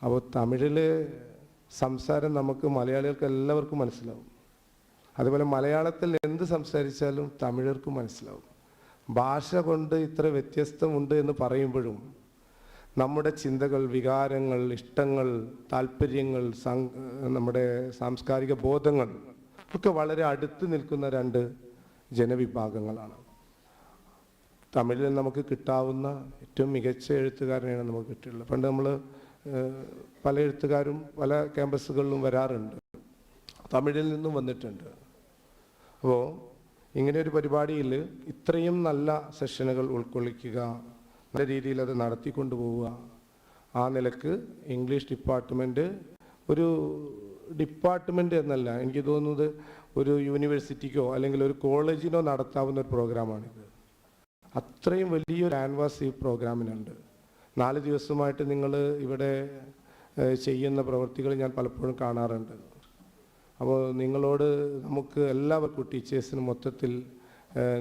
അപ്പോൾ തമിഴിൽ സംസാരം നമുക്ക് മലയാളികൾക്ക് എല്ലാവർക്കും മനസ്സിലാവും. അതുപോലെ മലയാളത്തിൽ എന്ത് സംസാരിച്ചാലും തമിഴർക്കും മനസ്സിലാവും. ഭാഷ കൊണ്ട് ഇത്ര വ്യത്യസ്തമുണ്ട് എന്ന് പറയുമ്പോഴും നമ്മുടെ ചിന്തകൾ, വികാരങ്ങൾ, ഇഷ്ടങ്ങൾ, താല്പര്യങ്ങൾ, നമ്മുടെ സാംസ്കാരിക ബോധങ്ങൾ ഒക്കെ വളരെ അടുത്ത് നിൽക്കുന്ന രണ്ട് ജനവിഭാഗങ്ങളാണ്. തമിഴിൽ നമുക്ക് കിട്ടാവുന്ന ഏറ്റവും മികച്ച എഴുത്തുകാരനെയാണ് നമുക്ക് കിട്ടിയുള്ളത്. പണ്ട് നമ്മൾ പല എഴുത്തുകാരും പല ക്യാമ്പസുകളിലും വരാറുണ്ട്, തമിഴിൽ നിന്നും വന്നിട്ടുണ്ട്. അപ്പോൾ ഇങ്ങനെ ഒരു പരിപാടിയിൽ ഇത്രയും നല്ല സെഷനുകൾ ഉൾക്കൊള്ളിക്കുക, നല്ല രീതിയിൽ അത് നടത്തിക്കൊണ്ടു പോവുക, ആ നിലക്ക് ഇംഗ്ലീഷ് ഡിപ്പാർട്ട്മെൻറ്റ് ഒരു ഡിപ്പാർട്ട്മെൻറ്റ് എന്നല്ല, എനിക്ക് തോന്നുന്നത് ഒരു യൂണിവേഴ്സിറ്റിക്കോ അല്ലെങ്കിൽ ഒരു കോളേജിനോ നടത്താവുന്ന ഒരു പ്രോഗ്രാമാണിത്. അത്രയും വലിയൊരു ക്യാൻവാസ് ഈ പ്രോഗ്രാമിനുണ്ട്. 4 ദിവസമായിട്ട് നിങ്ങൾ ഇവിടെ ചെയ്യുന്ന പ്രവൃത്തികൾ ഞാൻ പലപ്പോഴും കാണാറുണ്ട്. അപ്പോൾ നിങ്ങളോട് നമുക്ക് എല്ലാവർക്കും ടീച്ചേഴ്സിനും മൊത്തത്തിൽ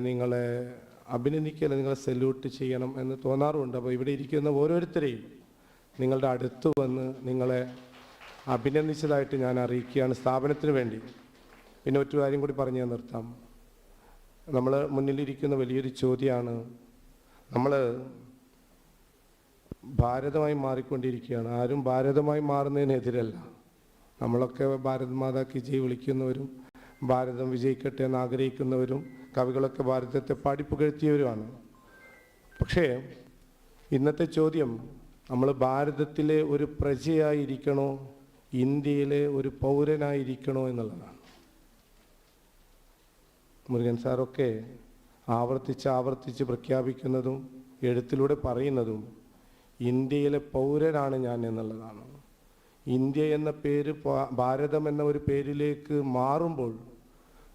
നിങ്ങളെ അഭിനന്ദിക്കുക, നിങ്ങളെ സല്യൂട്ട് ചെയ്യണം എന്ന് തോന്നാറുണ്ട്. അപ്പോൾ ഇവിടെ ഇരിക്കുന്ന ഓരോരുത്തരെയും നിങ്ങളുടെ അടുത്ത് വന്ന് നിങ്ങളെ അഭിനന്ദിച്ചതായിട്ട് ഞാൻ അറിയിക്കുകയാണ് സ്ഥാപനത്തിന് വേണ്ടി. പിന്നെ ഒരു കാര്യം കൂടി പറഞ്ഞ് ഞാൻ നിർത്താം. നമ്മൾ മുന്നിലിരിക്കുന്ന വലിയൊരു ചോദ്യമാണ്. നമ്മൾ ഭാരതമായി മാറിക്കൊണ്ടിരിക്കുകയാണ്. ആരും ഭാരതമായി മാറുന്നതിനെതിരല്ല. നമ്മളൊക്കെ ഭാരത് മാതാ കി ജയ് വിളിക്കുന്നവരും ഭാരതം വിജയിക്കട്ടെ എന്ന് ആഗ്രഹിക്കുന്നവരും കവികളൊക്കെ ഭാരതത്തെ പാടിപ്പുകഴ്ത്തിയവരുമാണ്. പക്ഷേ ഇന്നത്തെ ചോദ്യം, നമ്മൾ ഭാരതത്തിലെ ഒരു പ്രജയായിരിക്കണോ, ഇന്ത്യയിലെ ഒരു പൗരനായിരിക്കണോ എന്നുള്ളതാണ്. മുരുകൻ സാറൊക്കെ ആവർത്തിച്ച് പ്രഖ്യാപിക്കുന്നതും എഴുത്തിലൂടെ പറയുന്നതും ഇന്ത്യയിലെ പൗരനാണ് ഞാൻ എന്നുള്ളതാണ്. ഇന്ത്യ എന്ന പേര് ഭാരതം എന്ന ഒരു പേരിലേക്ക് മാറുമ്പോൾ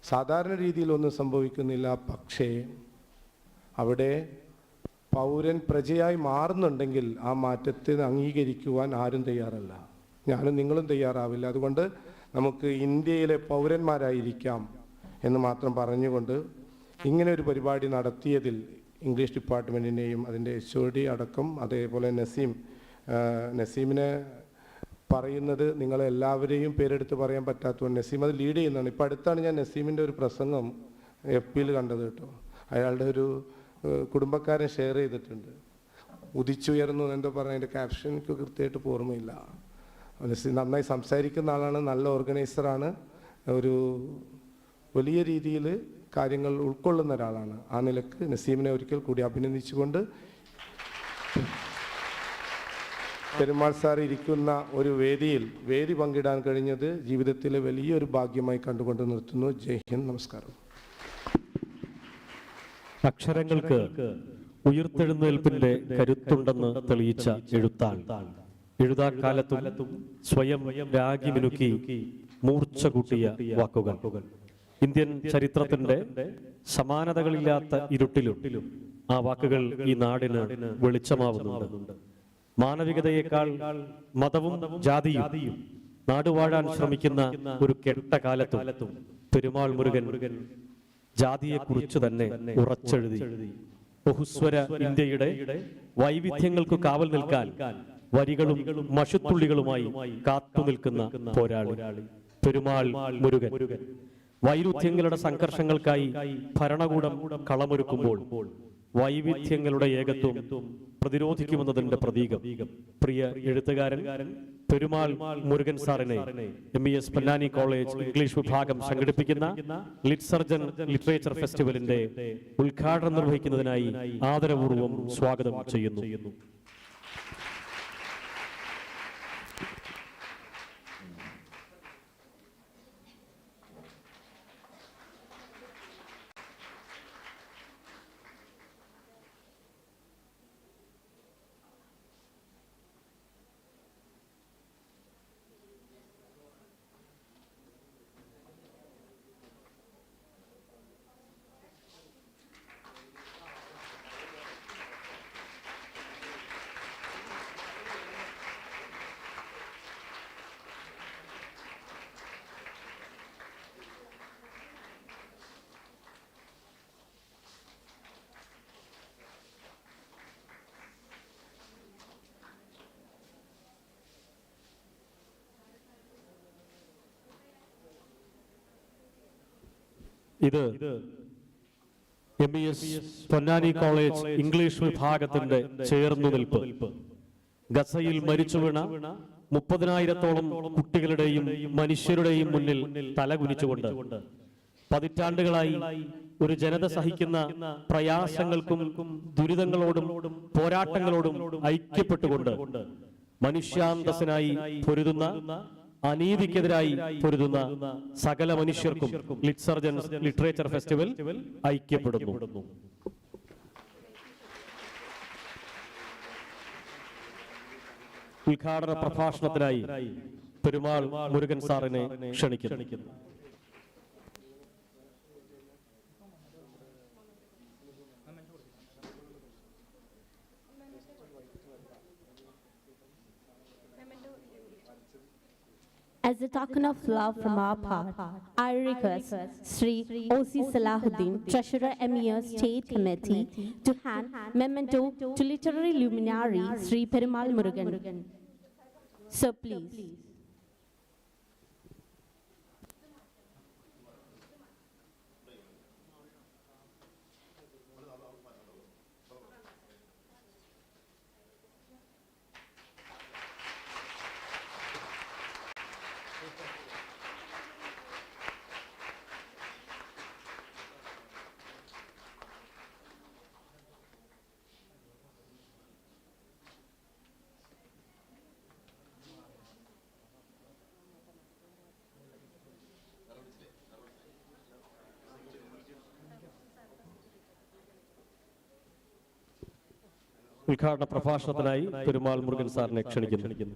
സാധാരണ രീതിയിലൊന്നും സംഭവിക്കുന്നില്ല. പക്ഷേ അവിടെ പൗരൻ പ്രജയായി മാറുന്നുണ്ടെങ്കിൽ ആ മാറ്റത്തെ അംഗീകരിക്കുവാൻ ആരും തയ്യാറല്ല. ഞാനും നിങ്ങളും തയ്യാറാവില്ല. അതുകൊണ്ട് നമുക്ക് ഇന്ത്യയിലെ പൗരന്മാരായിരിക്കാം എന്ന് മാത്രം പറഞ്ഞുകൊണ്ട് ഇങ്ങനെ ഒരു പരിപാടി നടത്തിയതിൽ ഇംഗ്ലീഷ് ഡിപ്പാർട്ട്മെൻറ്റിനെയും അതിൻ്റെ HOD അടക്കം, അതേപോലെ നസീമിനെ പറയുന്നത് നിങ്ങളെല്ലാവരെയും പേരെടുത്ത് പറയാൻ പറ്റാത്തതുകൊണ്ട് നസീം അത് ലീഡ് ചെയ്യുന്നതാണ്. ഇപ്പോൾ അടുത്താണ് ഞാൻ നസീമിൻ്റെ ഒരു പ്രസംഗം FBയിൽ കണ്ടത് കേട്ടോ. അയാളുടെ ഒരു കുടുംബക്കാരൻ ഷെയർ ചെയ്തിട്ടുണ്ട്. ഉദിച്ചുയർന്നു എന്തോ പറഞ്ഞ അതിൻ്റെ ക്യാപ്ഷൻ എനിക്ക് കൃത്യമായിട്ട് ഓർമ്മയില്ല. നസീം നന്നായി സംസാരിക്കുന്ന ആളാണ്, നല്ല ഓർഗനൈസറാണ്, ഒരു വലിയ രീതിയിൽ കാര്യങ്ങൾ ഉൾക്കൊള്ളുന്ന ഒരാളാണ്. ആ നിലക്ക് നസീമിനെ ഒരിക്കൽ കൂടി അഭിനന്ദിച്ചുകൊണ്ട് പെരുമാൾ സാർ ഇരിക്കുന്ന ഒരു വേദി പങ്കിടാൻ കഴിഞ്ഞത് ജീവിതത്തിലെ വലിയൊരു ഭാഗ്യമായി കണ്ടുകൊണ്ട് നിർത്തുന്നു. ജയ് ഹിന്ദ്, നമസ്കാരം. അക്ഷരങ്ങൾക്ക് ഉയർത്തെഴുന്നേൽപ്പിന്റെ കരുത്തുണ്ടെന്ന് തെളിയിച്ച എഴുത്താൾ, എഴുതാക്കാലത്തും സ്വയം രാഗി മിനുക്കി മൂർച്ച കൂട്ടിയ വാക്കുകൾ ഇന്ത്യൻ ചരിത്രത്തിന്റെ സമാനതകളില്ലാത്ത ഇരുട്ടിലും ആ വാക്കുകൾ ഈ നാടിന് വെളിച്ചമാവുന്നുണ്ട്. മാനവികതയേക്കാൾ മതവും ജാതിയും നാടുവാഴാൻ ശ്രമിക്കുന്ന ഒരു കെട്ട കാലത്തും പെരുമാൾ മുരുകൻ ജാതിയെക്കുറിച്ച് തന്നെ ഉറച്ചെഴുതി. ബഹുസ്വര ഇന്ത്യയുടെ വൈവിധ്യങ്ങൾക്ക് കാവൽ നിൽക്കാൻ വരികളും മഷുത്തുള്ളികളുമായി കാത്തുനിൽക്കുന്ന പോരാളി പെരുമാൾ മുരുകൻ. വൈരുദ്ധ്യങ്ങളുടെ സംഘർഷങ്ങൾക്കായി ഭരണകൂടം കളമൊരുക്കുമ്പോൾ വൈവിധ്യങ്ങളുടെ ഏകത്വം പ്രതിരോധിക്കുമെന്നതിന്റെ പ്രതീകം. പ്രിയ എഴുത്തുകാരൻ പെരുമാൾ മുരുകൻ സാറിനെ MES പൊന്നാനി കോളേജ് ഇംഗ്ലീഷ് വിഭാഗം സംഘടിപ്പിക്കുന്ന ലിറ്റ്സർജൻ ലിറ്ററേച്ചർ ഫെസ്റ്റിവലിന്റെ ഉദ്ഘാടനം നിർവഹിക്കുന്നതിനായി ആദരപൂർവ്വം സ്വാഗതം ചെയ്യുന്നു. ഇത് MES പൊന്നാനി കോളേജ് ഇംഗ്ലീഷ് വിഭാഗത്തിന്റെ ചേർന്നു നിൽപ്പ്. ഗസയിൽ മരിച്ചു വീണ 30,000-ഓളം കുട്ടികളുടെയും മനുഷ്യരുടെയും മുന്നിൽ തലകുനിച്ചുകൊണ്ട് പതിറ്റാണ്ടുകളായി ഒരു ജനത സഹിക്കുന്ന പ്രയാസങ്ങൾക്കും ദുരിതങ്ങളോടും പോരാട്ടങ്ങളോടും ഐക്യപ്പെട്ടുകൊണ്ട് മനുഷ്യാന്തസ്സിനായി പൊരുതുന്ന, അനീതിക്കെതിരായി പൊരുതുന്ന സകല മനുഷ്യർക്കും ലിറ്റ്സർജൻസ് ലിറ്ററേച്ചർ ഫെസ്റ്റിവൽ ഐക്യപ്പെടുന്നു. ഉദ്ഘാടന പ്രഭാഷണത്തിനായി പെരുമാൾ മുരുകൻ സാറിനെ ക്ഷണിക്കുന്നു. As a token of love from our part, I request Sri O.C. Salahuddin, Treasurer MES State Committee, to hand memento to literary luminary Sri Perumal Murugan. So please. ഉദ്ഘാടന പ്രഭാഷണത്തിനായി പെരുമാൾ മുരുകൻ സാറിനെ ക്ഷണിക്കുന്നു.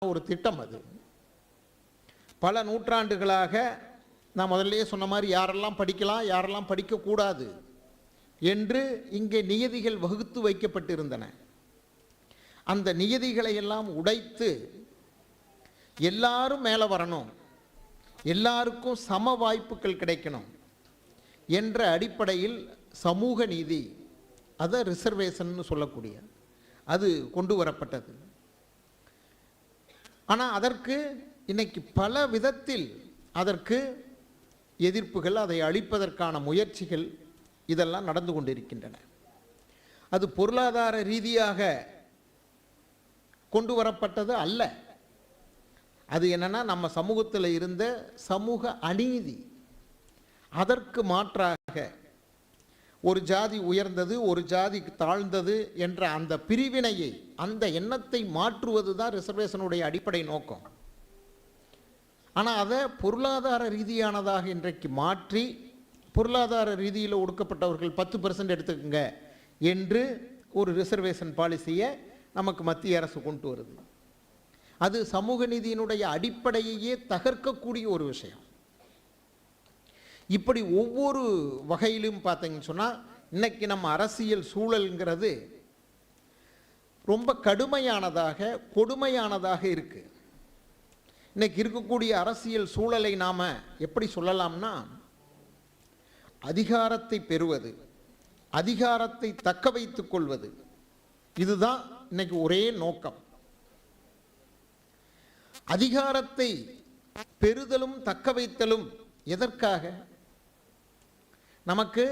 ஒரு திட்டம். அது பல நூற்றாண்டுகளாக நான் முதல்ல சொன்ன மாதிரி யாரெல்லாம் படிக்கலாம் யாரெல்லாம் படிக்கக்கூடாது என்று இங்கே நியதிகள் வகுத்து வைக்கப்பட்டிருந்தன. அந்த நியதிகளை எல்லாம் உடைத்து எல்லாரும் மேலே வரணும், எல்லாருக்கும் சம வாய்ப்புகள் கிடைக்கணும் என்ற அடிப்படையில் சமூக நீதி, அதை ரிசர்வேஷன் சொல்லக்கூடிய அது கொண்டு வரப்பட்டது. ஆனால் அதற்கு இன்னைக்கு பல விதத்தில் அதற்கு எதிர்ப்புகள், அதை அழிப்பதற்கான முயற்சிகள் இதெல்லாம் நடந்து கொண்டிருக்கின்றன. அது பொருளாதார ரீதியாக கொண்டு வரப்பட்டது அல்ல. அது என்னன்னா நம்ம சமூகத்தில் இருந்த சமூக அநீதி. அதற்கு மாற்றாக ஒரு ஜாதி உயர்ந்தது ஒரு ஜாதி தாழ்ந்தது என்ற அந்த பிரிவினையை, அந்த எண்ணத்தை மாற்றுவது தான் ரிசர்வேஷனுடைய அடிப்படை நோக்கம். ஆனால் அதை பொருளாதார ரீதியானதாக இன்றைக்கு மாற்றி, பொருளாதார ரீதியில் ஒடுக்கப்பட்டவர்கள் 10% எடுத்துக்கங்க என்று ஒரு ரிசர்வேஷன் பாலிசியை நமக்கு மத்திய அரசு கொண்டு வருது. அது சமூக நீதியினுடைய அடிப்படையையே தகர்க்கக்கூடிய ஒரு விஷயம். இப்படி ஒவ்வொரு வகையிலும் பார்த்தீங்கன்னு சொன்னால் இன்னைக்கு நம்ம அரசியல் சூழல்ங்கிறது ரொம்ப கடுமையானதாக கொடுமையானதாக இருக்கு. இன்னைக்கு இருக்கக்கூடிய அரசியல் சூழலை நாம் எப்படி சொல்லலாம்னா, அதிகாரத்தை பெறுவது, அதிகாரத்தை தக்க வைத்துக் கொள்வது, இதுதான் இன்னைக்கு ஒரே நோக்கம். அதிகாரத்தை பெறுதலும் தக்க வைத்தலும் எதற்காக? நமக்கு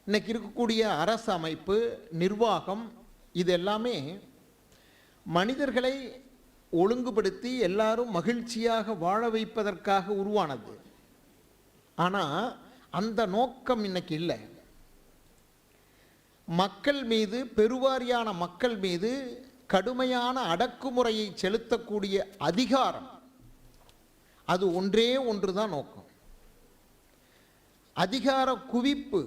இன்னைக்கு இருக்கக்கூடிய அரசு அமைப்பு, நிர்வாகம், இது எல்லாமே மனிதர்களை ஒழுங்குபடுத்தி எல்லாரும் மகிழ்ச்சியாக வாழ வைப்பதற்காக உருவானது. ஆனால் அந்த நோக்கம் இன்னைக்கு இல்லை. மக்கள் மீது, பெருவாரியான மக்கள் மீது கடுமையான அடக்குமுறையை செலுத்தக்கூடிய அதிகாரம், அது ஒன்றே ஒன்றுதான் நோக்கம். அதிகார குவிப்பு,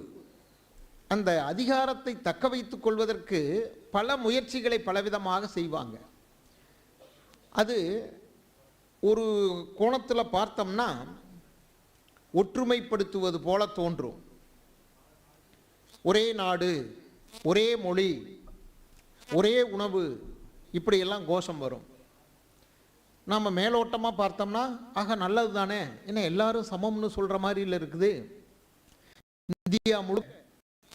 அந்த அதிகாரத்தை தக்க வைத்துக் கொள்வதற்கு பல முயற்சிகளை பலவிதமாக செய்வாங்க. அது ஒரு கோணத்தில் பார்த்தோம்னா ஒற்றுமைப்படுத்துவது போல தோன்றும். ஒரே நாடு, ஒரே மொழி, ஒரே உணவு, இப்படியெல்லாம் கோஷம் வரும். நாம் மேலோட்டமாக பார்த்தோம்னா ஆக நல்லது தானே, என்ன எல்லாரும் சமம்னு சொல்கிற மாதிரி இல்லை இருக்குது. இந்தியா முழு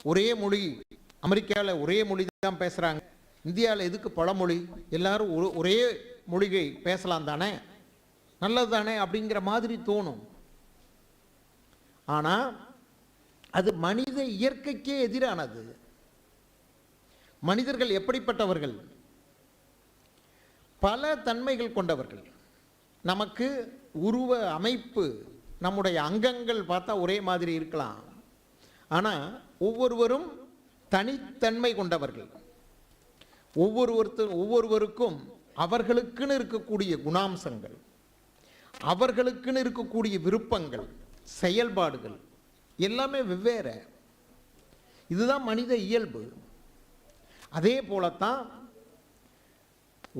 ஒரே மொழி, அமெரிக்காவில் ஒரே மொழி தான் பேசுகிறாங்க, இந்தியாவில் எதுக்கு பழமொழி, எல்லாரும் ஒரே மொழிகை பேசலாம் தானே, நல்லது தானே அப்படிங்கிற மாதிரி தோணும். ஆனால் அது மனித இயற்கைக்கே எதிரானது. மனிதர்கள் எப்படிப்பட்டவர்கள்? பல தன்மைகள் கொண்டவர்கள். நமக்கு உருவ அமைப்பு, நம்முடைய அங்கங்கள் பார்த்தா ஒரே மாதிரி இருக்கலாம், ஆனால் ஒவ்வொருவரும் தனித்தன்மை கொண்டவர்கள். ஒவ்வொருவருக்கும் அவர்களுக்குன்னு இருக்கக்கூடிய குணாம்சங்கள், அவர்களுக்குன்னு இருக்கக்கூடிய விருப்பங்கள், செயல்பாடுகள் எல்லாமே வெவ்வேறு. இதுதான் மனித இயல்பு. அதே போலத்தான்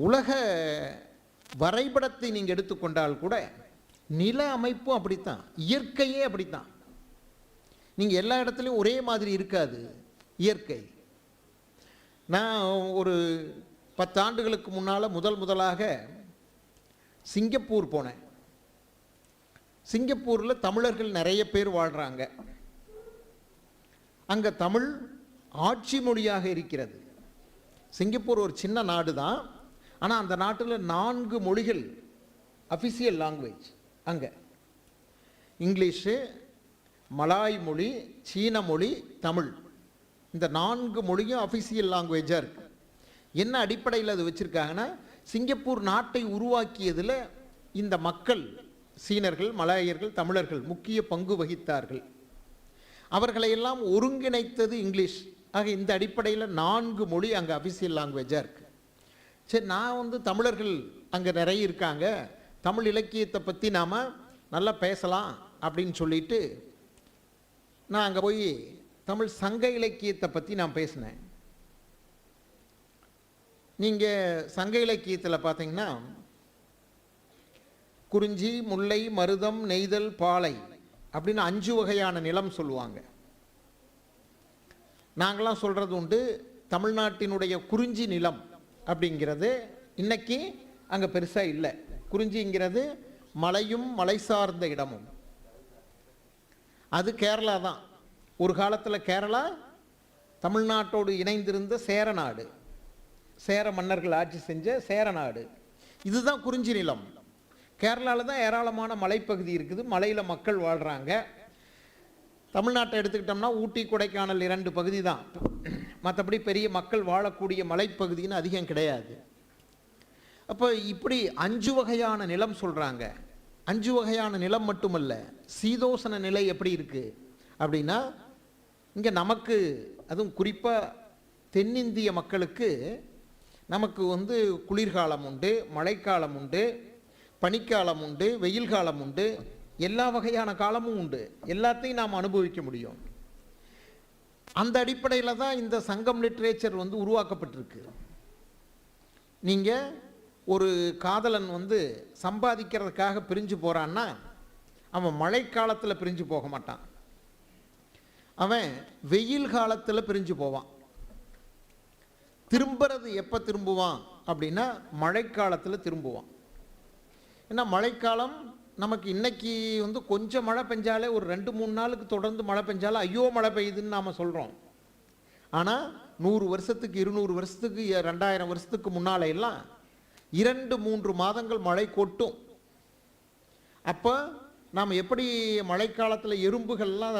உலக வரைபடத்தை நீங்கள் எடுத்துக்கொண்டால் கூட நில அமைப்பும் அப்படித்தான், இயற்கையே அப்படித்தான். நீங்கள் எல்லா இடத்துலையும் ஒரே மாதிரி இருக்காது இயற்கை. நான் ஒரு 10 ஆண்டுகளுக்கு முன்னால் முதலாக சிங்கப்பூர் போனேன். சிங்கப்பூரில் தமிழர்கள் நிறைய பேர் வாழ்கிறாங்க. அங்கே தமிழ் ஆட்சி மொழியாக இருக்கிறது. சிங்கப்பூர் ஒரு சின்ன நாடு தான், ஆனால் அந்த நாட்டில் 4 மொழிகள் அஃபிஷியல் லாங்குவேஜ். அங்கே இங்கிலீஷு, மலாய் மொழி, சீன மொழி, தமிழ், இந்த 4 மொழியும் அஃபிஷியல் லாங்குவேஜாக இருக்குது. என்ன அடிப்படையில் அது வச்சுருக்காங்கன்னா, சிங்கப்பூர் நாட்டை உருவாக்கியதில் இந்த மக்கள், சீனர்கள், மலாயர்கள், தமிழர்கள் முக்கிய பங்கு வகித்தார்கள். அவர்களையெல்லாம் ஒருங்கிணைத்தது இங்கிலீஷ். ஆக இந்த அடிப்படையில் 4 மொழி அங்கே அஃபிஷியல் லாங்குவேஜாக இருக்குது. சரி, நான் தமிழர்கள் அங்கே நிறைய இருக்காங்க, தமிழ் இலக்கியத்தை பற்றி நாம் நல்லா பேசலாம் அப்படின்னு சொல்லிட்டு நான் அங்கே போய் தமிழ் சங்க இலக்கியத்தை பற்றி நான் பேசினேன். நீங்கள் சங்க இலக்கியத்தில் பார்த்தீங்கன்னா குறிஞ்சி, முல்லை, மருதம், நெய்தல், பாலை அப்படின்னு 5 வகையான நிலம் சொல்லுவாங்க. நாங்களாம் சொல்கிறது உண்டு, தமிழ்நாட்டினுடைய குறிஞ்சி நிலம் அப்படிங்கிறது இன்னைக்கு அங்கே பெருசாக இல்லை. குறிஞ்சிங்கிறது மலையும் மலை சார்ந்த இடமும். அது கேரளா தான். ஒரு காலத்தில் கேரளா தமிழ்நாட்டோடு இணைந்திருந்த சேர நாடு, சேர மன்னர்கள் ஆட்சி செஞ்ச சேர நாடு. இதுதான் குறிஞ்சி நிலம். கேரளாவில் தான் ஏராளமான மலைப்பகுதி இருக்குது, மலையில் மக்கள் வாழ்கிறாங்க. தமிழ்நாட்டை எடுத்துக்கிட்டோம்னா ஊட்டி, கொடைக்கானல் 2 பகுதி தான். மற்றபடி பெரிய மக்கள் வாழக்கூடிய மலைப்பகுதின்னு அதிகம் கிடையாது. அப்போ இப்படி 5 வகையான நிலம் சொல்கிறாங்க. 5 வகையான நிலம் மட்டுமல்ல, சீதோசன நிலை எப்படி இருக்குது அப்படின்னா, இங்கே நமக்கு அதுவும் குறிப்பாக தென்னிந்திய மக்களுக்கு நமக்கு குளிர்காலம் உண்டு, மழைக்காலம் உண்டு, பனிக்காலம் உண்டு, வெயில் காலம் உண்டு, எல்லா வகையான காலமும் உண்டு. எல்லாத்தையும் நாம் அனுபவிக்க முடியும். அந்த அடிப்படையில் தான் இந்த சங்கம் லிட்ரேச்சர் உருவாக்கப்பட்டிருக்கு. நீங்கள் ஒரு காதலன் சம்பாதிக்கிறதுக்காக பிரிஞ்சு போகிறான்னா அவன் மழைக்காலத்தில் பிரிஞ்சு போக மாட்டான், அவன் வெயில் காலத்தில் பிரிஞ்சு போவான். திரும்புறது எப்போ திரும்புவான் அப்படின்னா மழைக்காலத்தில் திரும்புவான். ஏன்னா மழைக்காலம் நமக்கு இன்னைக்கு கொஞ்சம் மழை பெஞ்சாலே ஒரு 2-3 நாளுக்கு தொடர்ந்து மழை பெஞ்சாலே ஐயோ மழை பெய்யுதுன்னு நாம் சொல்கிறோம். ஆனால் 100 வருஷத்துக்கு 200 வருஷத்துக்கு 2000 வருஷத்துக்கு முன்னால எல்லாம் 2-3 மாதங்கள் மழை கொட்டும். அப்போ நாம் எப்படி மழைக்காலத்தில் எறும்புகள்லாம்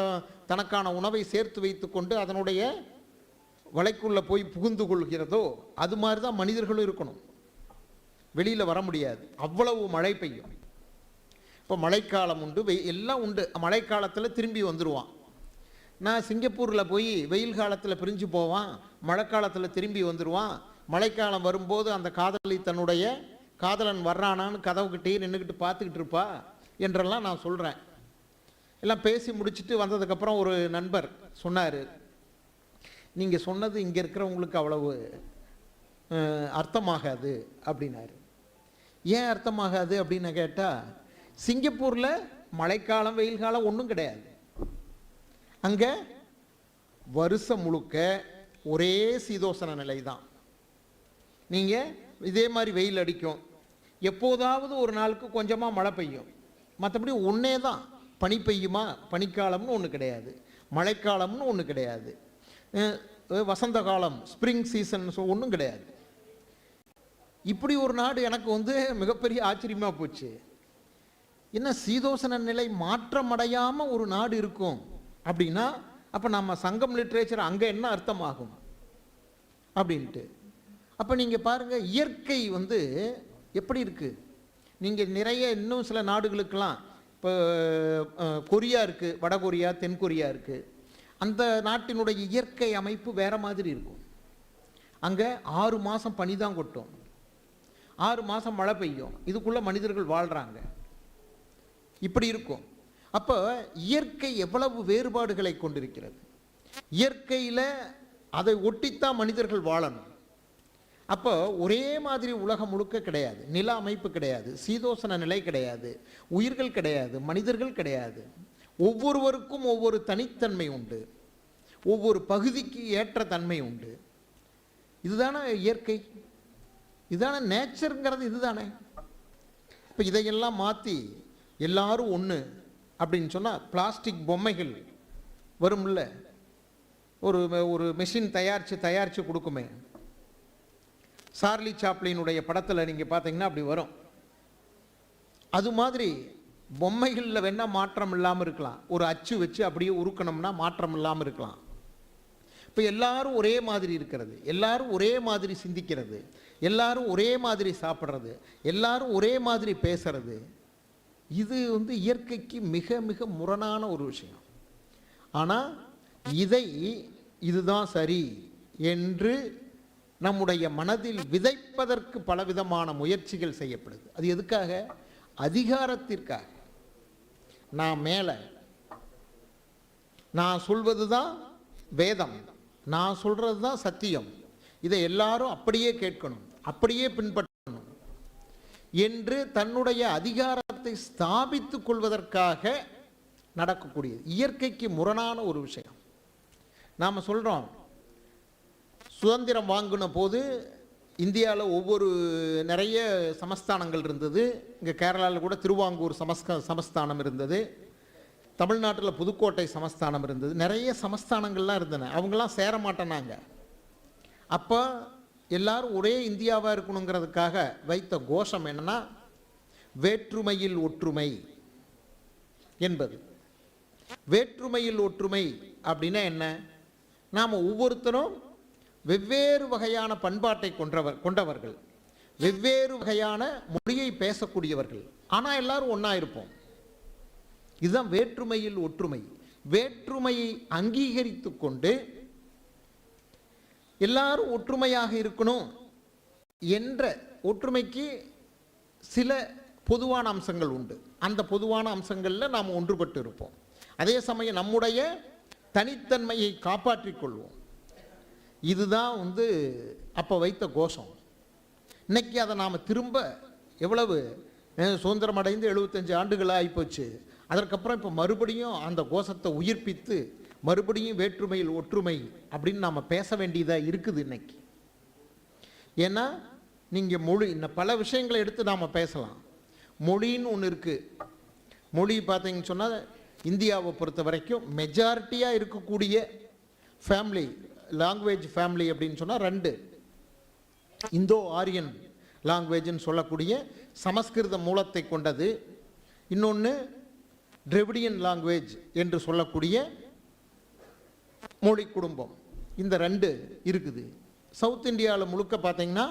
தனக்கான உணவை சேர்த்து வைத்து கொண்டு அதனுடைய வலைக்குள்ளே போய் புகுந்து கொள்கிறதோ அது மாதிரி தான் மனிதர்களும் இருக்கணும். வெளியில் வர முடியாது, அவ்வளவு மழை பெய்யும். இப்போ மழைக்காலம் உண்டு, எல்லாம் உண்டு. மழைக்காலத்தில் திரும்பி வந்துடுவான். நான் சிங்கப்பூரில் போய் வெயில் காலத்தில் பிரிஞ்சு போவான், மழைக்காலத்தில் திரும்பி வந்துடுவான். மழைக்காலம் வரும்போது அந்த காதலி தன்னுடைய காதலன் வர்றானான்னு கதவுக்கிட்டே நின்றுக்கிட்டு பார்த்துக்கிட்டு இருப்பா என்றெல்லாம் நான் சொல்கிறேன். எல்லாம் பேசி முடிச்சுட்டு வந்ததுக்கப்புறம் ஒரு நண்பர் சொன்னார், நீங்கள் சொன்னது இங்கே இருக்கிறவங்களுக்கு அவ்வளவு அர்த்தமாகாது அப்படின்னாரு. ஏன் அர்த்தமாகாது அப்படின்னு கேட்டால், சிங்கப்பூரில் மழைக்காலம் வெயில் காலம் ஒன்றும் கிடையாது. அங்கே வருஷம் முழுக்க ஒரே சீதோசன நிலை தான். நீங்கள் இதே மாதிரி வெயில் அடிக்கும், எப்போதாவது ஒரு நாளுக்கு கொஞ்சமாக மழை பெய்யும், மற்றபடி ஒன்றே தான். பனி பெய்யுமா, பனிக்காலம்னு ஒன்று கிடையாது, மழைக்காலம்னு ஒன்று கிடையாது, வசந்த காலம் ஸ்ப்ரிங் சீசன் ஒன்றும் கிடையாது. இப்படி ஒரு நாடு எனக்கு மிகப்பெரிய ஆச்சரியமாக போச்சு. என்ன சீதோசன நிலை மாற்றமடையாமல் ஒரு நாடு இருக்கும் அப்படின்னா அப்போ நம்ம சங்கம் லிட்ரேச்சர் அங்கே என்ன அர்த்தமாகும் அப்படின்ட்டு. அப்போ நீங்கள் பாருங்கள், இயற்கை எப்படி இருக்குது. நீங்கள் நிறைய இன்னும் சில நாடுகளுக்கெல்லாம் இப்போ கொரியா இருக்குது, வடகொரியா, தென்கொரியா இருக்குது. அந்த நாட்டினுடைய இயற்கை அமைப்பு வேறு மாதிரி இருக்கும். அங்கே 6 மாதம் பனி தான் கொட்டும், 6 மாதம் மழை பெய்யும். இதுக்குள்ளே மனிதர்கள் வாழ்கிறாங்க. இப்படி இருக்கும். அப்போ இயற்கை எவ்வளவு வேறுபாடுகளை கொண்டிருக்கிறது. இயற்கையில் அதை ஒட்டித்தான் மனிதர்கள் வாழணும். அப்போ ஒரே மாதிரி உலகம் முழுக்க கிடையாது, நில அமைப்பு கிடையாது, சீதோசன நிலை கிடையாது, உயிர்கள் கிடையாது, மனிதர்கள் கிடையாது. ஒவ்வொருவருக்கும் ஒவ்வொரு தனித்தன்மை உண்டு, ஒவ்வொரு பகுதிக்கு ஏற்ற தன்மை உண்டு. இதுதானே இயற்கை, இதுதானே நேச்சருங்கிறது, இதுதானே. இப்போ இதையெல்லாம் மாற்றி எல்லாரும் ஒன்று அப்படின்னு சொன்னால், பிளாஸ்டிக் பொம்மைகள் வரும்ல, ஒரு ஒரு மெஷின் தயாரித்து கொடுக்குமே, சார்லி சாப்ளினுடைய படத்தில் நீங்கள் பார்த்தீங்கன்னா அப்படி வரும். அது மாதிரி பொம்மைகளில் வேணால் மாற்றம் இல்லாமல் இருக்கலாம், ஒரு அச்சு வச்சு அப்படியே உருக்கணும்னா மாற்றம் இல்லாமல் இருக்கலாம். இப்போ எல்லாரும் ஒரே மாதிரி இருக்கிறது, எல்லாரும் ஒரே மாதிரி சிந்திக்கிறது, எல்லாரும் ஒரே மாதிரி சாப்பிட்றது, எல்லாரும் ஒரே மாதிரி பேசுறது, இது இயற்கைக்கு மிக மிக முரணான ஒரு விஷயம். ஆனால் இதுதான் சரி என்று நம்முடைய மனதில் விதைப்பதற்கு பலவிதமான முயற்சிகள் செய்யப்படுது. அது எதுக்காக? அதிகாரத்திற்காக. நான் மேலே, நான் சொல்வது தான் வேதம், நான் சொல்கிறது தான் சத்தியம், இதை எல்லாரும் அப்படியே கேட்கணும், அப்படியே பின்பற்றணும். என்று தன்னுடைய அதிகாரத்தை ஸ்தாபித்துக் கொள்வதற்காக நடக்கக்கூடியது. இயற்கைக்கு முரணான ஒரு விஷயம். நாம் சொல்கிறோம், சுதந்திரம் வாங்கின போது இந்தியாவில் ஒவ்வொரு நிறைய சமஸ்தானங்கள் இருந்தது. இங்கே கேரளாவில் கூட திருவாங்கூர் சமஸ்தானம் இருந்தது, தமிழ்நாட்டில் புதுக்கோட்டை சமஸ்தானம் இருந்தது, நிறைய சமஸ்தானங்கள்லாம் இருந்தன. அவங்களாம் சேர மாட்டேனாங்க. அப்போ எல்லாரும் ஒரே இந்தியாவாக இருக்கணுங்கிறதுக்காக வைத்த கோஷம் என்னன்னா, வேற்றுமையில் ஒற்றுமை என்பது. வேற்றுமையில் ஒற்றுமை அப்படின்னா என்ன? நாம் ஒவ்வொருத்தரும் வெவ்வேறு வகையான பண்பாட்டை கொண்டவர்கள், வெவ்வேறு வகையான மொழியை பேசக்கூடியவர்கள், ஆனால் எல்லாரும் ஒன்றா இருப்போம். இதுதான் வேற்றுமையில் ஒற்றுமை. வேற்றுமையை அங்கீகரித்து கொண்டு எல்லாரும் ஒற்றுமையாக இருக்கணும் என்ற ஒற்றுமைக்கு சில பொதுவான அம்சங்கள் உண்டு. அந்த பொதுவான அம்சங்களில் நாம் ஒன்றுபட்டு இருப்போம். அதே சமயம் நம்முடைய தனித்தன்மையை காப்பாற்றிக் கொள்வோம். இதுதான் அப்போ வைத்த கோஷம். இன்னைக்கு அதை நாம் திரும்ப எவ்வளவு சுதந்திரம் அடைந்து 75 ஆண்டுகளாக ஆகிப்போச்சு. அதற்கப்புறம் இப்போ மறுபடியும் அந்த கோஷத்தை உயிர்ப்பித்து மறுபடியும் வேற்றுமையில் ஒற்றுமை அப்படின்னு நாம் பேச வேண்டியதாக இருக்குது இன்னைக்கு. ஏன்னா நீங்கள் மொழி, இன்னும் பல விஷயங்களை எடுத்து நாம் பேசலாம். மொழின்னு ஒன்று இருக்குது. மொழி பார்த்தீங்கன்னு சொன்னால் இந்தியாவை பொறுத்த வரைக்கும் மெஜாரிட்டியாக இருக்கக்கூடிய ஃபேமிலி, லாங்குவேஜ் ஃபேமிலி அப்படின்னு சொன்னால் 2. இந்தோ ஆரியன் லாங்குவேஜ்னு சொல்லக்கூடிய சமஸ்கிருத மூலத்தை கொண்டது, இன்னொன்று டிரெவிடியன் லாங்குவேஜ் என்று சொல்லக்கூடிய மொழி குடும்பம். இந்த 2 இருக்குது. சவுத் இந்தியாவில் முழுக்க பார்த்தீங்கன்னா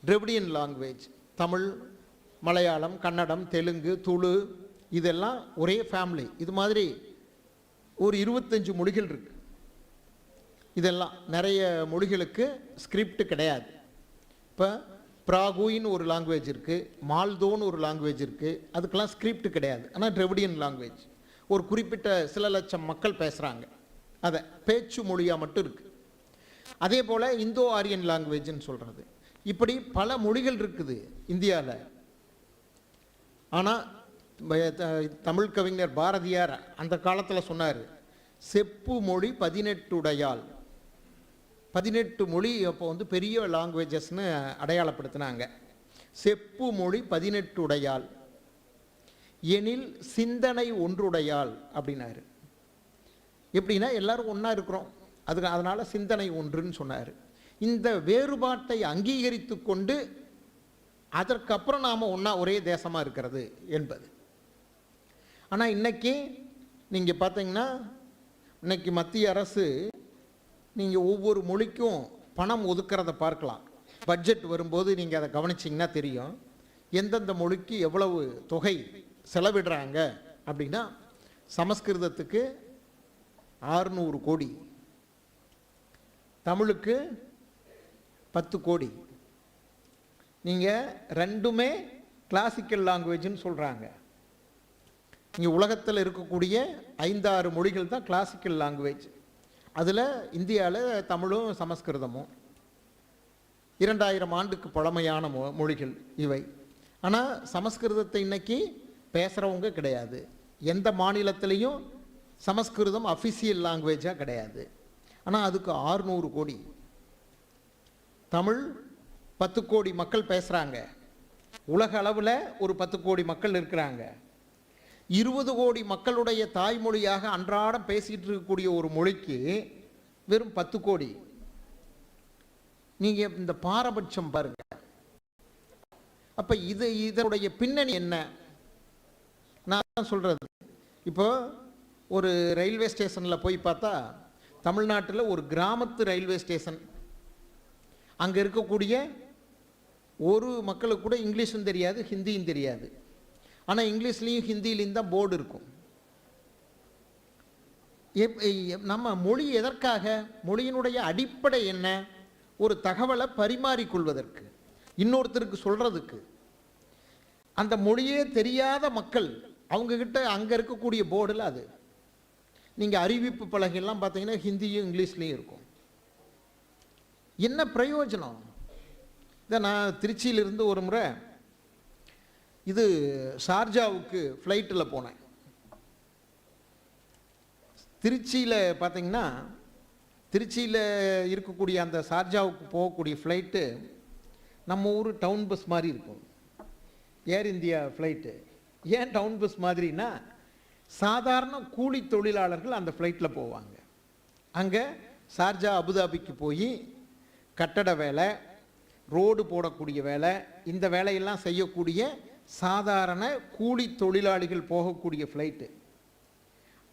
டிரெவிடியன் லாங்குவேஜ், தமிழ், மலையாளம், கன்னடம், தெலுங்கு, துளு, இதெல்லாம் ஒரே ஃபேமிலி. இது மாதிரி ஒரு 25 மொழிகள் இருக்குது. இதெல்லாம் நிறைய மொழிகளுக்கு ஸ்கிரிப்ட் கிடையாது. இப்போ பிராகுயின்னு ஒரு லாங்குவேஜ் இருக்குது, மால்தோன்னு ஒரு லாங்குவேஜ் இருக்குது, அதுக்கெல்லாம் ஸ்கிரிப்ட் கிடையாது. ஆனால் டிரெவிடியன் லாங்குவேஜ் ஒரு குறிப்பிட்ட சில லட்சம் மக்கள் பேசுகிறாங்க, அதை பேச்சு மொழியாக மட்டும் இருக்குது. அதே போல் இந்தோ ஆரியன் லாங்குவேஜ்னு சொல்கிறது. இப்படி பல மொழிகள் இருக்குது இந்தியாவில். ஆனால் தமிழ் கவிஞர் பாரதியார் அந்த காலத்தில் சொன்னார், செப்பு மொழி 18 உடையாள். 18 மொழி அப்போ பெரிய லாங்குவேஜஸ்னு அடையாளப்படுத்தினாங்க. செப்பு மொழி 18 உடையாள் எனில் சிந்தனை ஒன்றுடையாள் அப்படின்னாரு. எப்படின்னா எல்லாரும் ஒன்றா இருக்கிறோம், அதனால் சிந்தனை ஒன்றுன்னு சொன்னார். இந்த வேறுபாட்டை அங்கீகரித்து கொண்டு அதற்கப்புறம் நாம் ஒரே தேசமாக இருக்கிறது என்பது. ஆனால் இன்னைக்கு நீங்கள் பார்த்தீங்கன்னா, இன்னைக்கு மத்திய அரசு நீங்கள் ஒவ்வொரு மொழிக்கும் பணம் ஒதுக்கிறத பார்க்கலாம். பட்ஜெட் வரும்போது நீங்கள் அதை கவனிச்சிங்கன்னா தெரியும், எந்தெந்த மொழிக்கு எவ்வளவு தொகை செலவிடுறாங்க அப்படின்னா, சமஸ்கிருதத்துக்கு 600 கோடி, தமிழுக்கு 10 கோடி. நீங்கள் 2மே கிளாசிக்கல் லாங்குவேஜ்னு சொல்கிறாங்க. இங்கே உலகத்தில் இருக்கக்கூடிய 5-6 மொழிகள் தான் கிளாசிக்கல் லாங்குவேஜ். அதில் இந்தியாவில் தமிழும் சமஸ்கிருதமும் 2000 ஆண்டுக்கு பழமையான மொழிகள் இவை. ஆனால் சமஸ்கிருதத்தை இன்னைக்கு பேசுகிறவங்க கிடையாது. எந்த மாநிலத்திலையும் சமஸ்கிருதம் அஃபிஷியல் லாங்குவேஜாக கிடையாது. ஆனால் அதுக்கு 600 கோடி. தமிழ் 10 கோடி மக்கள் பேசுகிறாங்க. உலக அளவில் ஒரு 10 கோடி மக்கள் இருக்கிறாங்க. 20 கோடி மக்களுடைய தாய்மொழியாக அன்றாடம் பேசிகிட்டு இருக்கக்கூடிய ஒரு மொழிக்கு வெறும் 10 கோடி. நீங்கள் இந்த பாரபட்சம் பாருங்க. அப்போ இதனுடைய பின்னணி என்ன? நான் சொல்கிறது, இப்போ ஒரு ரயில்வே ஸ்டேஷனில் போய் பார்த்தா, தமிழ்நாட்டில் ஒரு கிராமத்து ரயில்வே ஸ்டேஷன், அங்கே இருக்கக்கூடிய ஒரு மக்களுக்கு கூட இங்கிலீஷும் தெரியாது, ஹிந்தியும் தெரியாது. ஆனால் இங்கிலீஷ்லேயும் ஹிந்திலையும் தான் போர்டு இருக்கும். நம்ம மொழி எதற்காக? மொழியினுடைய அடிப்படை என்ன? ஒரு தகவலை பரிமாறிக்கொள்வதற்கு, இன்னொருத்தருக்கு சொல்கிறதுக்கு. அந்த மொழியே தெரியாத மக்கள் அவங்கக்கிட்ட அங்கே இருக்கக்கூடிய போர்டில் அது நீங்கள் அறிவிப்பு பலகையெல்லாம் பார்த்தீங்கன்னா ஹிந்தியும் இங்கிலீஷ்லேயும் இருக்கும். என்ன பிரயோஜனம்? இதை நான் திருச்சியிலிருந்து ஒரு முறை இது ஷார்ஜாவுக்கு ஃப்ளைட்டில் போனேன். திருச்சியில் பார்த்தீங்கன்னா, திருச்சியில் இருக்கக்கூடிய அந்த ஷார்ஜாவுக்கு போகக்கூடிய ஃப்ளைட்டு நம்ம ஊர் டவுன் பஸ் மாதிரி இருக்கும். ஏர் இந்தியா ஃப்ளைட்டு ஏன் டவுன் பஸ் மாதிரின்னா, சாதாரண கூலி தொழிலாளர்கள் அந்த ஃப்ளைட்டில் போவாங்க. அங்கே ஷார்ஜா அபுதாபிக்கு போய் கட்டட வேலை, ரோடு போடக்கூடிய வேலை, இந்த வேலையெல்லாம் செய்யக்கூடிய சாதாரண கூலி தொழிலாளிகள் போகக்கூடிய ஃப்ளைட்டு.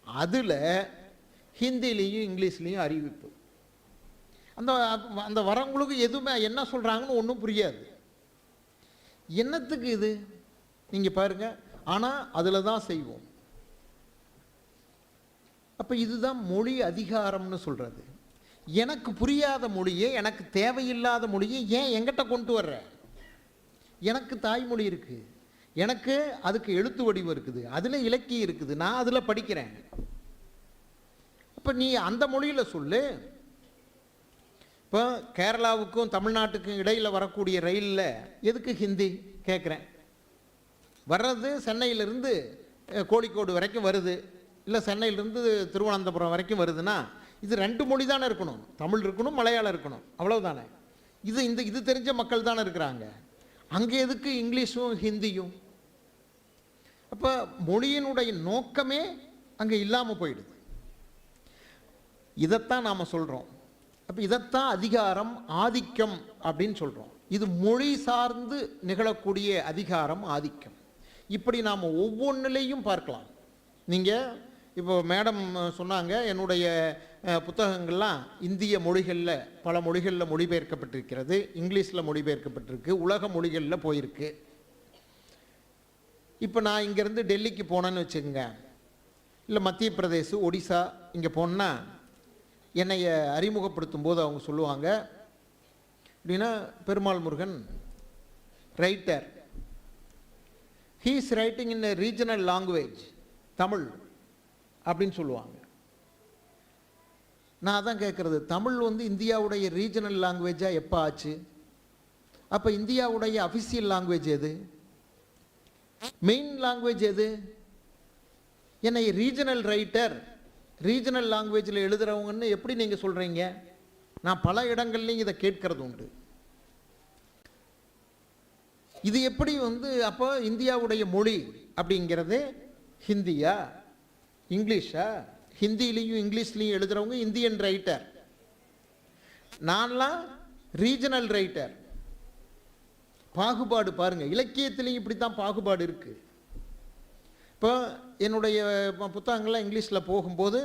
அதில் ஹிந்திலையும் இங்கிலீஷ்லேயும் அறிவிப்பு. அந்த அந்த வரவங்களுக்கு எதுவுமே என்ன சொல்கிறாங்கன்னு ஒன்றும் புரியாது. என்னத்துக்கு இது நீங்கள் பாருங்கள். ஆனால் அதில் தான் செய்வோம். அப்போ இதுதான் மொழி அதிகாரம்னு சொல்கிறது. எனக்கு புரியாத மொழியை, எனக்கு தேவையில்லாத மொழியை ஏன் எங்கிட்ட கொண்டு வர்ற? எனக்கு தாய்மொழி இருக்குது, எனக்கு அதுக்கு எழுத்து வடிவம் இருக்குது, அதில் இலக்கியம் இருக்குது, நான் அதில் படிக்கிறேன். அப்போ நீ அந்த மொழியில் சொல்லு. இப்போ கேரளாவுக்கும் தமிழ்நாட்டுக்கும் இடையில் வரக்கூடிய ரயிலில் எதுக்கு ஹிந்தி கேட்குறேன்? வர்றது சென்னையிலிருந்து கோழிக்கோடு வரைக்கும் வருது, இல்லை சென்னையிலிருந்து திருவனந்தபுரம் வரைக்கும் வருதுன்னா இது 2 மொழி தானே இருக்கணும். தமிழ் இருக்கணும், மலையாளம் இருக்கணும், அவ்வளவுதானே. இது தெரிஞ்ச மக்கள் தானே இருக்கிறாங்க. அங்கே எதுக்கு இங்கிலீஷும் ஹிந்தியும்? அப்போ மொழியினுடைய நோக்கமே அங்கே இல்லாமல் போயிடுது. இதைத்தான் நாம் சொல்கிறோம். அப்போ இதைத்தான் அதிகாரம், ஆதிக்கம் அப்படின்னு சொல்கிறோம். இது மொழி சார்ந்து நிகழக்கூடிய அதிகாரம், ஆதிக்கம். இப்படி நாம் ஒவ்வொன்றிலையும் பார்க்கலாம். நீங்கள் இப்போ மேடம் சொன்னாங்க, என்னுடைய புத்தகங்கள்லாம் இந்திய மொழிகளில், பல மொழிகளில் மொழிபெயர்க்கப்பட்டிருக்கிறது, இங்கிலீஷில் மொழிபெயர்க்கப்பட்டிருக்கு, உலக மொழிகளில் போயிருக்கு. இப்போ நான் இங்கேருந்து டெல்லிக்கு போனேன்னு வச்சுக்கோங்க, இல்லை மத்திய பிரதேஷ், ஒடிசா இங்கே போனால் என்னைய அறிமுகப்படுத்தும் போது அவங்க சொல்லுவாங்க அப்படின்னா, Perumal Murugan writer, he is writing in a regional language, Tamil அப்படின்னு சொல்லுவாங்க. நான் அதான் கேட்குறது, தமிழ் வந்து இந்தியாவுடைய ரீஜனல் லாங்குவேஜாக எப்போ ஆச்சு? அப்போ இந்தியாவுடைய அஃபிஷியல் லாங்குவேஜ் எது? மெயின் லாங்குவேஜ் எது? என்னை ரீஜனல் ரைட்டர், ரீஜனல் லாங்குவேஜில் எழுதுகிறவங்கன்னு எப்படி நீங்கள் சொல்கிறீங்க? நான் பல இடங்கள்லையும் இதை கேட்கறது உண்டு. இது எப்படி வந்து அப்போ இந்தியாவுடைய மொழி அப்படிங்கிறது ஹிந்தியா, இங்கிலீஷா? ஹிந்திலையும் இங்கிலீஷ்லையும் எழுதுகிறவங்க இந்தியன் ரைட்டர், நான்லாம் ரீஜனல் ரைட்டர். பாகுபாடு பாருங்கள், இலக்கியத்திலையும் இப்படி தான் பாகுபாடு இருக்குது. இப்போ என்னுடைய புத்தகங்கள்லாம் இங்கிலீஷில் போகும்போது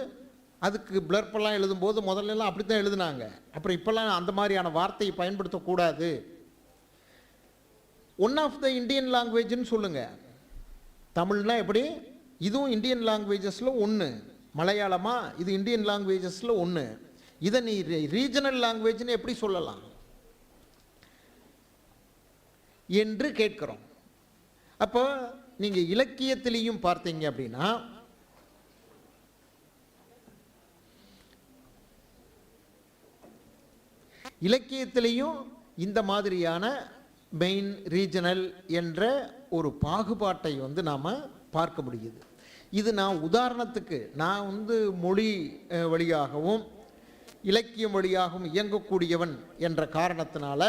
அதுக்கு பிளர்ப்பெல்லாம் எழுதும்போது முதல்லலாம் அப்படி தான் எழுதுனாங்க. அப்புறம் இப்போல்லாம் அந்த மாதிரியான வார்த்தையை பயன்படுத்தக்கூடாது, ஒன் ஆஃப் த இந்தியன் லாங்குவேஜ்னு சொல்லுங்கள். தமிழ்னா எப்படி? இதுவும் இந்தியன் லாங்குவேஜஸில் ஒன்று. மலையாளமா? இது இந்தியன் லாங்குவேஜஸில் ஒன்று. இதை நீ ரீஜனல் லாங்குவேஜ்னு எப்படி சொல்லலாம் என்று கேட்கிறோம். அப்போ நீங்கள் இலக்கியத்திலையும் பார்த்தீங்க அப்படின்னா, இலக்கியத்திலையும் இந்த மாதிரியான மெயின், ரீஜனல் என்ற ஒரு பாகுபாட்டை வந்து நாம் பார்க்க முடியுது. இது நான் உதாரணத்துக்கு, நான் வந்து மொழி வழியாகவும் இலக்கியம் வழியாகவும் இயங்கக்கூடியவன் என்ற காரணத்தினால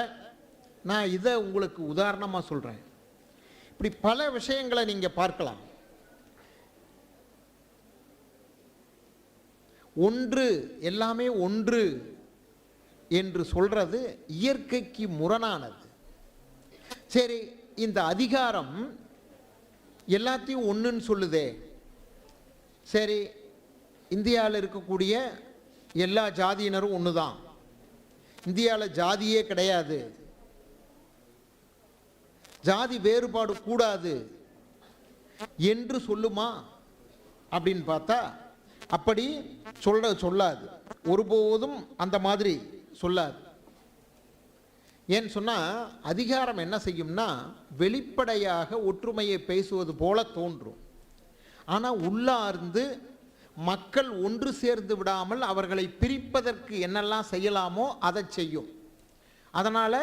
நான் இதை உங்களுக்கு உதாரணமாக சொல்கிறேன். இப்படி பல விஷயங்களை நீங்கள் பார்க்கலாம். ஒன்று, எல்லாமே ஒன்று என்று சொல்றது இயற்கைக்கு முரணானது. சரி, இந்த அதிகாரம் எல்லாத்தையும் ஒன்றுன்னு சொல்லுதே. சரி, இந்தியாவில் இருக்கக்கூடிய எல்லா ஜாதியினரும் ஒன்று தான், இந்தியாவில் ஜாதியே கிடையாது, ஜாதி வேறுபாடு கூடாது என்று சொல்லுமா அப்படின்னு பார்த்தா அப்படி சொல்லாது, ஒருபோதும் அந்த மாதிரி சொல்லாது. ஏன்னு சொன்னால், அதிகாரம் என்ன செய்யும்னா வெளிப்படையாக ஒற்றுமையை பேசுவது போல தோன்றும். ஆனால் உள்ளார்ந்து மக்கள் ஒன்று சேர்ந்து விடாமல் அவர்களை பிரிப்பதற்கு என்னெல்லாம் செய்யலாமோ அதை செய்யும். அதனால்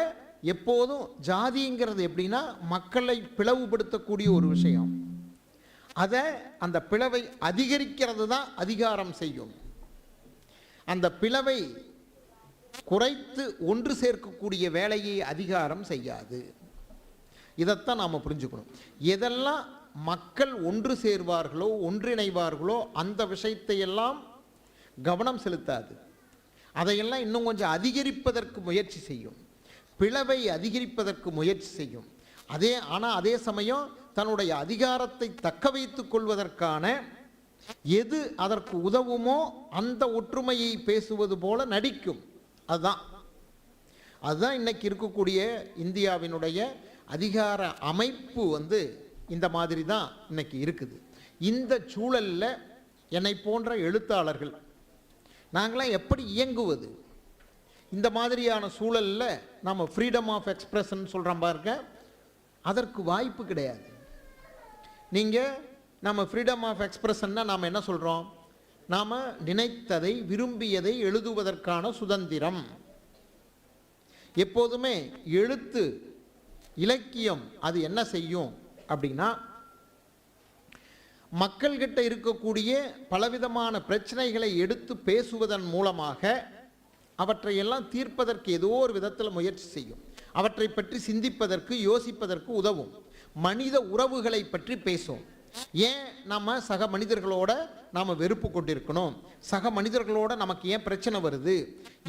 எப்போதும் ஜாதிங்கிறது எப்படின்னா மக்களை பிளவுபடுத்தக்கூடிய ஒரு விஷயம். அதை அந்த பிளவை அதிகரிக்கிறது தான் அதிகாரம் செய்யும். அந்த பிளவை குறைத்து ஒன்று சேர்க்கக்கூடிய வேலையை அதிகாரம் செய்யாது. இதைத்தான் நாம் புரிஞ்சுக்கணும். எதெல்லாம் மக்கள் ஒன்று சேர்வார்களோ ஒன்றிணைவார்களோ அந்த விஷயத்தை எல்லாம் கவனம் செலுத்தாது. அதையெல்லாம் இன்னும் கொஞ்சம் அதிகரிப்பதற்கு முயற்சி செய்யும், பிளவை அதிகரிப்பதற்கு முயற்சி செய்யும். ஆனால் அதே சமயம் தன்னுடைய அதிகாரத்தை தக்க வைத்துக் கொள்வதற்கான எது அதற்கு உதவுமோ அந்த ஒற்றுமையை பேசுவது போல நடிக்கும். அதுதான் இன்னைக்கு இருக்கக்கூடிய இந்தியாவினுடைய அதிகார அமைப்பு இந்த மாதிரி தான் இன்னைக்கு இருக்குது. இந்த சூழலில் என்னை போன்ற எழுத்தாளர்கள் நாங்களாம் எப்படி இயங்குவது? இந்த மாதிரியான சூழலில் நம்ம ஃப்ரீடம் ஆஃப் எக்ஸ்பிரஷன் சொல்கிறோம் பாருங்க, அதற்கு வாய்ப்பு கிடையாது. நம்ம ஃப்ரீடம் ஆஃப் எக்ஸ்பிரஷன்னா நாம் என்ன சொல்கிறோம்? நாம் நினைத்ததை விரும்பியதை எழுதுவதற்கான சுதந்திரம். எப்போதுமே எழுத்து இலக்கியம் அது என்ன செய்யும் அப்படின்னா, மக்கள்கிட்ட இருக்கக்கூடிய பலவிதமான பிரச்சனைகளை எடுத்து பேசுவதன் மூலமாக அவற்றையெல்லாம் தீர்ப்பதற்கு ஏதோ ஒரு விதத்தில் முயற்சி செய்யும். அவற்றை பற்றி சிந்திப்பதற்கு யோசிப்பதற்கு உதவும். மனித உறவுகளை பற்றி பேசும். ஏன் நம்ம சக மனிதர்களோட நாம் வெறுப்பு கொண்டிருக்கணும், சக மனிதர்களோட நமக்கு ஏன் பிரச்சனை வருது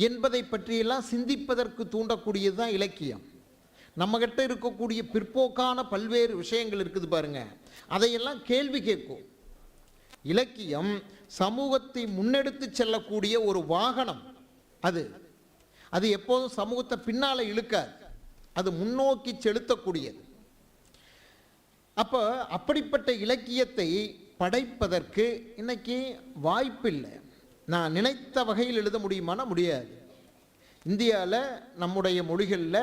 என்பதை பற்றியெல்லாம் சிந்திப்பதற்கு தூண்டக்கூடியது தான் இலக்கியம். நம்மகிட்ட இருக்கக்கூடிய பிற்போக்கான பல்வேறு விஷயங்கள் இருக்குது பாருங்க, அதையெல்லாம் கேள்வி கேட்கும். இலக்கியம் சமூகத்தை முன்னெடுத்து செல்லக்கூடிய ஒரு வாகனம். அது எப்போதும் சமூகத்தை பின்னால இழுக்காது, அது முன்னோக்கி செலுத்தக்கூடியது. அப்படிப்பட்ட இலக்கியத்தை படைப்பதற்கு இன்னைக்கு வாய்ப்பில்லை. நான் நினைத்த வகையில் எழுத முடியுமானா முடியாது. இந்தியாவில் நம்முடைய மொழிகளில்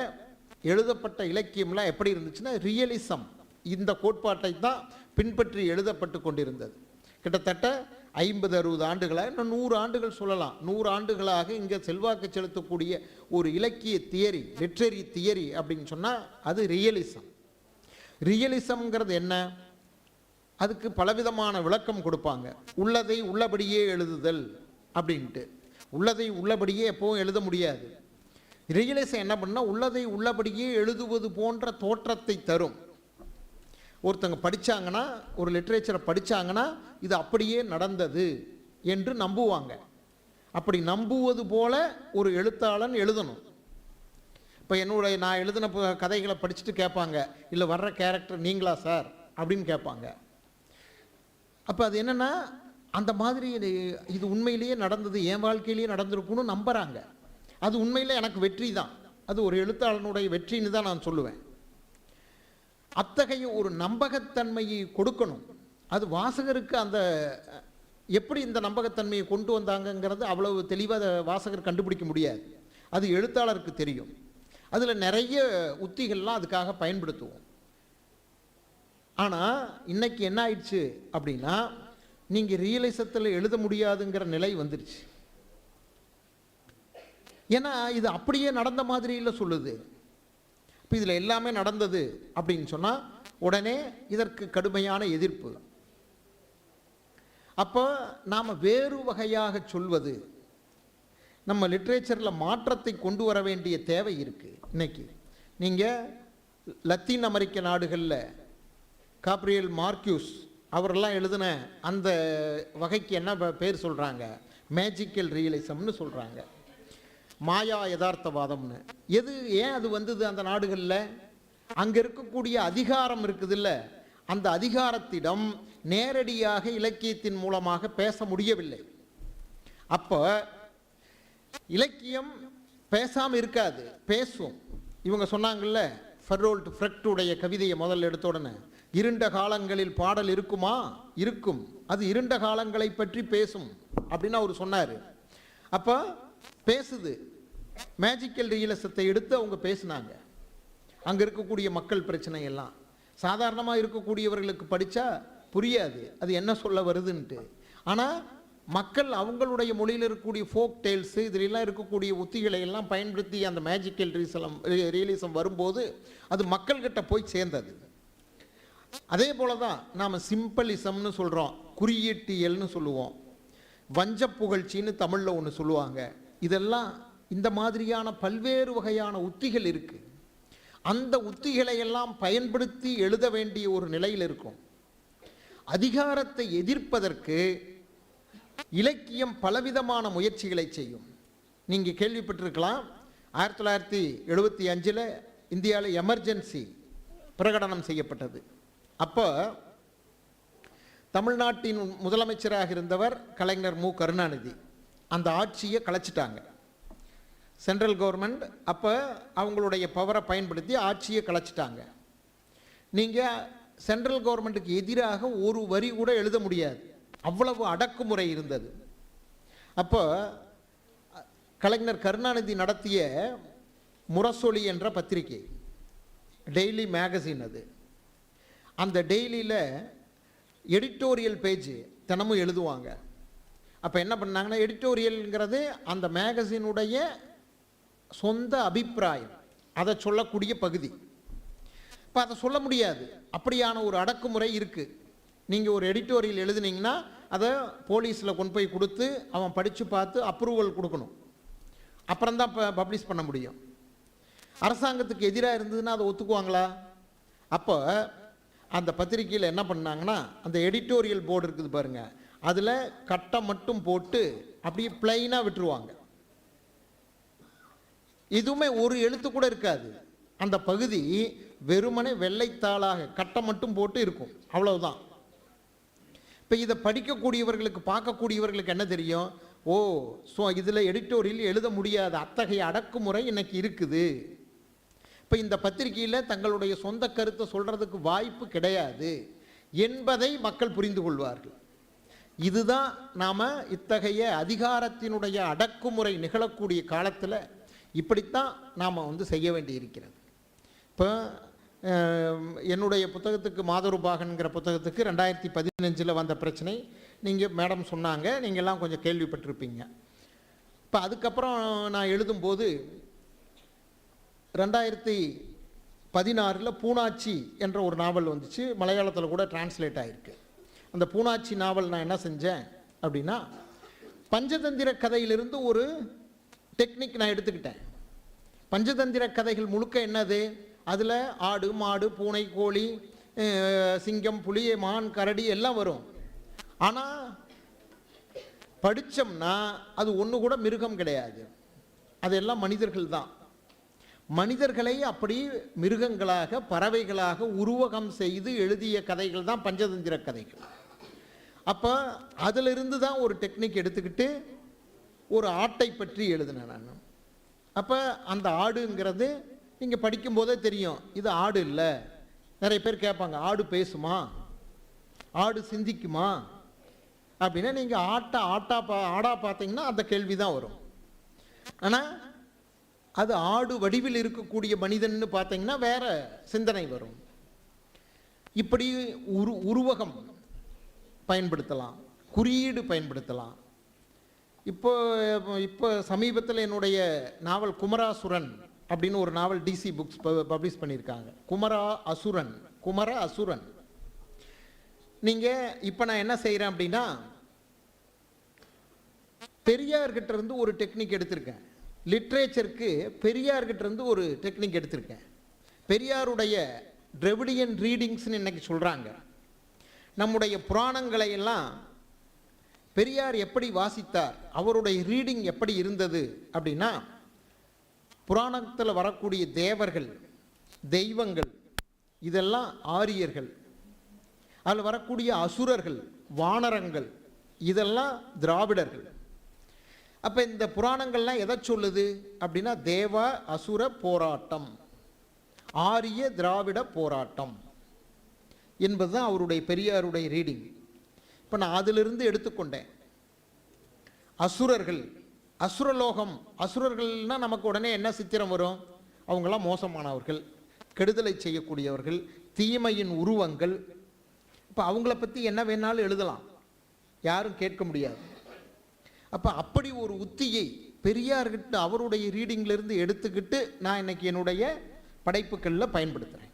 எழுதப்பட்ட இலக்கியம்லாம் எப்படி இருந்துச்சுன்னா ரியலிசம், இந்த கோட்பாட்டை தான் பின்பற்றி எழுதப்பட்டு கொண்டிருந்தது. கிட்டத்தட்ட 50-60 ஆண்டுகளாக, இன்னும் 100 ஆண்டுகள் சொல்லலாம், 100 ஆண்டுகளாக இங்கே செல்வாக்கு செலுத்தக்கூடிய ஒரு இலக்கிய தியரி, லிட்ரரி தியரி அப்படின்னு சொன்னால் அது ரியலிசம். ரியலிசம்ங்கிறது என்ன? அதுக்கு பலவிதமான விளக்கம் கொடுப்பாங்க. உள்ளதை உள்ளபடியே எழுதுதல் அப்படின்ட்டு. உள்ளதை உள்ளபடியே எப்பவும் எழுத முடியாது. ரியலிசம் என்ன பண்ணால் உள்ளதை உள்ளபடியே எழுதுவது போன்ற தோற்றத்தை தரும். ஒருத்தங்க படித்தாங்கன்னா, ஒரு லிட்ரேச்சரை படித்தாங்கன்னா இது அப்படியே நடந்தது என்று நம்புவாங்க. அப்படி நம்புவது போல ஒரு எழுத்தாளன் எழுதணும். இப்போ நான் எழுதின கதைகளை படிச்சுட்டு கேட்பாங்க, இல்லை வர்ற கேரக்டர் நீங்களா சார் அப்படின்னு கேட்பாங்க. அப்போ அது என்னென்னா, அந்த மாதிரி இது உண்மையிலேயே நடந்தது, என் வாழ்க்கையிலேயே நடந்திருக்குன்னு நம்புகிறாங்க. அது உண்மையில் எனக்கு வெற்றி தான். அது ஒரு எழுத்தாளனுடைய வெற்றின்னு தான் நான் சொல்லுவேன். அத்தகைய ஒரு நம்பகத்தன்மையை கொடுக்கணும். அது வாசகருக்கு அந்த எப்படி இந்த நம்பகத்தன்மையை கொண்டு வந்தாங்கங்கிறது அவ்வளவு தெளிவாக வாசகர் கண்டுபிடிக்க முடியாது. அது எழுத்தாளருக்கு தெரியும். அதில் நிறைய உத்திகள்லாம் அதுக்காக பயன்படுத்துவோம். ஆனால் இன்னைக்கு என்ன ஆயிடுச்சு அப்படின்னா, நீங்கள் ரியலிசத்தில் எழுத முடியாதுங்கிற நிலை வந்துருச்சு. ஏன்னா இது அப்படியே நடந்த மாதிரி இல்லை சொல்லுது. இப்போ இதில் எல்லாமே நடந்தது அப்படின்னு சொன்னால் உடனே இதற்கு கடுமையான எதிர்ப்பு. அப்போ நாம் வேறு வகையாக சொல்வது, நம்ம லிட்ரேச்சரில் மாற்றத்தை கொண்டு வர வேண்டிய தேவை இருக்குது. இன்னைக்கு நீங்கள் லத்தீன் அமெரிக்க நாடுகளில் காப்ரியல் மார்க்யூஸ் அவரெல்லாம் எழுதின அந்த வகைக்கு என்ன பேர் சொல்கிறாங்க? மேஜிக்கல் ரியலிசம்னு சொல்கிறாங்க, மாயா யதார்த்தவாதம்னு. ஏன் அது வந்தது அந்த நாடுகளில்? அங்கே இருக்கக்கூடிய அதிகாரம் இருக்குதுல்ல, அந்த அதிகாரத்திடம் நேரடியாக இலக்கியத்தின் மூலமாக பேச முடியவில்லை. அப்போ இலக்கியம் பேசாமல் இருக்காது, பேசும். இவங்க சொன்னாங்கல்ல, ஃபெர்ரோல்ட் ஃப்ரெக்டுடைய கவிதையை முதல்ல எடுத்த உடனே, இருண்ட காலங்களில் பாடல் இருக்குமா? இருக்கும், அது இருண்ட காலங்களை பற்றி பேசும் அப்படின்னு அவர் சொன்னார். அப்போ பேசுது. மேஜிக்கல் ரியலிசத்தை எடுத்து அவங்க பேசினாங்க. அங்கே இருக்கக்கூடிய மக்கள் பிரச்சனை எல்லாம் சாதாரணமாக இருக்கக்கூடியவர்களுக்கு படித்தா புரியாது அது என்ன சொல்ல வருதுன்ட்டு. ஆனால் மக்கள் அவங்களுடைய மொழியில் இருக்கக்கூடிய ஃபோக் டேல்ஸு இதிலெல்லாம் இருக்கக்கூடிய உத்திகளை எல்லாம் பயன்படுத்தி அந்த மேஜிக்கல் ரியலிசம் வரும்போது அது மக்கள்கிட்ட போய் சேர்ந்தது. அதே போல தான் நாம் சிம்பிளிசம்னு சொல்கிறோம், குறியீட்டியல்னு சொல்லுவோம், வஞ்ச புகழ்ச்சின்னு தமிழில் ஒன்று சொல்லுவாங்க. இதெல்லாம் இந்த மாதிரியான பல்வேறு வகையான உத்திகள் இருக்குது. அந்த உத்திகளை எல்லாம் பயன்படுத்தி எழுத வேண்டிய ஒரு நிலையில் இருக்கும். அதிகாரத்தை எதிர்ப்பதற்கு இலக்கியம் பலவிதமான முயற்சிகளை செய்யும். நீங்கள் கேள்விப்பட்டிருக்கலாம், 1975 இந்தியாவில் எமர்ஜென்சி பிரகடனம் செய்யப்பட்டது. அப்போ தமிழ்நாட்டின் முதலமைச்சராக இருந்தவர் கலைஞர் மு கருணாநிதி. அந்த ஆட்சியை கலைச்சிட்டாங்க. சென்ட்ரல் கவர்மெண்ட் அப்போ அவங்களுடைய பவரை பயன்படுத்தி ஆட்சியை கலைச்சிட்டாங்க. நீங்கள் சென்ட்ரல் கவர்மெண்ட்டுக்கு எதிராக ஒரு வரி கூட எழுத முடியாது, அவ்வளவு அடக்குமுறை இருந்தது. அப்போ கலைஞர் கருணாநிதி நடத்திய முரசொலி என்ற பத்திரிகை, டெய்லி மேகசின், அது அந்த டெய்லியில் எடிட்டோரியல் பேஜ் தினமும் எழுதுவாங்க. அப்போ என்ன பண்ணாங்கன்னா, எடிட்டோரியல்ங்கிறது அந்த மேகசினுடைய சொந்த அபிப்பிராயம், அதை சொல்லக்கூடிய பகுதி. இப்போ அதை சொல்ல முடியாது, அப்படியான ஒரு அடக்குமுறை இருக்குது. நீங்கள் ஒரு எடிட்டோரியல் எழுதுனீங்கன்னா அதை போலீஸில் கொண்டு போய் கொடுத்து அவன் படித்து பார்த்து அப்ரூவல் கொடுக்கணும், அப்புறம்தான் இப்போ பப்ளிஷ் பண்ண முடியும். அரசாங்கத்துக்கு எதிராக இருந்ததுன்னா அதை ஒத்துக்குவாங்களா? அப்போ அந்த பத்திரிகையில் என்ன பண்ணாங்கன்னா, அந்த எடிட்டோரியல் போர்டு இருக்குது பாருங்கள், அதில் கட்டை மட்டும் போட்டு அப்படியே பிளைனாக விட்டுருவாங்க. எதுவுமே ஒரு எழுத்து கூட இருக்காது. அந்த பகுதி வெறுமனே வெள்ளைத்தாளாக கட்டை மட்டும் போட்டு இருக்கும், அவ்வளவுதான். இப்போ இதை படிக்கக்கூடியவர்களுக்கு, பார்க்கக்கூடியவர்களுக்கு என்ன தெரியும்? ஓ, ஸோ இதில் எடிட்டோரியல் எழுத முடியாத அத்தகைய அடக்குமுறை இன்னைக்கு இருக்குது. இப்போ இந்த பத்திரிகையில் தங்களுடைய சொந்த கருத்தை சொல்கிறதுக்கு வாய்ப்பு கிடையாது என்பதை மக்கள் புரிந்து கொள்வார்கள். இதுதான் நாம் இத்தகைய அதிகாரத்தினுடைய அடக்குமுறை நிகழக்கூடிய காலத்தில் இப்படித்தான் நாம் செய்ய வேண்டி இருக்கிறது. இப்போ என்னுடைய புத்தகத்துக்கு, மாதருபாகன்கிற புத்தகத்துக்கு 2015 வந்த பிரச்சனை நீங்கள் மேடம் சொன்னாங்க, நீங்கள்லாம் கொஞ்சம் கேள்விப்பட்டிருப்பீங்க. இப்போ அதுக்கப்புறம் நான் எழுதும்போது 2016 பூனாச்சி என்ற ஒரு நாவல் வந்துச்சு, மலையாளத்தில் கூட டிரான்ஸ்லேட் ஆகிருக்கு. அந்த பூனாச்சி நாவல் நான் என்ன செஞ்சேன் அப்படின்னா, பஞ்சதந்திர கதையிலிருந்து ஒரு டெக்னிக் நான் எடுத்துக்கிட்டேன். பஞ்சதந்திர கதைகள் முழுக்க என்னது? அதில் ஆடு, மாடு, பூனை, கோழி, சிங்கம், புலி, மான், கரடி எல்லாம் வரும். ஆனால் படித்தோம்னா அது ஒன்று கூட மிருகம் கிடையாது, அதெல்லாம் மனிதர்கள் தான். மனிதர்களை அப்படி மிருகங்களாக, பறவைகளாக உருவகம் செய்து எழுதிய கதைகள் தான் பஞ்சதந்திர கதைகள். அப்போ அதிலிருந்து தான் ஒரு டெக்னிக் எடுத்துக்கிட்டு ஒரு ஆட்டை பற்றி எழுதினேன் நான். அப்போ அந்த ஆடுங்கிறது நீங்கள் படிக்கும்போதே தெரியும், இது ஆடு இல்லை. நிறைய பேர் கேட்பாங்க, ஆடு பேசுமா, ஆடு சிந்திக்குமா அப்படின்னா, நீங்கள் ஆடா பார்த்தீங்கன்னா அந்த கேள்வி தான் வரும். ஆனால் அது ஆடு வடிவில் இருக்கக்கூடிய மனிதன்னு பார்த்தீங்கன்னா வேற சிந்தனை வரும். இப்படி உருவகம் பயன்படுத்தலாம், குறியீடு பயன்படுத்தலாம். இப்போ சமீபத்தில் என்னுடைய நாவல் குமராசுரன் அப்படின்னு ஒரு நாவல் டிசி புக்ஸ் பப்ளிஷ் பண்ணியிருக்காங்க. குமர அசுரன். நீங்கள் இப்போ நான் என்ன செய்கிறேன் அப்படின்னா, பெரியார்கிட்ட இருந்து ஒரு டெக்னிக் எடுத்திருக்கேன். லிட்ரேச்சருக்கு பெரியார்கிட்ட இருந்து ஒரு டெக்னிக் எடுத்திருக்கேன். பெரியாருடைய டிரெவிடியன் ரீடிங்ஸ்னு இன்னைக்கு சொல்கிறாங்க. நம்முடைய புராணங்களை எல்லாம் பெரியார் எப்படி வாசித்தார், அவருடைய ரீடிங் எப்படி இருந்தது அப்படின்னா, புராணத்தில் வரக்கூடிய தேவர்கள், தெய்வங்கள் இதெல்லாம் ஆரியர்கள், அதில் வரக்கூடிய அசுரர்கள், வானரங்கள் இதெல்லாம் திராவிடர்கள். அப்போ இந்த புராணங்கள்லாம் எதை சொல்லுது அப்படின்னா, தேவ அசுர போராட்டம், ஆரிய திராவிட போராட்டம் என்பதுதான் அவருடைய பெரியாருடைய ரீடிங். இப்போ நான் அதிலிருந்து எடுத்துக்கொண்டேன். அசுரர்கள், அசுரலோகம், அசுரர்கள்னால் நமக்கு உடனே என்ன சித்திரம் வரும்? அவங்களாம் மோசமானவர்கள், கெடுதலை செய்யக்கூடியவர்கள், தீமையின் உருவங்கள். இப்போ அவங்கள பற்றி என்ன வேணாலும் எழுதலாம், யாரும் கேட்க முடியாது. அப்போ அப்படி ஒரு உத்தியை பெரியார்கிட்ட அவருடைய ரீடிங்கிலிருந்து எடுத்துக்கிட்டு நான் இன்னைக்கு என்னுடைய படைப்புகளில் பயன்படுத்துகிறேன்.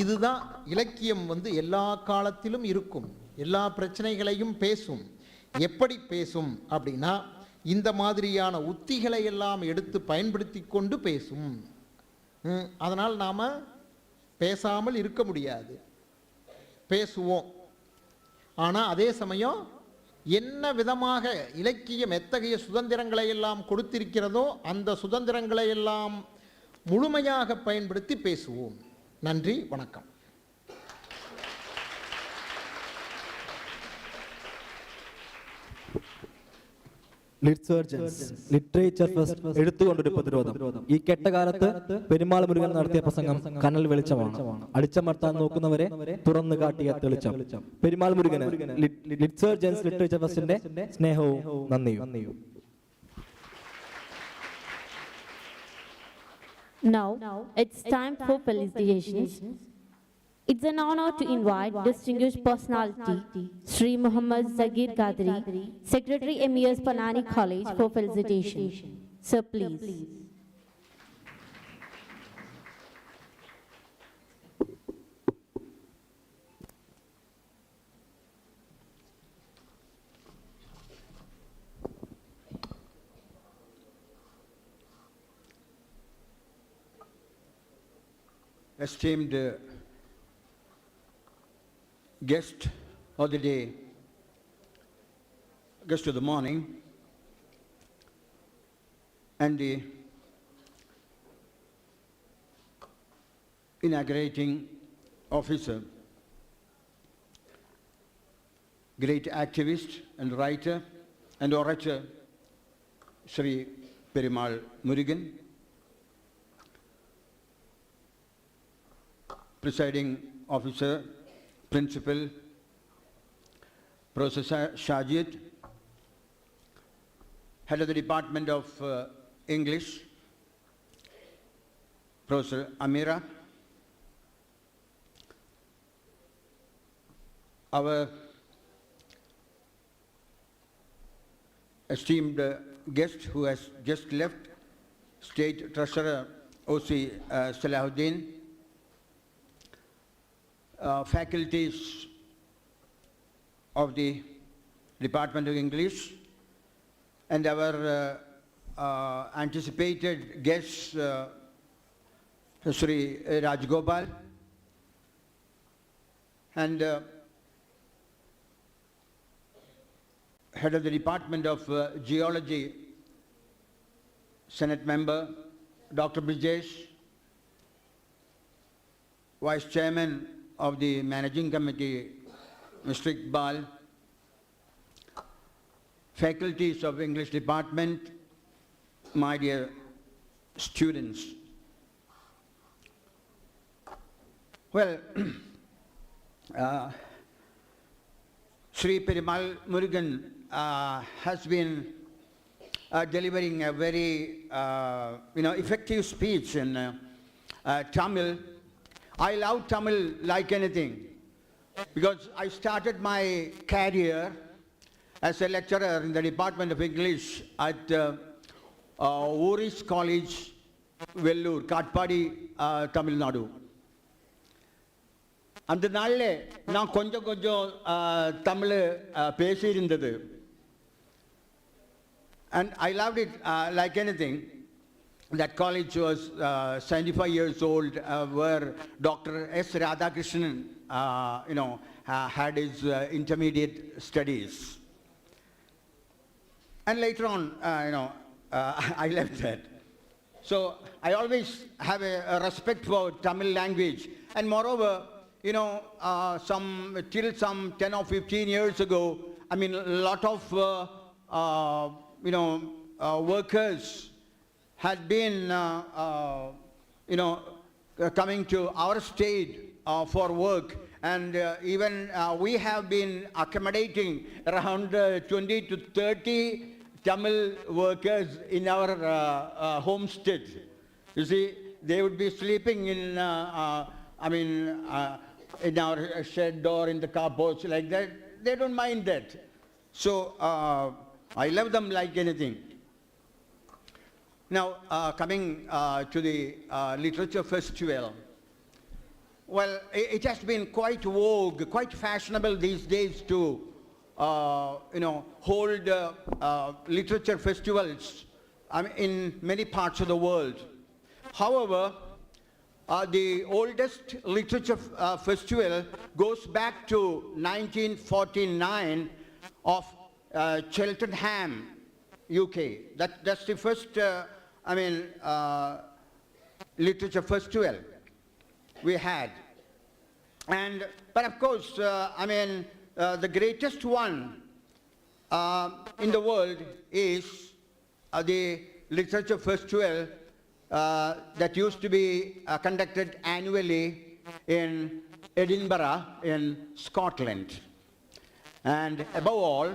இதுதான் இலக்கியம் எல்லா காலத்திலும் இருக்கும், எல்லா பிரச்சனைகளையும் பேசும். எப்படி பேசும் அப்படின்னா இந்த மாதிரியான உத்திகளை எல்லாம் எடுத்து பயன்படுத்தி கொண்டு பேசும். அதனால் நாம் பேசாமல் இருக்க முடியாது, பேசுவோம். ஆனால் அதே சமயம் என்ன விதமாக இலக்கியம் எத்தகைய சுதந்திரங்களை எல்லாம் கொடுத்திருக்கிறதோ அந்த சுதந்திரங்களை எல்லாம் முழுமையாக பயன்படுத்தி பேசுவோம். நன்றி, வணக்கம். ലിറ്റ്സർജൻസ് ലിറ്ററേച്ചർ ഫെസ്റ്റ് എഴുത്തുകൊണ്ടൊരു പ്രതിരോധം. ഈ കെട്ടകാലത്ത് പെരുമാൾ മുരുകൻ നടത്തിയ പ്രസംഗം കനൽ വെളിച്ചമാണ്. അടിച്ചമർത്താൻ നോക്കുന്നവരെ തുറന്നു കാട്ടിയ തെളിച്ചം. പെരുമാൾ മുരുകന് ലിറ്റ്സർജൻസ് ലിറ്ററേച്ചർ ഫെസ്റ്റിന്റെ സ്നേഹവും നന്ദിയും. Now, it's time for felicitations. It's an honor to invite distinguished personality, Sri Muhammad Zagir Qadri, Secretary MES Ponnani College, for felicitation. Sir, please. Esteemed guest of the day, guest of the morning, and the inaugurating officer, great activist and writer and orator, Sri Perumal Murugan, presiding officer, principal, Professor Shajid, head of the Department of English, Professor Amira, our esteemed guest who has just left, State Treasurer O.C. Salahuddin, faculties of the Department of English, and our anticipated guests, Sri Rajgopal, and head of the Department of Geology, Senate member Dr. Brijesh, Vice Chairman of the Managing Committee, Mr. Iqbal, faculties of English Department, my dear students. Well, Sri Perumal Murugan has been delivering a very effective speech in Tamil. I love Tamil like anything, because I started my career as a lecturer in the Department of English at Uris College, Vellore, Katpadi, Tamil Nadu. அந்த நாளில் நான் கொஞ்சம் Tamil பேசியிருந்தது. And I loved it like anything. That college was 75 years old, where Dr. S. Radhakrishnan, had his intermediate studies. And later on, I left that. So I always have a respect for Tamil language. And moreover, till some 10 or 15 years ago, a lot of, workers had been, coming to our state for work, and even we have been accommodating around 20 to 30 Tamil workers in our homestead. You see, they would be sleeping in, in our shed or in the carports like that. They don't mind that. So I love them like anything. Now, coming to the literature festival. Well, it has been quite vogue, quite fashionable these days to, hold literature festivals in many parts of the world. However, the oldest literature festival goes back to 1949 of Cheltenham, UK. That's the first, literature festival we had. But of course, the greatest one in the world is the literature festival that used to be conducted annually in Edinburgh in Scotland. And above all,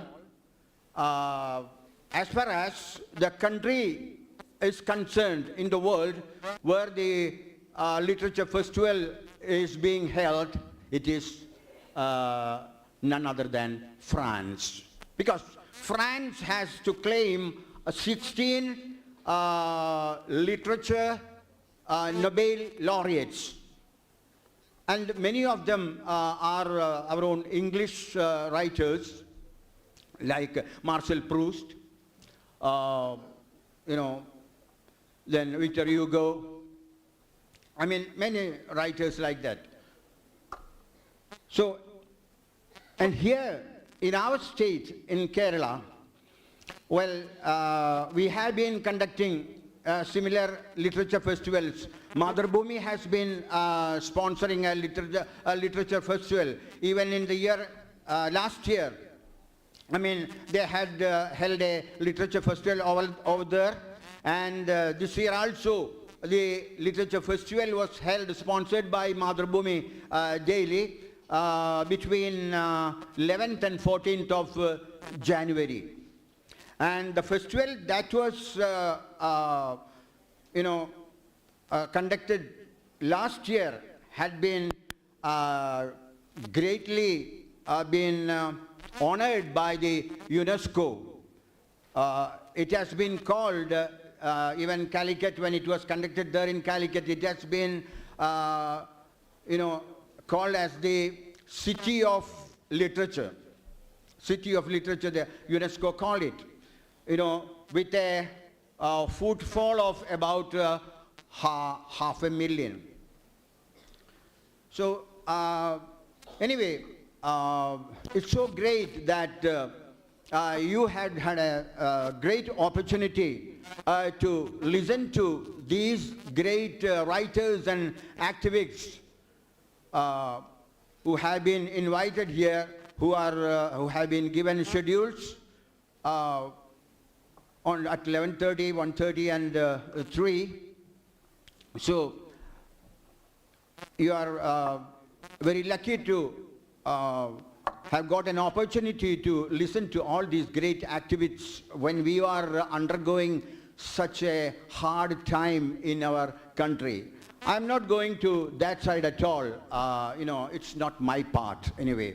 as far as the country is concerned in the world where the literature festival is being held, it is none other than France. Because France has to claim 16 literature Nobel laureates. And many of them are our own English writers, like Marcel Proust, then Victor Hugo. Many writers like that. So, and here in our state, in Kerala, well, we have been conducting similar literature festivals. Madhurabhumi has been sponsoring a literature festival. Even in the year, last year, they had held a literature festival over there. And this year also, the literature festival was held, sponsored by Madhurabhumi daily, between 11th and 14th of January. And the festival that was, conducted last year had been greatly been honored by the UNESCO. It has been called, even Calicut, when it was conducted there in Calicut, it has been, called as the City of Literature. City of Literature, the UNESCO called it. With a footfall of about 500,000. So, anyway, it's so great that you had a great opportunity to listen to these great writers and activists who have been invited here, who have been given schedules at 11:30, 1:30, and 3. So you are very lucky to have got an opportunity to listen to all these great activists when we are undergoing such a hard time in our country. I'm not going to that side at all. It's not my part anyway.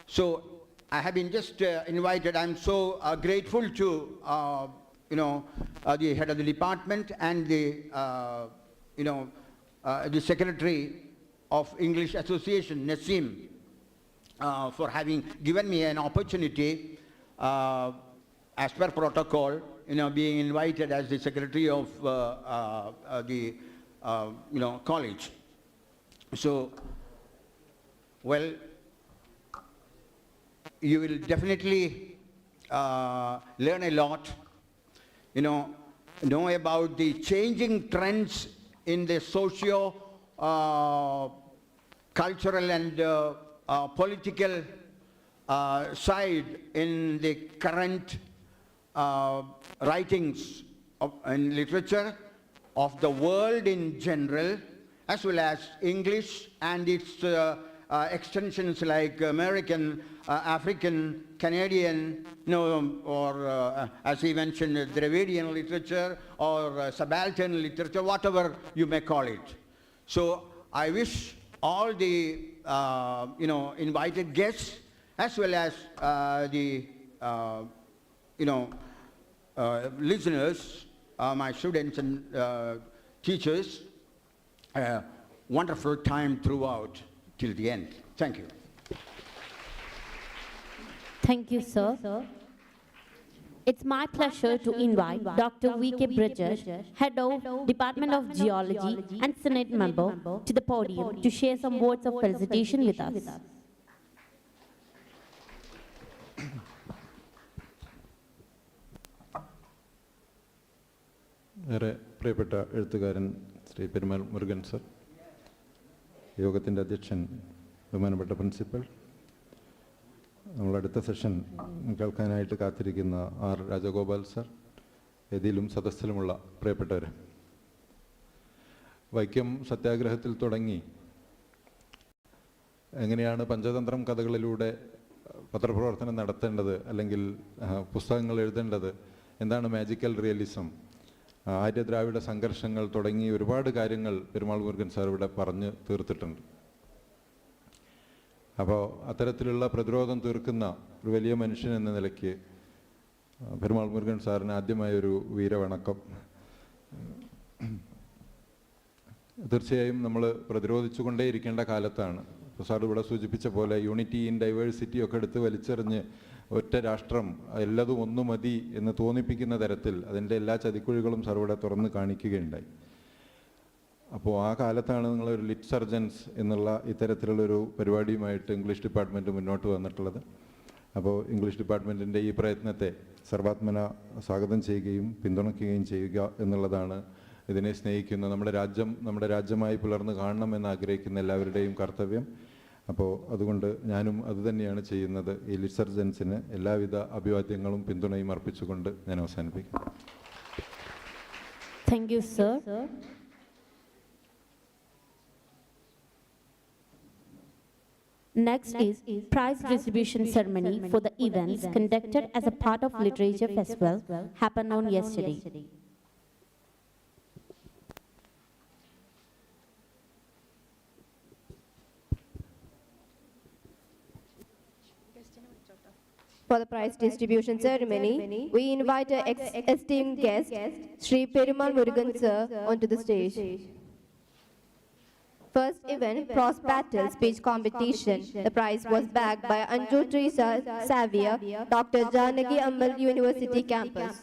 So I have been just invited. I'm so grateful to the head of the department and the secretary of English Association, Nasim, for having given me an opportunity, as per protocol, being invited as the secretary of the college. So, well, you will definitely learn a lot, know about the changing trends in the socio cultural and political side in the current writings in literature of the world in general, as well as English and its extensions like American, African, Canadian, or as he mentioned, Dravidian literature or subaltern literature, whatever you may call it. So I wish all the invited guests, as well as the listeners, my students and teachers, a wonderful time throughout till the end. Thank you. Thank you, sir. It's my pleasure to invite Dr. V.K. Bridges, Head of Department of Geology and Senate member, to the podium to share some words of felicitation with us. ഏറെ പ്രിയപ്പെട്ട എഴുത്തുകാരൻ Shri Perumal Murugan sir, യോഗത്തിൻ്റെ അധ്യക്ഷൻ, ബഹുമാനപ്പെട്ട principal, നമ്മളടുത്ത session കേൾക്കാനായിട്ട് കാത്തിരിക്കുന്ന R Rajagopal sir, വേദിയിലും സദസ്സിലുമുള്ള പ്രിയപ്പെട്ടവർ, വൈക്കം സത്യാഗ്രഹത്തിൽ തുടങ്ങി എങ്ങനെയാണ് പഞ്ചതന്ത്രം കഥകളിലൂടെ പത്രപ്രവർത്തനം നടത്തേണ്ടത്, അല്ലെങ്കിൽ പുസ്തകങ്ങൾ എഴുതേണ്ടത്, എന്താണ് മാജിക്കൽ റിയലിസം, ആര്യദ്രാവിഡ സംഘർഷങ്ങൾ തുടങ്ങി ഒരുപാട് കാര്യങ്ങൾ പെരുമാൾ മുരുകൻ സാർ ഇവിടെ പറഞ്ഞ് തീർത്തിട്ടുണ്ട്. അപ്പോൾ അത്തരത്തിലുള്ള പ്രതിരോധം തീർക്കുന്ന ഒരു വലിയ മനുഷ്യൻ എന്ന നിലയ്ക്ക് പെരുമാൾ മുരുകൻ സാറിന് ആദ്യമായൊരു വീരവണക്കം. തീർച്ചയായും നമ്മൾ പ്രതിരോധിച്ചു കൊണ്ടേയിരിക്കേണ്ട കാലത്താണ്. ഇപ്പോൾ സാർ ഇവിടെ സൂചിപ്പിച്ച പോലെ യൂണിറ്റി ഇൻ ഡൈവേഴ്സിറ്റി ഒക്കെ എടുത്ത് വലിച്ചെറിഞ്ഞ് ഒറ്റ രാഷ്ട്രം, എല്ലാതും ഒന്നു മതി എന്ന് തോന്നിപ്പിക്കുന്ന തരത്തിൽ അതിൻ്റെ എല്ലാ ചതിക്കുഴികളും സാർ ഇവിടെ തുറന്ന് കാണിക്കുകയുണ്ടായി. അപ്പോൾ ആ കാലത്താണ് നിങ്ങളൊരു ലിറ്റ്സർജൻസ് എന്നുള്ള ഇത്തരത്തിലുള്ളൊരു പരിപാടിയുമായിട്ട് ഇംഗ്ലീഷ് ഡിപ്പാർട്ട്മെൻറ്റ് മുന്നോട്ട് വന്നിട്ടുള്ളത്. അപ്പോൾ ഇംഗ്ലീഷ് ഡിപ്പാർട്ട്മെൻറ്റിൻ്റെ ഈ പ്രയത്നത്തെ സർവാത്മന സ്വാഗതം ചെയ്യുകയും പിന്തുണയ്ക്കുകയും ചെയ്യുക എന്നുള്ളതാണ് ഇതിനെ സ്നേഹിക്കുന്ന, നമ്മുടെ രാജ്യമായി പുലർന്ന് കാണണമെന്ന് ആഗ്രഹിക്കുന്ന എല്ലാവരുടെയും കർത്തവ്യം. അപ്പോൾ അതുകൊണ്ട് ഞാനും അതുതന്നെയാണ് ചെയ്യുന്നത്. ഈ ലിറ്റ്സർജൻസിന് എല്ലാവിധ അഭിവാദ്യങ്ങളും പിന്തുണയും അർപ്പിച്ചുകൊണ്ട് ഞാൻ അവസാനിപ്പിക്കും. Thank you, sir. Next is prize distribution ceremony for the events conducted as a part of Literature Festival happened on yesterday. For the prize distribution ceremony, we invite our esteemed guest, Sri Perumal Murugan sir, onto the stage. First event, Cross Battle Speech Competition. The prize was backed by Anju Teresa Xavier, Dr. Janaki Ammal University campus.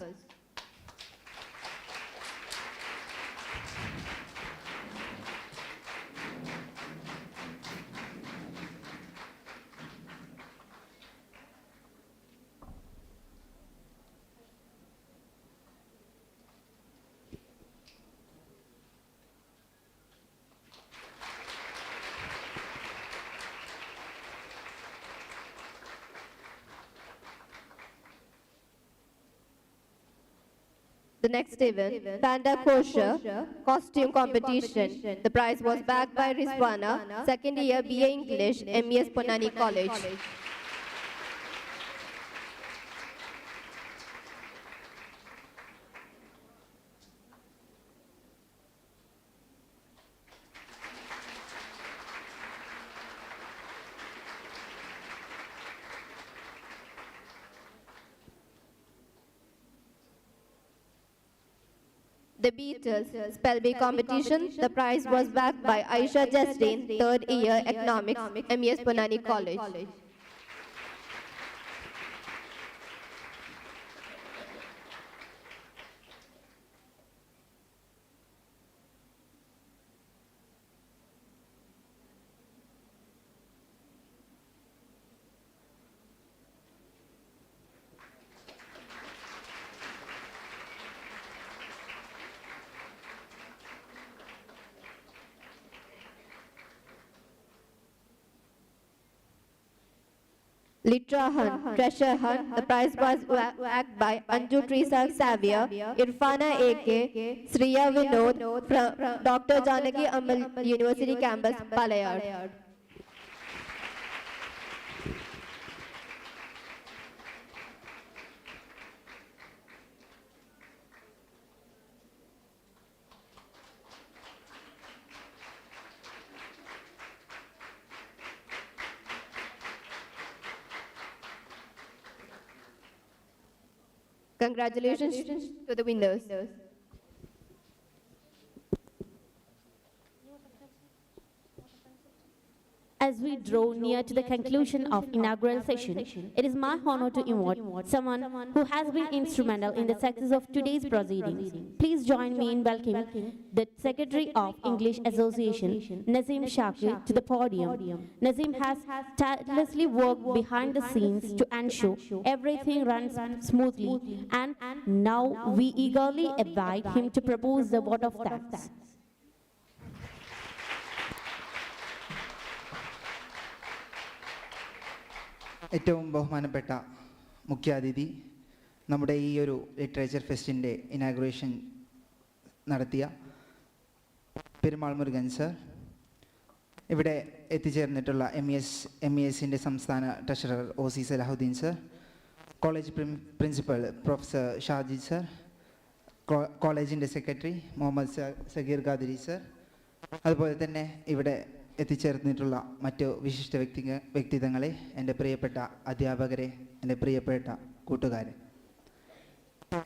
The next event, Panda Kosher Costume Competition. The prize was backed by Rizwana, second year BA English, MES Ponnani College. The Beatles Spell Bee Competition. The prize was backed by Aisha Jasdeen, third year Economics, MES Ponnani College. Litra Hunt, Treasure Hunt. The prize was backed by Anju Teresa Xavier, Irfana AK, Sriya Vinod from Dr. Janaki Ammal University campus, Palayad. Congratulations to the winners. As we draw near to the conclusion of inaugural session, it is my honor to invite someone who has been instrumental in the success of today's proceedings. Please join me in welcoming the Secretary of English Association, Nazim Shakir, to the podium. Nazim has tirelessly worked behind the scenes to ensure everything runs smoothly, and now we eagerly invite him to propose the vote of thanks. ഏറ്റവും ബഹുമാനപ്പെട്ട മുഖ്യാതിഥി, നമ്മുടെ ഈ ഒരു literature ഫെസ്റ്റിൻ്റെ inauguration നടത്തിയ Perumal Murugan sir, ഇവിടെ എത്തിച്ചേർന്നിട്ടുള്ള MESൻ്റെ സംസ്ഥാന treasurer OC Salahuddin sir, college principal professor Shajid sir, കോളേജിൻ്റെ സെക്രട്ടറി മുഹമ്മദ് സഗീർ ഖാദിരി സർ, അതുപോലെ തന്നെ ഇവിടെ എത്തിച്ചേർന്നിട്ടുള്ള മറ്റു വിശിഷ്ട വ്യക്തിത്വങ്ങളെ, എൻ്റെ പ്രിയപ്പെട്ട അധ്യാപകരെ, എൻ്റെ പ്രിയപ്പെട്ട കൂട്ടുകാരെ,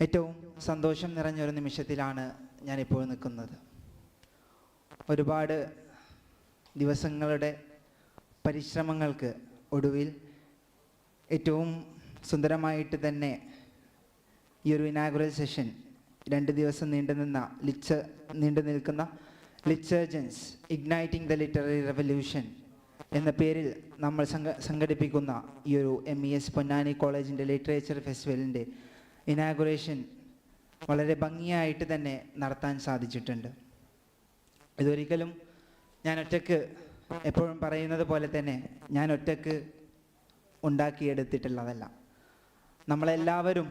ഏറ്റവും സന്തോഷം നിറഞ്ഞൊരു നിമിഷത്തിലാണ് ഞാനിപ്പോൾ നിൽക്കുന്നത്. ഒരുപാട് ദിവസങ്ങളുടെ പരിശ്രമങ്ങൾക്ക് ഒടുവിൽ ഏറ്റവും സുന്ദരമായിട്ട് തന്നെ ഈ ഒരു ഇനാഗുറൽ സെഷൻ 2 ദിവസം നീണ്ടു നിൽക്കുന്ന ലിറ്റ്സർജൻസ് ഇഗ്നൈറ്റിംഗ് ദ ലിറ്റററി റെവല്യൂഷൻ എന്ന പേരിൽ നമ്മൾ സംഘടിപ്പിക്കുന്ന ഈ ഒരു MES പൊന്നാനി കോളേജിൻ്റെ ലിറ്ററേച്ചർ ഫെസ്റ്റിവലിൻ്റെ ഇനാഗുറേഷൻ വളരെ ഭംഗിയായിട്ട് തന്നെ നടത്താൻ സാധിച്ചിട്ടുണ്ട്. ഇതൊരിക്കലും ഞാൻ ഒറ്റയ്ക്ക്, എപ്പോഴും പറയുന്നത് പോലെ തന്നെ, ഞാൻ ഒറ്റയ്ക്ക് ഉണ്ടാക്കിയെടുത്തിട്ടുള്ളതല്ല. നമ്മളെല്ലാവരും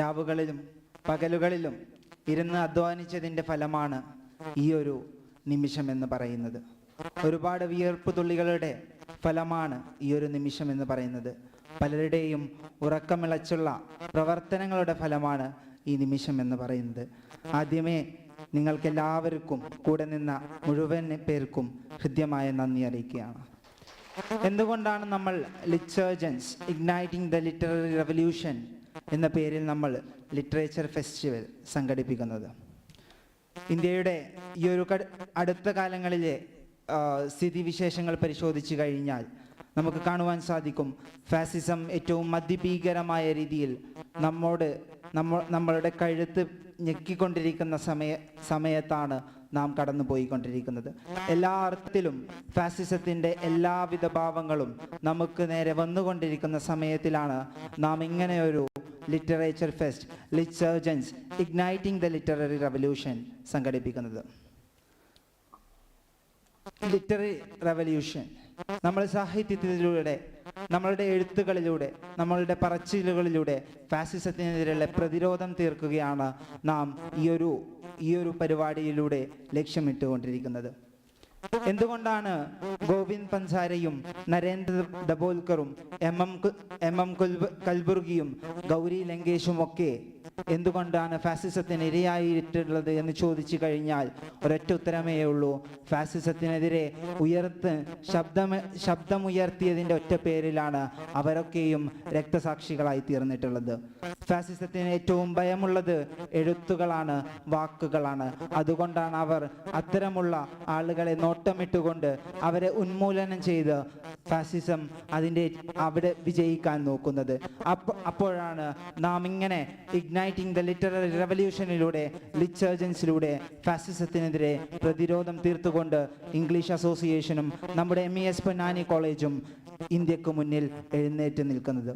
രാവുകളിലും പകലുകളിലും ഇരുന്ന് അധ്വാനിച്ചതിൻ്റെ ഫലമാണ് ഈ ഒരു നിമിഷം എന്ന് പറയുന്നത്. ഒരുപാട് വിയർപ്പ് തുള്ളികളുടെ ഫലമാണ് ഈ ഒരു നിമിഷം എന്ന് പറയുന്നത്. പലരുടെയും ഉറക്കമിളച്ചുള്ള പ്രവർത്തനങ്ങളുടെ ഫലമാണ് ഈ നിമിഷം എന്ന് പറയുന്നത്. ആദ്യമേ നിങ്ങൾക്കെല്ലാവർക്കും, കൂടെ നിന്ന മുഴുവൻ പേർക്കും ഹൃദ്യമായ നന്ദി അറിയിക്കുകയാണ്. എന്തുകൊണ്ടാണ് നമ്മൾ ലിറ്റ്സർജൻസ് ഇഗ്നൈറ്റിംഗ് ദ ലിറ്റററി റെവല്യൂഷൻ എന്ന പേരിൽ നമ്മൾ ലിറ്ററേച്ചർ ഫെസ്റ്റിവൽ സംഘടിപ്പിക്കുന്നത്? ഇന്ത്യയുടെ ഈ ഒരു അടുത്ത കാലങ്ങളിലെ സ്ഥിതിവിശേഷങ്ങൾ പരിശോധിച്ചു കഴിഞ്ഞാൽ നമുക്ക് കാണുവാൻ സാധിക്കും, ഫാസിസം ഏറ്റവും അതിഭീകരമായ രീതിയിൽ നമ്മളുടെ കഴുത്ത് ഞെക്കിക്കൊണ്ടിരിക്കുന്ന സമയത്താണ് നാം കടന്നു പോയിക്കൊണ്ടിരിക്കുന്നത്. എല്ലാ അർത്ഥത്തിലും ഫാസിസത്തിൻ്റെ എല്ലാവിധ ഭാവങ്ങളും നമുക്ക് നേരെ വന്നുകൊണ്ടിരിക്കുന്ന സമയത്തിലാണ് നാം ഇങ്ങനെയൊരു literature fest, Litsurgence igniting the literary revolution സംഘടിപ്പിക്കുന്നത്. ലിറ്റററി റെവല്യൂഷൻ നമ്മൾ സാഹിത്യത്തിലൂടെ, നമ്മളുടെ എഴുത്തുകളിലൂടെ, നമ്മളുടെ പറച്ചിലുകളിലൂടെ ഫാസിസത്തിനെതിരെയുള്ള പ്രതിരോധം തീർക്കുകയാണ് നാം ഈ ഒരു പരിപാടിയിലൂടെ ലക്ഷ്യമിട്ടുകൊണ്ടിരിക്കുന്നത്. എന്തുകൊണ്ടാണ് ഗോവിന്ദ് പൻസാരയും നരേന്ദ്ര ദബോൽക്കറും എം കൽബുർഗിയും ഗൗരി ലങ്കേഷും ഒക്കെ എന്തുകൊണ്ടാണ് ഫാസിസത്തിന് ഇരയായിട്ടുള്ളത് എന്ന് ചോദിച്ചു കഴിഞ്ഞാൽ ഒരൊറ്റ ഉത്തരമേ ഉള്ളൂ. ഫാസിസത്തിനെതിരെ ശബ്ദമുയർത്തിയതിൻ്റെ ഒറ്റ പേരിലാണ് അവരൊക്കെയും രക്തസാക്ഷികളായി തീർന്നിട്ടുള്ളത്. ഫാസിസത്തിന് ഏറ്റവും ഭയമുള്ളത് എഴുത്തുകളാണ്, വാക്കുകളാണ്. അതുകൊണ്ടാണ് അവർ അത്തരമുള്ള ആളുകളെ നോട്ടമിട്ടുകൊണ്ട് അവരെ ഉന്മൂലനം ചെയ്ത് ഫാസിസം അവിടെ വിജയിക്കാൻ നോക്കുന്നത്. അപ്പോഴാണ് നാം ഇങ്ങനെ ഇഗ്നൈറ്റിംഗ് ദ ലിറ്റററി റെവല്യൂഷനിലൂടെ, ലിറ്റ്സർജൻസിലൂടെ ഫാസിസത്തിനെതിരെ പ്രതിരോധം തീർത്തുകൊണ്ട് ഇംഗ്ലീഷ് അസോസിയേഷനും നമ്മുടെ MES പൊന്നാനി കോളേജും ഇന്ത്യക്ക് മുന്നിൽ എഴുന്നേറ്റ് നിൽക്കുന്നത്.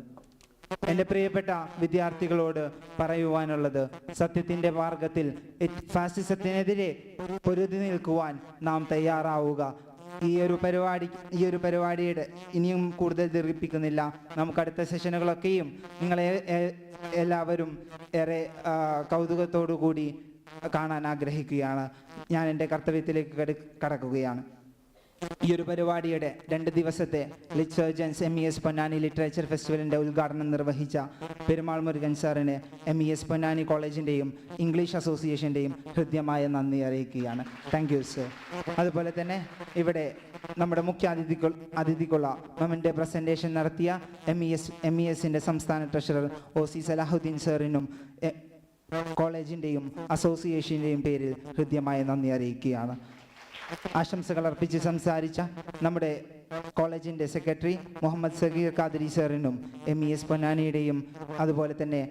എൻ്റെ പ്രിയപ്പെട്ട വിദ്യാർത്ഥികളോട് പറയുവാനുള്ളത്, സത്യത്തിൻ്റെ മാർഗത്തിൽ ഫാസിസത്തിനെതിരെ പൊരുതി നിൽക്കുവാൻ നാം തയ്യാറാവുക. ഈ ഒരു പരിപാടിയുടെ ഇനിയും കൂടുതൽ ദീർഘിപ്പിക്കുന്നില്ല. നമുക്ക് അടുത്ത സെഷനുകളൊക്കെയും നിങ്ങളെ എല്ലാവരും ഏറെ കൗതുകത്തോടു കൂടി കാണാൻ ആഗ്രഹിക്കുകയാണ്. ഞാൻ എൻ്റെ കർത്തവ്യത്തിലേക്ക് കടക്കുകയാണ്. ഈ ഒരു പരിപാടിയുടെ 2 ദിവസത്തെ ലിറ്റ്സർജൻസ് MES പൊന്നാനി ലിറ്ററേച്ചർ ഫെസ്റ്റിവലിൻ്റെ ഉദ്ഘാടനം നിർവഹിച്ച പെരുമാൾ മുരുകൻ സാറിന് MES പൊന്നാനി കോളേജിൻ്റെയും ഇംഗ്ലീഷ് അസോസിയേഷൻ്റെയും ഹൃദ്യമായ നന്ദി അറിയിക്കുകയാണ്. Thank you sir. അതുപോലെ തന്നെ ഇവിടെ നമ്മുടെ മുഖ്യ അതിഥിക്കുള്ള മൊമെൻ്റ് പ്രസൻറ്റേഷൻ നടത്തിയ MESൻ്റെ സംസ്ഥാന ട്രഷറർ OC സലാഹുദ്ദീൻ സാറിനും കോളേജിൻ്റെയും അസോസിയേഷൻ്റെയും പേരിൽ ഹൃദ്യമായ നന്ദി അറിയിക്കുകയാണ്. ആശംസകൾ അർപ്പിച്ച് സംസാരിച്ച നമ്മുടെ കോളേജിൻ്റെ സെക്രട്ടറി മുഹമ്മദ് സഗീർ ഖാദരി സാറിനും MES പൊന്നാനിയുടെയും അതുപോലെ തന്നെ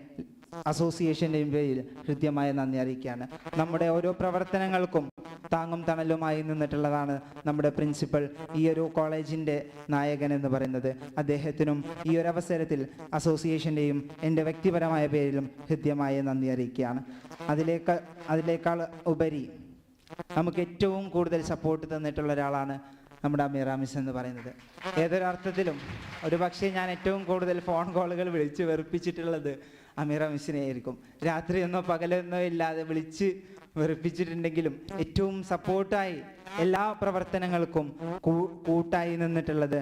അസോസിയേഷൻ്റെയും പേരിൽ ഹൃദ്യമായ നന്ദി അറിയിക്കുകയാണ്. നമ്മുടെ ഓരോ പ്രവർത്തനങ്ങൾക്കും താങ്ങും തണലുമായി നിന്നിട്ടുള്ളതാണ് നമ്മുടെ പ്രിൻസിപ്പൽ, ഈ ഒരു കോളേജിൻ്റെ നായകൻ എന്ന് പറയുന്നത്. അദ്ദേഹത്തിനും ഈ ഒരു അവസരത്തിൽ അസോസിയേഷൻ്റെയും എൻ്റെ വ്യക്തിപരമായ പേരിലും ഹൃദ്യമായ നന്ദി അറിയിക്കുകയാണ്. അതിലേക്കാൾ ഉപരി നമുക്ക് ഏറ്റവും കൂടുതൽ സപ്പോർട്ട് തന്നിട്ടുള്ള ഒരാളാണ് നമ്മുടെ അമീറ മിസ് എന്ന് പറയുന്നത്. ഏതൊരർത്ഥത്തിലും ഒരു പക്ഷേ ഞാൻ ഏറ്റവും കൂടുതൽ ഫോൺ കോളുകൾ വിളിച്ച് വെറുപ്പിച്ചിട്ടുള്ളത് അമീറ മിസ്സിനെ ആയിരിക്കും. രാത്രിയെന്നോ പകലെന്നോ ഇല്ലാതെ വിളിച്ച് വെറുപ്പിച്ചിട്ടുണ്ടെങ്കിലും ഏറ്റവും സപ്പോർട്ടായി എല്ലാ പ്രവർത്തനങ്ങൾക്കും കൂട്ടായി നിന്നിട്ടുള്ളത്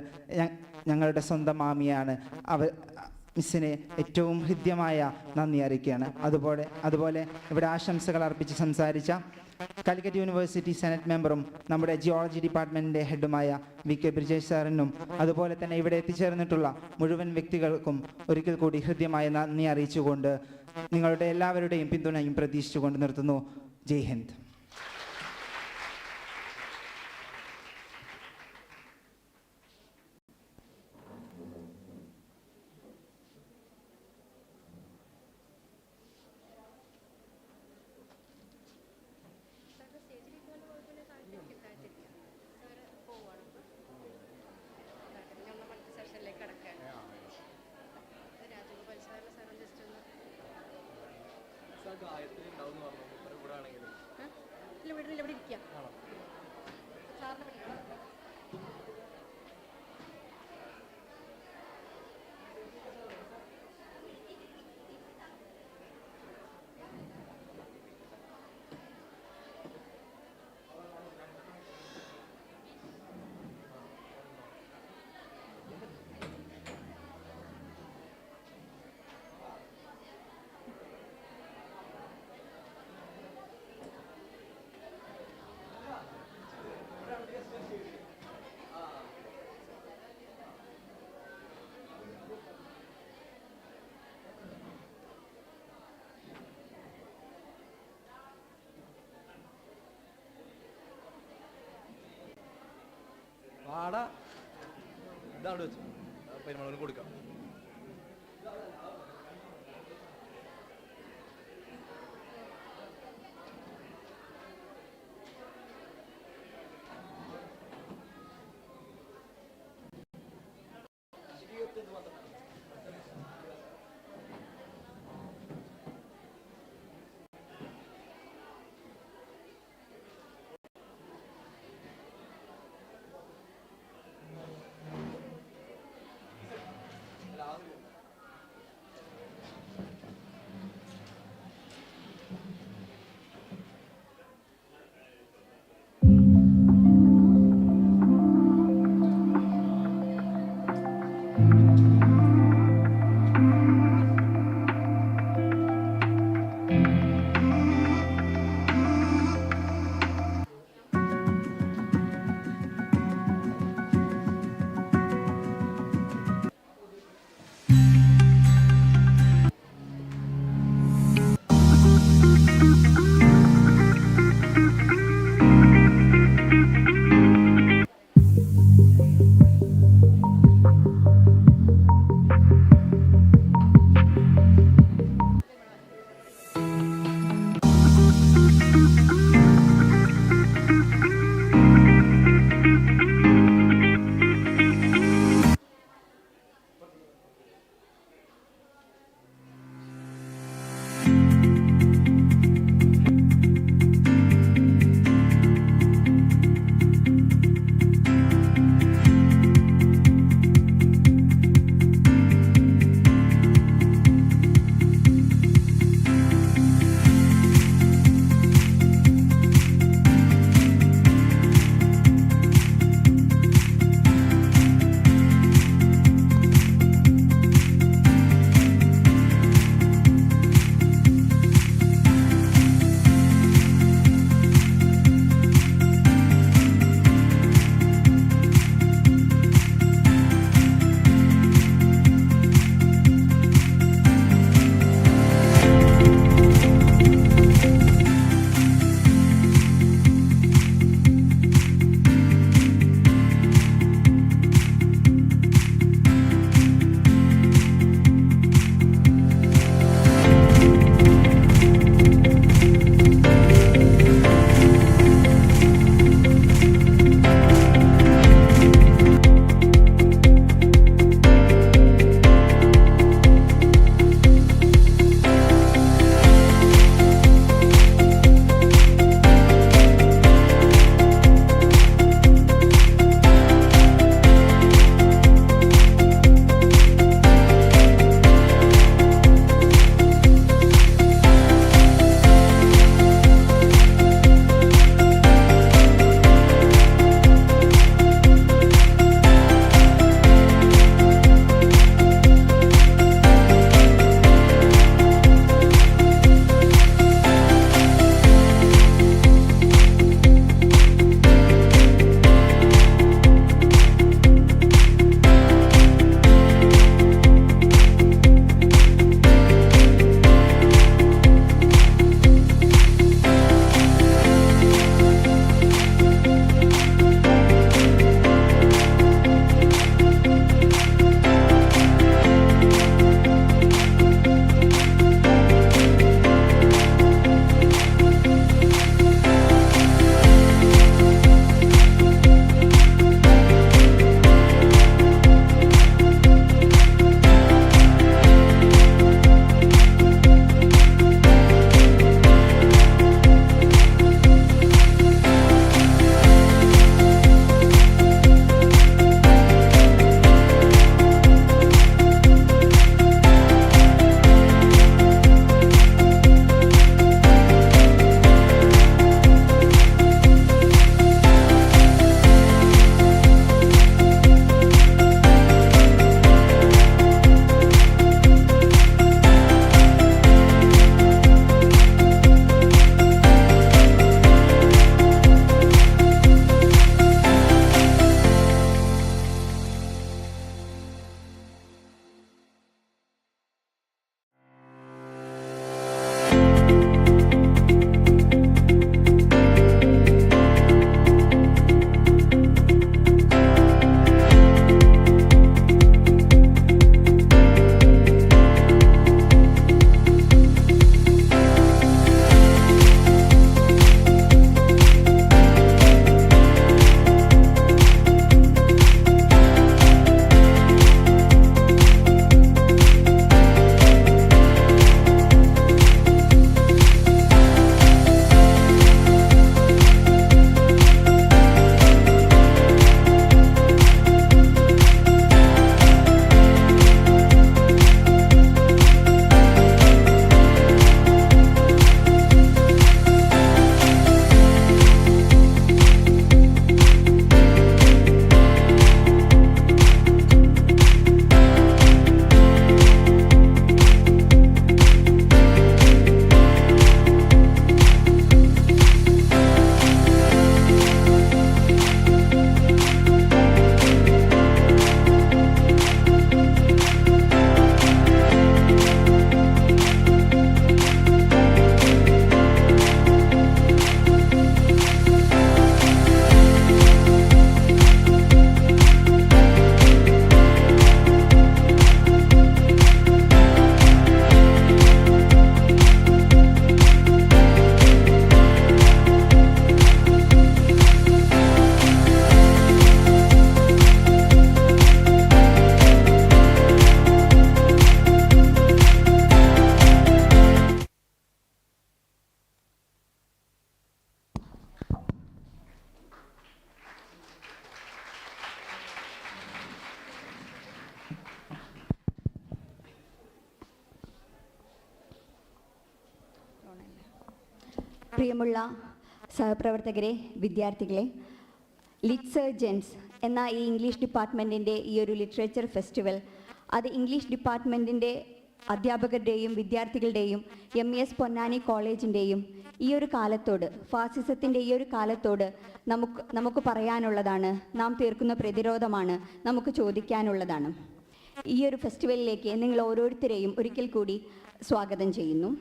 ഞങ്ങളുടെ സ്വന്തം മാമിയാണ്. മിസ്സിനെ ഏറ്റവും ഹൃദ്യമായ നന്ദി അറിയിക്കുകയാണ്. അതുപോലെ ഇവിടെ ആശംസകൾ അർപ്പിച്ച് സംസാരിച്ച കാലിക്കറ്റ് യൂണിവേഴ്സിറ്റി സെനറ്റ് മെമ്പറും നമ്മുടെ ജിയോളജി ഡിപ്പാർട്ട്മെൻറ്റിൻ്റെ ഹെഡുമായ VK ബ്രിജേഷ് സാറിനും അതുപോലെ തന്നെ ഇവിടെ എത്തിച്ചേർന്നിട്ടുള്ള മുഴുവൻ വ്യക്തികൾക്കും ഒരിക്കൽ കൂടി ഹൃദ്യമായ നന്ദി അറിയിച്ചുകൊണ്ട് നിങ്ങളുടെ എല്ലാവരുടെയും പിന്തുണയും പ്രതീക്ഷിച്ചുകൊണ്ട് നിർത്തുന്നു. ജയ് ഹിന്ദ്. വാട ഇതാണ് വെച്ചു പെരുമാളിന് കൊടുക്കാം. പ്രിയമുള്ള സഹപ്രവർത്തകരെ, വിദ്യാർത്ഥികളെ, ലിറ്റ്സർജൻസ് എന്ന ഈ ഇംഗ്ലീഷ് ഡിപ്പാർട്ട്മെൻറ്റിൻ്റെ ഈ ഒരു ലിറ്ററേച്ചർ ഫെസ്റ്റിവൽ അത് ഇംഗ്ലീഷ് ഡിപ്പാർട്ട്മെൻറ്റിൻ്റെ അധ്യാപകരുടെയും വിദ്യാർത്ഥികളുടെയും MES പൊന്നാനി കോളേജിൻ്റെയും ഈ ഒരു കാലത്തോട്, ഫാസിസത്തിൻ്റെ ഈ ഒരു കാലത്തോട് നമുക്ക് പറയാനുള്ളതാണ്, നാം തീർക്കുന്ന പ്രതിരോധമാണ്, നമുക്ക് ചോദിക്കാനുള്ളതാണ്. ഈ ഒരു ഫെസ്റ്റിവലിലേക്ക് നിങ്ങൾ ഓരോരുത്തരെയും ഒരിക്കൽ കൂടി സ്വാഗതം ചെയ്യുന്നു.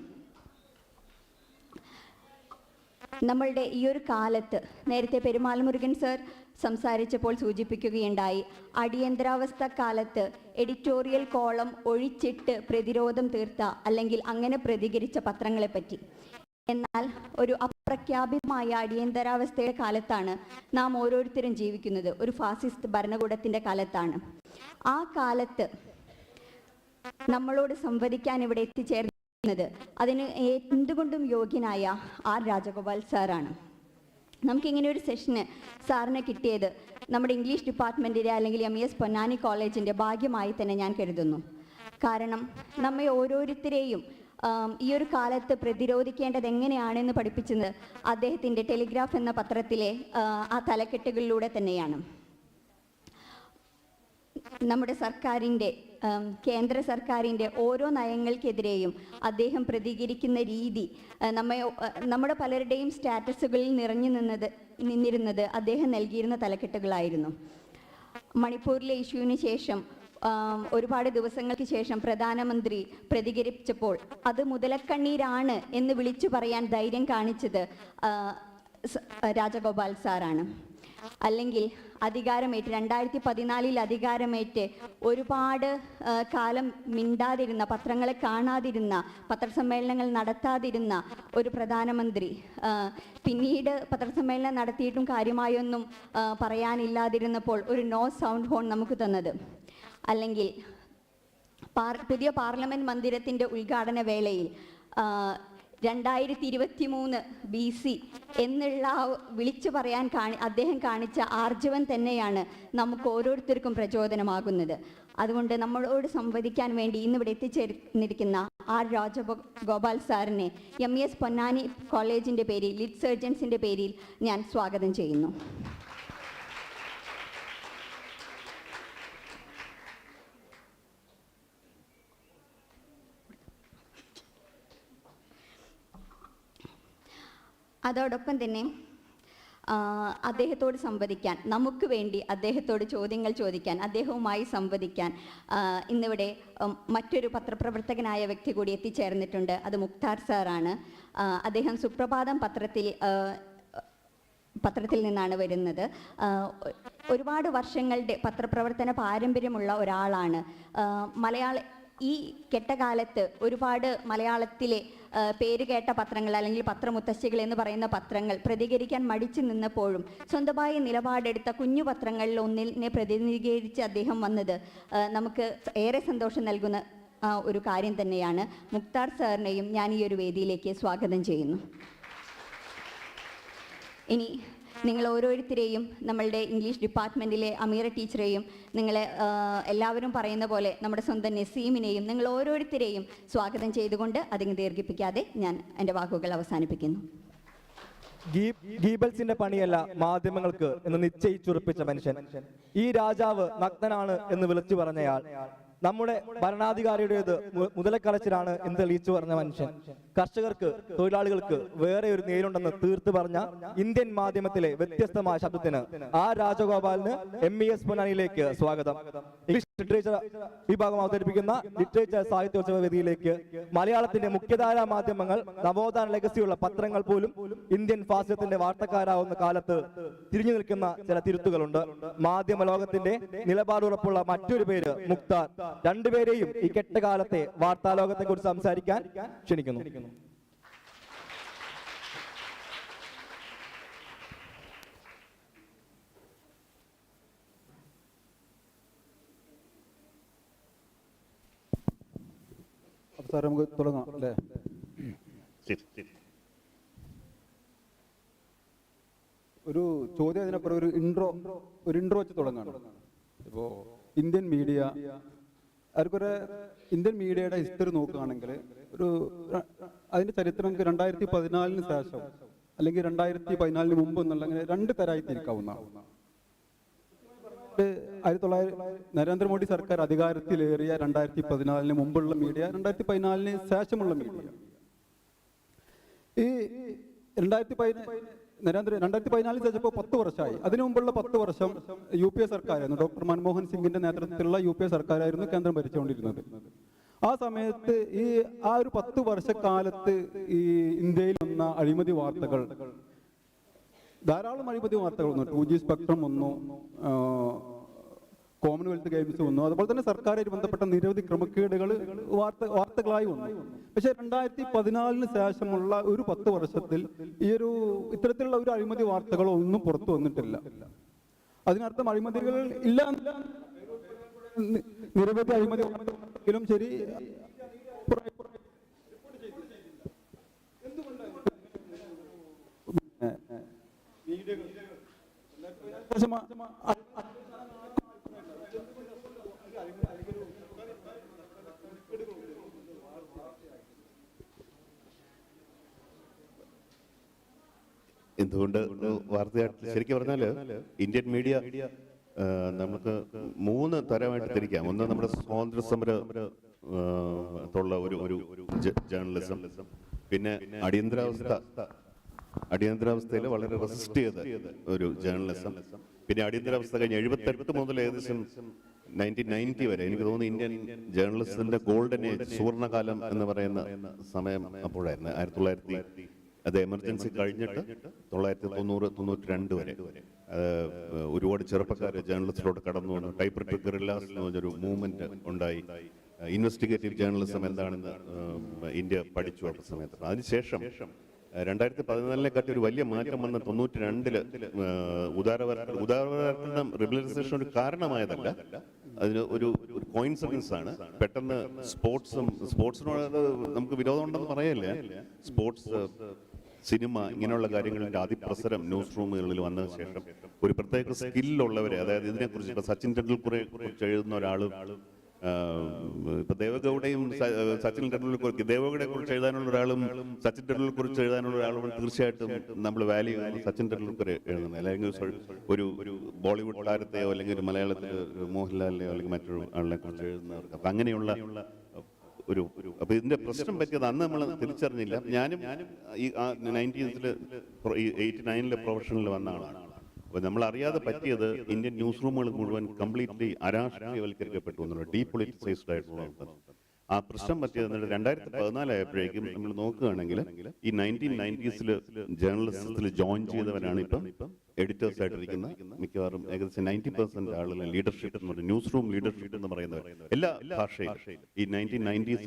നമ്മളുടെ ഈ ഒരു കാലത്ത് നേരത്തെ പെരുമാൾ മുരുകൻ സർ സംസാരിച്ചപ്പോൾ സൂചിപ്പിക്കുകയുണ്ടായി, അടിയന്തരാവസ്ഥ കാലത്ത് എഡിറ്റോറിയൽ കോളം ഒഴിച്ചിട്ട് പ്രതിരോധം തീർത്ത അല്ലെങ്കിൽ അങ്ങനെ പ്രതികരിച്ച പത്രങ്ങളെപ്പറ്റി. എന്നാൽ ഒരു അപ്രഖ്യാപിതമായ അടിയന്തരാവസ്ഥയുടെ കാലത്താണ് നാം ഓരോരുത്തരും ജീവിക്കുന്നത്, ഒരു ഫാസിസ്റ്റ് ഭരണകൂടത്തിൻ്റെ കാലത്താണ്. ആ കാലത്ത് നമ്മളോട് സംവദിക്കാൻ ഇവിടെ എത്തിച്ചേർന്നത് അതിന് എന്തുകൊണ്ടും യോഗ്യനായ ആർ രാജഗോപാൽ സാറാണ്. നമുക്കിങ്ങനെ ഒരു സെഷന് സാറിന് കിട്ടിയത് നമ്മുടെ ഇംഗ്ലീഷ് ഡിപ്പാർട്ട്മെൻറ്റിൻ്റെ അല്ലെങ്കിൽ MES പൊന്നാനി കോളേജിൻ്റെ ഭാഗ്യമായി തന്നെ ഞാൻ കരുതുന്നു. കാരണം നമ്മെ ഓരോരുത്തരെയും ഈ ഒരു കാലത്ത് പ്രതിരോധിക്കേണ്ടത് എങ്ങനെയാണെന്ന് പഠിപ്പിച്ചത് അദ്ദേഹത്തിൻ്റെ ടെലിഗ്രാഫ് എന്ന പത്രത്തിലെ ആ തലക്കെട്ടുകളിലൂടെ തന്നെയാണ്. നമ്മുടെ സർക്കാരിൻ്റെ, കേന്ദ്ര സർക്കാരിൻ്റെ ഓരോ നയങ്ങൾക്കെതിരെയും അദ്ദേഹം പ്രതികരിക്കുന്ന രീതി നമ്മുടെ പലരുടെയും സ്റ്റാറ്റസുകളിൽ നിന്നിരുന്നത് അദ്ദേഹം നൽകിയിരുന്ന തലക്കെട്ടുകളായിരുന്നു. മണിപ്പൂരിലെ ഇഷ്യൂവിന് ശേഷം ഒരുപാട് ദിവസങ്ങൾക്ക് ശേഷം പ്രധാനമന്ത്രി പ്രതികരിച്ചപ്പോൾ അത് മുതലക്കണ്ണീരാണ് എന്ന് വിളിച്ചു പറയാൻ ധൈര്യം കാണിച്ചത് രാജഗോപാൽ സാറാണ്. അല്ലെങ്കിൽ അധികാരമേറ്റ് 2014 അധികാരമേറ്റ് ഒരുപാട് കാലം മിണ്ടാതിരുന്ന, പത്രങ്ങളെ കാണാതിരുന്ന, പത്രസമ്മേളനങ്ങൾ നടത്താതിരുന്ന ഒരു പ്രധാനമന്ത്രി പിന്നീട് പത്രസമ്മേളനം നടത്തിയിട്ടും കാര്യമായൊന്നും പറയാനില്ലാതിരുന്നപ്പോൾ ഒരു നോ സൗണ്ട് ഹോൺ നമുക്ക് തന്നത്. അല്ലെങ്കിൽ പുതിയ പാർലമെൻറ്റ് മന്ദിരത്തിൻ്റെ ഉദ്ഘാടന വേളയിൽ 2023 BC എന്നുള്ള വിളിച്ചു പറയാൻ അദ്ദേഹം കാണിച്ച ആർജവം തന്നെയാണ് നമുക്ക് ഓരോരുത്തർക്കും പ്രചോദനമാകുന്നത്. അതുകൊണ്ട് നമ്മളോട് സംവദിക്കാൻ വേണ്ടി ഇന്നിവിടെ എത്തിച്ചേർന്നിരിക്കുന്ന ആർ രാജഗോപാൽ സാറിനെ MES പൊന്നാനി കോളേജിൻ്റെ പേരിൽ, ലിറ്റ്സർജൻസിൻ്റെ പേരിൽ ഞാൻ സ്വാഗതം ചെയ്യുന്നു. അതോടൊപ്പം തന്നെ അദ്ദേഹത്തോട് സംവദിക്കാൻ, നമുക്ക് വേണ്ടി അദ്ദേഹത്തോട് ചോദ്യങ്ങൾ ചോദിക്കാൻ, അദ്ദേഹവുമായി സംവദിക്കാൻ ഇന്നിവിടെ മറ്റൊരു പത്രപ്രവർത്തകനായ വ്യക്തി കൂടി എത്തിച്ചേർന്നിട്ടുണ്ട്. അത് മുക്താർ സാറാണ്. അദ്ദേഹം സുപ്രഭാതം പത്രത്തിൽ നിന്നാണ് വരുന്നത്. ഒരുപാട് വർഷങ്ങളുടെ പത്രപ്രവർത്തന പാരമ്പര്യമുള്ള ഒരാളാണ്. ഈ കെട്ടകാലത്ത് ഒരുപാട് മലയാളത്തിലെ പേരുകേട്ട പത്രങ്ങൾ അല്ലെങ്കിൽ പത്രമുത്തശ്ശികൾ എന്ന് പറയുന്ന പത്രങ്ങൾ പ്രതികരിക്കാൻ മടിച്ചു നിന്നപ്പോഴും സ്വന്തമായ നിലപാടെടുത്ത കുഞ്ഞു പത്രങ്ങളിൽ ഒന്നിനെ പ്രതിനിധീകരിച്ച് അദ്ദേഹം വന്നത് നമുക്ക് ഏറെ സന്തോഷം നൽകുന്ന ഒരു കാര്യം തന്നെയാണ്. മുക്താർ സാറിനെയും ഞാൻ ഈ ഒരു വേദിയിലേക്ക് സ്വാഗതം ചെയ്യുന്നു. ഇനി നിങ്ങൾ ഓരോരുത്തരെയും, നമ്മളുടെ ഇംഗ്ലീഷ് ഡിപ്പാർട്ട്മെൻറ്റിലെ അമീറ ടീച്ചറെയും, നിങ്ങളെ എല്ലാവരും പറയുന്ന പോലെ നമ്മുടെ സ്വന്തം നസീമിനെയും, നിങ്ങൾ ഓരോരുത്തരെയും സ്വാഗതം ചെയ്തുകൊണ്ട് അധികം ദീർഘിപ്പിക്കാതെ ഞാൻ എൻ്റെ വാക്കുകൾ അവസാനിപ്പിക്കുന്നു. ഗീബൽസിന്റെ പണിയല്ല മാധ്യമങ്ങൾക്ക് എന്ന് നിശ്ചയിച്ചുറപ്പിച്ച മനുഷ്യൻ, ഈ രാജാവ് നഗ്നനാണ് എന്ന് വിളിച്ചു പറഞ്ഞയാൾ, നമ്മുടെ ഭരണാധികാരിയുടേത് മുതലക്കലച്ചിലാണ് എന്ന് തെളിയിച്ചു പറഞ്ഞ മനുഷ്യൻ, കർഷകർക്ക്, തൊഴിലാളികൾക്ക് വേറെ ഒരു നേരുണ്ടെന്ന് തീർത്തു പറഞ്ഞ ഇന്ത്യൻ മാധ്യമത്തിലെ വ്യത്യസ്തമായ ശബ്ദത്തിന് ആ രാജഗോപാലിന് MES പൊന്നാനിയിലേക്ക് സ്വാഗതം. ഇംഗ്ലീഷ് ലിറ്ററേച്ചർ വിഭാഗം അവതരിപ്പിക്കുന്ന ലിറ്ററേച്ചർ സാഹിത്യോത്സവ വേദിയിലേക്ക് മലയാളത്തിന്റെ മുഖ്യധാരാ മാധ്യമങ്ങൾ, നവോത്ഥാന ലെഗസിയുള്ള പത്രങ്ങൾ പോലും ഇന്ത്യൻ ഫാസിസത്തിന്റെ വാർത്തക്കാരാവുന്ന കാലത്ത് തിരിഞ്ഞു നിൽക്കുന്ന ചില തിരുത്തുകളുണ്ട്. മാധ്യമ ലോകത്തിന്റെ നിലപാടുറപ്പുള്ള മറ്റൊരു പേര് മുക്താർ. രണ്ടുപേരെയും ഈ കെട്ടകാലത്തെ വാർത്താലോകത്തെ കുറിച്ച് സംസാരിക്കാൻ ക്ഷണിക്കുന്നു. സാർ നമുക്ക് തുടങ്ങാം അല്ലേ? ഒരു ചോദ്യം അതിനപ്പുറം ഒരു ഇൻട്രോ വെച്ച് തുടങ്ങാണ്. ഇപ്പോൾ ഇന്ത്യൻ മീഡിയ അവർക്കൊരു ഇന്ത്യൻ മീഡിയയുടെ ഹിസ്റ്ററി നോക്കുകയാണെങ്കിൽ അതിൻ്റെ ചരിത്രം നമുക്ക് 2014 ശേഷം അല്ലെങ്കിൽ 2014 മുമ്പ് എന്നുള്ള അങ്ങനെ രണ്ട് തരമായി തിരിക്കാവുന്നതാണ്. 1900 സർക്കാർ അധികാരത്തിലേറിയ 2014 മുമ്പുള്ള മീഡിയ, 2014 ശേഷമുള്ള മീഡിയ. ഈ 2014 ശേഷം 10 വർഷമായി. അതിനു മുമ്പുള്ള 10 വർഷം UPA സർക്കാരായിരുന്നു. ഡോക്ടർ മൻമോഹൻ സിംഗിന്റെ നേതൃത്വത്തിലുള്ള UPA സർക്കാരായിരുന്നു കേന്ദ്രം ഭരിച്ചുകൊണ്ടിരുന്നത്. ആ സമയത്ത് ആ ഒരു 10 വർഷക്കാലത്ത് ഈ ഇന്ത്യയിൽ വന്ന അഴിമതി വാർത്തകൾ, ധാരാളം അഴിമതി വാർത്തകൾ വന്നു. 2G സ്പെക്ട്രം വന്നു, കോമൺവെൽത്ത് ഗെയിംസ് വന്നു, അതുപോലെ തന്നെ സർക്കാരുമായി ബന്ധപ്പെട്ട നിരവധി ക്രമക്കേടുകൾ വാർത്തകളായി വന്നു. പക്ഷെ 2014 ശേഷമുള്ള ഒരു 10 വർഷത്തിൽ ഇത്തരത്തിലുള്ള ഒരു അഴിമതി വാർത്തകളോ ഒന്നും പുറത്തു വന്നിട്ടില്ല. അതിനർത്ഥം അഴിമതികൾ ഇല്ല, നിരവധി അഴിമതി വാർത്തകളും ശരി. എന്തുകൊണ്ട് വാർത്തയായിട്ട് ശരിക്കും പറഞ്ഞാൽ ഇന്ത്യൻ മീഡിയ നമുക്ക് 3 തരമായിട്ട് തിരിക്കാം. ഒന്ന് നമ്മുടെ സ്വാതന്ത്ര്യ സമരത്തുള്ള ഒരു ജേർണലിസം, പിന്നെ അടിയന്തരാവസ്ഥയിൽ വളരെ റെസിസ്റ്റ് ചെയ്ത ഒരു ജേർണലിസം, പിന്നെ അടിയന്തരാവസ്ഥ കഴിഞ്ഞ് 78 മുതൽ ഏകദേശം 1990 വരെ എനിക്ക് തോന്നുന്നു ഇന്ത്യൻ ജേർണലിസത്തിന്റെ ഗോൾഡൻ ഏജ്, സുവർണകാലം എന്ന് പറയുന്ന സമയം അപ്പോഴായിരുന്നു. 1900 അത് എമർജൻസി കഴിഞ്ഞിട്ട് 1990-92 വരെ ഒരുപാട് ചെറുപ്പക്കാർ ജേർണലിസ്റ്റിലോട്ട് കടന്നു വന്നു. ടൈപ്പ് റൈറ്റർ ഗറില്ലാസ് എന്ന് പറഞ്ഞൊരു മൂവ്മെന്റ് ഉണ്ടായി. ഇൻവെസ്റ്റിഗേറ്റീവ് ജേർണലിസം എന്താണെന്ന് ഇന്ത്യ പഠിച്ചു ആ സമയത്ത്. അതിനുശേഷം 2014 ഒരു വലിയ മാറ്റം വന്ന 92 ഉദാരവൽക്കരണം റിബലൈസേഷൻ ഒരു കാരണമായതല്ല, അതിന് ഒരു കോയിൻസിഡൻസ് ആണ്. പെട്ടെന്ന് സ്പോർട്സിനോട് നമുക്ക് വിരോധമുണ്ടെന്ന് പറയല്ലേ, സ്പോർട്സ്, സിനിമ ഇങ്ങനെയുള്ള കാര്യങ്ങളുടെ അതിപ്രസരം ന്യൂസ് റൂമുകളിൽ വന്നതിന് ശേഷം ഒരു പ്രത്യേക സ്കില്ലുള്ളവരെ, അതായത് ഇതിനെക്കുറിച്ച് സച്ചിൻ ടെണ്ടുൽക്കറെ കുറിച്ച് എഴുതുന്ന ഒരാളും, ഇപ്പൊ ദേവഗൌഡയും സച്ചിൻ ടെണ്ടുൽക്കർ, ദേവഗൌഡയെ കുറിച്ച് എഴുതാനുള്ള ഒരാളും സച്ചിൻ ടെണ്ടുൽക്കറെ കുറിച്ച് എഴുതാനുള്ള ഒരാളും തീർച്ചയായിട്ടും നമ്മൾ വാല്യൂ സച്ചിൻ ടെണ്ടുൽക്കറെ എഴുതുന്നത്. അല്ലെങ്കിൽ ഒരു ബോളിവുഡ് താരത്തെയോ അല്ലെങ്കിൽ ഒരു മലയാളത്തിൽ മോഹൻലാലിനെയോ അല്ലെങ്കിൽ മറ്റൊരു ആളിനെ കുറിച്ച് എഴുതുന്നവർക്ക് അപ്പൊ അങ്ങനെയുള്ള അപ്പൊ ഇതിന്റെ പ്രശ്നം പറ്റിയത് അന്ന് നമ്മൾ തിരിച്ചറിഞ്ഞില്ല. ഞാനും ഈ 89-ലെ പ്രൊഫഷനിൽ വന്ന ആളാണ്. അപ്പൊ നമ്മൾ അറിയാതെ പറ്റിയത് ഇന്ത്യൻ ന്യൂസ് റൂമുകൾ മുഴുവൻ കംപ്ലീറ്റ്ലി അരാഷ്ട്രീയവൽക്കരിക്കപ്പെട്ടു എന്നുള്ള, ഡീപൊളിറ്റിസൈസ്ഡ് ആയിട്ടുള്ള ആ പ്രശ്നം പറ്റിയത്. 2014 ആയപ്പോഴേക്കും നമ്മൾ നോക്കുകയാണെങ്കിൽ ഈ 1990s ജേർണലിസത്തിൽ ജോയിൻ ചെയ്തവരാണ് ഇപ്പം എഡിറ്റേഴ്സ് ആയിട്ടിരിക്കുന്ന മിക്കവാറും ഏകദേശം 90% ആളുകൾ ലീഡർഷിപ്പ് എന്ന് പറയുന്നത്, ന്യൂസ് റൂം ലീഡർഷിപ്പ് എന്ന് പറയുന്നവർ എല്ലാ ഭാഷയിലും ഈ 1990s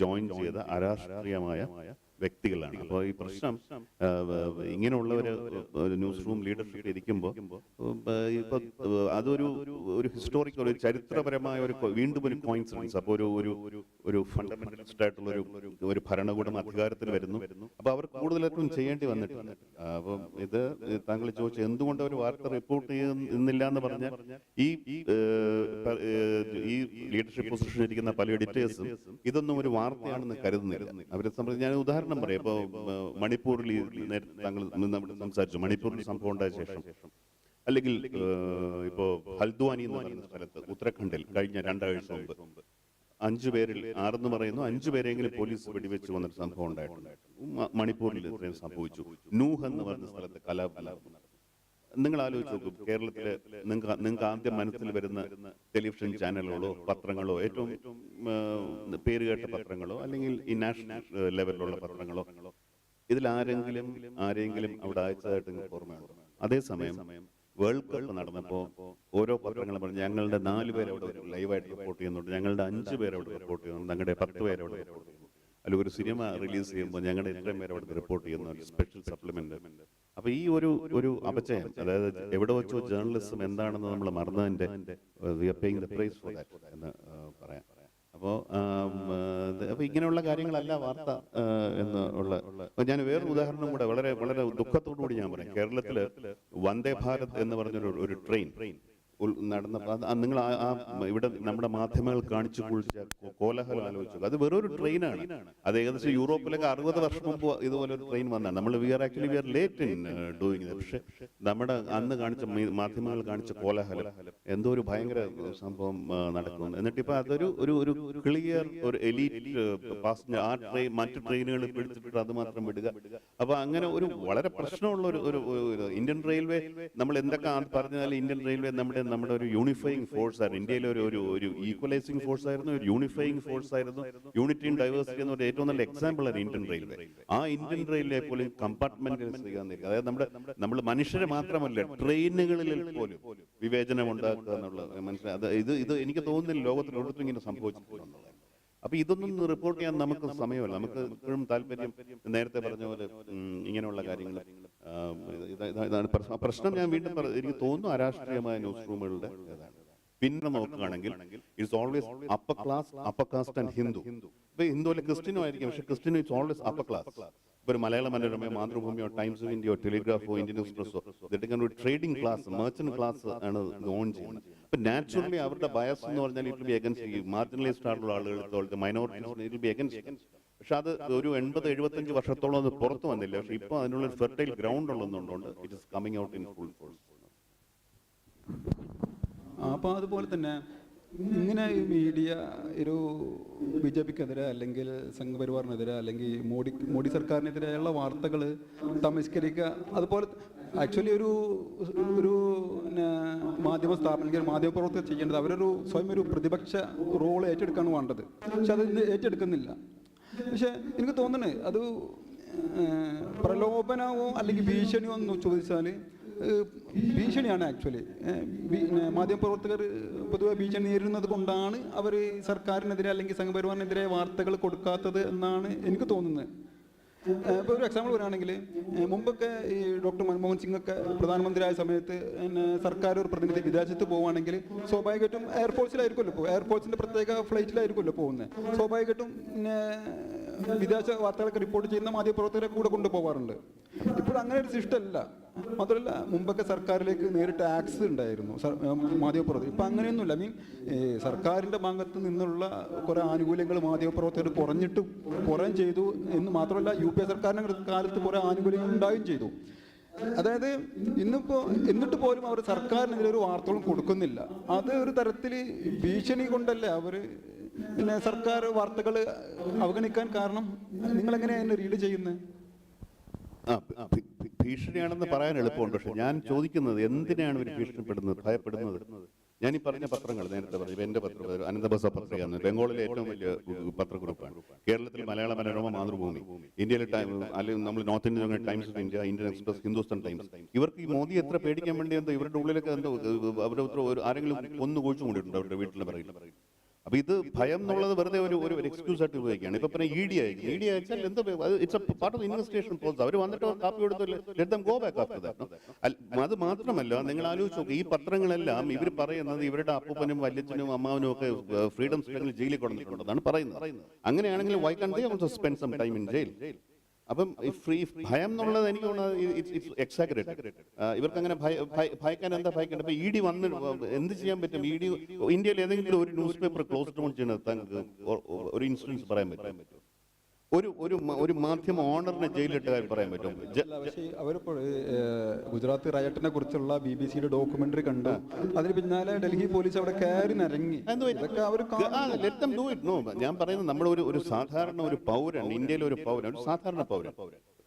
ജോയിൻ ചെയ്ത അരാഷ്ട്രീയമായ വ്യക്തികളാണ്. അപ്പോൾ ഈ പ്രശ്നം ഇങ്ങനെയുള്ളവര് ന്യൂസ് റൂം ലീഡർഷിപ്പ് ഇരിക്കുമ്പോൾ ഇപ്പൊ അതൊരു ഹിസ്റ്റോറിക്കൽ, ഒരു ചരിത്രപരമായ വീണ്ടും ഒരു കോയിൻസിഡൻസ്. അപ്പോൾ ഒരു ഫണ്ടമെന്റലിസ്റ്റ് ആയിട്ടുള്ള ഒരു ഭരണകൂടം അധികാരത്തിൽ വരുന്നു. അപ്പൊ അവർ കൂടുതലായിട്ടും ചെയ്യേണ്ടി വന്നിട്ടുണ്ട്. അപ്പം ഇത് താങ്കൾ ചോദിച്ചു എന്തുകൊണ്ട് ഒരു വാർത്ത റിപ്പോർട്ട് ചെയ്യുന്നില്ല എന്ന് പറഞ്ഞാൽ ഈ ലീഡർഷിപ്പ് പൊസിഷനിൽ ഇരിക്കുന്ന പല എഡിറ്റേഴ്സും ഇതൊന്നും ഒരു വാർത്തയാണെന്ന് കരുതുന്നില്ല. അവരെ സംബന്ധിച്ച് ഞാൻ ഉദാഹരണം പറയാം. ഇപ്പൊ മണിപ്പൂരിൽ താങ്കൾ സംസാരിച്ചു, മണിപ്പൂരിൽ സംഭവം ഉണ്ടായ ശേഷം, അല്ലെങ്കിൽ ഇപ്പോ ഹൽദ്വാനി എന്ന് പറയുന്ന സ്ഥലത്ത് ഉത്തരാഖണ്ഡിൽ കഴിഞ്ഞ 2 ആഴ്ച മുമ്പ് 5 പേരിൽ 6 എന്ന് പറയുന്നു 5 പേരെങ്കിലും പോലീസ് വെടിവെച്ച് വന്നൊരു സംഭവം ഉണ്ടായിട്ടുണ്ട്. മണിപ്പൂരിൽ ഇത്രയും സംഭവിച്ചു. നൂഹ് എന്ന് പറയുന്ന സ്ഥലത്ത് കലാപം. നിങ്ങൾ ആലോചിച്ച് നോക്കും, കേരളത്തില് നിങ്ങൾക്ക് ആദ്യം മനസ്സിൽ വരുന്ന ടെലിവിഷൻ ചാനലുകളോ പത്രങ്ങളോ, ഏറ്റവും പേരുകേട്ട പത്രങ്ങളോ അല്ലെങ്കിൽ ഈ നാഷണൽ ലെവലിലുള്ള പത്രങ്ങളോ, ഇതിൽ ആരെങ്കിലും അവിടെ അയച്ചതായിട്ട് നിങ്ങൾക്ക് ഓർമ്മയുണ്ടോ? അതേസമയം വേൾഡ് കപ്പ് നടന്നപ്പോൾ ഓരോ പത്രങ്ങളും പറഞ്ഞു ഞങ്ങളുടെ 4 പേര് അവിടെ ലൈവായിട്ട് റിപ്പോർട്ട് ചെയ്യുന്നുണ്ട്, ഞങ്ങളുടെ 5 പേര് അവിടെ റിപ്പോർട്ട് ചെയ്യുന്നുണ്ട്, ഞങ്ങളുടെ 10 പേര് അവിടെ റിപ്പോർട്ട് ചെയ്യുന്നു. അല്ലെങ്കിൽ ഒരു സിനിമ റിലീസ് ചെയ്യുമ്പോൾ ഞങ്ങളുടെ ഇത്രയും പേര് അവിടെ റിപ്പോർട്ട് ചെയ്യുന്ന ഒരു സ്പെഷ്യൽ സപ്ലിമെന്റ്. അപ്പൊ ഈ ഒരു അപചയം, അതായത് എവിടെ വെച്ചോ ജേർണലിസം എന്താണെന്ന് നമ്മൾ മറന്നതിന്റെ we are paying the price for that എന്ന് പറയാം. അപ്പോൾ ഇങ്ങനെയുള്ള കാര്യങ്ങളല്ല വാർത്ത എന്നുള്ള. ഞാൻ വേറൊരു ഉദാഹരണം കൂടെ വളരെ വളരെ ദുഃഖത്തോടു കൂടി ഞാൻ പറയാം. കേരളത്തില് വന്ദേ ഭാരത് എന്ന് പറഞ്ഞൊരു ട്രെയിൻ നടന്നപ്പോൾ നിങ്ങൾ ഇവിടെ നമ്മുടെ മാധ്യമങ്ങൾ കാണിച്ചു കുളിച്ച കോലാഹലം ആലോചിച്ചു. അത് വെറൊരു ട്രെയിനാണ്. അത് ഏകദേശം യൂറോപ്പിലൊക്കെ 60 വർഷം മുമ്പ് ഇതുപോലെ ഒരു ട്രെയിൻ വന്നതാണ്. നമ്മൾ we are late in doing ഇത്. പക്ഷെ നമ്മുടെ അന്ന് കാണിച്ച മാധ്യമങ്ങൾ കാണിച്ച കോലാഹലം എന്തോ ഒരു ഭയങ്കര സംഭവം നടക്കുന്നു. എന്നിട്ട് ഇപ്പൊ അതൊരു ഒരു ക്ലിയർ ഒരു എലീറ്റ് പാസഞ്ചർ ആ ട്രെയിൻ മറ്റു ട്രെയിനുകൾ പിടിച്ചിട്ട് അത് മാത്രം വിടുക. അപ്പൊ അങ്ങനെ ഒരു വളരെ പ്രശ്നമുള്ള ഒരു ഇന്ത്യൻ റെയിൽവേ നമ്മൾ എന്തൊക്കെ പറഞ്ഞാൽ ഇന്ത്യൻ റെയിൽവേ നമ്മുടെ ഒരു യൂണിഫൈയിങ് ഫോഴ്സ് ആയിരുന്നു. ഇന്ത്യയിലെ ഒരു ഈക്വലൈസിംഗ് ഫോഴ്സ് ആയിരുന്നു, ഒരു യൂണിഫൈയിങ് ഫോഴ്സ് ആയിരുന്നു. യൂണിറ്റി ഇൻ ഡൈവേഴ്സിറ്റി എന്ന ഒരു ഏറ്റവും നല്ല എക്സാമ്പിൾ ആണ് ഇന്ത്യൻ റെയിൽവേ. ആ ഇന്ത്യൻ റെയിൽവേ പോലും കമ്പാർട്ട്മെന്റലൈസ് ചെയ്യാൻ നിൽക്കുക. അതായത് നമ്മൾ മനുഷ്യരെ മാത്രമല്ല ട്രെയിനുകളിൽ പോലും വിവേചനം ഉണ്ടാക്കുക എന്നുള്ളത് മനസ്സിലായി. ഇത് എനിക്ക് തോന്നുന്നില്ല ലോകത്തിൽ ഒരിടത്തും ഇങ്ങനെ സംഭവിച്ചിട്ടുണ്ടെന്നുള്ളത്. അപ്പൊ ഇതൊന്നും റിപ്പോർട്ട് ചെയ്യാൻ നമുക്ക് സമയമല്ല. നമുക്ക് ഇപ്പോഴും താല്പര്യം നേരത്തെ പറഞ്ഞ പോലെ ഇങ്ങനെയുള്ള കാര്യങ്ങൾ ഇതാണ് പ്രശ്നം. ഞാൻ വീണ്ടും എനിക്ക് തോന്നുന്നു അരാഷ്ട്രീയമായ ന്യൂസ് റൂമുകളുടെ ഇതാണ്. പിന്നെ നോക്കുകയാണെങ്കിൽ it's always upper class, upper cast and Hindu. ഇപ്പൊ ഹിന്ദുവിലെ ക്രിസ്ത്യനും ആയിരിക്കും, പക്ഷെ Christian it's always upper class. ഇപ്പൊ ഒരു മലയാള മനോരമയോ മാതൃഭൂമിയോ ടൈംസ് ഓഫ് ഇന്ത്യയോ ടെലിഗ്രാഫോ ഇന്ത്യൻ എക്സ്പ്രസോ ഇതൊക്കെ ഒരു ട്രേഡിംഗ് ക്ലാസ്, മെർച്ചന്റ് ക്ലാസ് ആണ് ഓൺ ചെയ്യുന്നത്. അപ്പൊ നാച്ചുറലി അവരുടെ ബയസ് എന്ന് പറഞ്ഞാൽ it will be against marginalised ആയിട്ടുള്ള ആളുകൾ, minorities it will be against. പക്ഷെ അത് ഒരു 80-75 വർഷത്തോളം അത് പുറത്തു വന്നില്ല. പക്ഷെ ഇപ്പൊ അതിനുള്ള ഫെർട്ടൈൽ ഗ്രൗണ്ട് ഉള്ളതുകൊണ്ട് it is coming out in full force. അപ്പോൾ അതുപോലെ തന്നെ ഇങ്ങനെ ഈ മീഡിയ ഒരു BJPക്കെതിരെ അല്ലെങ്കിൽ സംഘപരിവാറിനെതിരെ അല്ലെങ്കിൽ മോഡി സർക്കാരിനെതിരെയുള്ള വാർത്തകൾ തമസ്കരിക്കുക, അതുപോലെ ആക്ച്വലി ഒരു മാധ്യമ സ്ഥാപനം അല്ലെങ്കിൽ മാധ്യമപ്രവർത്തകർ ചെയ്യേണ്ടത് അവരൊരു സ്വയം ഒരു പ്രതിപക്ഷ റോൾ ഏറ്റെടുക്കുകയാണ് വേണ്ടത്. പക്ഷെ അത് ഏറ്റെടുക്കുന്നില്ല. പക്ഷെ എനിക്ക് തോന്നുന്നത് അത് പ്രലോഭനമോ അല്ലെങ്കിൽ ഭീഷണിയോ എന്ന് ചോദിച്ചാൽ ഭീഷണിയാണ്. ആക്ച്വലി മാധ്യമപ്രവർത്തകർ പൊതുവെ ഭീഷണി നേരിടുന്നത് കൊണ്ടാണ് അവർ സർക്കാരിനെതിരെ അല്ലെങ്കിൽ സംഘപരിവാറിനെതിരെ വാർത്തകൾ കൊടുക്കാത്തത് എന്നാണ് എനിക്ക് തോന്നുന്നത്. ഇപ്പോൾ ഒരു എക്സാമ്പിൾ പറയുകയാണെങ്കിൽ മുമ്പൊക്കെ ഈ ഡോക്ടർ മൻമോഹൻ സിംഗ് ഒക്കെ പ്രധാനമന്ത്രിയായ സമയത്ത് സർക്കാർ ഒരു പ്രതിനിധി വിദേശത്ത് പോവുകയാണെങ്കിൽ സ്വാഭാവികമായിട്ടും എയർഫോഴ്സിലായിരിക്കുമല്ലോ എയർഫോഴ്സിൻ്റെ പ്രത്യേക ഫ്ലൈറ്റിലായിരിക്കുമല്ലോ പോകുന്നത്. സ്വാഭാവികമായിട്ടും വിദേശ വാർത്തകളൊക്കെ റിപ്പോർട്ട് ചെയ്യുന്ന മാധ്യമപ്രവർത്തകരെ കൂടെ കൊണ്ടുപോകാറുണ്ട്. ഇപ്പോൾ അങ്ങനെ ഒരു സിസ്റ്റം അല്ല. മാത്രമല്ല മുമ്പൊക്കെ സർക്കാരിലേക്ക് നേരിട്ട് ടാക്സ് ഉണ്ടായിരുന്നു മാധ്യമപ്രവർത്തകർ. ഇപ്പം അങ്ങനെയൊന്നുമില്ല. സർക്കാരിൻ്റെ ഭാഗത്ത് നിന്നുള്ള കുറേ ആനുകൂല്യങ്ങൾ മാധ്യമപ്രവർത്തകർ കുറയും ചെയ്തു എന്ന് മാത്രമല്ല UPA സർക്കാരിൻ്റെ കാലത്ത് കുറേ ആനുകൂല്യങ്ങൾ ഉണ്ടാവുകയും ചെയ്തു. അതായത് എന്നിട്ട് പോലും അവർ സർക്കാരിനെതിരെ ഒരു വാർത്തകളും കൊടുക്കുന്നില്ല. അത് ഒരു തരത്തിൽ ഭീഷണി കൊണ്ടല്ലേ അവർ സർക്കാർ വാർത്തകൾ അവഗണിക്കാൻ കാരണം. നിങ്ങളെങ്ങനെയാണ് അതിനെ റീഡ് ചെയ്യുന്നത്? ഭീഷണിയാണെന്ന് പറയാൻ എളുപ്പമുണ്ട്. പക്ഷെ ഞാൻ ചോദിക്കുന്നത് എന്തിനാണ് ഇവർ ഭീഷണിപ്പെടുന്നത്, ഭയപ്പെടുന്നത്? ഞാൻ ഈ പറഞ്ഞ പത്രങ്ങൾ നേരത്തെ പറഞ്ഞു. എൻ്റെ പത്രം അനന്തബസ പത്രിക ബംഗാളിലെ ഏറ്റവും വലിയ പത്രഗ്രൂപ്പാണ്. കേരളത്തിൽ മലയാള മനോരമ, മാതൃഭൂമി, ഇന്ത്യയിലെ അല്ലെങ്കിൽ നമ്മൾ north Indian times of India, Indian express, Hindustan times. ഇവർക്ക് ഈ മോദി എത്ര പേടിക്കാൻ വേണ്ടി എന്തോ ഇവരുടെ ഉള്ളിലൊക്കെ എന്തോ ആരെങ്കിലും ഒന്ന് കുഴിച്ചു കൊണ്ടിട്ടുണ്ട് അവരുടെ വീട്ടിലെ പറയില്ല. അപ്പൊ ഇത് ഭയം എന്നുള്ളത് വെറുതെ ഒരു എക്സ്ക്യൂസ് ആയിട്ട് ഉപയോഗിക്കുകയാണ്. ഇപ്പൊ പിന്നെ ED അയച്ചാൽ എന്തോ it's a part of investigation process. അവർ വന്നിട്ട് കാപ്പി കൊടുത്ത് let them go back after that. അത് മാത്രമല്ല, നിങ്ങൾ ആലോചിച്ച് നോക്കുക, ഈ പത്രങ്ങളെല്ലാം ഇവർ പറയുന്നത് ഇവരുടെ അപ്പൂപ്പനും വല്യച്ഛനും അമ്മാവനും ഒക്കെ ഫ്രീഡം സ്ട്രഗിൾ ജയിലിൽ കൊണ്ടുവന്നിട്ടുണ്ടെന്നാണ് പറയുന്നത്. അങ്ങനെയാണെങ്കിൽ why can't they also spend some time in jail? അപ്പം ഭയം എന്നുള്ളത് എനിക്ക് തോന്നുന്നത് എക്സാഗറേറ്റഡ്. ഇവർക്ക് അങ്ങനെ ഭയക്കാൻ എന്താ ഭയക്കേണ്ടത്? ഇപ്പൊ ED വന്ന് എന്ത് ചെയ്യാൻ പറ്റും? ഇന്ത്യയിൽ ഏതെങ്കിലും ഒരു ന്യൂസ് പേപ്പർ ക്ലോസ് ഡൗൺ ചെയ്യുന്നത് ഒരു ഇൻസിഡൻസ് പറയാൻ പറ്റും? ഒരു മാധ്യമ ഓണറിനെ ജയിലിലിട്ട് പറയാൻ പറ്റും? അവരിപ്പോൾ ഗുജറാത്ത് റയറ്റിനെ കുറിച്ചുള്ള BBC ഡോക്യുമെന്ററി കണ്ടു. അതിന് പിന്നാലെ ഡൽഹി പോലീസ് അവിടെ കയറി നിരങ്ങി. ഞാൻ പറയുന്നത് നമ്മൾ ഒരു സാധാരണ ഒരു പൗരൻ, ഇന്ത്യയിലെ ഒരു പൗരൻ, ഒരു സാധാരണ പൗരൻ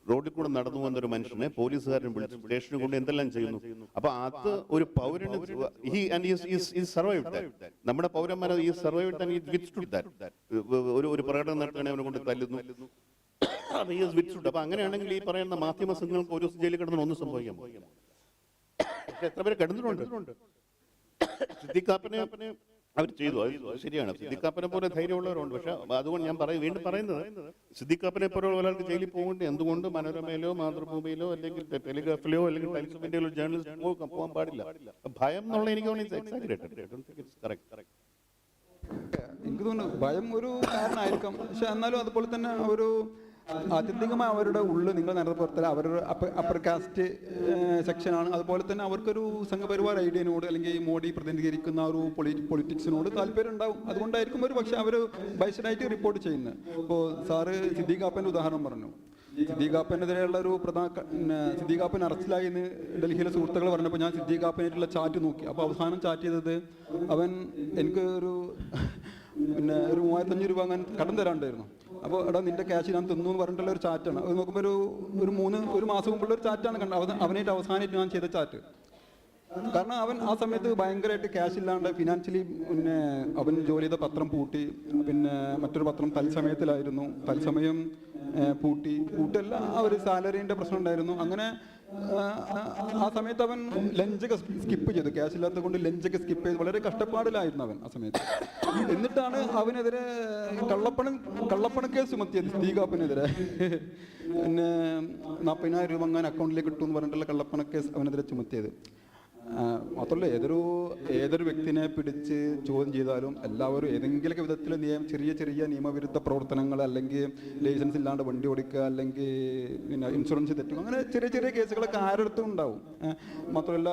റോഡിൽ കൂടെ നടന്നു വന്നൊരു മനുഷ്യനെ പോലീസുകാരൻ വിളിച്ച് സ്റ്റേഷനിൽ കൊണ്ട് എന്തെല്ലാം ചെയ്യുന്നു. അപ്പൊ അത് ഒരു പൗരന് നമ്മുടെ പൗരന്മാരെ ഈ സർവൈവ് ഒരു പ്രകടനം നടത്തുകയാണെങ്കിൽ അവനെ കൊണ്ട് തല്ലുന്നു. അപ്പൊ അങ്ങനെയാണെങ്കിൽ ഈ പറയുന്ന മാധ്യമ സംഘങ്ങൾക്ക് ഒരു ദിവസം ജയിലിൽ കിടന്നു ഒന്നും സംഭവിക്കാൻ പോകും. പക്ഷെ എത്ര പേര് കിടന്നിട്ടുണ്ട്. സിദ്ദിഖാപ്പനെ അവർ ചെയ്തു, അത് ശരിയാണ്. സിദ്ദിഖാപ്പനെ പോലെ ധൈര്യമുള്ളവരുണ്ട്. പക്ഷെ അതുകൊണ്ട് ഞാൻ വീണ്ടും പറയുന്നത്, സിദ്ദിഖാപ്പനെ പോലെ ഒരാൾക്ക് ജയിലിൽ പോകേണ്ടി എന്തുകൊണ്ട് മനോരമയിലോ മാതൃഭൂമിയിലോ അല്ലെങ്കിൽ ടെലിഗ്രാഫിലോ അല്ലെങ്കിൽ ടൈംസ് ഓഫ് ഇന്ത്യയിലോ ജേർണലിസ്റ്റ് പോകാൻ പാടില്ല? ഭയം എന്നുള്ള എനിക്ക് എനിക്ക് തോന്നുന്നു ഭയം ഒരു കാരണമായിരിക്കാം. പക്ഷെ എന്നാലും അതുപോലെ തന്നെ ഒരു ആത്യന്തികമായി അവരുടെ ഉള്ളിൽ നിങ്ങൾ നേരത്തെ പുറത്തല്ല അവരുടെ അപ്പർ കാസ്റ്റ് സെക്ഷനാണ്. അതുപോലെ തന്നെ അവർക്കൊരു സംഘപരിവാർ ഐഡിയനോട് അല്ലെങ്കിൽ മോഡി പ്രതിനിധീകരിക്കുന്ന ഒരു പൊളിറ്റിക്സിനോട് താല്പര്യം ഉണ്ടാവും. അതുകൊണ്ടായിരിക്കും ഒരു പക്ഷേ അവർ ബൈസഡായിട്ട് റിപ്പോർട്ട് ചെയ്യുന്നത്. ഇപ്പോൾ സാറ് സിദ്ദീഖ് കാപ്പൻ്റെ ഉദാഹരണം പറഞ്ഞു. സിദ്ദീഖ് കാപ്പനെതിരെയുള്ള ഒരു സിദ്ദീഖ് കാപ്പൻ അറസ്റ്റിലായി എന്ന് ഡൽഹിയിലെ സുഹൃത്തുക്കൾ പറഞ്ഞപ്പോൾ ഞാൻ സിദ്ദീഖ് കാപ്പനായിട്ടുള്ള ചാറ്റ് നോക്കി. അപ്പോൾ അവസാനം ചാറ്റ് ചെയ്തത് അവൻ എനിക്ക് ഒരു 3500 രൂപ അങ്ങനെ കടം തരാണ്ടായിരുന്നു. അപ്പോൾ എടാ നിന്റെ ക്യാഷ് ഞാൻ തിന്നു എന്ന് പറഞ്ഞിട്ടുള്ള ഒരു ചാറ്റാണ്. അത് നോക്കുമ്പോൾ ഒരു മാസം മുമ്പുള്ള ഒരു ചാറ്റാണ് കണ്ടത്. അവനായിട്ട് അവസാനമായിട്ട് ഞാൻ ചെയ്ത ചാറ്റ്. കാരണം അവൻ ആ സമയത്ത് ഭയങ്കരമായിട്ട് ക്യാഷ് ഇല്ലാണ്ട് ഫിനാൻഷ്യലി അവൻ ജോലി ചെയ്ത പത്രം പൂട്ടി. മറ്റൊരു പത്രം തത്സമയത്തിലായിരുന്നു. തത്സമയം പൂട്ടല്ല ഒരു സാലറീൻ്റെ പ്രശ്നം ഉണ്ടായിരുന്നു. അങ്ങനെ ആ സമയത്ത് അവൻ ലഞ്ചൊക്കെ സ്കിപ്പ് ചെയ്തു. ക്യാഷ് ഇല്ലാത്തത് കൊണ്ട് ലഞ്ചൊക്കെ സ്കിപ്പ് ചെയ്ത് വളരെ കഷ്ടപ്പാടിലായിരുന്നു അവൻ ആ സമയത്ത്. എന്നിട്ടാണ് അവനെതിരെ കള്ളപ്പണ കേസ് ചുമത്തിയത്. സിദ്ദീഖ് കാപ്പനെതിരെ 40,000 രൂപ അങ്ങനെ അക്കൗണ്ടിലേക്ക് ഇട്ടു എന്ന് പറഞ്ഞിട്ടുള്ള കള്ളപ്പണ കേസ് അവനെതിരെ ചുമത്തിയത്. മാത്രമല്ല ഏതൊരു വ്യക്തിനെ പിടിച്ച് ചോദ്യം ചെയ്താലും എല്ലാവരും ഏതെങ്കിലുമൊക്കെ വിധത്തിൽ ചെറിയ നിയമവിരുദ്ധ പ്രവർത്തനങ്ങൾ, അല്ലെങ്കിൽ ലൈസൻസ് ഇല്ലാണ്ട് വണ്ടി ഓടിക്കുക, അല്ലെങ്കിൽ ഇൻഷുറൻസ് തെറ്റുക, അങ്ങനെ ചെറിയ കേസുകളൊക്കെ ആരുടെ ഉണ്ടാവും. മാത്രമല്ല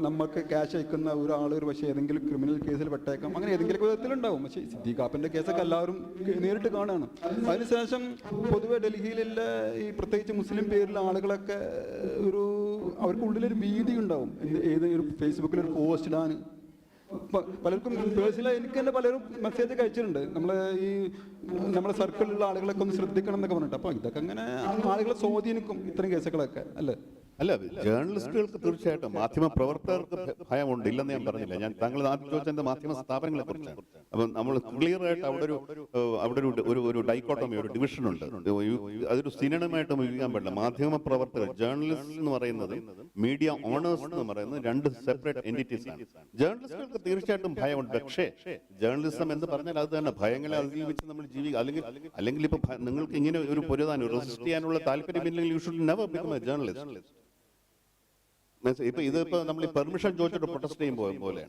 നമുക്ക് ക്യാഷ് അയക്കുന്ന ഒരാൾ ഒരു പക്ഷേ ഏതെങ്കിലും ക്രിമിനൽ കേസിൽ പെട്ടേക്കാം. അങ്ങനെ ഏതെങ്കിലും വിധത്തിലുണ്ടാവും. പക്ഷേ സിദ്ദീഖ് കാപ്പൻ്റെ കേസൊക്കെ എല്ലാവരും നേരിട്ട് കാണുകയാണ്. അതിനുശേഷം പൊതുവെ ഡൽഹിയിലുള്ള ഈ പ്രത്യേകിച്ച് മുസ്ലിം പേരിലുള്ള ആളുകളൊക്കെ അവർക്കുള്ളിലൊരു ഭീതി ഉണ്ടാവും. ഏതൊരു ഫേസ്ബുക്കിൽ ഒരു പോസ്റ്റ് ഇടാൻ പലർക്കും പേഴ്സണലായി എനിക്ക് തന്നെ പലരും മെസ്സേജ് അയച്ചിട്ടുണ്ട്. നമ്മളെ സർക്കിളിലുള്ള ആളുകളൊക്കെ ഒന്ന് ശ്രദ്ധിക്കണം എന്നൊക്കെ പറഞ്ഞിട്ട്. അപ്പോൾ ഇതൊക്കെ അങ്ങനെ ആളുകളെ സ്വാധീനിക്കും ഇത്തരം കേസുകളൊക്കെ അല്ലേ? അല്ല, ജേർണലിസ്റ്റുകൾക്ക് തീർച്ചയായിട്ടും മാധ്യമ പ്രവർത്തകർക്ക് ഭയമുണ്ട്, ഇല്ലെന്ന് ഞാൻ പറഞ്ഞില്ല. ഞാൻ താങ്കൾ ആദ്യം ചോദിച്ചത് മാധ്യമ സ്ഥാപനങ്ങളെ കുറിച്ചാണ്. അപ്പം നമ്മൾ ക്ലിയർ ആയിട്ട് അവിടെ ഒരു ഡൈക്കോട്ടമി, ഒരു ഡിവിഷൻ ഉണ്ട്. അതൊരു സിനിമയായിട്ട് ഉപയോഗിക്കാൻ പറ്റില്ല. മാധ്യമ പ്രവർത്തകർ, ജേർണലിസ്റ്റ് എന്ന് പറയുന്നത്, മീഡിയ ഓണേഴ്സ് എന്ന് പറയുന്നത് 2 സെപ്പറേറ്റ് എൻറ്റിറ്റീസ് ആണ്. ജേർണലിസ്റ്റുകൾക്ക് തീർച്ചയായിട്ടും ഭയമുണ്ട്. പക്ഷേ ജേർണലിസം എന്ന് പറഞ്ഞാൽ അത് തന്നെ ഭയങ്ങളെ അതിജീവിച്ച് നമ്മൾ ജീവിക്കുക. അല്ലെങ്കിൽ ഇപ്പൊ നിങ്ങൾക്ക് ഇങ്ങനെ ഒരു പൊരുതാൻ റെസിസ്റ്റ് ചെയ്യാനുള്ള താല്പര്യമില്ലെങ്കിൽ you should never become a journalist. ഇതിപ്പോ നമ്മൾ പെർമിഷൻ ചോദിച്ചിട്ട് പ്രൊട്ടസ്റ്റ് ചെയ്യുമ്പോൾ പോലെ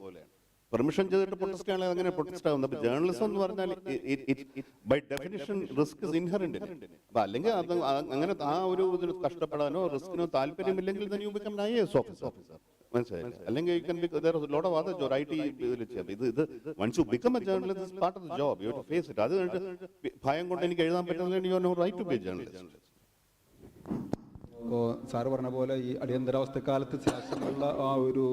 പെർമിഷൻ ചെയ്തിട്ട് പ്രൊട്ടസ്റ്റ് ആണെങ്കിൽ അങ്ങനെ പ്രൊട്ടസ്റ്റ് ആവുന്നത്. അപ്പൊ ജേർണലിസം എന്ന് പറഞ്ഞാൽ by definition risk is inherent. അപ്പൊ അല്ലെങ്കിൽ അങ്ങനെ ആ ഒരു ഇതിന് കഷ്ടപ്പെടാനോ റിസ്കിനോ താല്പര്യമില്ലെങ്കിൽ then you become an IAS officer. മനസ്സിലായില്ലേ? അല്ലെങ്കിൽ you can be, there is a lot of other job, IT ഇത് once you become a journalist, it's part of the job, you have to face it. അത് ഭയം കൊണ്ട് എനിക്ക് എഴുതാൻ പറ്റുന്നില്ല, you have no right to be a journalist. ഇപ്പോൾ sir പറഞ്ഞ പോലെ ഈ അടിയന്തരാവസ്ഥക്കാലത്ത് ശേഷമുള്ള ആ ഒരു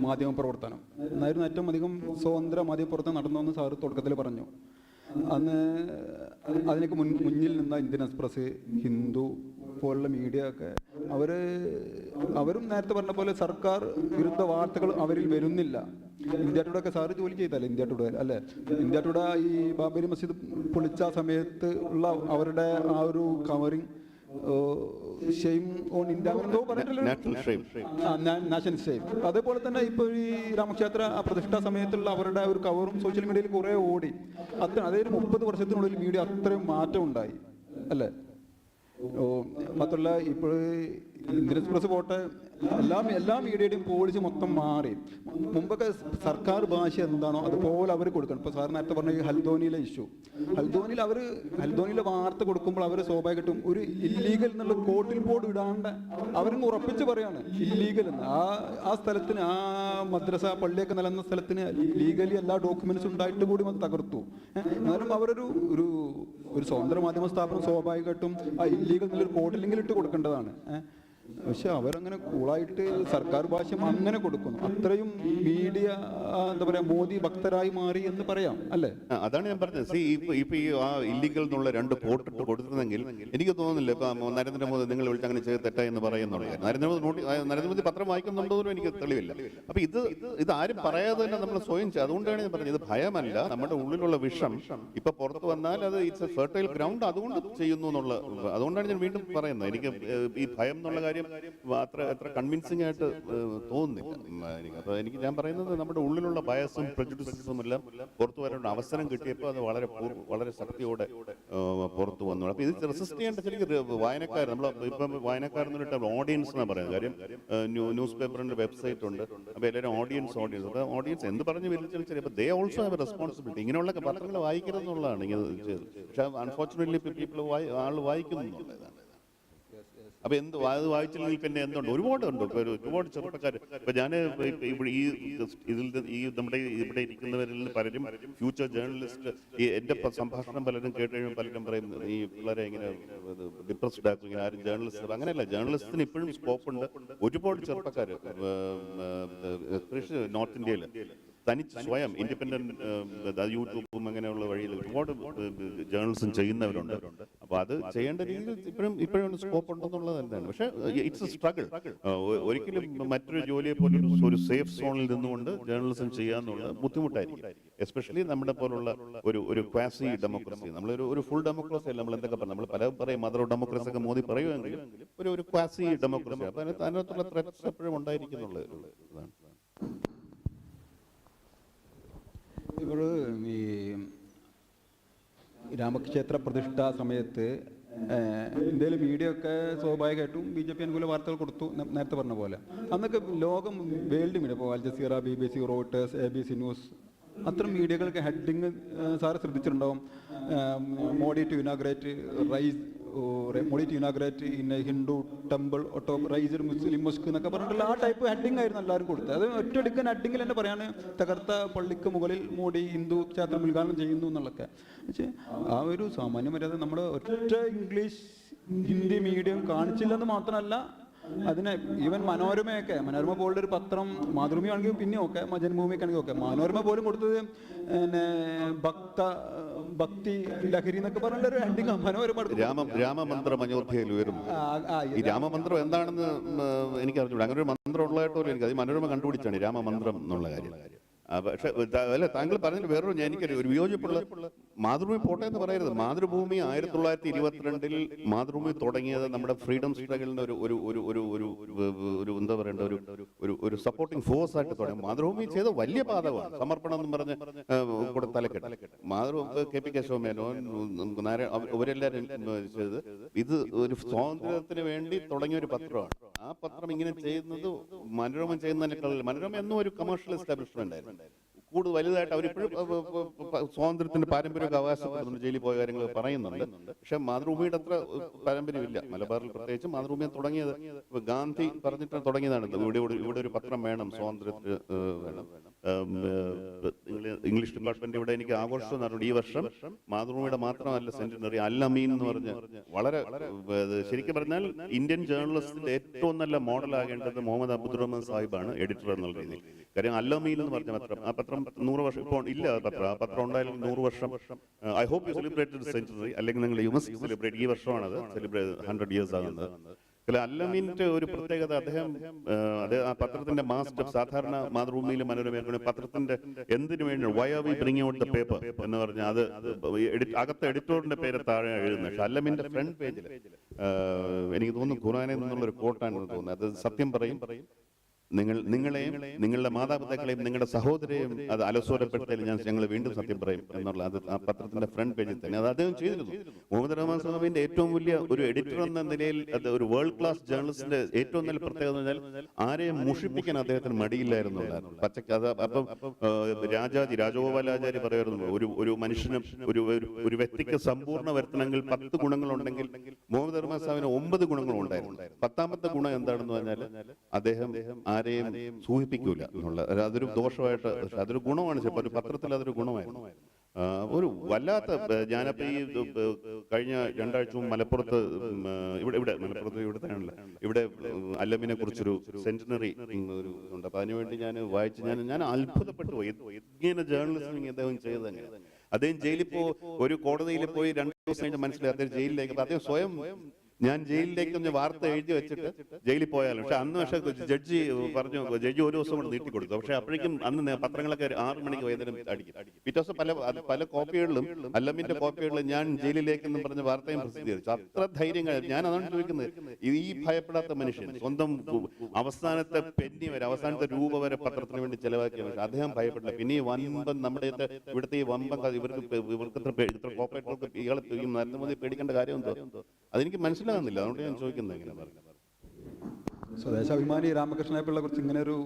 മാധ്യമ പ്രവർത്തനം എന്നായിരുന്നു ഏറ്റവും അധികം സ്വതന്ത്ര മാധ്യമ പ്രവർത്തനം നടന്നതെന്ന് സാറ് തുടക്കത്തിൽ പറഞ്ഞു. അന്ന് അതിനൊക്കെ മുന്നിൽ നിന്ന ഇന്ത്യൻ എക്സ്പ്രസ്, ഹിന്ദു പോലുള്ള മീഡിയ ഒക്കെ അവരും നേരത്തെ പറഞ്ഞ പോലെ സർക്കാർ വിരുദ്ധ വാർത്തകൾ അവരിൽ വരുന്നില്ല. ഇന്ത്യ ടുഡേ ഒക്കെ സാറ് ജോലി ചെയ്തല്ലേ ഇന്ത്യ ടുഡേ അല്ലേ? ഇന്ത്യ ടുഡേ ഈ ബാബരി മസ്ജിദ് പൊളിച്ച സമയത്ത് ഉള്ള അവരുടെ ആ ഒരു covering shame on India national shame. അതേപോലെ തന്നെ ഇപ്പോൾ ഈ രാമക്ഷേത്ര പ്രതിഷ്ഠാ സമയത്തുള്ള അവരുടെ ഒരു കവറും സോഷ്യൽ മീഡിയയിൽ കുറേ ഓടി. അതായത് 30 വർഷത്തിനുള്ളിൽ മീഡിയ അത്രയും മാറ്റം ഉണ്ടായി അല്ലേ? മാത്രമല്ല ഇപ്പോൾ ഇന്ത്യൻ എക്സ്പ്രസ് പോട്ടെ, എല്ലാ മീഡിയയുടെയും പോളിസി മൊത്തം മാറി. മുമ്പൊക്കെ സർക്കാർ ഭാഷ എന്താണോ അതുപോലെ അവർ കൊടുക്കണം. ഇപ്പോൾ സാർ നേരത്തെ പറഞ്ഞ ഈ ഹൽദ്വാനിയിലെ ഇഷ്യൂ, ഹൽദ്വാനിയിലെ വാർത്ത കൊടുക്കുമ്പോൾ അവർ സ്വാഭാവികമായിട്ടും ഒരു ഇല്ലീഗൽ എന്നുള്ള കോട്ടിൽ ബോർഡ് ഇടാണ്ട് അവരിങ്ങ് ഉറപ്പിച്ച് പറയാണ് ഇല്ലീഗൽ എന്ന്. ആ സ്ഥലത്തിന്, ആ മദ്രസ പള്ളിയൊക്കെ നിലനിന്ന സ്ഥലത്തിന് ലീഗലി എല്ലാ ഡോക്യുമെന്റ്സും ഉണ്ടായിട്ട് കൂടി അത് തകർത്തു. എന്നാലും അവരൊരു സ്വതന്ത്ര മാധ്യമ സ്ഥാപനം സ്വാഭാവികമായിട്ടും ആ ഇല്ലീഗൽ എന്നുള്ളൊരു കോട്ടിലെങ്കിലും ഇട്ട് കൊടുക്കേണ്ടതാണ്. പക്ഷെ അവരങ്ങനെ കൂളായിട്ട് സർക്കാർ ഭാഷ്യം അങ്ങനെ കൊടുക്കുന്നു. അത്രയും മീഡിയ എന്താ പറയാ മോദി ഭക്തരായി മാറി എന്ന് പറയാം അല്ലേ? അതാണ് ഞാൻ പറഞ്ഞത്. ഇപ്പൊ ഈ ആ ഇല്ലീഗൽ എന്നുള്ള 2 കോട്ട് കൊടുത്തിരുന്നെങ്കിൽ എനിക്ക് തോന്നുന്നില്ല ഇപ്പൊ നരേന്ദ്രമോദി നിങ്ങൾ വിളിച്ച് അങ്ങനെ ചെയ്ത് തെറ്റായി എന്ന് പറയുന്നുള്ളൂ. നരേന്ദ്രമോദി പത്രം വായിക്കുന്നുണ്ടോന്നും എനിക്ക് തെളിവില്ല. അപ്പൊ ഇത് ആരും പറയാതെ തന്നെ നമ്മൾ സ്വയം ചെയ്യും. അതുകൊണ്ടാണ് ഞാൻ പറഞ്ഞത്, ഇത് ഭയമല്ല, നമ്മുടെ ഉള്ളിലുള്ള വിഷം ഇപ്പൊ പുറത്തു വന്നാൽ അത് ഇറ്റ്സ് എ ഫെർട്ടൈൽ ഗ്രൗണ്ട്, അതുകൊണ്ട് ചെയ്യുന്നു എന്നുള്ള. അതുകൊണ്ടാണ് ഞാൻ വീണ്ടും പറയുന്നത്, എനിക്ക് ഈ ഭയം എന്നുള്ള കാര്യം കാര്യം അത്ര കൺവിൻസിംഗ് ആയിട്ട് തോന്നുന്നില്ല എനിക്ക്. അപ്പോൾ ഞാൻ പറയുന്നത് നമ്മുടെ ഉള്ളിലുള്ള ബയസും പ്രെജുഡിസസും എല്ലാം പുറത്തു വരേണ്ട അവസരം കിട്ടിയപ്പോൾ അത് വളരെ ശക്തിയോടെ പുറത്തു വന്നു. അപ്പോൾ ഇത് റെസിസ്റ്റ് ചെയ്യേണ്ട ശരിക്കും വായനക്കാർ, നമ്മൾ ഇപ്പം വായനക്കാരെന്ന് പറഞ്ഞിട്ട് ഓഡിയൻസ് എന്നാണ് പറയുന്നത്. കാര്യം ന്യൂസ് പേപ്പറിൻ്റെ വെബ്സൈറ്റ് ഉണ്ട്. അപ്പോൾ എല്ലാവരും ഓഡിയൻസ് അപ്പോൾ ഓഡിയൻസ് എന്ത് പറഞ്ഞ് വിളിച്ചാലും ശരി, അപ്പോൾ they also have A responsibility. ഇങ്ങനെയുള്ള പത്രങ്ങൾ വായിക്കരുതെന്നുള്ളതാണ് ഇങ്ങനെ ചെയ്തത്. പക്ഷേ അൺഫോർച്ചുനേറ്റ്ലി പീപ്പിൾ വായിക്കുന്നുള്ളതാണ്. അപ്പോൾ അത് വായിച്ചില്ലെങ്കിൽ പിന്നെ എന്തുണ്ട്? ഒരുപാടുണ്ട്. ഒരുപാട് ചെറുപ്പക്കാർ. ഇപ്പം ഞാൻ നമ്മുടെ ഇവിടെ ഇരിക്കുന്നവരിൽ പലരും ഫ്യൂച്ചർ ജേർണലിസ്റ്റ്, എൻ്റെ സംഭാഷണം പലരും കേട്ട് കഴിയുമ്പോൾ പലരും പറയും ഈ പിള്ളേരെ ഇങ്ങനെ ഡിപ്രസ്ഡ് ആക്കും, ഇങ്ങനെ ആരും ജേർണലിസ്റ്റ്. അങ്ങനെയല്ല, ജേർണലിസ്റ്റിന് ഇപ്പോഴും സ്കോപ്പുണ്ട്. ഒരുപാട് ചെറുപ്പക്കാർ നോർത്ത് ഇന്ത്യയിൽ തനിച്ച് സ്വയം ഇൻഡിപെൻഡന്റ് യൂട്യൂബും അങ്ങനെയുള്ള വഴിയിൽ ഒരുപാട് ജേർണലിസം ചെയ്യുന്നവരുണ്ട്. അപ്പോൾ അത് ചെയ്യേണ്ട രീതിയിൽ ഇപ്പോഴും സ്കോപ്പ് ഉണ്ടെന്നുള്ളത് തന്നെയാണ്. പക്ഷേ ഇറ്റ്സ് എ സ്ട്രഗിൾ. ഒരിക്കലും മറ്റൊരു ജോലിയെ പോലെ ഒരു സേഫ് സോണിൽ നിന്നുകൊണ്ട് ജേർണലിസം ചെയ്യുക എന്നുള്ളത് ബുദ്ധിമുട്ടായിരിക്കും. എസ്പെഷ്യലി നമ്മുടെ പോലുള്ള ഒരു ക്വാസി ഡെമോക്രസി. നമ്മളൊരു ഫുൾ ഡെമോക്രസി അല്ല. നമ്മൾ എന്തൊക്കെ നമ്മൾ പല പറയും മദർ ഡെമോക്രസി ഒക്കെ മോദി പറയുമെങ്കിലും ഒരു ക്വാസി ഡെമോക്രസി. അപ്പോൾ അതിനകത്തുള്ള ത്രെറ്റ്സ് എപ്പോഴും ഉണ്ടായിരിക്കുന്നുള്ളത് ഇതാണ്. ഇപ്പോൾ ഈ രാമക്ഷേത്ര പ്രതിഷ്ഠാ സമയത്ത് ഇന്ത്യയിലെ മീഡിയ ഒക്കെ സ്വാഭാവികമായിട്ടും BJP അനുകൂല വാർത്തകൾ കൊടുത്തു, നേരത്തെ പറഞ്ഞ പോലെ. അന്നൊക്കെ ലോകം വേൾഡ് മീഡിയ, ഇപ്പോൾ Al Jazeera, BBC, Reuters, ABC news, അത്തരം മീഡിയകൾക്ക് ഹെഡിങ് സാറ് ശ്രദ്ധിച്ചിട്ടുണ്ടാവും. Modi to inaugurate in a Hindu temple raised Muslim mosque എന്നൊക്കെ പറഞ്ഞിട്ടുള്ള ആ ടൈപ്പ് ഹെഡിങ് ആയിരുന്നു എല്ലാവരും കൊടുത്തത്. അത് ഒറ്റയടിക്കാൻ ഹെഡിങ്ങിൽ തന്നെ പറയാണ് തകർത്ത പള്ളിക്ക് മുകളിൽ മോഡി ഹിന്ദു ക്ഷേത്രം ഉദ്ഘാടനം ചെയ്യുന്നു എന്നുള്ളതൊക്കെ. പക്ഷേ ആ ഒരു സാമാന്യ മര്യാദ നമ്മുടെ ഒറ്റ ഇംഗ്ലീഷ് ഹിന്ദി മീഡിയം കാണിച്ചില്ലെന്ന് മാത്രമല്ല, അതിനെ ഈവൻ മനോരമ പോലുള്ള ഒരു പത്രം, മാതൃഭൂമി ആണെങ്കിൽ പിന്നെ ഒക്കെ, ജന്മഭൂമിക്കാണെങ്കിൽ ഒക്കെ, മനോരമ പോലും കൊടുത്തത് പിന്നെ ഭക്തി ലഹരി എന്നൊക്കെ പറഞ്ഞിട്ട് ഒരു ഹെഡിങ് മനോരമ. രാമമന്ത്രം അയോധ്യയിൽ ഉയരുന്നു. ഈ രാമമന്ത്രം എന്താണെന്ന് എനിക്ക് അറിഞ്ഞൂടാ. അങ്ങനെ ഒരു മന്ത്രം ഉള്ളതായിട്ടോ എനിക്ക് അത് മനോരമ കണ്ടുപിടിച്ചാണ് രാമമന്ത്രം എന്നുള്ള കാര്യം. പക്ഷെ അല്ല, താങ്കൾ പറഞ്ഞതിൽ വേറൊരു എനിക്കൊരു വിയോജിപ്പുള്ള, മാതൃഭൂമി പോട്ടെ എന്ന് പറയരുത്. മാതൃഭൂമി 1922 മാതൃഭൂമി തുടങ്ങിയത് നമ്മുടെ ഫ്രീഡം സ്ട്രഗിളിന് ഒരു എന്താ പറയേണ്ട ഒരു സപ്പോർട്ടിംഗ് ഫോഴ്സ് ആയിട്ട് തുടങ്ങി. മാതൃഭൂമി ചെയ്ത വലിയ പാതകമാണ് സമർപ്പണം എന്ന് പറഞ്ഞ് കൂടെ തലക്കെട്ട്. KP കേശവമേനോൻ, അവരെല്ലാവരും ചെയ്ത് ഇത് ഒരു സ്വാതന്ത്ര്യത്തിന് വേണ്ടി തുടങ്ങിയ ഒരു പത്രമാണ്. ആ പത്രം ഇങ്ങനെ ചെയ്യുന്നത് മനോരമ ചെയ്യുന്നതിനേക്കാൾ, മനോരമ എന്നും ഒരു കമേഴ്ഷ്യൽ എസ്റ്റാബ്ലിഷ്മെന്റ് ആയിരുന്നു. കൂടുതൽ വലുതായിട്ട് അവരിപ്പോഴും സ്വാതന്ത്ര്യത്തിന്റെ പാരമ്പര്യമൊക്കെ അവകാശപ്പെടുന്നുണ്ട്, ജയിലിൽ പോയ കാര്യങ്ങൾ പറയുന്നുണ്ട്. പക്ഷെ മാതൃഭൂമിയുടെ അത്ര പാരമ്പര്യമില്ല മലബാറിൽ. പ്രത്യേകിച്ച് മാതൃഭൂമിയെ തുടങ്ങിയത് ഗാന്ധി പറഞ്ഞിട്ട് തുടങ്ങിയതാണ്. ഇവിടെ ഒരു പത്രം വേണം, സ്വാതന്ത്ര്യത്തിന് വേണം. ഇംഗ്ലീഷ് ഡിപ്പാർട്ട്മെന്റ് ഇവിടെ എനിക്ക് ആഘോഷം നടന്നു. ഈ വർഷം മാതൃഭൂമിയുടെ മാത്രമല്ല സെന്റിനറി, അൽ അമീൻ എന്ന് പറഞ്ഞ് വളരെ ശരിക്കും പറഞ്ഞാൽ ഇന്ത്യൻ ജേർണലിസ്റ്റിന്റെ ഏറ്റവും നല്ല മോഡലാകേണ്ടത് മുഹമ്മദ് അബ്ദുറഹ്മാൻ സാഹിബാണ്, എഡിറ്റർ എന്നുള്ള രീതിയിൽ. കാര്യം അൽ അമീൻ എന്ന് പറഞ്ഞ പത്രം, ആ പത്രം 100 വർഷം ഇപ്പോൾ ഇല്ല. ആ പത്രം ഉണ്ടായാലും 100 വർഷം. I hope you celebrated century, അല്ലെങ്കിൽ നിങ്ങൾ യു മസ്റ്റ് സെലിബ്രേറ്റ്. ഈ വർഷമാണ് അത് സെലിബ്രേറ്റ് 100 years ആകുന്നത്. അല്ലമീൻ്റെ ഒരു പ്രത്യേകത, അദ്ദേഹം ആ പത്രത്തിന്റെ മാസ്റ്റർ. സാധാരണ മാതൃഭൂമിയിൽ മനോരമ പത്രത്തിന്റെ എന്തിനു വേണ്ടി why are we bringing out the paper എന്ന് പറഞ്ഞാൽ അത് അകത്ത് എഡിറ്റോറിന്റെ പേര് താഴെ എഴുതുന്നത്. പക്ഷെ അല്ലമീന്റെ ഫ്രണ്ട് പേജിൽ എനിക്ക് തോന്നുന്നു ഖുർആനിൽ നിന്നുള്ളൊരു കോട്ടാണെന്ന് തോന്നുന്നത്. അത് സത്യം പറയും, നിങ്ങളെയും നിങ്ങളുടെ മാതാപിതാക്കളെയും നിങ്ങളുടെ സഹോദരെയും അത് അലസോരപ്പെടുത്തിയാൽ ഞങ്ങൾ വീണ്ടും സത്യം പറയും എന്നുള്ള അത് ആ പത്രത്തിന്റെ ഫ്രണ്ട് പേജിൽ തന്നെ അത് അദ്ദേഹം ചെയ്തിരുന്നു. മുഹമ്മദ് റഹ്മാൻ സാഹിബിന്റെ ഏറ്റവും വലിയ ഒരു എഡിറ്റർ എന്ന നിലയിൽ, അത് ഒരു വേൾഡ് ക്ലാസ് ജേർണലിസ്റ്റിന്റെ ഏറ്റവും നല്ല പ്രത്യേകത എന്ന് പറഞ്ഞാൽ ആരെയും മുഷിപ്പിക്കാൻ അദ്ദേഹത്തിന് മടിയില്ലായിരുന്നു. പച്ചക്ക് അത് അപ്പം രാജഗോപാലാചാര്യ പറയുന്നു, ഒരു മനുഷ്യനും ഒരു വ്യക്തിക്ക് സമ്പൂർണ്ണ വരുത്തണമെങ്കിൽ 10 ഗുണങ്ങളുണ്ടെങ്കിൽ മുഹമ്മദ് റഹ്മാൻ സാഹിബിന് 9 ഗുണങ്ങളുണ്ടായിരുന്നു. 10ാമത്തെ ഗുണം എന്താണെന്ന് പറഞ്ഞാൽ അദ്ദേഹം ആരെയും സൂചിപ്പിക്കൂല എന്നുള്ള, അതൊരു ദോഷമായിട്ട്, അതൊരു ഗുണമാണ്. ചിലപ്പോൾ ഒരു പത്രത്തിൽ അതൊരു ഗുണമായിരുന്നു. ഒരു വല്ലാത്ത, ഞാനപ്പോൾ ഈ കഴിഞ്ഞ 2 ആഴ്ച മുമ്പ് മലപ്പുറത്ത് മലപ്പുറത്ത് ഇവിടുത്തെയാണല്ലോ, ഇവിടെ അല്ലമിനെ കുറിച്ചൊരു സെന്റിനറി ഒരു ഉണ്ട്. അപ്പോൾ അതിനുവേണ്ടി ഞാൻ വായിച്ച് ഞാൻ അത്ഭുതപ്പെട്ടു പോയി. ഇങ്ങനെ ജേർണലിസം അദ്ദേഹം ചെയ്ത് തന്നെയാണ്. അദ്ദേഹം ജയിലിൽ ഒരു കോടതിയിൽ പോയി 2 ദിവസം കഴിഞ്ഞ് മനസ്സിലായി അദ്ദേഹം ജയിലിലേക്ക്. അദ്ദേഹം സ്വയം ഞാൻ ജയിലിലേക്ക് ഒന്ന് വാർത്ത എഴുതി വെച്ചിട്ട് ജയിലിൽ പോയാലും. പക്ഷെ അന്ന് പക്ഷേ ജഡ്ജി പറഞ്ഞു, ജഡ്ജി ഒരു ദിവസം കൂടെ നീട്ടി കൊടുത്തു. പക്ഷെ അപ്പോഴേക്കും അന്ന് പത്രങ്ങളൊക്കെ 6 മണിക്ക് വൈകുന്നേരം അടിക്കും. പിറ്റേ ദിവസം പല കോപ്പികളിലും അല്ലമിന്റെ കോപ്പികളിലും ഞാൻ ജയിലിലേക്കെന്ന് പറഞ്ഞ വാർത്തയും പ്രസിദ്ധീകരിച്ചു. അത്ര ധൈര്യം. ഞാൻ അതാണ് ചോദിക്കുന്നത്, ഈ ഭയപ്പെടാത്ത മനുഷ്യൻ സ്വന്തം അവസാനത്തെ പെന്നി വരെ, അവസാനത്തെ രൂപ വരെ പത്രത്തിന് വേണ്ടി ചെലവാക്കിയ മനുഷ്യൻ, അദ്ദേഹം ഭയപ്പെടില്ല. പിന്നെ ഈ വമ്പൻ നമ്മുടെ ഇവിടുത്തെ ഈ വമ്പൻ ഇവർക്ക് ഇത്ര കോപ്പറേറ്റർക്ക് ഇയാളെ നരേന്ദ്രമോദി പേടിക്കേണ്ട കാര്യം എന്തോ അതെനിക്ക് മനസ്സിലാകുന്നില്ല. അതുകൊണ്ട് ഞാൻ ചോദിക്കുന്നത് എങ്ങനെ പറയുന്നത്. സ്വദേശാഭിമാനി രാമകൃഷ്ണനെ പിള്ള കുറിച്ച് ഇങ്ങനെ ഒരു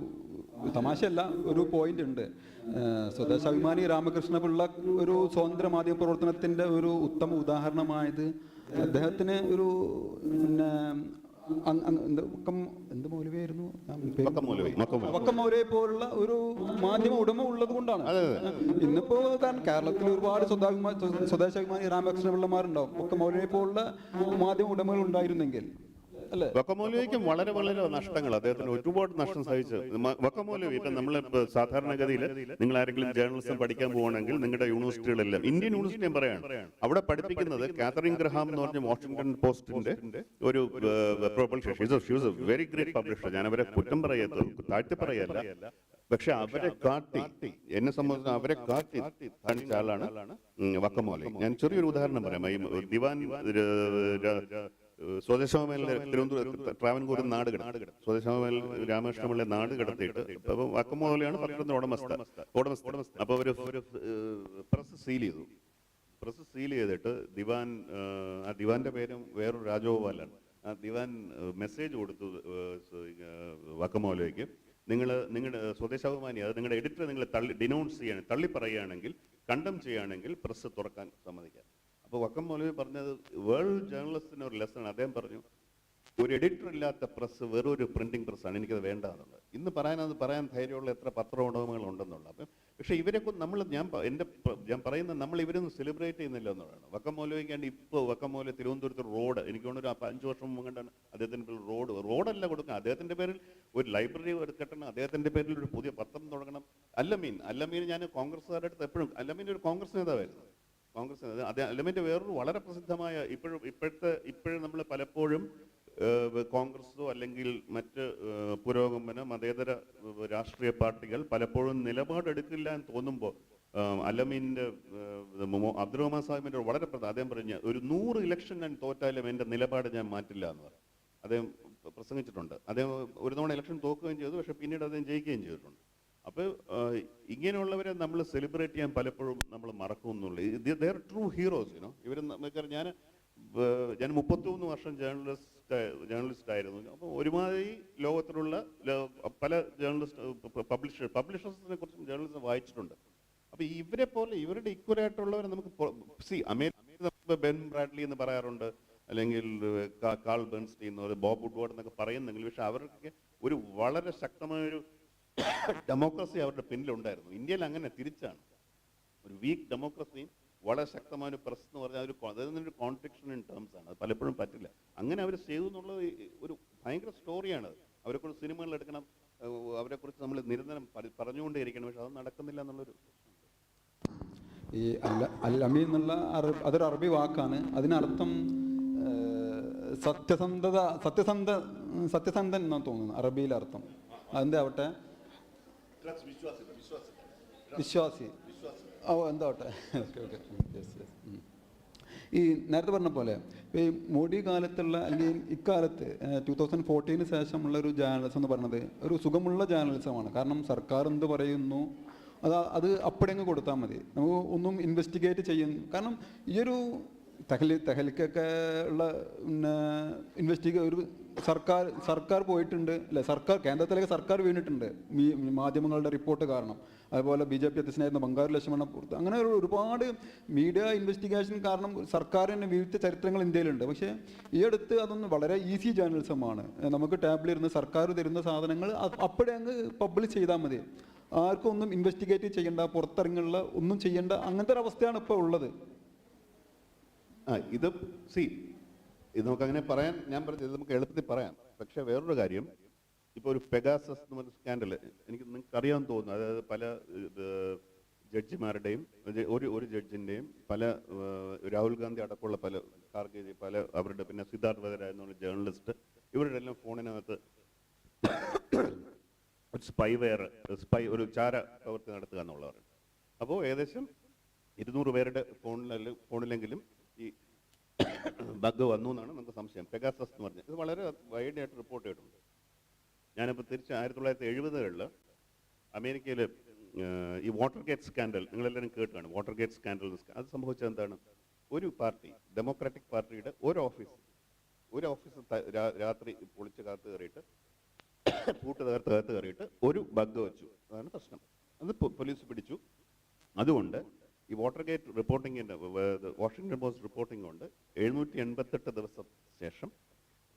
തമാശയല്ല, ഒരു പോയിന്റ് ഉണ്ട്. സ്വദേശാഭിമാനി രാമകൃഷ്ണ പിള്ള ഒരു സ്വതന്ത്ര മാധ്യമ പ്രവർത്തനത്തിന്റെ ഒരു ഉത്തമ ഉദാഹരണമായത് അദ്ദേഹത്തിന് ഒരു പിന്നെ എന്ത് മൗലവിയായിരുന്നു, വക്കം മൗലവിയെ പോലുള്ള ഒരു മാധ്യമ ഉടമ ഉള്ളത് കൊണ്ടാണ്. ഇന്നിപ്പോ കാരണം കേരളത്തിൽ ഒരുപാട് സ്വദേശാഭിമാനി രാമകൃഷ്ണ പിള്ളമാരുണ്ടാവും. വക്കം മൗലവിയെ പോലുള്ള മാധ്യമ ഉടമകൾ ഉണ്ടായിരുന്നെങ്കിൽ വക്കമൗലവിക്കും വളരെ നഷ്ടങ്ങൾ, അദ്ദേഹത്തിന് ഒരുപാട് നഷ്ടം സഹിച്ചു. വക്കമൗലവി ഇപ്പം നമ്മൾ സാധാരണഗതിയിൽ നിങ്ങൾ ആരെങ്കിലും ജേർണലിസം പഠിക്കാൻ പോവുകയാണെങ്കിൽ നിങ്ങളുടെ യൂണിവേഴ്സിറ്റികളെല്ലാം, ഇന്ത്യൻ യൂണിവേഴ്സിറ്റി ഞാൻ പറയാണ്, അവിടെ പഠിപ്പിക്കുന്നത് കാതറിൻ ഗ്രഹാം എന്ന് പറഞ്ഞ വാഷിംഗ്ടൺ പോസ്റ്റിന്റെ ഒരു പബ്ലിഷർ, വെരി ഗ്രേറ്റ് പബ്ലിഷർ. ഞാൻ അവരെ കുറ്റം താഴ്ത്തി പറയല്ല, പക്ഷെ അവരെ കാട്ടി, എന്നെ സംബന്ധിച്ച് അവരെ കാട്ടി കാണിച്ച ആളാണ് വക്കമൗലവി. ഞാൻ ചെറിയൊരു ഉദാഹരണം പറയാം. ഈ ദിവാൻ സ്വദേശാഭിമാനിലെ തിരുവനന്തപുരം ട്രാവൻകൂറിൽ നാട് കിടത്തി, സ്വദേശാഭിമാനിൽ രാമകൃഷ്ണപിള്ള നാട് കിടത്തിയിട്ട് അപ്പൊ വക്കമൗലവിയാണ് പത്രത്തിന്റെ ഉടമസ്ഥ. അപ്പൊ അവര് പ്രസ് സീൽ ചെയ്തിട്ട് ആ ദിവാന്റെ പേരും വേറൊരു രാജഗോപാലാണ്. ആ ദിവാൻ മെസ്സേജ് കൊടുത്തു വക്കമൗലവിക്ക്, നിങ്ങളുടെ സ്വദേശാഭിമാനി, അത് നിങ്ങളുടെ എഡിറ്റർ നിങ്ങൾ ഡിനൗൺസ് ചെയ്യണം, തള്ളി പറയുകയാണെങ്കിൽ, കണ്ടം ചെയ്യുകയാണെങ്കിൽ പ്രസ് തുറക്കാൻ സമ്മതിക്കാം. അപ്പോൾ വക്കം മൗലവി പറഞ്ഞത് വേൾഡ് ജേർണലിസ്റ്റിന് ഒരു ലെസൺ. അദ്ദേഹം പറഞ്ഞു, ഒരു എഡിറ്റർ ഇല്ലാത്ത പ്രസ് വെറൊരു പ്രിന്റിംഗ് പ്രസ്സാണ്, എനിക്കത് വേണ്ട എന്നുള്ളത്. ഇന്ന് പറയാൻ ധൈര്യമുള്ള എത്ര പത്ര ഉടമകളുണ്ടെന്നുള്ളത്. അപ്പം പക്ഷേ ഇവരെയൊക്കെ ഞാൻ പറയുന്നത് നമ്മൾ ഇവരൊന്നും സെലിബ്രേറ്റ് ചെയ്യുന്നില്ല എന്നുള്ളതാണ്. വക്കം മൗലവിക്കാണ്ട് ഇപ്പോൾ വക്കം മൗലവി തിരുവനന്തപുരത്ത് റോഡ്, എനിക്ക് തോന്നുന്നു ഒരു 5 വർഷം മുമ്പ് കണ്ടാണ് അദ്ദേഹത്തിൻ്റെ പേരിൽ റോഡല്ല കൊടുക്കുക, അദ്ദേഹത്തിൻ്റെ പേരിൽ ഒരു ലൈബ്രറി എടുക്കട്ടെ, അദ്ദേഹത്തിൻ്റെ പേരിൽ ഒരു പുതിയ പത്രം തുടങ്ങണം. അല്ലമീൻ ഞാൻ കോൺഗ്രസ്സുകാരുടെ അടുത്ത് എപ്പോഴും, അല്ലമീൻ ഒരു കോൺഗ്രസ് നേതാവായിരുന്നു. അല്ലമീൻ്റെ വേറൊരു വളരെ പ്രസിദ്ധമായ ഇപ്പോഴും നമ്മൾ പലപ്പോഴും കോൺഗ്രസോ അല്ലെങ്കിൽ മറ്റ് പുരോഗമന മതേതര രാഷ്ട്രീയ പാർട്ടികൾ പലപ്പോഴും നിലപാടെടുക്കില്ല എന്ന് തോന്നുമ്പോൾ അല്ലമീൻ്റെ അബ്ദുറഹ്മാൻ സാഹിബിൻ്റെ വളരെ അദ്ദേഹം പറഞ്ഞ ഒരു 100 ഇലക്ഷൻ ഞാൻ തോറ്റാലും എൻ്റെ നിലപാട് ഞാൻ മാറ്റില്ല എന്ന് പറഞ്ഞു. അദ്ദേഹം പ്രസംഗിച്ചിട്ടുണ്ട്. അദ്ദേഹം ഒരു തവണ ഇലക്ഷൻ തോക്കുകയും ചെയ്തു, പക്ഷെ പിന്നീട് അദ്ദേഹം ജയിക്കുകയും ചെയ്തിട്ടുണ്ട്. അപ്പോൾ ഇങ്ങനെയുള്ളവരെ നമ്മൾ സെലിബ്രേറ്റ് ചെയ്യാൻ പലപ്പോഴും നമ്മൾ മറക്കുന്നുള്ളൂ. They are true heroes. ഞാൻ 33 വർഷം ജേർണലിസ്റ്റ് ആയിരുന്നു. അപ്പോൾ ഒരുമാതിരി ലോകത്തിലുള്ള പല പബ്ലിഷേഴ്സിനെ കുറിച്ചും ജേർണലിസം വായിച്ചിട്ടുണ്ട്. അപ്പോൾ ഇവരെ പോലെ ഇവരുടെ ഈക്വലായിട്ടുള്ളവരെ നമുക്ക് അമേരിക്ക ബെൻ ബ്രാഡ്ലി എന്ന് പറയാറുണ്ട്, അല്ലെങ്കിൽ കാൾ ബേൺസ്റ്റീൻ, ബോബ് വുഡ്വാർഡ് എന്നൊക്കെ പറയുന്നെങ്കിൽ, പക്ഷെ അവർക്ക് ഒരു വളരെ ശക്തമായൊരു ഡെമോക്രസി അവരുടെ പിന്നിലുണ്ടായിരുന്നു. ഇന്ത്യയിൽ അങ്ങനെ തിരിച്ചാണ്, ഒരു വീക്ക് ഡെമോക്രസിയും വളരെ ശക്തമായ ഒരു പ്രസ് എന്ന് പറഞ്ഞാൽ അതൊരു കോൺട്രഡിക്ഷൻ ഇൻ ടേംസ് ആണ്. അത് പലപ്പോഴും പറ്റില്ല. അങ്ങനെ അവർ ചെയ്തു എന്നുള്ളത് ഒരു ഭയങ്കര സ്റ്റോറിയാണ്. അവരെക്കുറിച്ച് സിനിമകൾ എടുക്കണം, അവരെക്കുറിച്ച് നമ്മൾ നിരന്തരം പറഞ്ഞുകൊണ്ടേയിരിക്കണം, പക്ഷെ അത് നടക്കുന്നില്ല എന്നുള്ളൊരു. ഈ അല്ലമീൻ എന്നുള്ള അതൊരു അറബി വാക്കാണ്. അതിനർത്ഥം സത്യസന്ധൻ എന്നാണ് തോന്നുന്നു അറബിയിലെ അർത്ഥം. അതിൻ്റെ ആവട്ടെ വിശ്വാസി, എന്താവട്ടെ. ഈ നേരത്തെ പറഞ്ഞ പോലെ ഈ മോഡി കാലത്തുള്ള അല്ലെങ്കിൽ ഇക്കാലത്ത് 2014 ശേഷമുള്ള ഒരു ജേർണലിസം എന്ന് പറയുന്നത് ഒരു സുഖമുള്ള ജേർണലിസമാണ്. കാരണം സർക്കാർ എന്ത് പറയുന്നു അത് അപ്പടങ്ങ് കൊടുത്താൽ മതി, നമുക്ക് ഒന്നും ഇൻവെസ്റ്റിഗേറ്റ് ചെയ്യുന്നു. കാരണം ഈ ഒരു തെഹലിക്കൊക്കെ ഉള്ള ഒരു സർക്കാർ പോയിട്ടുണ്ട് അല്ലേ, കേന്ദ്രത്തിലേക്ക് സർക്കാർ വീണിട്ടുണ്ട് മാധ്യമങ്ങളുടെ റിപ്പോർട്ട് കാരണം. അതുപോലെ BJP അധ്യക്ഷനായിരുന്ന ബംഗാരു ലക്ഷ്മണ പുറത്ത്, അങ്ങനെ ഒരുപാട് മീഡിയ ഇൻവെസ്റ്റിഗേഷൻ കാരണം സർക്കാരിനെ വീഴ്ച ചരിത്രങ്ങൾ ഇന്ത്യയിലുണ്ട്. പക്ഷേ ഈ അടുത്ത് അതൊന്നും വളരെ ഈസി ജേർണലിസമാണ്. നമുക്ക് ടാബിലിരുന്ന് സർക്കാർ തരുന്ന സാധനങ്ങൾ അപ്പോഴേ അങ്ങ് പബ്ലിഷ് ചെയ്താൽ മതി, ആർക്കും ഒന്നും ഇൻവെസ്റ്റിഗേറ്റ് ചെയ്യേണ്ട, പുറത്തിറങ്ങുള്ള ഒന്നും ചെയ്യേണ്ട, അങ്ങനത്തെ ഒരു അവസ്ഥയാണ് ഇപ്പോൾ ഉള്ളത്. ഇത് നമുക്കങ്ങനെ പറയാൻ, ഞാൻ പറഞ്ഞത് നമുക്ക് എളുപ്പത്തിൽ പറയാം. പക്ഷെ വേറൊരു കാര്യം, ഇപ്പോൾ ഒരു പെഗാസസ് എന്ന് പറഞ്ഞ സ്കാൻഡൽ നിങ്ങൾക്ക് അറിയാമെന്ന് തോന്നുന്നു. അതായത് പല ജഡ്ജിമാരുടെയും ഒരു ജഡ്ജിൻ്റെയും പല രാഹുൽ ഗാന്ധി അടക്കമുള്ള പല അവരുടെ പിന്നെ സിദ്ധാർത്ഥ് വധരായെന്നുള്ള ജേർണലിസ്റ്റ് ഇവരുടെ എല്ലാം ഫോണിനകത്ത് ഒരു ചാര പ്രവൃത്തി നടത്തുക എന്നുള്ളവരാണ്. അപ്പോൾ ഏകദേശം 200 പേരുടെ ഫോണിലെങ്കിലും ഈ ബഗ് വന്നു എന്നാണ് നമുക്ക് സംശയം. പെഗാസസ് എന്ന് പറഞ്ഞത് ഇത് വളരെ വൈഡായിട്ട് റിപ്പോർട്ട് ചെയ്തിട്ടുണ്ട്. ഞാനിപ്പോൾ തിരിച്ച് 1970-കളിൽ അമേരിക്കയിൽ ഈ വാട്ടർ ഗേറ്റ് സ്കാൻഡൽ നിങ്ങളെല്ലാവരും കേട്ടാണ്. വാട്ടർ ഗേറ്റ് സ്കാൻഡൽ അത് സംഭവിച്ചത് എന്താണ്? ഒരു പാർട്ടി, ഡെമോക്രാറ്റിക് പാർട്ടിയുടെ ഒരു ഓഫീസ് രാത്രി പൊളിച്ച് കാത്ത് കയറിയിട്ട് പൂട്ട് തകർത്ത് കയറിയിട്ട് ഒരു ബഗ് വെച്ചു. അതാണ് പ്രശ്നം. അത് പോലീസ് പിടിച്ചു. അതുകൊണ്ട് ഈ വാട്ടർ ഗേറ്റ് റിപ്പോർട്ടിങ്ങിൻ്റെ വാഷിംഗ്ടൺ പോസ്റ്റ് റിപ്പോർട്ടിംഗ് കൊണ്ട് 788 ദിവസം ശേഷം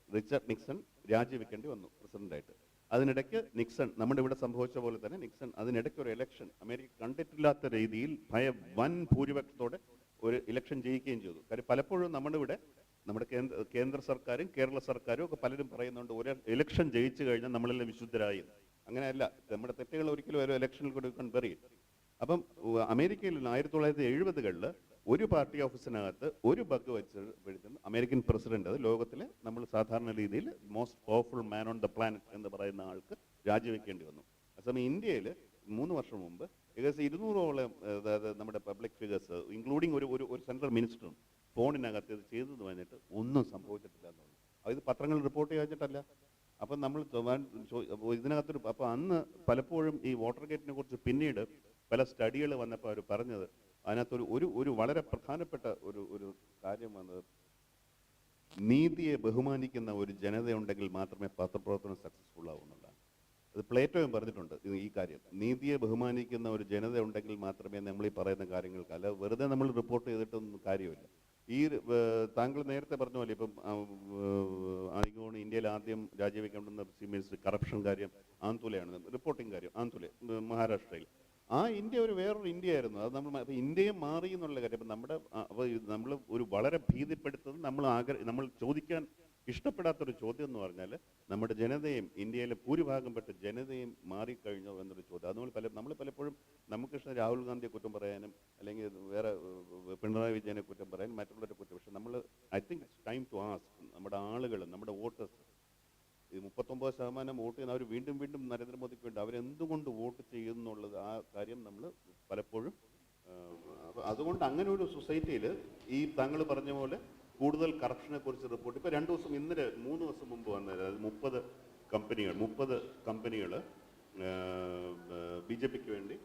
റിച്ചാർഡ് നിക്സൺ രാജിവെക്കേണ്ടി വന്നു പ്രസിഡന്റായിട്ട്. അതിനിടയ്ക്ക് നിക്സൺ നമ്മുടെ ഇവിടെ സംഭവിച്ച പോലെ തന്നെ നിക്സൺ അതിനിടയ്ക്ക് ഒരു ഇലക്ഷൻ അമേരിക്ക കണ്ടിട്ടില്ലാത്ത രീതിയിൽ വൻ ഭൂരിപക്ഷത്തോടെ ഒരു ഇലക്ഷൻ ജയിക്കുകയും ചെയ്തു. കാര്യം പലപ്പോഴും നമ്മുടെ കേന്ദ്ര സർക്കാരും കേരള സർക്കാരും ഒക്കെ പലരും പറയുന്നുണ്ട് ഒരു ഇലക്ഷൻ ജയിച്ചു കഴിഞ്ഞാൽ നമ്മളെല്ലാം വിശുദ്ധരായി. അങ്ങനെയല്ല, നമ്മുടെ തെറ്റുകൾ ഒരിക്കലും ഒരു ഇലക്ഷനിൽ കൂടി പറയും. അപ്പം അമേരിക്കയിൽ 1970-കളിൽ ഒരു പാർട്ടി ഓഫീസിനകത്ത് ഒരു ബഗ് വെച്ച് അമേരിക്കൻ പ്രസിഡന്റ്, അത് ലോകത്തിലെ നമ്മൾ സാധാരണ രീതിയിൽ most powerful man on the planet എന്ന് പറയുന്ന ആൾക്ക് രാജിവെക്കേണ്ടി വന്നു. അതേസമയം ഇന്ത്യയിൽ 3 വർഷം മുമ്പ് ഏകദേശം 200ഓളം അതായത് നമ്മുടെ പബ്ലിക് ഫിഗേഴ്സ് ഇൻക്ലൂഡിങ് ഒരു സെൻട്രൽ മിനിസ്റ്ററും ഫോണിനകത്ത് ഇത് ചെയ്തെന്ന് പറഞ്ഞിട്ട് ഒന്നും സംഭവിച്ചിട്ടില്ല എന്നുള്ളത്. അത് പത്രങ്ങൾ റിപ്പോർട്ട് ചെയ്തിട്ടല്ല. അപ്പം നമ്മൾ ഇതിനകത്തൊരു അപ്പോൾ അന്ന് പലപ്പോഴും ഈ വാട്ടർ ഗേറ്റിനെ കുറിച്ച് പിന്നീട് പല സ്റ്റഡികൾ വന്നപ്പോൾ അവർ പറഞ്ഞത് അതിനകത്തൊരു ഒരു വളരെ പ്രധാനപ്പെട്ട ഒരു കാര്യം വന്നത് നീതിയെ ബഹുമാനിക്കുന്ന ഒരു ജനതയുണ്ടെങ്കിൽ മാത്രമേ പത്രപ്രവർത്തനം സക്സസ്ഫുൾ ആവുന്നുള്ളതാണ്. അത് പ്ലേറ്റോയും പറഞ്ഞിട്ടുണ്ട് ഈ കാര്യം. നീതിയെ ബഹുമാനിക്കുന്ന ഒരു ജനത ഉണ്ടെങ്കിൽ മാത്രമേ നമ്മൾ ഈ പറയുന്ന കാര്യങ്ങൾക്ക്, അല്ല വെറുതെ നമ്മൾ റിപ്പോർട്ട് ചെയ്തിട്ടൊന്നും കാര്യമില്ല. ഈ താങ്കൾ നേരത്തെ പറഞ്ഞ പോലെ ഇപ്പം ആയിക്കോണ് ഇന്ത്യയിൽ ആദ്യം രാജിവെക്കേണ്ടുന്ന മിനിസ്റ്റർ കറപ്ഷൻ കാര്യം ആന്തുലയാണ്, റിപ്പോർട്ടിംഗ് കാര്യം ആന്തുലെ മഹാരാഷ്ട്രയിൽ. ആ ഇന്ത്യ വേറൊരു ഇന്ത്യ ആയിരുന്നു. അത് നമ്മൾ ഇന്ത്യയും മാറി എന്നുള്ള കാര്യം. അപ്പം നമ്മൾ ഒരു വളരെ ഭീതിപ്പെടുത്തുന്നത് നമ്മൾ ചോദിക്കാൻ ഇഷ്ടപ്പെടാത്തൊരു ചോദ്യം എന്ന് പറഞ്ഞാൽ നമ്മുടെ ജനതയും ഇന്ത്യയിലെ ഭൂരിഭാഗംപ്പെട്ട ജനതയും മാറിക്കഴിഞ്ഞോ എന്നൊരു ചോദ്യം. അത് നമ്മൾ പലപ്പോഴും നമുക്കിഷ്ടം രാഹുൽ ഗാന്ധിയെ കുറ്റം പറയാനും അല്ലെങ്കിൽ വേറെ പിണറായി വിജയനെ കുറ്റം പറയാനും മറ്റുള്ളവരെ കുറ്റം. പക്ഷെ നമ്മൾ I think it's time to ask നമ്മുടെ ആളുകൾ, നമ്മുടെ വോട്ടേഴ്സ്, ഈ 39% വോട്ട് ചെയ്യുന്ന അവർ വീണ്ടും വീണ്ടും നരേന്ദ്രമോദിക്ക് വേണ്ടി അവരെന്തുകൊണ്ട് വോട്ട് ചെയ്യുന്നുള്ളത് ആ കാര്യം നമ്മൾ പലപ്പോഴും. അതുകൊണ്ട് അങ്ങനെ ഒരു സൊസൈറ്റിയിൽ ഈ താങ്കൾ പറഞ്ഞ പോലെ കൂടുതൽ കറപ്ഷനെ കുറിച്ച് റിപ്പോർട്ട് ഇപ്പോൾ 2 ദിവസം 3 ദിവസം മുമ്പ് വന്നത് 30 കമ്പനികൾ BJPക്ക് വേണ്ടി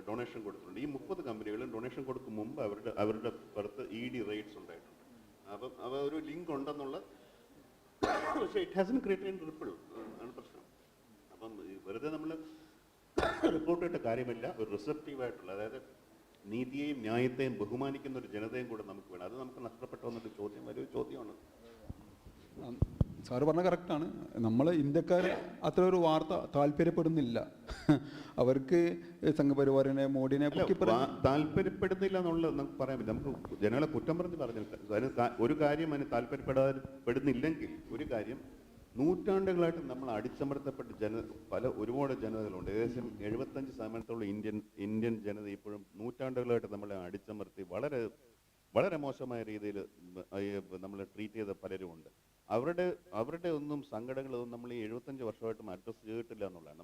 ഡൊണേഷൻ കൊടുത്തിട്ടുണ്ട്. ഈ 30 കമ്പനികളും ഡൊണേഷൻ കൊടുക്കും മുമ്പ് അവരുടെ പുറത്ത് ED റേറ്റ്സ് ഉണ്ടായിട്ടുണ്ട്. അപ്പം ഒരു ലിങ്ക് ഉണ്ടെന്നുള്ള, പക്ഷേ ഇറ്റ് ഹാസൻ ക്രിയേറ്റഡ് റിപ്പിൾ ആണ് പ്രശ്നം. അപ്പം വെറുതെ നമ്മൾ റിപ്പോർട്ട് ചെയ്യേണ്ട കാര്യമില്ല. ഒരു റിസപ്റ്റീവായിട്ടുള്ള, അതായത് നീതിയെയും ന്യായത്തെയും ബഹുമാനിക്കുന്ന ഒരു ജനതയും കൂടെ നമുക്ക് വേണം. അത് നമുക്ക് നഷ്ടപ്പെട്ടോ എന്നൊരു ചോദ്യം വലിയൊരു ചോദ്യമാണ്. സാറ് പറഞ്ഞ കറക്റ്റാണ്. നമ്മൾ ഇന്ത്യക്കാർ അത്ര ഒരു വാർത്ത താല്പര്യപ്പെടുന്നില്ല. അവർക്ക് സംഘപരിവാറിനെ മോഡിനെ താല്പര്യപ്പെടുന്നില്ല എന്നുള്ളത് നമുക്ക് പറയാൻ പറ്റും. നമുക്ക് ജനങ്ങളെ കുറ്റം പറഞ്ഞില്ല. ഒരു കാര്യം അതിന് താല്പര്യപ്പെടുന്നില്ലെങ്കിൽ ഒരു കാര്യം, നൂറ്റാണ്ടുകളായിട്ട് നമ്മൾ അടിച്ചമർത്തപ്പെട്ട ഒരുപാട് ജനതകളുണ്ട്. ഏകദേശം 75% ഇന്ത്യൻ ജനത ഇപ്പോഴും നൂറ്റാണ്ടുകളായിട്ട് നമ്മളെ അടിച്ചമർത്തി വളരെ വളരെ മോശമായ രീതിയിൽ നമ്മൾ ട്രീറ്റ് ചെയ്ത പലരുമുണ്ട്. അവരുടെ ഒന്നും സങ്കടങ്ങളൊന്നും നമ്മൾ ഈ 75 വർഷമായിട്ടും അഡ്രസ്സ് ചെയ്തിട്ടില്ല എന്നുള്ളതാണ്.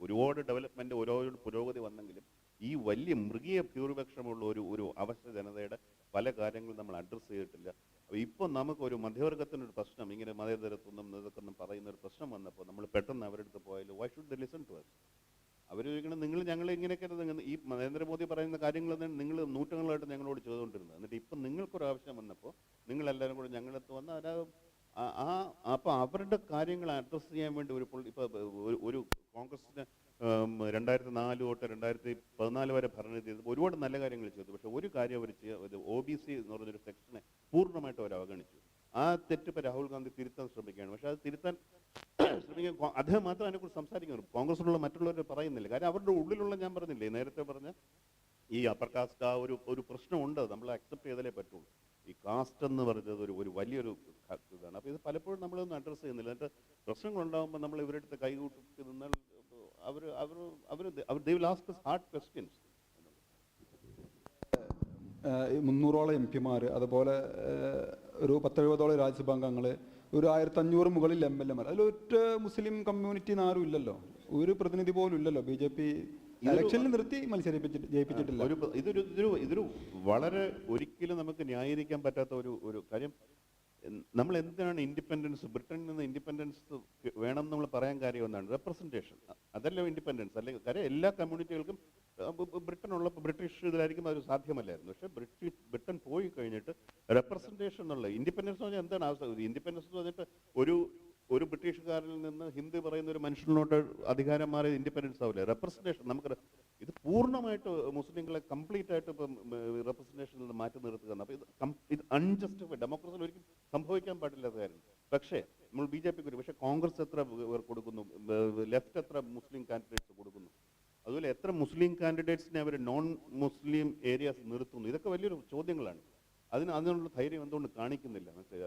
ഒരുപാട് ഡെവലപ്മെൻറ്റ്, ഒരുപാട് പുരോഗതി വന്നെങ്കിലും ഈ വലിയ മൃഗീയ ഭൂരിപക്ഷമുള്ള ഒരു അവശ ജനതയുടെ പല കാര്യങ്ങളും നമ്മൾ അഡ്രസ്സ് ചെയ്തിട്ടില്ല. അപ്പോൾ ഇപ്പം നമുക്കൊരു മധ്യവർഗത്തിനൊരു പ്രശ്നം, ഇങ്ങനെ മതേതരത്വം ഇതൊക്കെ പറയുന്ന ഒരു പ്രശ്നം വന്നപ്പോൾ നമ്മൾ പെട്ടെന്ന് അവരുടെ അടുത്ത് പോയാലും why should they listen to us? അവർ ചോദിക്കണം, ഞങ്ങൾ ഇങ്ങനെയൊക്കെ ഈ നരേന്ദ്രമോദി പറയുന്ന കാര്യങ്ങൾ നിങ്ങൾ നൂറ്റാണ്ടുകളായിട്ട് ഞങ്ങളോട് ചെയ്തുകൊണ്ടിരുന്നത്, എന്നിട്ട് ഇപ്പം നിങ്ങൾക്കൊരു ആവശ്യം വന്നപ്പോൾ നിങ്ങളെല്ലാവരും കൂടെ ഞങ്ങളടുത്ത് വന്ന് അപ്പോൾ അവരുടെ കാര്യങ്ങൾ അഡ്രസ്സ് ചെയ്യാൻ വേണ്ടി ഒരു കോൺഗ്രസിന് 2004 തൊട്ട് 2014 വരെ ഭരണം ചെയ്തപ്പോൾ ഒരുപാട് നല്ല കാര്യങ്ങൾ ചെയ്തു. പക്ഷേ ഒരു കാര്യം അവർ OBC എന്ന് പറഞ്ഞൊരു സെക്ഷനെ പൂർണ്ണമായിട്ട് അവർ അവഗണിച്ചു. ആ തെറ്റ് ഇപ്പോൾ രാഹുൽ ഗാന്ധി തിരുത്താൻ ശ്രമിക്കുകയാണ്. പക്ഷേ അത് തിരുത്താൻ ശ്രമിക്കാൻ അദ്ദേഹം മാത്രം അതിനെക്കുറിച്ച് സംസാരിക്കുന്നു. കോൺഗ്രസിലുള്ള മറ്റുള്ളവർ പറയുന്നില്ല. കാര്യം അവരുടെ ഉള്ളിലുള്ള, ഞാൻ പറഞ്ഞില്ലേ നേരത്തെ പറഞ്ഞ ഈ അപ്പർ കാസ്റ്റ് ഒരു പ്രശ്നമുണ്ട്. നമ്മൾ അക്സെപ്റ്റ് ചെയ്താലേ പറ്റുള്ളൂ. ഈ കാസ്റ്റ് എന്ന് പറഞ്ഞത് ഒരു വലിയൊരു ഇതാണ്. അപ്പോൾ ഇത് പലപ്പോഴും നമ്മളൊന്നും അഡ്രസ്സ് ചെയ്യുന്നില്ല. എന്നിട്ട് പ്രശ്നങ്ങളുണ്ടാകുമ്പോൾ നമ്മൾ ഇവരുടെ അടുത്ത് കൈകൂട്ടി നിന്നാൽ അവർ they will ask us hard questions. 300ഓളം MP-മാർ, അതുപോലെ ഒരു 10-70ഓളം രാജ്യസഭാംഗങ്ങൾ, ഒരു 1500 മുകളിൽ MLA-മാർ. അതിലൊറ്റ മുസ്ലിം കമ്മ്യൂണിറ്റി ആരും ഇല്ലല്ലോ, ഒരു പ്രതിനിധി പോലും ഇല്ലല്ലോ. BJP ഇലക്ഷനിൽ നിർത്തി ജയിപ്പിച്ചിട്ടില്ല. ഇതൊരു വളരെ ഒരിക്കലും നമുക്ക് ന്യായീകരിക്കാൻ പറ്റാത്ത ഒരു കാര്യം. നമ്മൾ എന്തിനാണ് ഇൻഡിപെൻഡൻസ്, ബ്രിട്ടനിൽ നിന്ന് ഇൻഡിപെൻഡൻസ് വേണം നമ്മൾ പറയാൻ കാര്യം എന്താണ്? റെപ്രസെൻറ്റേഷൻ. അതല്ല ഇൻഡിപെൻഡൻസ്. അല്ലെങ്കിൽ കാര്യം എല്ലാ കമ്മ്യൂണിറ്റികൾക്കും ബ്രിട്ടനുള്ളപ്പോൾ ബ്രിട്ടീഷ് ഇതിലായിരിക്കും അത് സാധ്യമല്ലായിരുന്നു. പക്ഷേ ബ്രിട്ടൻ പോയി കഴിഞ്ഞിട്ട് റെപ്രസെൻറ്റേഷൻ എന്നുള്ള ഇൻഡിപെൻഡൻസ് എന്ന് പറഞ്ഞാൽ എന്താണ് അവസ്ഥ? ഇൻഡിപെൻഡൻസ് എന്ന് പറഞ്ഞിട്ട് ഒരു ബ്രിട്ടീഷുകാരിൽ നിന്ന് ഹിന്ദി പറയുന്ന ഒരു മനുഷ്യനോട് അധികാരം മാറി ഇൻഡിപെൻഡൻസ് ആവില്ല. റെപ്രസെൻറ്റേഷൻ നമുക്ക് ഇത് പൂർണ്ണമായിട്ട് മുസ്ലിങ്ങളെ കംപ്ലീറ്റ് ആയിട്ട് ഇപ്പം റെപ്രസെൻറ്റേഷനിൽ നിന്ന് മാറ്റി നിർത്തുകയാണ്. അപ്പോൾ ഇത് അൺജസ്റ്റിഫൈഡ്, ഡെമോക്രസിയിൽ ഒരിക്കലും സംഭവിക്കാൻ പാടില്ലാത്ത കാര്യം. പക്ഷേ നമ്മൾ BJP പക്ഷേ കോൺഗ്രസ് എത്ര കൊടുക്കുന്നു, ലെഫ്റ്റ് എത്ര മുസ്ലിം കാൻഡിഡേറ്റ്സ് കൊടുക്കുന്നു, അതുപോലെ എത്ര മുസ്ലിം കാൻഡിഡേറ്റ്സിനെ അവർ നോൺ മുസ്ലിം ഏരിയാസ് നിർത്തുന്നു. ഇതൊക്കെ വലിയൊരു ചോദ്യങ്ങളാണ്. അതിനുള്ള ധൈര്യം എന്തുകൊണ്ട് കാണിക്കുന്നില്ല? മനസ്സിലായി?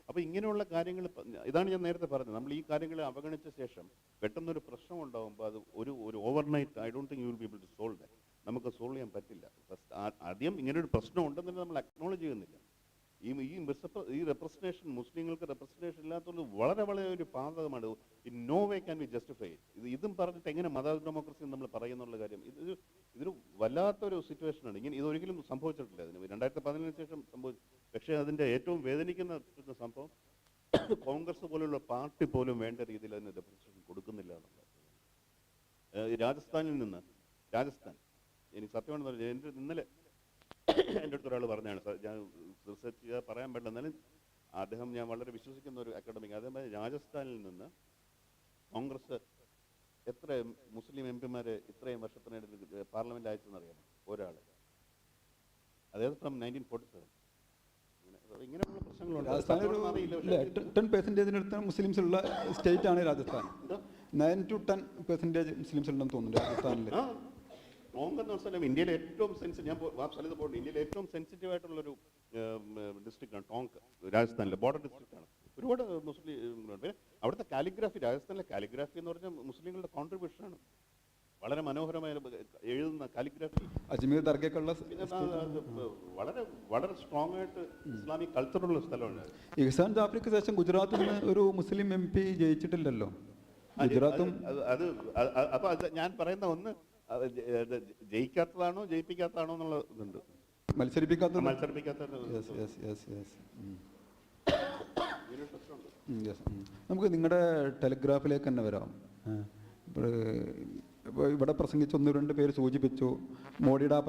അപ്പോൾ ഇങ്ങനെയുള്ള കാര്യങ്ങൾ, ഇതാണ് ഞാൻ നേരത്തെ പറഞ്ഞത്, നമ്മൾ ഈ കാര്യങ്ങളെ അവഗണിച്ച ശേഷം പെട്ടെന്നൊരു പ്രശ്നം ഉണ്ടാകുമ്പോൾ അത് ഒരു overnight I don't think you will be able to solve that. നമുക്ക് സോൾവ് ചെയ്യാൻ പറ്റില്ല. ആദ്യം ഇങ്ങനൊരു പ്രശ്നം ഉണ്ടെന്ന് നമ്മൾ അക്നോളജ് ചെയ്യുന്നില്ല. ഈ റെപ്രസെൻറ്റേഷൻ, മുസ്ലിങ്ങൾക്ക് റെപ്രസെൻറ്റേഷൻ ഇല്ലാത്തത് വളരെ വളരെ ഒരു പാതകമാണ്. In no way can be justify. ഇതും പറഞ്ഞിട്ട് എങ്ങനെ മത ഡെമോക്രസി നമ്മൾ പറയുന്നുള്ള കാര്യം, ഇതൊരു വല്ലാത്തൊരു സിറ്റുവേഷനാണ്. ഇതൊരിക്കലും സംഭവിച്ചിട്ടില്ല. അതിന് 2017 ശേഷം സംഭവിച്ചു. പക്ഷേ അതിൻ്റെ ഏറ്റവും വേദനിക്കുന്ന സംഭവം കോൺഗ്രസ് പോലുള്ള പാർട്ടി പോലും വേണ്ട രീതിയിൽ അതിന് റെപ്രസെൻറ്റേഷൻ കൊടുക്കുന്നില്ല എന്നുള്ളത്. രാജസ്ഥാൻ എനിക്ക് സത്യമാണെന്ന് പറഞ്ഞാൽ ഇന്നലെ എൻ്റെ അടുത്ത് ഒരാൾ പറഞ്ഞാണ്, ഞാൻ റിസർച്ച് ചെയ്യാൻ പറയാൻ പറ്റില്ല, എന്നാലും അദ്ദേഹം ഞാൻ വളരെ വിശ്വസിക്കുന്ന ഒരു അക്കാഡമിക്, അതേപോലെ രാജസ്ഥാനിൽ നിന്ന് കോൺഗ്രസ് എത്ര മുസ്ലിം MP-മാരെ ഇത്രയും വർഷത്തിനിടയിൽ പാർലമെന്റ് അയച്ചെന്നറിയാമോ? ഒരാൾ. അതായത് ഫ്രം 1947. ഇങ്ങനെയുള്ള പ്രശ്നങ്ങളുണ്ട്. 10% മുസ്ലിംസ് ഉള്ള സ്റ്റേറ്റ് ആണ് രാജസ്ഥാൻ. 9 to 10% മുസ്ലിംസ് ഉണ്ടെന്ന് തോന്നുന്നു രാജസ്ഥാനിൽ. ടോങ്ക് എന്ന് വെച്ചാൽ ഇന്ത്യയിലെ ഏറ്റവും സ്ഥലത്ത് പോയിട്ട് ഇന്ത്യയിലെ ഏറ്റവും സെൻസിറ്റീവ് ആയിട്ടുള്ളൊരു ഡിസ്ട്രിക്റ്റാണ് ടോങ്ക്. രാജസ്ഥാനിലെ ബോർഡർ ഡിസ്ട്രിക്റ്റാണ്. ഒരുപാട് മുസ്ലിം അവിടുത്തെ കാലിഗ്രാഫി, രാജസ്ഥാനിലെ കാലിഗ്രാഫി എന്ന് പറഞ്ഞാൽ മുസ്ലിങ്ങളുടെ കോൺട്രിബ്യൂഷനാണ്. വളരെ മനോഹരമായ എഴുതുന്ന കാലിഗ്രാഫി. അജ്മീർ ദർഗയ്ക്കുള്ള വളരെ വളരെ സ്ട്രോങ് ആയിട്ട് ഇസ്ലാമിക് കൾച്ചറുള്ള സ്ഥലമാണ്. ഇഹ്സാൻ ജാഫ്രിക്ക് ശേഷം ഗുജറാത്തിൽ നിന്ന് ഒരു മുസ്ലിം MP ജയിച്ചിട്ടില്ലല്ലോ. ഗുജറാത്തും അപ്പൊ ഞാൻ പറയുന്ന ഒന്ന് ജയിക്കാത്തതാണോ ജയിപ്പിക്കാത്തതാണോ എന്നുള്ള ഇതുണ്ട്. മത്സരിപ്പിക്കാത്ത നമുക്ക് നിങ്ങളുടെ ടെലിഗ്രാഫിലേക്ക് തന്നെ വരാം. ഇപ്പോൾ ഇവിടെ പ്രസംഗിച്ച 1-2 പേര് സൂചിപ്പിച്ചു, മോഡിയുടെ ആ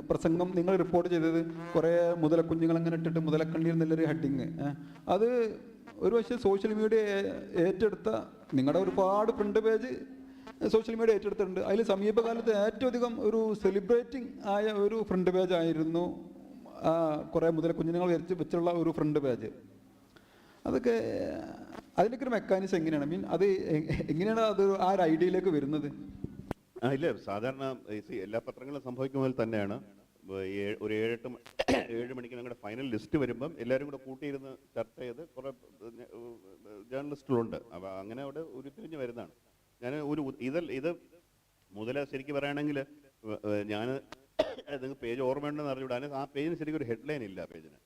പ്രസംഗം നിങ്ങൾ റിപ്പോർട്ട് ചെയ്തത് കുറേ മുതലക്കുഞ്ഞുങ്ങൾ അങ്ങനെ ഇട്ടിട്ട് മുതലക്കണ്ണീർ എന്നുള്ളൊരു ഹെഡിങ്, അത് ഒരു പക്ഷേ സോഷ്യൽ മീഡിയ ഏറ്റെടുത്ത നിങ്ങളുടെ ഒരുപാട് ഫ്രണ്ട് പേജ് സോഷ്യൽ മീഡിയ ഏറ്റെടുത്തിട്ടുണ്ട്. അതിൽ സമീപകാലത്ത് ഏറ്റവും അധികം ഒരു സെലിബ്രേറ്റിംഗ് ആയ ഒരു ഫ്രണ്ട് പേജ് ആയിരുന്നു കുറേ മുതലക്കുഞ്ഞുങ്ങൾ വെച്ചുള്ള ഒരു ഫ്രണ്ട് പേജ്. അതൊക്കെ അതിൻ്റെയൊക്കെ ഒരു മെക്കാനിസം എങ്ങനെയാണ്? അത് എങ്ങനെയാണ് അത് ആ ഒരു ഐഡിയയിലേക്ക് വരുന്നത്? ഇല്ല, സാധാരണ എല്ലാ പത്രങ്ങളും സംഭവിക്കുന്ന പോലെ തന്നെയാണ്. ഒരു 7 മണിക്ക് ഞങ്ങളുടെ ഫൈനൽ ലിസ്റ്റ് വരുമ്പം എല്ലാവരും കൂടെ കൂട്ടിയിരുന്ന് ചർച്ച ചെയ്ത് കുറേ ജേർണലിസ്റ്റുകളുണ്ട്. അപ്പോൾ അങ്ങനെ അവിടെ ഉരുത്തിരിഞ്ഞ് വരുന്നതാണ്. ഞാൻ ഇത് മുതല ശരിക്കും പറയുകയാണെങ്കിൽ ഞാൻ നിങ്ങൾക്ക് പേജ് ഓർമ്മയുണ്ടെന്ന് അറിഞ്ഞൂടാ. ആ പേജിന് ശരിക്കും ഒരു ഹെഡ്ലൈൻ ഇല്ല. പേജിന്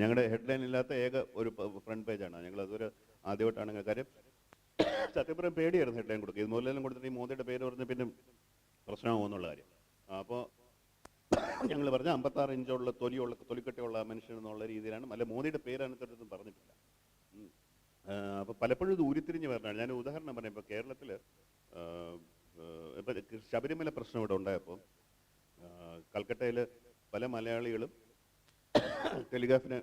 ഞങ്ങളുടെ ഹെഡ്ലൈൻ ഇല്ലാത്ത ഒരു ഫ്രണ്ട് പേജാണ്. ഞങ്ങളതൊരു ആദ്യമായിട്ടാണ്. കാര്യം സത്യം പറയാൻ പേടിയായിരുന്നു ഹെഡ്ലൈൻ കൊടുക്കുക. ഇത് മോദിയെല്ലാം കൊടുത്തിട്ട് ഈ മോദിയുടെ പേര് പറഞ്ഞ് പിന്നെ പ്രശ്നമാകുമെന്നുള്ള കാര്യം. അപ്പോൾ ഞങ്ങൾ പറഞ്ഞ 56 ഇഞ്ചുള്ള തൊലിക്കട്ടിയുള്ള മനുഷ്യൻ എന്നുള്ള രീതിയിലാണ്. അല്ല, മോദിയുടെ പേര് അതിനകത്തൊന്നും പറഞ്ഞിട്ടില്ല. അപ്പോൾ പലപ്പോഴും ഇത് ഉരുത്തിരിഞ്ഞ് വരണതാണ്. ഞാൻ ഉദാഹരണം പറയാം. ഇപ്പോൾ കേരളത്തിൽ ഇപ്പം ശബരിമല പ്രശ്നം ഇവിടെ ഉണ്ടായപ്പോൾ കൽക്കട്ടയിൽ പല മലയാളികളും ടെലിഗ്രാഫിനെ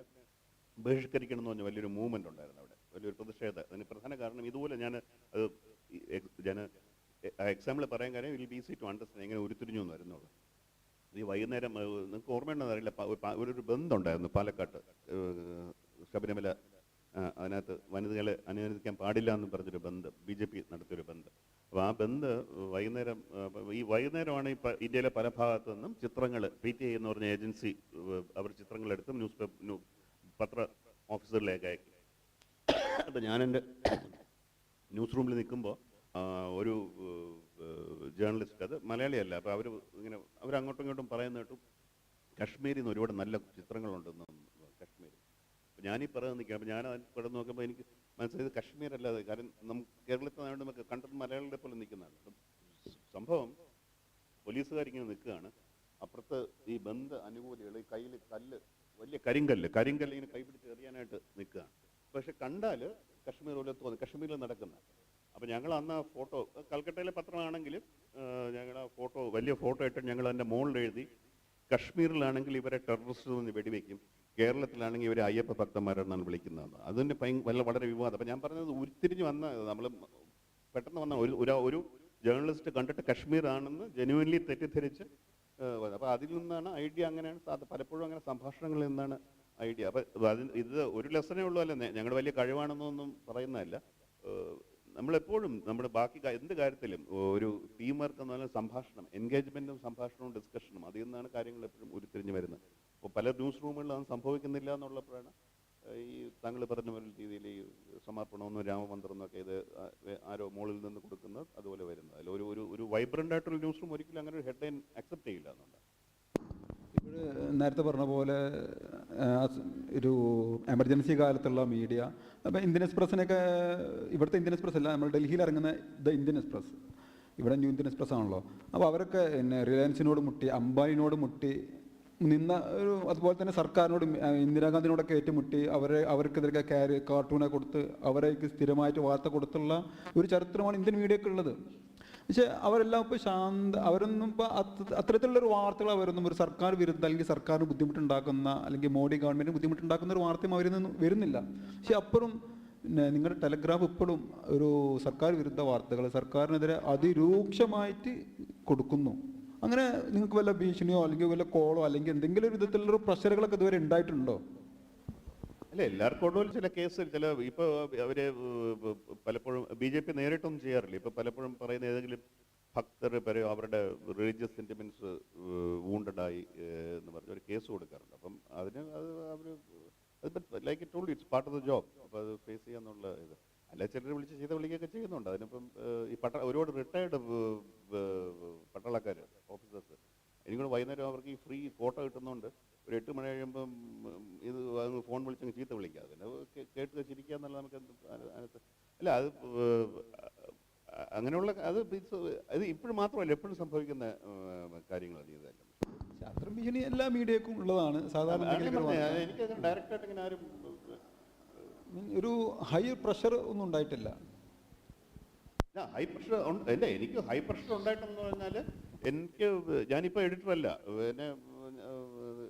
ബഹിഷ്കരിക്കണം എന്ന് പറഞ്ഞ വലിയൊരു മൂവ്മെൻ്റ് ഉണ്ടായിരുന്നു. അവിടെ വലിയൊരു പ്രതിഷേധം. അതിന് പ്രധാന കാരണം ഇതുപോലെ ഞാൻ എക്സാമ്പിൾ പറയാൻ കാര്യം will be easy to understand എങ്ങനെ ഉരുത്തിരിഞ്ഞു എന്ന് വരുന്നുള്ളൂ. ഈ വൈകുന്നേരം നിങ്ങൾക്ക് ഓർമ്മയുണ്ടെന്ന് അറിയില്ല, ഒരു ബന്ധമുണ്ടായിരുന്നു പാലക്കാട്ട്. ശബരിമല അതിനകത്ത് വനിതകളെ അനുവദിക്കാൻ പാടില്ല എന്ന് പറഞ്ഞൊരു ബന്ദ് BJP നടത്തിയൊരു ബന്ദ്. അപ്പോൾ ആ ബന്ദ് വൈകുന്നേരമാണ് ഇന്ത്യയിലെ പല ഭാഗത്തു നിന്നും ചിത്രങ്ങൾ PTI എന്ന് പറഞ്ഞ ഏജൻസി അവർ ചിത്രങ്ങളെടുത്ത് പത്ര ഓഫീസറിലേക്ക് അയക്കും. അപ്പോൾ ഞാൻ എൻ്റെ ന്യൂസ് റൂമിൽ നിൽക്കുമ്പോൾ ഒരു ജേർണലിസ്റ്റ്, അത് മലയാളിയല്ല, അപ്പോൾ അവരങ്ങോട്ടും ഇങ്ങോട്ടും പറയുന്ന കേട്ടു കശ്മീരിൽ നിന്ന് ഒരുപാട് നല്ല ചിത്രങ്ങളുണ്ടെന്ന്. കശ്മീർ ഞാനീ പറയാൻ നിൽക്കുക, അപ്പോൾ ഞാൻ പടം നോക്കുമ്പോൾ എനിക്ക് മനസ്സിലായത് കശ്മീരല്ലാതെ, കാരണം നമുക്ക് കേരളത്തിൽ നിന്നാണ്ട് നമുക്ക് കണ്ടിട്ട് മലയാളികളെ പോലെ നിൽക്കുന്നതാണ് സംഭവം. പോലീസുകാരിങ്ങനെ നിൽക്കുകയാണ്, അപ്പുറത്ത് ഈ ബന്ധ അനുകൂലികൾ ഈ കയ്യിൽ വലിയ കരിങ്കല്ല് ഇങ്ങനെ കൈ പിടിച്ച് എറിയാനായിട്ട് നിൽക്കുകയാണ്. പക്ഷെ കണ്ടാൽ കശ്മീർ പോലെ തോന്നി, കശ്മീരിൽ നടക്കുന്ന. അപ്പോൾ ഞങ്ങൾ അന്ന് ആ ഫോട്ടോ, കൽക്കട്ടയിലെ പത്രമാണെങ്കിൽ ഞങ്ങൾ ആ ഫോട്ടോ, വലിയ ഫോട്ടോ ഇട്ട് ഞങ്ങൾ അതിൻ്റെ മുകളിൽ എഴുതി, കശ്മീരിലാണെങ്കിൽ ഇവരെ ടെററിസ്റ്റ് എന്ന് വെടിവെക്കും, കേരളത്തിലാണെങ്കിൽ ഇവരെ അയ്യപ്പ ഭക്തന്മാരെന്നാണ് വിളിക്കുന്നതെന്ന്. അതിന് വളരെ വിവാദം. അപ്പോൾ ഞാൻ പറഞ്ഞത് ഉരുത്തിരിഞ്ഞ് വന്ന, നമ്മൾ പെട്ടെന്ന് വന്ന ഒരു ജേർണലിസ്റ്റ് കണ്ടിട്ട് കശ്മീർ ആണെന്ന് ജെന്യുവൻലി തെറ്റിദ്ധരിച്ച്, അപ്പോൾ അതിൽ നിന്നാണ് ഐഡിയ. അങ്ങനെയാണ് പലപ്പോഴും അങ്ങനെ സംഭാഷണങ്ങളിൽ നിന്നാണ് ഐഡിയ. അപ്പോൾ ഇത് ഒരു ലെസനേ ഉള്ളൂ, അല്ല ഞങ്ങൾ വലിയ കഴിവാണെന്നൊന്നും പറയുന്നതല്ല. നമ്മളെപ്പോഴും നമ്മുടെ ബാക്കി എന്ത് കാര്യത്തിലും ഒരു ടീം വർക്ക് എന്ന് പറഞ്ഞാൽ സംഭാഷണം, എൻഗേജ്മെൻറ്റും സംഭാഷണവും ഡിസ്കഷനും, അതിൽ നിന്നാണ് കാര്യങ്ങൾ എപ്പോഴും ഉരുത്തിരിഞ്ഞ് വരുന്നത്. അപ്പോൾ പല ന്യൂസ് റൂമുകളിൽ അത് സംഭവിക്കുന്നില്ല എന്നുള്ളപ്പോഴാണ് ഈ താങ്കൾ പറഞ്ഞ പോലെ രീതിയിൽ ഈ സമർപ്പണമെന്നും രാമമന്ത്രം എന്നൊക്കെ ഇത് ആരോ മുകളിൽ നിന്ന് കൊടുക്കുന്നത് അതുപോലെ വരുന്നത്. അതിൽ ഒരു വൈബ്രൻ്റ് ആയിട്ടുള്ള ന്യൂസ് റൂം ഒരിക്കലും അങ്ങനെ ഒരു ഹെഡ്ലൈൻ അക്സെപ്റ്റ് ചെയ്യില്ല എന്നുണ്ട്. ഇപ്പോൾ നേരത്തെ പറഞ്ഞ പോലെ ഒരു എമർജൻസി കാലത്തുള്ള മീഡിയ, അപ്പോൾ ഇന്ത്യൻ എക്സ്പ്രസ്സിനൊക്കെ, ഇവിടുത്തെ ഇന്ത്യൻ എക്സ്പ്രസ് അല്ല, നമ്മൾ ഡൽഹിയിൽ ഇറങ്ങുന്ന ഇന്ത്യൻ എക്സ്പ്രസ്, ഇവിടെ ന്യൂ ഇന്ത്യൻ എക്സ്പ്രസ് ആണല്ലോ. അപ്പോൾ അവരൊക്കെ റിലയൻസിനോട് മുട്ടി, അംബാനിനോട് മുട്ടി നിന്ന ഒരു, അതുപോലെ തന്നെ സർക്കാരിനോട്, ഇന്ദിരാഗാന്ധിനോടൊക്കെ ഏറ്റുമുട്ടി അവർക്കെതിരെ കാർട്ടൂണെ കൊടുത്ത് അവരേക്ക് സ്ഥിരമായിട്ട് വാർത്ത കൊടുത്തുള്ള ഒരു ചരിത്രമാണ് ഇന്ത്യൻ മീഡിയക്ക് ഉള്ളത്. പക്ഷേ അവരെല്ലാം ഇപ്പോൾ അവരൊന്നും ഇപ്പോൾ അത്തരത്തിലുള്ളൊരു വാർത്തകൾ അവരൊന്നും ഒരു സർക്കാർ വിരുദ്ധ, അല്ലെങ്കിൽ സർക്കാരിന് ബുദ്ധിമുട്ടുണ്ടാക്കുന്ന, അല്ലെങ്കിൽ മോഡി ഗവൺമെൻറ്റിന് ബുദ്ധിമുട്ടുണ്ടാക്കുന്ന ഒരു വാർത്തയും അവരിൽ നിന്ന് വരുന്നില്ല. പക്ഷേ അപ്പുറം നിങ്ങളുടെ ടെലഗ്രാഫ് ഇപ്പോഴും ഒരു സർക്കാർ വിരുദ്ധ വാർത്തകൾ സർക്കാരിനെതിരെ അതിരൂക്ഷമായിട്ട് കൊടുക്കുന്നു. അങ്ങനെ നിങ്ങൾക്ക് വല്ല ഭീഷണിയോ അല്ലെങ്കിൽ വല്ല കോളോ അല്ലെങ്കിൽ എന്തെങ്കിലും ഒരു വിധത്തിലുള്ള പ്രഷറുകളൊക്കെ ഇതുവരെ ഉണ്ടായിട്ടുണ്ടോ? അല്ല, എല്ലാവർക്കും ഒടുവിൽ ചില കേസ്, ഇപ്പോൾ അവർ പലപ്പോഴും BJP നേരിട്ടൊന്നും ചെയ്യാറില്ല. ഇപ്പോൾ പലപ്പോഴും പറയുന്ന ഏതെങ്കിലും ഭക്തർ പറയും അവരുടെ റിലീജിയസ് സെൻറ്റിമെൻറ്റ്സ് വൂണ്ടഡായി എന്ന് പറഞ്ഞ് ഒരു കേസ് കൊടുക്കാറുണ്ട്. അപ്പം അതിന് like it told, it's part of the job. അപ്പോൾ അത് ഫേസ് ചെയ്യാന്നുള്ള ഇത്. അല്ല, ചിലർ വിളിച്ച് വിളിക്കുകയൊക്കെ ചെയ്യുന്നുണ്ട്. അതിനിപ്പം ഈ ഒരുപാട് റിട്ടയർഡ് പട്ടാളക്കാർ, ഓഫീസേഴ്സ്, എനിക്കൂടെ വൈകുന്നേരം അവർക്ക് ഈ ഫ്രീ കോട്ട കിട്ടുന്നുണ്ട്. ഒരു 8 മണി കഴിയുമ്പം ഇത് ഫോൺ വിളിച്ചങ്ങ് ചീത്ത വിളിക്കാതെ കേട്ട് ചിരിക്കുക എന്നുള്ള നമുക്ക് അതിനകത്ത് അല്ല. അത് അങ്ങനെയുള്ള അത് ഇപ്പോഴും മാത്രമല്ല, എപ്പോഴും സംഭവിക്കുന്ന കാര്യങ്ങളാണ് ഇതെല്ലാം. അത്ര ഭീഷണി എല്ലാ മീഡിയക്കും ഉള്ളതാണ് സാധാരണ. എനിക്ക് ഡയറക്റ്റായിട്ട് ഇങ്ങനെ ആരും ഒരു ഹൈ പ്രഷർ ഒന്നും ഉണ്ടായിട്ടില്ല. ഹൈ പ്രഷർ അല്ല, എനിക്ക് ഹൈ പ്രഷർ ഉണ്ടായിട്ടെന്ന് പറഞ്ഞാൽ ഞാനിപ്പോൾ എഡിറ്ററല്ല, എന്നെ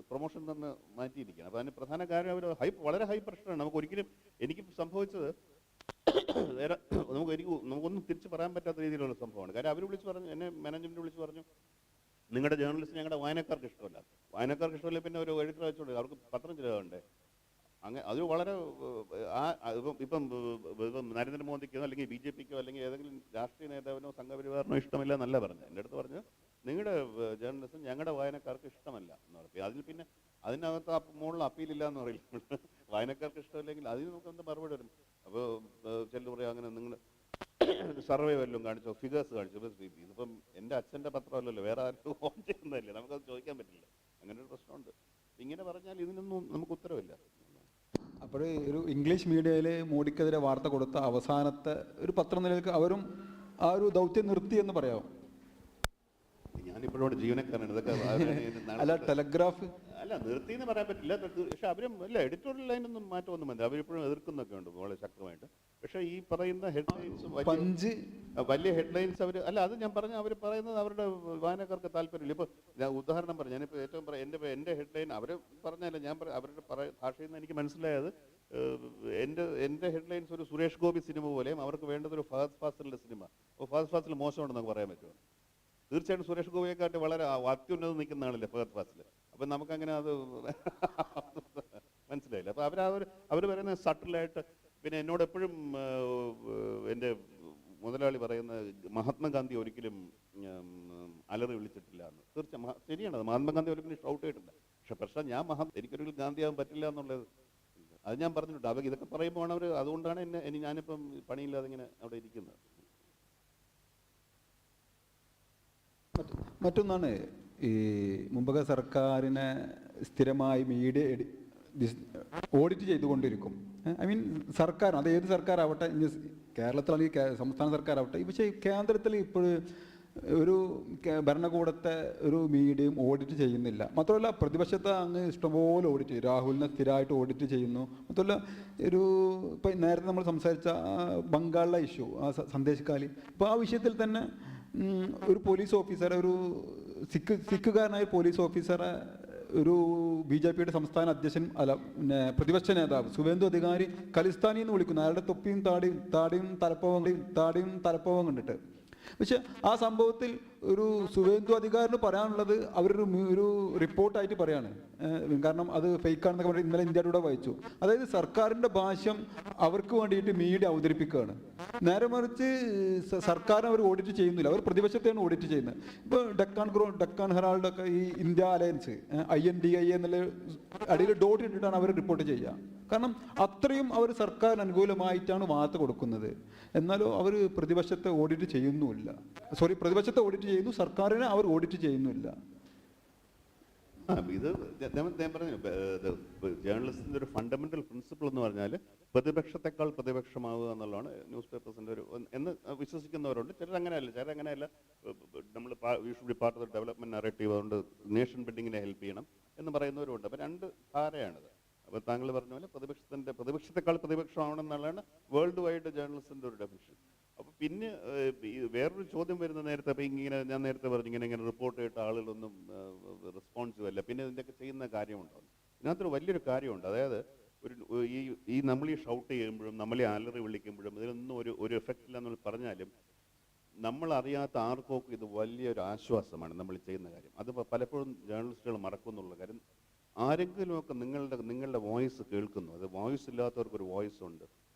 പ്രൊമോഷൻ തന്നെ മാറ്റിയിരിക്കുകയാണ്. അപ്പോൾ അതിന് പ്രധാന കാര്യം അവർ വളരെ ഹൈ പ്രഷറാണ്. എനിക്ക് സംഭവിച്ചത് നമുക്കൊന്നും തിരിച്ച് പറയാൻ പറ്റാത്ത രീതിയിലുള്ള സംഭവമാണ്. കാര്യം അവർ വിളിച്ച് പറഞ്ഞു, എന്നെ മാനേജ്മെൻറ്റ് വിളിച്ച് പറഞ്ഞു, നിങ്ങളുടെ ജേർണലിസ്റ്റ് ഞങ്ങളുടെ വായനക്കാർക്ക് ഇഷ്ടമല്ല. വായനക്കാർക്ക് ഇഷ്ടമല്ല, പിന്നെ ഒരു എഡിറ്റർ വെച്ചോണ്ട് അവർക്ക് പത്രം ചിലവുണ്ടേ. അങ്ങനെ അത് വളരെ ഇപ്പം നരേന്ദ്രമോദിക്കോ അല്ലെങ്കിൽ BJPക്കോ അല്ലെങ്കിൽ ഏതെങ്കിലും രാഷ്ട്രീയ നേതാവിനോ സംഘപരിവാറിനോ ഇഷ്ടമില്ല എന്നല്ല പറഞ്ഞു. എൻ്റെ അടുത്ത് പറഞ്ഞു, നിങ്ങളുടെ ജേർണലിസം ഞങ്ങളുടെ വായനക്കാർക്ക് ഇഷ്ടമല്ല എന്ന് പറഞ്ഞു. അതിൽ പിന്നെ അതിനകത്ത് മുകളിൽ അപ്പീലില്ല എന്ന് പറയില്ല. വായനക്കാർക്ക് ഇഷ്ടമില്ലെങ്കിൽ അതിന് നമുക്ക് എന്താ മറുപടി വരും. അപ്പോൾ ചിലർ പറയാം, അങ്ങനെ നിങ്ങൾ സർവേ വല്ലതും കാണിച്ചോ, ഫിഗേഴ്സ് കാണിച്ചോ. ഇതിപ്പം എൻ്റെ അച്ഛൻ്റെ പത്രമല്ലല്ലോ, വേറെ ആരും ഓൺ ചെയ്യുന്നതല്ലേ, നമുക്കത് ചോദിക്കാൻ പറ്റില്ല. അങ്ങനെ ഒരു പ്രശ്നമുണ്ട്. ഇങ്ങനെ പറഞ്ഞാൽ ഇതിനൊന്നും നമുക്ക് ഉത്തരവില്ല. അപ്പോൾ ഒരു ഇംഗ്ലീഷ് മീഡിയയിൽ മോഡിക്കെതിരെ വാർത്ത കൊടുത്ത അവസാനത്തെ ഒരു പത്രനിലയ്ക്ക് അവരും ആ ഒരു ദൗത്യം നിർത്തി എന്ന് പറയാമോ? ഞാനിപ്പോഴോട് ജീവനക്കാരാണ്. ഇതൊക്കെ അല്ല, ടെലഗ്രാഫ് അല്ല നിർത്തി എന്ന് പറയാൻ പറ്റില്ല. പക്ഷെ അവരും അല്ല, എഡിറ്റോറിയൽ ലൈനൊന്നും മാറ്റമൊന്നും വേണ്ട. അവരിപ്പോഴും എതിർക്കുന്നൊക്കെ ഉണ്ട് വളരെ ശക്തമായിട്ട്. പക്ഷേ ഈ പറയുന്ന ഹെഡ്ലൈൻസ്, വലിയ ഹെഡ്ലൈൻസ് അത് ഞാൻ പറഞ്ഞ അവർ പറയുന്നത് അവരുടെ വായനക്കാർക്ക് താല്പര്യമില്ല. ഇപ്പോൾ ഞാൻ ഉദാഹരണം പറഞ്ഞു, ഞാനിപ്പോൾ ഏറ്റവും എൻ്റെ ഹെഡ്ലൈൻ അവർ പറഞ്ഞല്ല, ഞാൻ അവരുടെ ഭാഷയിൽ നിന്ന് എനിക്ക് മനസ്സിലായത്, എൻ്റെ ഹെഡ്ലൈൻസ് ഒരു സുരേഷ് ഗോപി സിനിമ പോലെയും അവർക്ക് വേണ്ടത് ഒരു ഫഹദ് ഫാസിലിൻ്റെ സിനിമ. അപ്പോൾ ഫഹദ് ഫാസിൽ മോശമുണ്ടെന്ന് നമുക്ക് പറയാൻ പറ്റുമോ? തീർച്ചയായിട്ടും സുരേഷ് ഗോപിയെക്കാട്ട് വളരെ അത്യുന്നതം നിൽക്കുന്ന ആളല്ലേ ഫഹദ് ഫാസിൽ. അപ്പം നമുക്കങ്ങനെ അത് മനസ്സിലായില്ല. അപ്പോൾ അവർ പറയുന്നത് സട്ടിലായിട്ട്. പിന്നെ എന്നോട് എപ്പോഴും എൻ്റെ മുതലാളി പറയുന്ന മഹാത്മാഗാന്ധി ഒരിക്കലും അലറി വിളിച്ചിട്ടില്ല എന്ന്. ശരിയാണ്, മഹാത്മാഗാന്ധി ഒരിക്കലും ഷൗട്ട് ചെയ്തിട്ടില്ല. പക്ഷെ പ്രശ്നം എനിക്കൊരിക്കലും ഗാന്ധിയാകാൻ പറ്റില്ല എന്നുള്ളത് അത് ഞാൻ പറഞ്ഞിട്ടുണ്ട്. അവർ ഇതൊക്കെ പറയുമ്പോൾ അവർ അതുകൊണ്ടാണ് ഞാനിപ്പം പണിയില്ലാതെ ഇങ്ങനെ അവിടെ ഇരിക്കുന്നത്. മറ്റൊന്നാണ് ഈ മുമ്പൊക്കെ സർക്കാരിനെ സ്ഥിരമായി മീഡിയ ഓഡിറ്റ് ചെയ്തുകൊണ്ടിരിക്കും. ഐ മീൻ സർക്കാർ, അത് ഏത് സർക്കാരാവട്ടെ, കേരളത്തിലാണെങ്കിൽ സംസ്ഥാന സർക്കാരാവട്ടെ, പക്ഷേ കേന്ദ്രത്തിൽ ഇപ്പോഴും ഒരു ഭരണകൂടത്തെ ഒരു മീഡിയയും ഓഡിറ്റ് ചെയ്യുന്നില്ല. മാത്രമല്ല പ്രതിപക്ഷത്തെ അങ്ങ് ഇഷ്ടംപോലെ ഓഡിറ്റ് ചെയ്യും. രാഹുലിനെ സ്ഥിരമായിട്ട് ഓഡിറ്റ് ചെയ്യുന്നു. മാത്രമല്ല ഇപ്പം നേരത്തെ നമ്മൾ സംസാരിച്ച ബംഗാളിലെ ഇഷ്യൂ, ആ സന്ദേശകാലി, ഇപ്പോൾ ആ വിഷയത്തിൽ തന്നെ ഒരു പോലീസ് ഓഫീസറെ, ഒരു സിഖുകാരനായ പോലീസ് ഓഫീസറെ ഒരു BJPയുടെ സംസ്ഥാന അധ്യക്ഷൻ, അല്ല പിന്നെ പ്രതിപക്ഷ നേതാവ് സുവേന്ദു അധികാരി ഖലിസ്ഥാനി എന്ന് വിളിക്കുന്നു. അയാളുടെ തൊപ്പിയും താടിയും തലപ്പവും കണ്ടിട്ട്. പക്ഷെ ആ സംഭവത്തിൽ ഒരു സുവേന്ദു അധികാരിന് പറയാനുള്ളത് ഒരു റിപ്പോർട്ടായിട്ട് പറയാണ്. കാരണം അത് ഫേക്കാണെന്നൊക്കെ പറഞ്ഞിട്ട് ഇന്നലെ ഇന്ത്യ ടുഡേ വായിച്ചു. അതായത് സർക്കാരിൻ്റെ ഭാഷ്യം അവർക്ക് വേണ്ടിയിട്ട് മീഡിയ അവതരിപ്പിക്കുകയാണ്. നേരെ മറിച്ച് സർക്കാരിനെ അവർ ഓഡിറ്റ് ചെയ്യുന്നില്ല, അവർ പ്രതിപക്ഷത്തെയാണ് ഓഡിറ്റ് ചെയ്യുന്നത്. ഇപ്പോൾ ഡെക്കാൻ ഹെറാൾഡൊക്കെ ഈ ഇന്ത്യ അലയൻസ് INDI എന്നുള്ള അടിയിൽ ഡോട്ട് ഇട്ടിട്ടാണ് അവർ റിപ്പോർട്ട് ചെയ്യുക. കാരണം അത്രയും അവർ സർക്കാരിന് അനുകൂലമായിട്ടാണ് വാർത്ത കൊടുക്കുന്നത്. എന്നാലും അവർ പ്രതിപക്ഷത്തെ ഓഡിറ്റ് ചെയ്യുന്നുമില്ല. പ്രതിപക്ഷത്തെ ഓഡിറ്റ് ചെയ്യുന്നു, സർക്കാരിനെ അവർ ഓഡിറ്റ് ചെയ്യുന്നില്ല. ഇത് ഞാൻ പറഞ്ഞു, ജേർണലിസ്റ്റിൻ്റെ ഒരു ഫണ്ടമെന്റൽ പ്രിൻസിപ്പിൾ എന്ന് പറഞ്ഞാൽ പ്രതിപക്ഷത്തെക്കാൾ പ്രതിപക്ഷമാവുക എന്നുള്ളതാണ് ന്യൂസ് പേപ്പേഴ്സിൻ്റെ എന്ന് വിശ്വസിക്കുന്നവരുണ്ട്. ചിലരങ്ങനെയല്ല. നമ്മൾ we should be part of the development narrative, അതുകൊണ്ട് നേഷൻ ബിൽഡിങ്ങിനെ ഹെൽപ്പ് ചെയ്യണം എന്ന് പറയുന്നവരുണ്ട്. അപ്പോൾ രണ്ട് ധാരയാണിത്. അപ്പോൾ താങ്കൾ പറഞ്ഞ പോലെ പ്രതിപക്ഷത്തെക്കാൾ പ്രതിപക്ഷമാവണം എന്നുള്ളതാണ് വേൾഡ് വൈഡ് ജേർണലിസ്റ്റിൻ്റെ ഒരു ഡെഫിനിഷൻ. അപ്പോൾ പിന്നെ വേറൊരു ചോദ്യം വരുന്ന നേരത്തെ, അപ്പോൾ ഞാൻ നേരത്തെ പറഞ്ഞു ഇങ്ങനെ റിപ്പോർട്ട് ചെയ്തിട്ട് ആളുകളൊന്നും റെസ്പോൺസീവ് അല്ല, പിന്നെ ഇതിൻ്റെയൊക്കെ ചെയ്യുന്ന കാര്യമുണ്ടോ? ഇതിനകത്തൊരു വലിയൊരു കാര്യമുണ്ട്. അതായത് ഈ നമ്മൾ ഈ ഷൗട്ട് ചെയ്യുമ്പോഴും നമ്മളെ അലറി വിളിക്കുമ്പോഴും ഇതിനൊന്നും ഒരു എഫക്റ്റ് ഇല്ല എന്ന് പറഞ്ഞാലും നമ്മൾ അറിയാത്ത ആർക്കൊക്കെ ഇത് വലിയൊരു ആശ്വാസമാണ് നമ്മൾ ചെയ്യുന്ന കാര്യം. അത് പലപ്പോഴും ജേർണലിസ്റ്റുകൾ മറക്കുന്നുള്ള കാര്യം. ആരെങ്കിലുമൊക്കെ നിങ്ങളുടെ വോയിസ് കേൾക്കുന്നു. അത് വോയിസ് ഇല്ലാത്തവർക്കൊരു വോയിസ് ഉണ്ട്.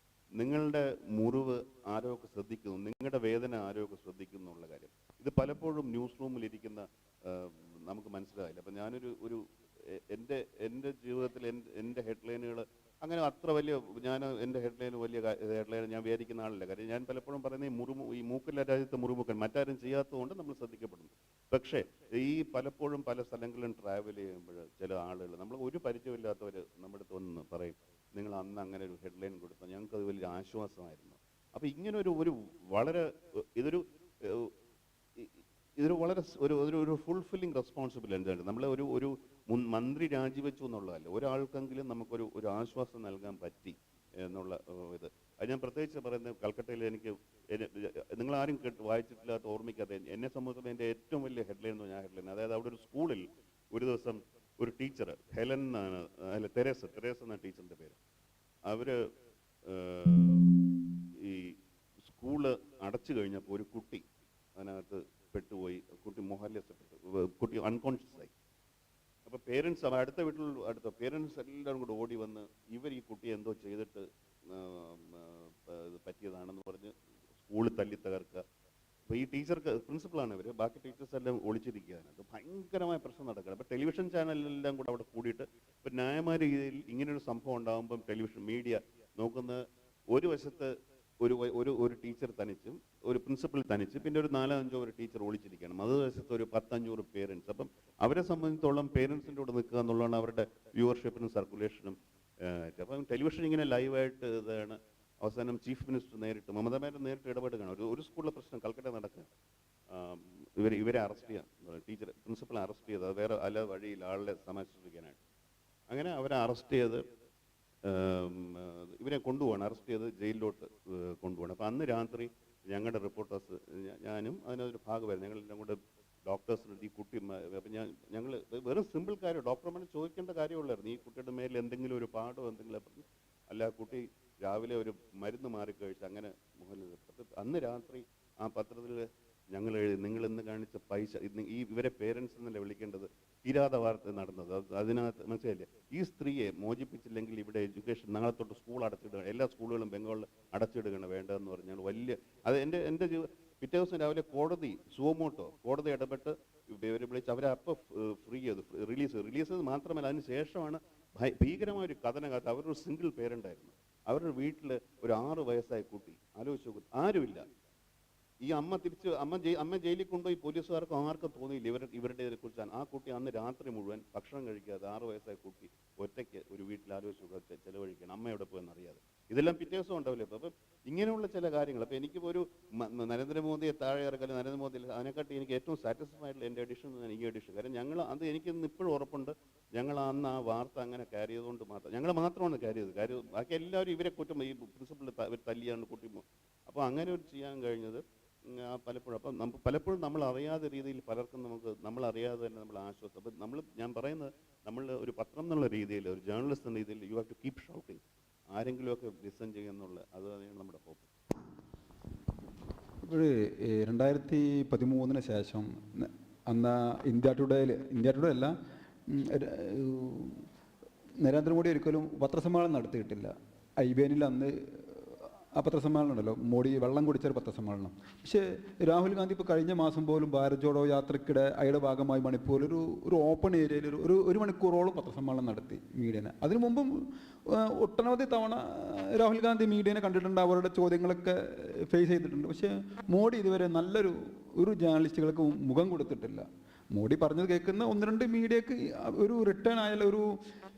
നിങ്ങളുടെ മുറിവ് ആരോഗ്യം ശ്രദ്ധിക്കുന്നു, നിങ്ങളുടെ വേദന ആരോഗ്യം ശ്രദ്ധിക്കുന്നു എന്നുള്ള കാര്യം ഇത് പലപ്പോഴും ന്യൂസ് റൂമിലിരിക്കുന്ന നമുക്ക് മനസ്സിലായില്ല. അപ്പം ഞാനൊരു എൻ്റെ ജീവിതത്തിൽ എൻ്റെ ഹെഡ്ലൈനുകൾ അങ്ങനെ അത്ര വലിയ എൻ്റെ വലിയ ഹെഡ്ലൈൻ ഞാൻ വിചാരിക്കുന്ന ആളില്ല. കാര്യം ഞാൻ പലപ്പോഴും പറയുന്നത് ഈ മൂക്കില്ല രാജ്യത്തെ മുറിമുക്കൻ മറ്റാരും ചെയ്യാത്തതുകൊണ്ട് നമ്മൾ ശ്രദ്ധിക്കപ്പെടുന്നു. പക്ഷേ ഈ പലപ്പോഴും പല സ്ഥലങ്ങളിലും ട്രാവൽ ചെയ്യുമ്പോൾ ചില ആളുകൾ, നമ്മൾ ഒരു പരിചയമില്ലാത്തവർ നമ്മുടെ അടുത്ത് വന്ന് പറയും, നിങ്ങൾ അന്ന് അങ്ങനെ ഒരു ഹെഡ്ലൈൻ കൊടുത്താൽ ഞങ്ങൾക്ക് അത് വലിയ ആശ്വാസമായിരുന്നു. അപ്പോൾ ഇങ്ങനെ ഒരു വളരെ ഇതൊരു വളരെ ഒരു ഫുൾഫില്ലിങ് റെസ്പോൺസിബിലിറ്റി ആണ്. നമ്മളെ ഒരു മന്ത്രി രാജിവെച്ചു എന്നുള്ളതല്ല, ഒരാൾക്കെങ്കിലും നമുക്കൊരു ആശ്വാസം നൽകാൻ പറ്റി എന്നുള്ള ഇത്. അത് ഞാൻ പ്രത്യേകിച്ച് പറയുന്നത് കൽക്കട്ടയിൽ നിങ്ങളാരും വായിച്ചിട്ടില്ലാത്ത ഓർമ്മിക്കാത്ത എന്നെ സംബന്ധിച്ചിടത്തോളം എൻ്റെ ഏറ്റവും വലിയ ഹെഡ്ലൈൻ എന്ന് പറഞ്ഞാൽ ഹെഡ്ലൈൻ, അതായത് അവിടെ ഒരു സ്കൂളിൽ ഒരു ദിവസം ഒരു ടീച്ചർ ഹെലൻ അല്ല തെരേസ എന്ന ടീച്ചറിൻ്റെ പേര്, അവർ ഈ സ്കൂള് അടച്ചു കഴിഞ്ഞപ്പോൾ ഒരു കുട്ടി അതിനകത്ത് പെട്ടുപോയി. കുട്ടി അൺകോൺഷ്യസ് ആയി. അപ്പോൾ പേരൻസ് അടുത്ത പേരൻസ് എല്ലാവരും കൂടെ ഓടി വന്ന് ഈ കുട്ടിയെ എന്തോ ചെയ്തിട്ട് പറ്റിയതാണെന്ന് പറഞ്ഞ് സ്കൂളിൽ തല്ലി തകർക്കുക. അപ്പോൾ ഈ ടീച്ചർക്ക് പ്രിൻസിപ്പളാണ് ഇവർ, ബാക്കി ടീച്ചേഴ്സ് എല്ലാം ഒളിച്ചിരിക്കുകയാണ്. അത് ഭയങ്കരമായ പ്രശ്നം നടക്കുകയാണ്. അപ്പോൾ ടെലിവിഷൻ ചാനലെല്ലാം കൂടെ അവിടെ കൂടിയിട്ട് ഇപ്പോൾ ന്യായമായ രീതിയിൽ ഇങ്ങനൊരു സംഭവം ഉണ്ടാകുമ്പം ടെലിവിഷൻ മീഡിയ നോക്കുന്ന ഒരു വശത്ത് ഒരു ടീച്ചർ തനിച്ചും ഒരു പ്രിൻസിപ്പൽ തനിച്ച്, പിന്നെ ഒരു 4-5 ഒരു ടീച്ചർ ഒളിച്ചിരിക്കണം. മറുവശത്ത് ഒരു 10-500 പേരൻസ്. അപ്പം അവരെ സംബന്ധിച്ചോളം പേരൻസിൻ്റെ കൂടെ നിൽക്കുക എന്നുള്ളതാണ് അവരുടെ വ്യൂവർഷിപ്പിനും സർക്കുലേഷനും. അപ്പം ടെലിവിഷൻ ഇങ്ങനെ ലൈവായിട്ട് ഇതാണ്. അവസാനം ചീഫ് മിനിസ്റ്റർ മമതാ ബാനർജി നേരിട്ട് ഇടപെടുകയാണ്. ഒരു സ്കൂളിലെ പ്രശ്നം കൽക്കട്ട നടക്കുക, ഇവരെ അറസ്റ്റ് ചെയ്യാം, പ്രിൻസിപ്പളെ അറസ്റ്റ് ചെയ്ത്, അത് വേറെ അല്ല വഴിയിൽ ആളെ സമാശ്വസിക്കാനായിട്ട്. അങ്ങനെ അവരെ അറസ്റ്റ് ചെയ്ത് ഇവരെ കൊണ്ടുപോകണം, അറസ്റ്റ് ചെയ്ത് ജയിലിലോട്ട് കൊണ്ടുപോകണം. അപ്പോൾ അന്ന് രാത്രി ഞങ്ങളുടെ റിപ്പോർട്ടേഴ്സ്, ഞാനും അതിനൊരു ഭാഗമായിരുന്നു, ഞങ്ങളെല്ലാം കൂടെ ഡോക്ടേഴ്സിന് ഈ കുട്ടി, അപ്പം ഞങ്ങൾ വെറും സിമ്പിൾ കാര്യം ഡോക്ടർമാരെ ചോദിക്കേണ്ട കാര്യമുള്ളായിരുന്നു, ഈ കുട്ടിയുടെ മേലിൽ എന്തെങ്കിലും ഒരു പാടോ എന്തെങ്കിലും, അല്ല കുട്ടി രാവിലെ ഒരു മരുന്ന് മാറിക്കഴിച്ച് അങ്ങനെ അന്ന് രാത്രി ആ പത്രത്തിൽ ഞങ്ങൾ എഴുതി, നിങ്ങൾ ഇന്ന് കാണിച്ച പൈസ, ഇവരെ പേരൻസ് എന്നല്ല വിളിക്കേണ്ടത്, തീരാത വാർത്ത നടന്നത്. അതിനകത്ത് മനസ്സിലായില്ലേ, ഈ സ്ത്രീയെ മോചിപ്പിച്ചില്ലെങ്കിൽ ഇവിടെ എഡ്യൂക്കേഷൻ നാളെ തൊട്ട് സ്കൂൾ അടച്ചിടുക, എല്ലാ സ്കൂളുകളും ബംഗാളിൽ അടച്ചിടുകയാണ് വേണ്ടതെന്ന് പറഞ്ഞാൽ വലിയ അത് എൻ്റെ പിറ്റേ ദിവസം രാവിലെ കോടതി ഇടപെട്ട് ഇവരെ വിളിച്ച് അവരെ അപ്പോൾ ഫ്രീ ചെയ്തു, റിലീസ് ചെയ്ത് മാത്രമല്ല അതിന് ശേഷമാണ് ഭീകരമായൊരു കഥനകത്ത്. അവരൊരു സിംഗിൾ പേരൻ്റായിരുന്നു. അവരുടെ വീട്ടിൽ ഒരു 6 വയസ്സായ കുട്ടി, ആലോചിച്ച് നോക്കും, ആരുമില്ല. ഈ അമ്മ ജയിലിൽ കൊണ്ടുപോയി പോലീസുകാർക്ക് ആർക്കും തോന്നിയില്ല ഇവരുടെ കുറിച്ചാണ്. ആ കുട്ടി അന്ന് രാത്രി മുഴുവൻ ഭക്ഷണം കഴിക്കാതെ 6 വയസ്സായ കുട്ടി ഒറ്റയ്ക്ക് ഒരു വീട്ടിൽ ആലോചിച്ച് ചെലവഴിക്കണം, അമ്മ എവിടെ പോയെന്ന് അറിയാതെ. ഇതെല്ലാം പിറ്റേ ദിവസം ഉണ്ടാവില്ലേ. അപ്പം ഇങ്ങനെയുള്ള ചില കാര്യങ്ങൾ. അപ്പം എനിക്കിപ്പോൾ ഒരു നരേന്ദ്രമോദിയെ താഴെ ഇറക്കല്, നരേന്ദ്രമോദി അതിനെക്കാട്ടി എനിക്ക് ഏറ്റവും സാറ്റിസ്ഫൈഡ് ആയിട്ടുള്ള എൻ്റെ എഡിഷൻ ഈ എഡിഷൻ. കാരണം ഞങ്ങൾ അത് എനിക്കിന്ന് ഇപ്പോഴും ഉറപ്പുണ്ട്, ഞങ്ങൾ അന്ന് ആ വാർത്ത അങ്ങനെ ക്യാരി ചെയ്തുകൊണ്ട് മാത്രം ഞങ്ങൾ മാത്രമാണ് ക്യാരി ചെയ്തത്. കാര്യം ബാക്കി എല്ലാവരും ഇവരെ കുറ്റം ഈ പ്രിൻസിപ്പളിൽ തല്ലിയാണ് കുട്ടി. അപ്പോൾ അങ്ങനെ ഒരു ചെയ്യാൻ കഴിഞ്ഞത് പലപ്പോഴും. അപ്പം പലപ്പോഴും നമ്മൾ അറിയാത്ത രീതിയിൽ പലർക്കും നമ്മൾ അറിയാതെ തന്നെ നമ്മൾ ആശ്വാസം. അപ്പം ഞാൻ പറയുന്നത്, നമ്മൾ ഒരു പത്രം എന്നുള്ള രീതിയിൽ, ഒരു ജേർണലിസ്റ്റ് എന്ന രീതിയിൽ you have to keep shouting. ആരെങ്കിലുമൊക്കെ ലിസൺ ചെയ്യുന്നുള്ള അതാണ് നമ്മുടെ ഹോപ്പ്. ഇപ്പോൾ 2013 ശേഷം അന്ന് ഇന്ത്യ ടുഡേ അല്ല, നരേന്ദ്രമോദി ഒരിക്കലും പത്രസമ്മേളനം നടത്തിയിട്ടില്ല. IBNൽ അന്ന് ആ പത്രസമ്മേളനം ഉണ്ടല്ലോ, മോഡി വെള്ളം കുടിച്ചൊരു പത്രസമ്മേളനം. പക്ഷേ രാഹുൽ ഗാന്ധി ഇപ്പോൾ കഴിഞ്ഞ മാസം പോലും ഭാരത് ജോഡോ യാത്രയ്ക്കിടെ അതിയുടെ ഭാഗമായി മണിപ്പൂരിൽ ഒരു ഓപ്പൺ ഏരിയയിൽ ഒരു മണിക്കൂറോളം പത്രസമ്മേളനം നടത്തി മീഡിയനെ. അതിനു മുമ്പും ഒട്ടനവധി തവണ രാഹുൽ ഗാന്ധി മീഡിയനെ കണ്ടിട്ടുണ്ട്, അവരുടെ ചോദ്യങ്ങളൊക്കെ ഫേസ് ചെയ്തിട്ടുണ്ട്. പക്ഷേ മോഡി ഇതുവരെ ഒരു ജേർണലിസ്റ്റുകൾക്ക് മുഖം കൊടുത്തിട്ടില്ല. മോഡി പറഞ്ഞത് കേൾക്കുന്ന 1-2 മീഡിയക്ക് ഒരു റിട്ടേൺ ആയാലും ഒരു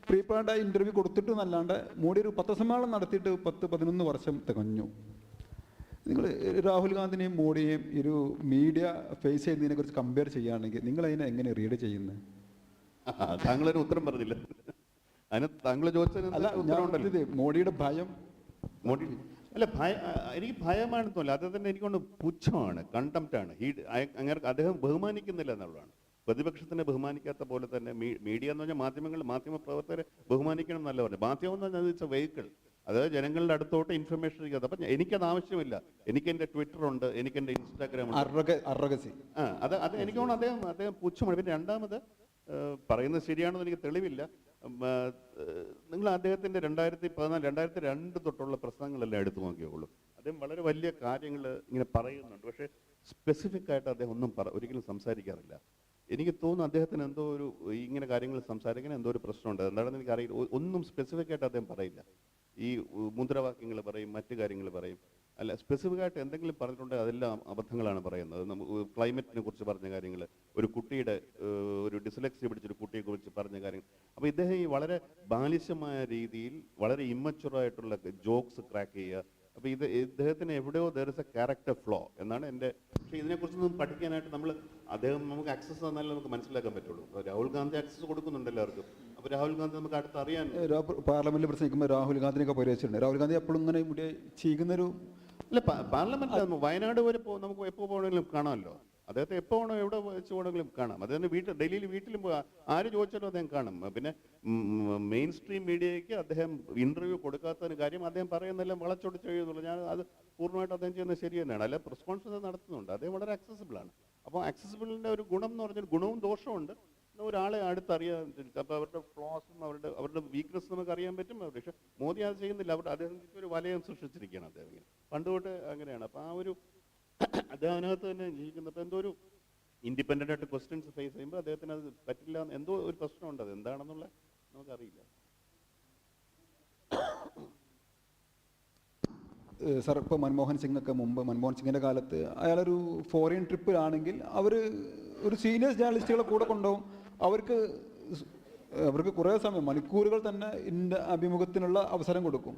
പ്രീപ്ലാൻഡായ ഇൻ്റർവ്യൂ കൊടുത്തിട്ട് എന്നല്ലാണ്ട് മോഡി ഒരു പത്രസമ്മേളനം നടത്തിയിട്ട് 10-11 വർഷം തികഞ്ഞു. നിങ്ങൾ രാഹുൽ ഗാന്ധിനെയും മോഡിയെയും ഒരു മീഡിയ ഫേസ് ചെയ്യുന്നതിനെ കുറിച്ച് കമ്പയർ ചെയ്യുകയാണെങ്കിൽ നിങ്ങൾ അതിനെ എങ്ങനെ റീഡ് ചെയ്യുന്നത്? താങ്കളൊരു ഉത്തരം പറഞ്ഞില്ല. അതിന് താങ്കൾ ചോദിച്ചത് മോഡിയുടെ ഭയം. മോഡി അല്ല, എനിക്ക് ഭയമാണെന്ന് തോന്നില്ല. അത് തന്നെ എനിക്കൊണ്ട് പുച്ഛമാണ്, കണ്ടംപ്റ്റാണ്. അങ്ങനെ അദ്ദേഹം ബഹുമാനിക്കുന്നില്ല എന്നുള്ളതാണ്. പ്രതിപക്ഷത്തിനെ ബഹുമാനിക്കാത്ത പോലെ തന്നെ മീഡിയ എന്ന് പറഞ്ഞാൽ മാധ്യമ പ്രവർത്തകരെ ബഹുമാനിക്കണം എന്നല്ല പറഞ്ഞു. മാധ്യമം എന്ന് പറഞ്ഞാൽ ഇറ്റ്സ് എ വെഹിക്കിൾ. അതായത് ജനങ്ങളുടെ അടുത്തോട്ട് ഇൻഫർമേഷൻ ഇരിക്കുന്നത്. അപ്പം എനിക്കത് ആവശ്യമില്ല. എനിക്ക് എൻ്റെ ട്വിറ്റർ ഉണ്ട്, എനിക്ക് എൻ്റെ ഇൻസ്റ്റാഗ്രാം ഉണ്ട്. അത് എനിക്ക് തോന്നുന്നു അദ്ദേഹം പുച്ഛമാണ്. പിന്നെ രണ്ടാമത് പറയുന്നത് ശരിയാണെന്ന് എനിക്ക് തെളിവില്ല. നിങ്ങൾ അദ്ദേഹത്തിൻ്റെ 2014-2002 തൊട്ടുള്ള പ്രസംഗങ്ങളെല്ലാം എടുത്തു നോക്കിയോളൂ. അദ്ദേഹം വളരെ വലിയ കാര്യങ്ങൾ ഇങ്ങനെ പറയുന്നുണ്ട്, പക്ഷേ സ്പെസിഫിക് ആയിട്ട് അദ്ദേഹം ഒന്നും ഒരിക്കലും സംസാരിക്കാറില്ല. എനിക്ക് തോന്നുന്നു അദ്ദേഹത്തിന് എന്തോ ഇങ്ങനെ കാര്യങ്ങൾ സംസാരിക്കാൻ എന്തോ ഒരു പ്രശ്നമുണ്ട്. എന്താണെന്ന് എനിക്കറിയില്ല. ഒന്നും സ്പെസിഫിക് ആയിട്ട് അദ്ദേഹം പറയില്ല. ഈ മുദ്രാവാക്യങ്ങൾ പറയും, മറ്റു കാര്യങ്ങൾ പറയും. അല്ല, സ്പെസിഫിക് ആയിട്ട് എന്തെങ്കിലും പറഞ്ഞിട്ടുണ്ടെങ്കിൽ അതെല്ലാം അബദ്ധങ്ങളാണ് പറയുന്നത്. ക്ലൈമറ്റിനെ കുറിച്ച് പറഞ്ഞ കാര്യങ്ങൾ, ഒരു കുട്ടിയുടെ ഒരു ഡിസ്ലെക്സിയ പിടിച്ചൊരു കുട്ടിയെ കുറിച്ച് പറഞ്ഞ കാര്യങ്ങൾ. അപ്പോൾ ഇദ്ദേഹം ഈ വളരെ ബാലിശമായ രീതിയിൽ വളരെ ഇമ്മച്ചുറായിട്ടുള്ള ജോക്സ് ക്രാക്ക് ചെയ്യുക. അപ്പോൾ ഇദ്ദേഹത്തിന് എവിടെയോ there is A character flow എന്നാണ് എൻ്റെ. പക്ഷേ ഇതിനെക്കുറിച്ചൊന്നും പഠിക്കാനായിട്ട് നമുക്ക് ആക്സസ് തന്നാലേ നമുക്ക് മനസ്സിലാക്കാൻ പറ്റുള്ളൂ. രാഹുൽ ഗാന്ധി ആക്സസ് കൊടുക്കുന്നുണ്ട് എല്ലാവർക്കും. അപ്പോൾ രാഹുൽ ഗാന്ധി നമുക്ക് അടുത്ത് അറിയാൻ. പാർലമെന്റിൽ പ്രസംഗിക്കുമ്പോൾ രാഹുൽ ഗാന്ധിനെയൊക്കെ പരിഹരിച്ചിട്ടുണ്ട്. രാഹുൽ ഗാന്ധി എപ്പോഴും ഇങ്ങനെ ഇവിടെ ചെയ്യുന്നൊരു അല്ല, പാർലമെന്റിൽ വയനാട് വരെ നമുക്ക് എപ്പോൾ പോകണമെങ്കിലും കാണാമല്ലോ. അദ്ദേഹത്തെ എപ്പോൾ വേണോ എവിടെ വെച്ച് വേണമെങ്കിലും കാണാം. അദ്ദേഹം ഡൽഹിയിൽ വീട്ടിലും ആര് ചോദിച്ചാലും അദ്ദേഹം കാണും. പിന്നെ മെയിൻ സ്ട്രീം മീഡിയയ്ക്ക് അദ്ദേഹം ഇന്റർവ്യൂ കൊടുക്കാത്തതിന് കാര്യം അദ്ദേഹം പറയുന്നതെല്ലാം വളച്ചൊടിച്ച് എഴുതുള്ളൂ. ഞാൻ അത് പൂർണ്ണമായിട്ട് അദ്ദേഹം ചെയ്യുന്നത് ശരി തന്നെയാണ്. അല്ല, പ്രസ് കോൺഫറൻസ് നടത്തുന്നുണ്ട്. അദ്ദേഹം വളരെ ആക്സസിബിൾ ആണ്. അപ്പോൾ ആക്സസിബിളിൻ്റെ ഒരു ഗുണം എന്ന് പറഞ്ഞാൽ ഗുണവും ദോഷമുണ്ട്. ഒരാളെ അടുത്തറിയാൻ, അപ്പോൾ അവരുടെ ഫ്ലോസും അവരുടെ വീക്ക്നെസ് നമുക്ക് അറിയാൻ പറ്റും. പക്ഷേ മോദി അത് ചെയ്യുന്നില്ല. അദ്ദേഹം ഒരു വലയം സൃഷ്ടിച്ചിരിക്കുകയാണ് അദ്ദേഹം. ഇങ്ങനെ പണ്ട് തൊട്ട് അങ്ങനെയാണ്. അപ്പോൾ ആ ഒരു അദ്ദേഹം അതിനകത്ത് തന്നെ ജീവിക്കുന്നത്. അപ്പോൾ എന്തോ ഒരു ഇൻഡിപെൻഡൻ്റ് ആയിട്ട് ക്വസ്റ്റ്യൻസ് ഫേസ് ചെയ്യുമ്പോൾ അദ്ദേഹത്തിന് അത് പറ്റില്ല, എന്തോ ഒരു പ്രശ്നമുണ്ട്. അത് എന്താണെന്നുള്ള നമുക്കറിയില്ല. സാർ, ഇപ്പോൾ മൻമോഹൻ സിംഗിൻ്റെ കാലത്ത് അയാളൊരു ഫോറിൻ ട്രിപ്പിലാണെങ്കിൽ ഒരു സീനിയർ ജേർണലിസ്റ്റുകളെ കൂടെ കൊണ്ടുപോകും. അവർക്ക് കുറേ സമയം, മണിക്കൂറുകൾ തന്നെ അഭിമുഖത്തിനുള്ള അവസരം കൊടുക്കും.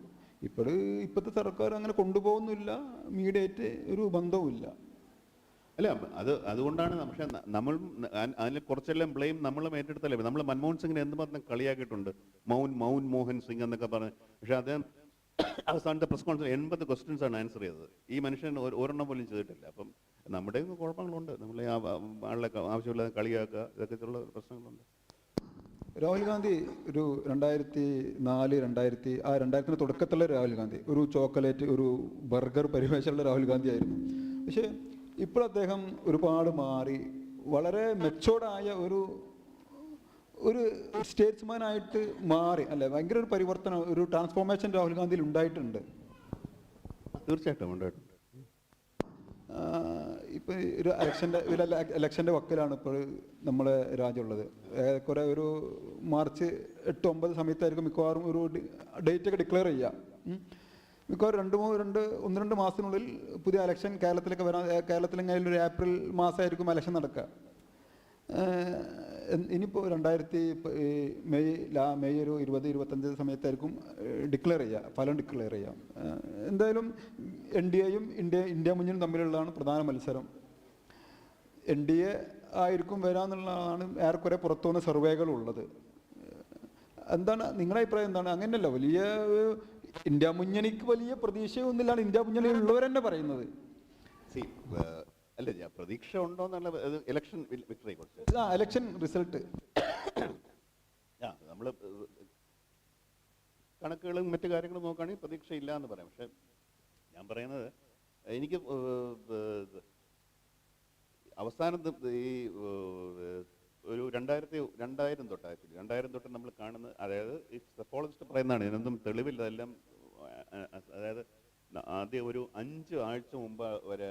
ഇപ്പോഴത്തെ സർക്കാർ അങ്ങനെ കൊണ്ടുപോകുന്നില്ല, മീഡിയയായിട്ട് ഒരു ബന്ധവുമില്ല. അല്ല, അതുകൊണ്ടാണ്. പക്ഷേ നമ്മൾ അതിൽ കുറച്ചെല്ലാം ബ്ലെയിം നമ്മളും ഏറ്റെടുത്തല്ലേ. നമ്മൾ മൻമോഹൻ സിംഗിനെ എന്ത് മാത്രം കളിയാക്കിയിട്ടുണ്ട്, മൗൻ മോഹൻ സിംഗ് എന്നൊക്കെ പറഞ്ഞ്. പക്ഷേ അദ്ദേഹം അവസാനത്തെ പ്രസ് കോൺഫറൻസ് 80 ക്വസ്റ്റ്യൻസ് ആണ് ആൻസർ ചെയ്തത്. ഈ മനുഷ്യൻ ഒരെണ്ണം പോലും ചെയ്തിട്ടില്ല. അപ്പം നമ്മുടെ കുഴപ്പങ്ങളുണ്ട്. നമ്മളെ ആളെ ആവശ്യമില്ലാതെ കളിയാക്കുക, ഇതൊക്കെയുള്ള പ്രശ്നങ്ങളുണ്ട്. രാഹുൽ ഗാന്ധി ഒരു 2004-2000 തുടക്കത്തിലുള്ള രാഹുൽ ഗാന്ധി ഒരു ചോക്ലേറ്റ്, ഒരു ബർഗർ പരിവേഷമുള്ള രാഹുൽ ഗാന്ധി ആയിരുന്നു. പക്ഷേ ഇപ്പോൾ അദ്ദേഹം ഒരുപാട് മാറി വളരെ മെച്ചോർഡായ ഒരു സ്റ്റേറ്റ്സ്മാനായിട്ട് മാറി അല്ലേ? ഭയങ്കര ഒരു പരിവർത്തനം, ഒരു ട്രാൻസ്ഫോർമേഷൻ രാഹുൽ ഗാന്ധിയിൽ ഉണ്ടായിട്ടുണ്ട്. തീർച്ചയായിട്ടും ഉണ്ടായിട്ടുണ്ട്. ഇപ്പോൾ ഒരു ഇലക്ഷൻ്റെ വക്കിലാണ് ഇപ്പോൾ നമ്മളെ രാജ്യമുള്ളത്. ഏറെക്കുറെ ഒരു മാർച്ച് 8-9 സമയത്തായിരിക്കും മിക്കവാറും ഒരു ഡേറ്റൊക്കെ ഡിക്ലെയർ ചെയ്യുക. മിക്കവാറും ഒന്ന് രണ്ട് മാസത്തിനുള്ളിൽ പുതിയ ഇലക്ഷൻ കേരളത്തിലേക്ക് വരാൻ, കേരളത്തിലെങ്കിലും ഒരു ഏപ്രിൽ മാസമായിരിക്കും ഇലക്ഷൻ നടക്കുക. ഇനിയിപ്പോൾ മെയ് ഒരു 20-25 സമയത്തായിരിക്കും ഫലം ഡിക്ലെയർ ചെയ്യുക. എന്തായാലും NDAയും ഇന്ത്യ മുന്നണിയും തമ്മിലുള്ളതാണ് പ്രധാന മത്സരം. NDA ആയിരിക്കും വരാമെന്നുള്ളതാണ് ഏറെക്കുറെ പുറത്തുവന്ന സർവേകളുള്ളത്. എന്താണ് നിങ്ങളുടെ അഭിപ്രായം? എന്താണ്? അങ്ങനെയല്ല, വലിയ ഇന്ത്യ മുന്നണിക്ക് വലിയ പ്രതീക്ഷയൊന്നുമില്ലാണ് ഇന്ത്യ മുന്നണിയിൽ ഉള്ളവർ തന്നെ പറയുന്നത്. അല്ല, പ്രതീക്ഷ ഉണ്ടോ എന്നുള്ള ഇലക്ഷൻ വിക്ടറി ഇലക്ഷൻ റിസൾട്ട് നമ്മൾ കണക്കുകളും മറ്റു കാര്യങ്ങളും നോക്കുകയാണെങ്കിൽ പ്രതീക്ഷയില്ല എന്ന് പറയാം. പക്ഷെ ഞാൻ പറയുന്നത്, എനിക്ക് അവസാനത്ത് ഈ ഒരു 2000 തൊട്ട് നമ്മൾ കാണുന്നത്, അതായത് ഈ സെഫോളജിസ്റ്റ് പറയുന്നതാണ്, ഇതിനൊന്നും തെളിവില്ല, അതെല്ലാം. അതായത് ആദ്യം ഒരു 5 ആഴ്ച മുമ്പ് വരെ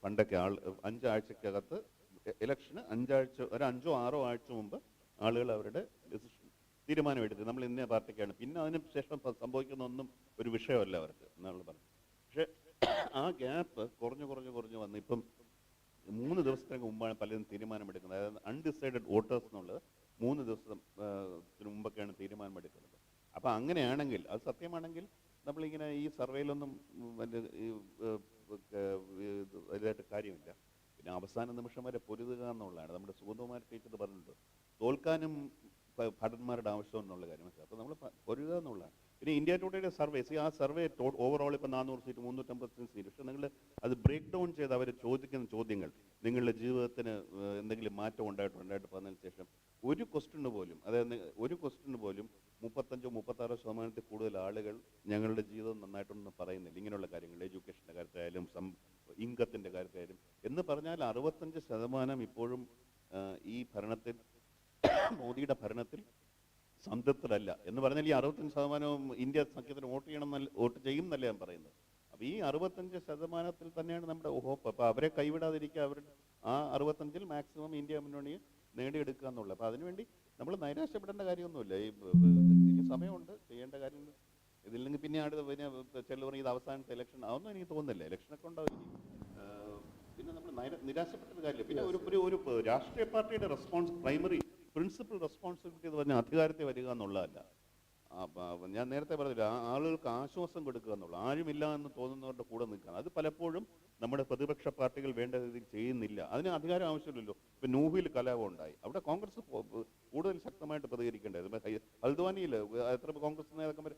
പണ്ടൊക്കെ 5 ആഴ്ചക്കകത്ത് ഇലക്ഷന് 5 ആറോ ആഴ്ച മുമ്പ് ആളുകൾ അവരുടെ തീരുമാനമെടുത്ത് നമ്മൾ ഇന്ന പാർട്ടിക്കാണ്. പിന്നെ അതിന് ശേഷം സംഭവിക്കുന്ന ഒന്നും ഒരു വിഷയമല്ല അവർക്ക് എന്നുള്ള പറഞ്ഞു. പക്ഷെ ആ ഗ്യാപ്പ് കുറഞ്ഞു വന്ന് ഇപ്പം 3 ദിവസത്തിന് മുമ്പാണ് പലരും തീരുമാനമെടുക്കുന്നത്. അതായത് അൺഡിസൈഡഡ് വോട്ടേഴ്സ് എന്നുള്ളത് 3 ദിവസത്തിന് മുമ്പൊക്കെയാണ് തീരുമാനമെടുക്കുന്നത്. അപ്പം അങ്ങനെയാണെങ്കിൽ, അത് സത്യമാണെങ്കിൽ, നമ്മളിങ്ങനെ ഈ സർവേയിലൊന്നും വലുതായിട്ട് കാര്യമില്ല. പിന്നെ അവസാന നിമിഷം വരെ പൊരുതുക എന്നുള്ളതാണ്. നമ്മുടെ സുഗതകുമാരി ടീച്ചർ പറഞ്ഞിട്ടുണ്ട്, തോൽക്കാനും ഭടന്മാരുടെ ആവശ്യം എന്നുള്ള കാര്യം. അപ്പോൾ നമ്മൾ പൊരുതുക എന്നുള്ളതാണ്. പിന്നെ ഇന്ത്യ ടുഡേയുടെ സർവേസ്, ആ സർവേ ഓവറോൾ ഇപ്പോൾ 400 സീറ്റ് 350 സീറ്റ്. പക്ഷേ നിങ്ങൾ അത് ബ്രേക്ക് ഡൗൺ ചെയ്ത് അവർ ചോദിക്കുന്ന ചോദ്യങ്ങൾ, നിങ്ങളുടെ ജീവിതത്തിന് എന്തെങ്കിലും മാറ്റം ഉണ്ടായിട്ട് പറഞ്ഞതിന് ശേഷം ഒരു ക്വസ്റ്റ്യന് പോലും, അതായത് ഒരു ക്വസ്റ്റ്യന് പോലും 35-36% കൂടുതൽ ആളുകൾ ഞങ്ങളുടെ ജീവിതം നന്നായിട്ടൊന്നും പറയുന്നില്ല. ഇങ്ങനെയുള്ള കാര്യങ്ങൾ, എഡ്യൂക്കേഷൻ്റെ കാര്യത്തിലായാലും ഇൻകത്തിൻ്റെ കാര്യത്തിലായാലും. എന്ന് പറഞ്ഞാൽ 65% ഇപ്പോഴും ഈ ഭരണത്തിൽ, മോദിയുടെ ഭരണത്തിൽ സംതൃപ്തരല്ല. എന്ന് പറഞ്ഞാൽ ഈ 65% ഇന്ത്യ സഖ്യത്തിന് വോട്ട് ചെയ്യും എന്നല്ല ഞാൻ പറയുന്നത്. അപ്പോൾ ഈ 65% തന്നെയാണ് നമ്മുടെ ഹോപ്പ്. അപ്പോൾ അവരെ കൈവിടാതിരിക്കുക, അവർ ആ 65-ൽ മാക്സിമം ഇന്ത്യ മുന്നണിയെ നേടിയെടുക്കുക എന്നുള്ളത്. അപ്പോൾ അതിനുവേണ്ടി നമ്മൾ നൈരാശ്യപ്പെടേണ്ട കാര്യമൊന്നുമില്ല. ഈ സമയമുണ്ട്, ചെയ്യേണ്ട കാര്യങ്ങൾ. ഇതില്ലെങ്കിൽ പിന്നെ ചിലർ പറയും ഇത് അവസാനത്തെ ഇലക്ഷൻ, അതൊന്നും എനിക്ക് തോന്നുന്നില്ല. ഇലക്ഷനൊക്കെ ഉണ്ടാവും. പിന്നെ നമ്മൾ നിരാശപ്പെട്ടൊരു കാര്യമില്ല. പിന്നെ ഒരു രാഷ്ട്രീയ പാർട്ടിയുടെ പ്രൈമറി പ്രിൻസിപ്പൽ റെസ്പോൺസിബിലിറ്റി എന്ന് പറഞ്ഞാൽ അധികാരത്തിൽ വരിക എന്നുള്ളതല്ല. ഞാൻ നേരത്തെ പറഞ്ഞില്ല, ആളുകൾക്ക് ആശ്വാസം കൊടുക്കുക എന്നുള്ളത്, ആരുമില്ല എന്ന് തോന്നുന്നവരുടെ കൂടെ നിൽക്കുക. അത് പലപ്പോഴും നമ്മുടെ പ്രതിപക്ഷ പാർട്ടികൾ വേണ്ട രീതിയിൽ ചെയ്യുന്നില്ല. അതിന് അധികാരം ആവശ്യമില്ലല്ലോ. ഇപ്പം നൂഹിൽ കലാപം ഉണ്ടായി, അവിടെ കോൺഗ്രസ് കൂടുതൽ ശക്തമായിട്ട് പ്രതികരിക്കേണ്ടത്. ഹൽദ്വാനിയിൽ എത്ര കോൺഗ്രസ് നേതാക്കന്മാർ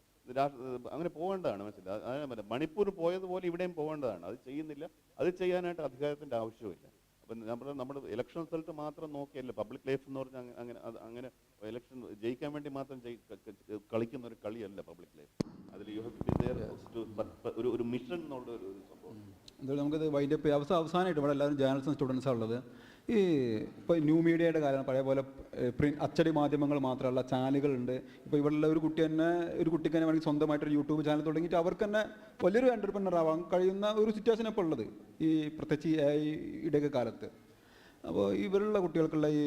അങ്ങനെ പോകേണ്ടതാണ്. മനസ്സിലായി, മണിപ്പൂർ പോയതുപോലെ ഇവിടെയും പോകേണ്ടതാണ്. അത് ചെയ്യുന്നില്ല. അത് ചെയ്യാനായിട്ട് അധികാരത്തിൻ്റെ ആവശ്യമില്ല. അപ്പം നമ്മുടെ ഇലക്ഷൻ റിസൾട്ട് മാത്രം നോക്കിയല്ല, പബ്ലിക് ലൈഫ് എന്ന് പറഞ്ഞാൽ അങ്ങനെ ഇലക്ഷൻ ജയിക്കാൻ വേണ്ടി മാത്രം കളിക്കുന്ന ഒരു കളിയല്ല പബ്ലിക് ലൈഫ്. അതിൽ you have to be there, ഒരു മിഷൻ എന്നുള്ള ഒരു സംഭവം. എന്തായാലും നമുക്കത് വൈൻഡപ്പ് അവസാനമായിട്ട് ഇവിടെ എല്ലാവരും ജേർണലിസം സ്റ്റുഡൻസാണ് ഉള്ളത്. ഈ ഇപ്പോൾ ന്യൂ മീഡിയയുടെ കാര്യം, പഴയ പോലെ അച്ചടി മാധ്യമങ്ങൾ മാത്രമല്ല, ചാനലുകളുണ്ട്. ഇപ്പോൾ ഇവിടെയുള്ള ഒരു കുട്ടിക്ക് തന്നെ വേണമെങ്കിൽ സ്വന്തമായിട്ടൊരു യൂട്യൂബ് ചാനൽ തുടങ്ങിയിട്ട് അവർക്ക് തന്നെ വലിയൊരു എൻ്റർപ്രനർ ആവാൻ കഴിയുന്ന ഒരു സിറ്റുവേഷൻ ഇപ്പോൾ ഉള്ളത്, ഈ പ്രത്യേകിച്ച് AI-യുടെ കാലത്ത്. അപ്പോൾ ഇവരുള്ള കുട്ടികൾക്കുള്ള ഈ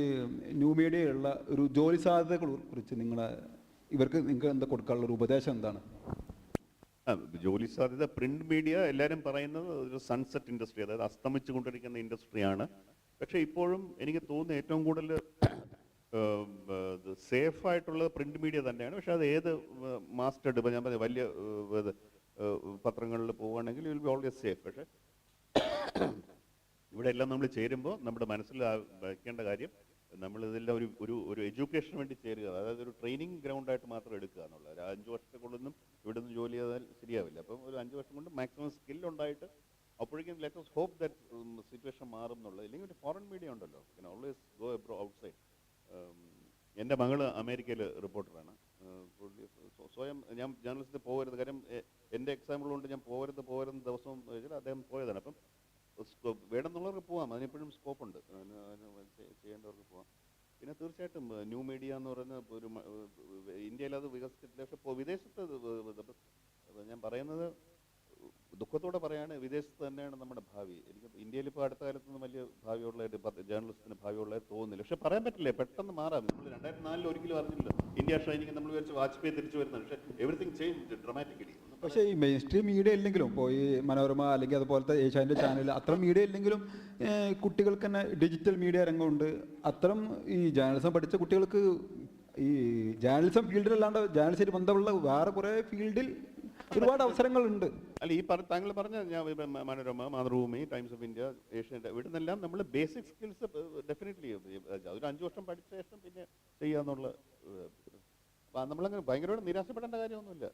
ന്യൂ മീഡിയയിലുള്ള ഒരു ജോലി സാധ്യതകളെ കുറിച്ച് നിങ്ങൾക്ക് എന്താ കൊടുക്കാനുള്ള ഒരു ഉപദേശം എന്താണ്? ജോലി സാധ്യത, പ്രിന്റ് മീഡിയ എല്ലാവരും പറയുന്നത് ഒരു സൺസെറ്റ് ഇൻഡസ്ട്രി, അതായത് അസ്തമിച്ചു കൊണ്ടിരിക്കുന്ന ഇൻഡസ്ട്രിയാണ്. പക്ഷേ ഇപ്പോഴും എനിക്ക് തോന്നുന്നു ഏറ്റവും കൂടുതൽ സേഫ് ആയിട്ടുള്ളത് പ്രിന്റ് മീഡിയ തന്നെയാണ്. പക്ഷേ അത് ഏത് മാസ്റ്റേഡ്, ഇപ്പോൾ ഞാൻ പറഞ്ഞ വലിയ പത്രങ്ങളിൽ പോവുകയാണെങ്കിൽ വിൽ ബി ഓൾവേസ് സേഫ്. പക്ഷേ ഇവിടെ എല്ലാം നമ്മൾ ചേരുമ്പോൾ നമ്മുടെ മനസ്സിൽ വയ്ക്കേണ്ട കാര്യം, നമ്മളിതെല്ലാം ഒരു എഡ്യൂക്കേഷന് വേണ്ടി ചേരുക, അതായത് ഒരു ട്രെയിനിങ് ഗ്രൗണ്ടായിട്ട് മാത്രം എടുക്കുക എന്നുള്ളത്. ഒരു 5 വർഷത്തെ കൊണ്ടൊന്നും ഇവിടെ നിന്ന് ജോലി ചെയ്താൽ ശരിയാവില്ല. അപ്പം ഒരു 5 വർഷം കൊണ്ട് മാക്സിമം സ്കില്ലുണ്ടായിട്ട് അപ്പോഴേക്കും let us hope that situation മാറും എന്നുള്ളത്. ഇല്ലെങ്കിൽ ഒരു ഫോറിൻ മീഡിയ ഉണ്ടല്ലോ, can always go ഔട്ട്സൈഡ്. എൻ്റെ മകള് അമേരിക്കയിൽ റിപ്പോർട്ടറാണ്. സ്വയം ഞാൻ ജേർണലിസത്തിൽ പോകരുത്, കാര്യം എൻ്റെ എക്സാമ്പിളുകൊണ്ട് ഞാൻ പോകരുത് ദിവസവും വെച്ചാൽ അദ്ദേഹം പോയതാണ്. അപ്പം വേണമെന്നുള്ളവർക്ക് പോവാം, അതിനെപ്പോഴും സ്കോപ്പുണ്ട്, ചെയ്യേണ്ടവർക്ക് പോവാം. പിന്നെ തീർച്ചയായിട്ടും ന്യൂ മീഡിയ എന്ന് പറയുന്ന ഒരു ഇന്ത്യയിൽ അത് വികസിച്ചിട്ടില്ല. പക്ഷെ വിദേശത്ത് ഞാൻ പറയുന്നത് ദുഃഖത്തോടെ പറയാണ്, വിദേശത്ത് തന്നെയാണ് നമ്മുടെ ഭാവി. എനിക്ക് ഇന്ത്യയിൽ ഇപ്പോൾ അടുത്ത കാലത്തൊന്നും വലിയ ഭാവിയുള്ളതായിട്ട് ജേർണലിസ്റ്റിന് ഭാവിയുള്ളതായിട്ട് തോന്നുന്നില്ല. പക്ഷെ പറയാൻ പറ്റില്ല, പെട്ടെന്ന് മാറാം. നമ്മൾ 2004 ഒരിക്കലും അറിഞ്ഞില്ല ഇന്ത്യ ഷൈനിങ്, നമ്മൾ വിചാരിച്ച് വാജ്പേയി തിരിച്ചു വരുന്നത്. പക്ഷേ എവറിത്തിങ് ചേഞ്ച് ഡ്രമാറ്റിക്കലി. പക്ഷേ ഈ മെയിൻ സ്ട്രീം മീഡിയ ഇല്ലെങ്കിലും ഇപ്പോൾ ഈ മനോരമ അല്ലെങ്കിൽ അതുപോലത്തെ ഏഷ്യാനെറ്റ് ചാനൽ അത്ര മീഡിയ ഇല്ലെങ്കിലും കുട്ടികൾക്ക് തന്നെ ഡിജിറ്റൽ മീഡിയ രംഗമുണ്ട്. അത്തരം ഈ ജേർണലിസം പഠിച്ച കുട്ടികൾക്ക് ഈ ജേർണലിസം ഫീൽഡിലല്ലാണ്ട് ജേർണലിസ്റ്റ് ബന്ധമുള്ള വേറെ കുറേ ഫീൽഡിൽ ഒരുപാട് അവസരങ്ങളുണ്ട്. അല്ല, ഈ താങ്കൾ പറഞ്ഞ Manorama, Mathrubhumi, times of India, Asianet, ഇവിടെ നിന്നെല്ലാം നമ്മൾ ബേസിക് സ്കിൽസ് ഡെഫിനറ്റ്ലി ഒരു 5 വർഷം പഠിച്ച ശേഷം പിന്നെ ചെയ്യാന്നുള്ള, നമ്മളങ്ങനെ ഭയങ്കരമായിട്ട് നിരാശപ്പെടേണ്ട കാര്യമൊന്നുമില്ല.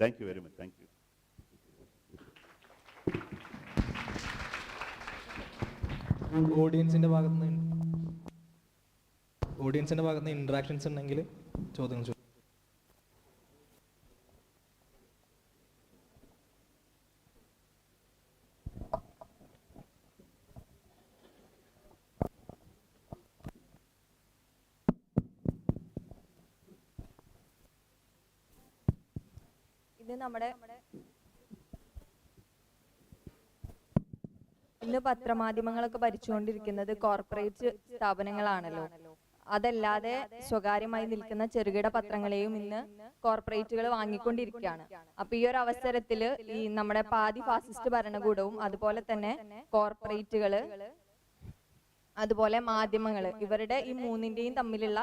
Thank you very much. Thank you. ഓഡിയൻസിന്റെ ഭാഗത്തുനിന്ന് ഇന്ററാക്ഷൻസ് ഉണ്ടെങ്കിൽ ചോദ്യങ്ങൾ ചോദിക്കും. ഇന്ന് പത്രമാധ്യമങ്ങളൊക്കെ ഭരിച്ചുകൊണ്ടിരിക്കുന്നത് കോർപ്പറേറ്റ് സ്ഥാപനങ്ങളാണല്ലോ. അതല്ലാതെ സ്വകാര്യമായി നിൽക്കുന്ന ചെറുകിട പത്രങ്ങളെയും ഇന്ന് കോർപ്പറേറ്റുകൾ വാങ്ങിക്കൊണ്ടിരിക്കുകയാണ്. അപ്പൊ ഈ ഒരു അവസരത്തില് ഈ നമ്മുടെ പാതി ഫാസിസ്റ്റ് ഭരണകൂടവും അതുപോലെ തന്നെ കോർപ്പറേറ്റുകള് അതുപോലെ മാധ്യമങ്ങള് ഇവരുടെ ഈ മൂന്നിന്റെയും തമ്മിലുള്ള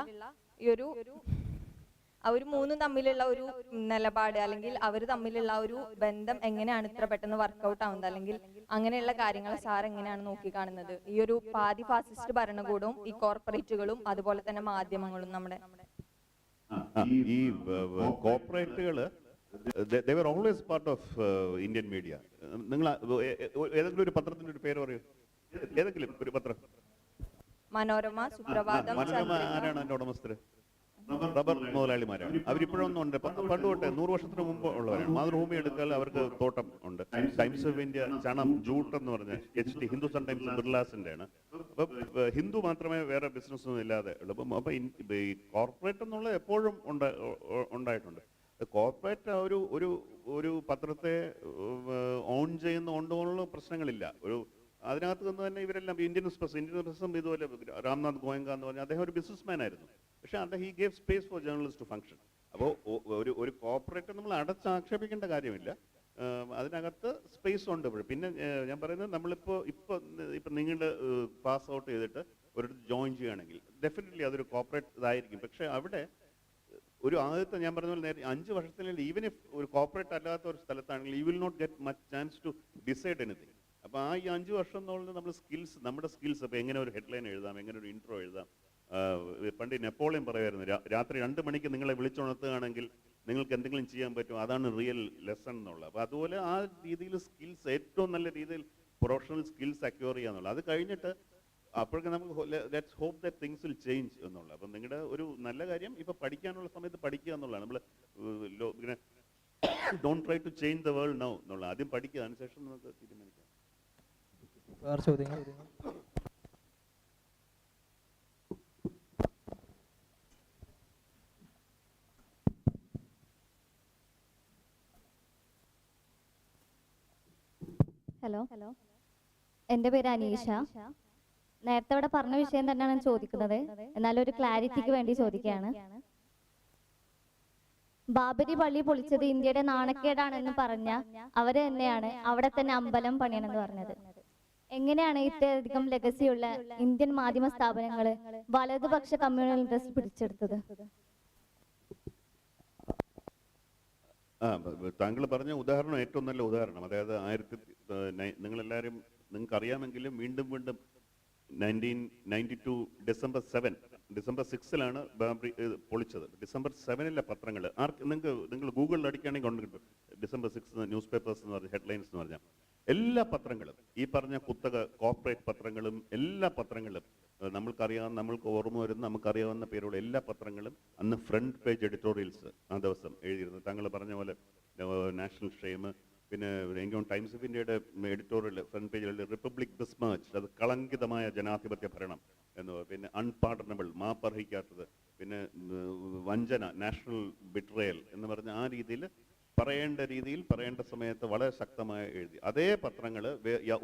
ഈ ഒരു അവർ മൂന്നും തമ്മിലുള്ള ഒരു നിലപാട് അല്ലെങ്കിൽ അവർ തമ്മിലുള്ള ഒരു ബന്ധം എങ്ങനെയാണ് ഇത്ര പെട്ടെന്ന് വർക്കൗട്ട് ആവുന്നത്, അല്ലെങ്കിൽ അങ്ങനെയുള്ള കാര്യങ്ങൾ സാർ എങ്ങനെയാണ് നോക്കിക്കാണുന്നത്? ഈ ഒരു പാതി ഫാസിസ്റ്റ് ഭരണകൂടവും ഈ കോർപ്പറേറ്റുകളും അതുപോലെ തന്നെ മാധ്യമങ്ങളും നമ്മുടെ ഈ കോർപ്പറേറ്റുകള് they were always part of Indian media. നിങ്ങൾ ഏതെങ്കിലും ഒരു പത്രത്തിന്റെ ഒരു പേര് പറയൂ, ഏതെങ്കിലും ഒരു പത്രം. മനോരമ, സുപ്രഭാതം. മനോരമ ആരാണ് അതിന്റെ ഉടമസ്ഥര്? റബ്ബർ മുതലാളിമാരാണ്. അവരിപ്പോഴൊന്നും ഉണ്ട്, പണ്ട് തൊട്ടേ 100 വർഷത്തിന് മുമ്പ് ഉള്ളവരാണ്. മാതൃഭൂമി എടുത്താൽ അവർക്ക് തോട്ടം ഉണ്ട്. ടൈംസ് ഓഫ് ഇന്ത്യ ചണം ജൂട്ട് എന്ന് പറഞ്ഞ HT ഹിന്ദുസ്ഥാൻ ടൈംസ് ബിർലാസിന്റെ ആണ്. അപ്പൊ ഹിന്ദു മാത്രമേ വേറെ ബിസിനസ് ഒന്നും ഇല്ലാതെ ഉള്ളൂ. അപ്പൊ ഈ കോർപ്പറേറ്റ് എന്നുള്ള എപ്പോഴും ഉണ്ടായിട്ടുണ്ട്. കോർപ്പറേറ്റ് ഒരു പത്രത്തെ ഓൺ കൊണ്ടുപോകാനുള്ള പ്രശ്നങ്ങളില്ല. അതിനകത്ത് നിന്ന് തന്നെ ഇവരെല്ലാം ഇന്ത്യൻ എക്സ്പ്രസും ഇതുപോലെ രാംനാഥ് ഗോയങ്ക എന്ന് പറഞ്ഞാൽ അദ്ദേഹം ഒരു ബിസിനസ്മാൻ ആയിരുന്നു. പക്ഷെ he gave space for journalist to function. അപ്പോൾ ഒരു കോർപ്പറേറ്റ് നമ്മൾ അടച്ചാക്ഷേപിക്കേണ്ട കാര്യമില്ല, അതിനകത്ത് സ്പേസ് ഉണ്ട്. പിന്നെ ഞാൻ പറയുന്നത് ഇപ്പം നിങ്ങൾ പാസ് ഔട്ട് ചെയ്തിട്ട് ഒരിടത്ത് ജോയിൻ ചെയ്യുകയാണെങ്കിൽ ഡെഫിനറ്റ്ലി അതൊരു കോർപ്പറേറ്റ് ഇതായിരിക്കും. പക്ഷേ അവിടെ ഒരു ആദ്യത്തെ ഞാൻ പറഞ്ഞ പോലെ 5 വർഷത്തിനുള്ളിൽ ഈവൻ ഇഫ് ഒരു കോർപ്പറേറ്റ് അല്ലാത്ത ഒരു സ്ഥലത്താണെങ്കിൽ you will not get much chance to decide anything. അപ്പോൾ ഈ 5 വർഷം എന്നുള്ളത് നമ്മുടെ സ്കിൽസ്, ഇപ്പോൾ എങ്ങനെ ഒരു ഹെഡ്ലൈൻ എഴുതാം, എങ്ങനെ ഒരു ഇൻട്രോ എഴുതാം. പണ്ട് നെപ്പോളിയൻ പറയുമായിരുന്നു, രാത്രി 2 മണിക്ക് നിങ്ങളെ വിളിച്ചുണർത്തുകയാണെങ്കിൽ നിങ്ങൾക്ക് എന്തെങ്കിലും ചെയ്യാൻ പറ്റും, അതാണ് റിയൽ ലെസൺ എന്നുള്ളത്. അപ്പോൾ അതുപോലെ ആ രീതിയിൽ സ്കിൽസ് ഏറ്റവും നല്ല രീതിയിൽ പ്രൊഫഷണൽ സ്കിൽസ് അക്വയർ ചെയ്യാന്നുള്ളത്. അത് കഴിഞ്ഞിട്ട് അപ്പോഴൊക്കെ നമുക്ക് let's hope that things will change എന്നുള്ളത്. അപ്പം നിങ്ങളുടെ ഒരു നല്ല കാര്യം ഇപ്പോൾ പഠിക്കാനുള്ള സമയത്ത് പഠിക്കുക എന്നുള്ളതാണ്. നമ്മൾ ഇങ്ങനെ don't try to change the world now എന്നുള്ള, ആദ്യം പഠിക്കുക, അതിനുശേഷം നമുക്ക് തീരുമാനിക്കാം. വേറെ ചോദ്യങ്ങൾ? ഹലോ, എൻ്റെ പേര് അനീഷ. നേരത്തെ ഇവിടെ പറഞ്ഞ വിഷയം തന്നെയാണ് ഞാൻ ചോദിക്കുന്നത്, എന്നാലും ഒരു ക്ലാരിറ്റിക്ക് വേണ്ടി ചോദിക്കുകയാണ്. ബാബരി പള്ളി പൊളിച്ചത് ഇന്ത്യയുടെ നാണക്കേടാണെന്ന് പറഞ്ഞ അവര് തന്നെയാണ് അവിടെ തന്നെ അമ്പലം പണിയണമെന്ന് പറഞ്ഞത്. എങ്ങനെയാണ് ഇത്രയധികം ലെഗസിയുള്ള ഇന്ത്യൻ മാധ്യമ സ്ഥാപനങ്ങള് വലതുപക്ഷ കമ്മ്യൂണൽ ഇൻട്രസ്റ്റ് പിടിച്ചെടുത്തത്? താങ്കൾ പറഞ്ഞ ഉദാഹരണം ഏറ്റവും നല്ല ഉദാഹരണം. അതായത് നിങ്ങളെല്ലാവരും നിങ്ങൾക്ക് അറിയാമെങ്കിലും വീണ്ടും 1992 ഡിസംബർ 6 ബാബറി പൊളിച്ചത്. ഡിസംബർ 7 പത്രങ്ങൾ നിങ്ങൾ ഗൂഗിളിൽ അടിക്കുകയാണെങ്കിൽ കൊണ്ടുകിട്ടും. ഡിസംബർ 6 ന്യൂസ് പേപ്പേഴ്സ് എന്ന് പറഞ്ഞ ഹെഡ്ലൈൻസ് എന്ന് പറഞ്ഞാൽ എല്ലാ പത്രങ്ങളും, ഈ പറഞ്ഞ കുത്തക കോർപ്പറേറ്റ് പത്രങ്ങളും എല്ലാ പത്രങ്ങളും നമ്മൾക്ക് ഓർമ്മ വരുന്ന നമുക്കറിയാവുന്ന പേരുള്ള എല്ലാ പത്രങ്ങളും അന്ന് ഫ്രണ്ട് പേജ് എഡിറ്റോറിയൽസ് ആ ദിവസം എഴുതിയിരുന്നു. താങ്കൾ പറഞ്ഞ പോലെ നാഷണൽ ഷെയിം, പിന്നെ എനിക്ക് ടൈംസ് ഓഫ് ഇന്ത്യയുടെ എഡിറ്റോറിയൽ ഫ്രണ്ട് പേജിൽ റിപ്പബ്ലിക് ബിസ്മേർച്ച്, അത് കളങ്കിതമായ ജനാധിപത്യ ഭരണം എന്ന്, പിന്നെ അൺപാർഡനബിൾ, മാപ്പർഹിക്കാത്തത്, പിന്നെ വഞ്ചന, നാഷണൽ ബിട്രയൽ എന്ന് പറഞ്ഞ ആ രീതിയിൽ പറയേണ്ട സമയത്ത് വളരെ ശക്തമായി എഴുതി. അതേ പത്രങ്ങൾ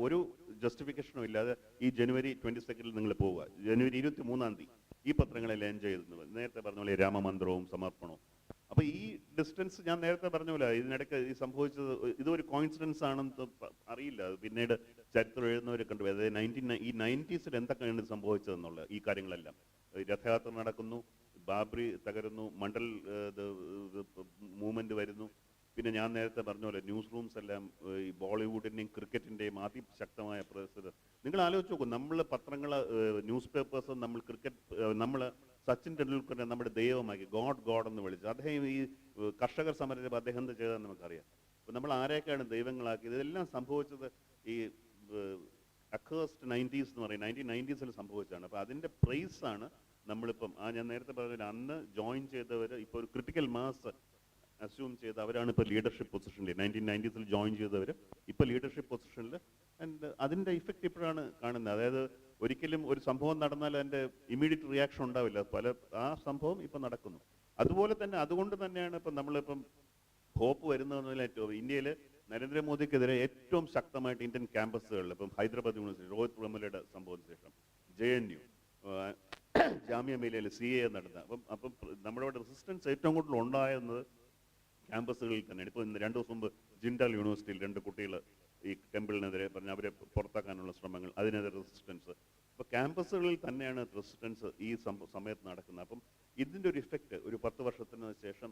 ഒരു ജസ്റ്റിഫിക്കേഷനും ഇല്ലാതെ ഈ ജനുവരി 22 നിങ്ങൾ പോവുക, ജനുവരി 23 ഈ പത്രങ്ങളെ ലേഞ്ച് ചെയ്തു. നേരത്തെ പറഞ്ഞ പോലെ രാമമന്ത്രവും സമർപ്പണവും. അപ്പോൾ ഈ ഡിസ്റ്റൻസ് ഞാൻ നേരത്തെ പറഞ്ഞ പോലെ ഇതിനിടയ്ക്ക് ഈ സംഭവിച്ചത് ഇതൊരു കോയിൻസിഡൻസ് ആണെന്ന് അറിയില്ല. പിന്നീട് ചരിത്രം എഴുതുന്നവരെ കണ്ടു. അതായത് ഈ 90s എന്തൊക്കെയാണ് സംഭവിച്ചതെന്നുള്ള ഈ കാര്യങ്ങളെല്ലാം. രഥയാത്ര നടക്കുന്നു, ബാബ്രി തകരുന്നു, മണ്ഡൽ മൂവ്മെന്റ് വരുന്നു. പിന്നെ ഞാൻ നേരത്തെ പറഞ്ഞ പോലെ ന്യൂസ് റൂംസ് എല്ലാം ഈ ബോളിവുഡിൻ്റെയും ക്രിക്കറ്റിൻ്റെയും അതിശക്തമായ പ്രസിദ്ധ. നിങ്ങൾ ആലോചിച്ച് നോക്കും, നമ്മൾ പത്രങ്ങൾ, ന്യൂസ് പേപ്പേഴ്സ്, നമ്മൾ ക്രിക്കറ്റ്, നമ്മൾ സച്ചിൻ ടെണ്ടുൽക്കറിനെ നമ്മുടെ ദൈവമാക്കി, ഗോഡ് എന്ന് വിളിച്ചു. അദ്ദേഹം ഈ കർഷകർ സമരത്തിൽ അദ്ദേഹം എന്ത് ചെയ്തതെന്ന് നമുക്കറിയാം. അപ്പോൾ നമ്മൾ ആരെയൊക്കെയാണ് ദൈവങ്ങളാക്കിയത്? ഇതെല്ലാം സംഭവിച്ചത് ഈ അക്കേഴ്സ്ഡ് 90s എന്ന് പറയും, 1990s സംഭവിച്ചതാണ്. അപ്പോൾ അതിൻ്റെ പ്രൈസാണ് നമ്മളിപ്പം ഞാൻ നേരത്തെ പറഞ്ഞ അന്ന് ജോയിൻ ചെയ്തവർ ഇപ്പോൾ ഒരു ക്രിട്ടിക്കൽ മാസ് അസ്യൂം ചെയ്ത് അവരാണ് ഇപ്പോൾ ലീഡർഷിപ്പ് പൊസിഷനിൽ. 1990s ജോയിൻ ചെയ്തവർ ഇപ്പോൾ ലീഡർഷിപ്പ് പൊസിഷനിൽ. ആൻഡ് അതിൻ്റെ ഇഫക്റ്റ് ഇപ്പോഴാണ് കാണുന്നത്. അതായത് ഒരിക്കലും ഒരു സംഭവം നടന്നാൽ അതിൻ്റെ ഇമ്മീഡിയറ്റ് റിയാക്ഷൻ ഉണ്ടാവില്ല. ആ സംഭവം ഇപ്പം നടക്കുന്നു. അതുപോലെ തന്നെ അതുകൊണ്ട് തന്നെയാണ് ഇപ്പം നമ്മളിപ്പം ഹോപ്പ് വരുന്നതെന്നതിൽ ഏറ്റവും ഇന്ത്യയിൽ നരേന്ദ്രമോദിക്കെതിരെ ഏറ്റവും ശക്തമായിട്ട് ഇന്ത്യൻ ക്യാമ്പസുകളിൽ ഇപ്പം ഹൈദരാബാദ് യൂണിവേഴ്സിറ്റി രോഹിത് വെമുലയുടെ സംഭവത്തിന് ശേഷം JNU, ജാമ്യ മിലിയയിൽ CA നടന്ന അപ്പം നമ്മുടെ ഇവിടെ റെസിസ്റ്റൻസ് ഏറ്റവും കൂടുതൽ ഉണ്ടായിരുന്നത് ക്യാമ്പസുകളിൽ തന്നെയാണ്. ഇപ്പോൾ 2 ദിവസം മുമ്പ് ജിൻഡാൽ യൂണിവേഴ്സിറ്റിയിൽ 2 കുട്ടികൾ ഈ ടെമ്പിളിനെതിരെ പറഞ്ഞ് അവരെ പുറത്താക്കാനുള്ള ശ്രമങ്ങൾ, അതിനെതിരെ റെസിസ്റ്റൻസ്. അപ്പോൾ ക്യാമ്പസുകളിൽ തന്നെയാണ് റെസിസ്റ്റൻസ് ഈ സമയത്ത് നടക്കുന്നത്. അപ്പം ഇതിൻ്റെ ഒരു ഇഫക്റ്റ് ഒരു 10 വർഷത്തിന് ശേഷം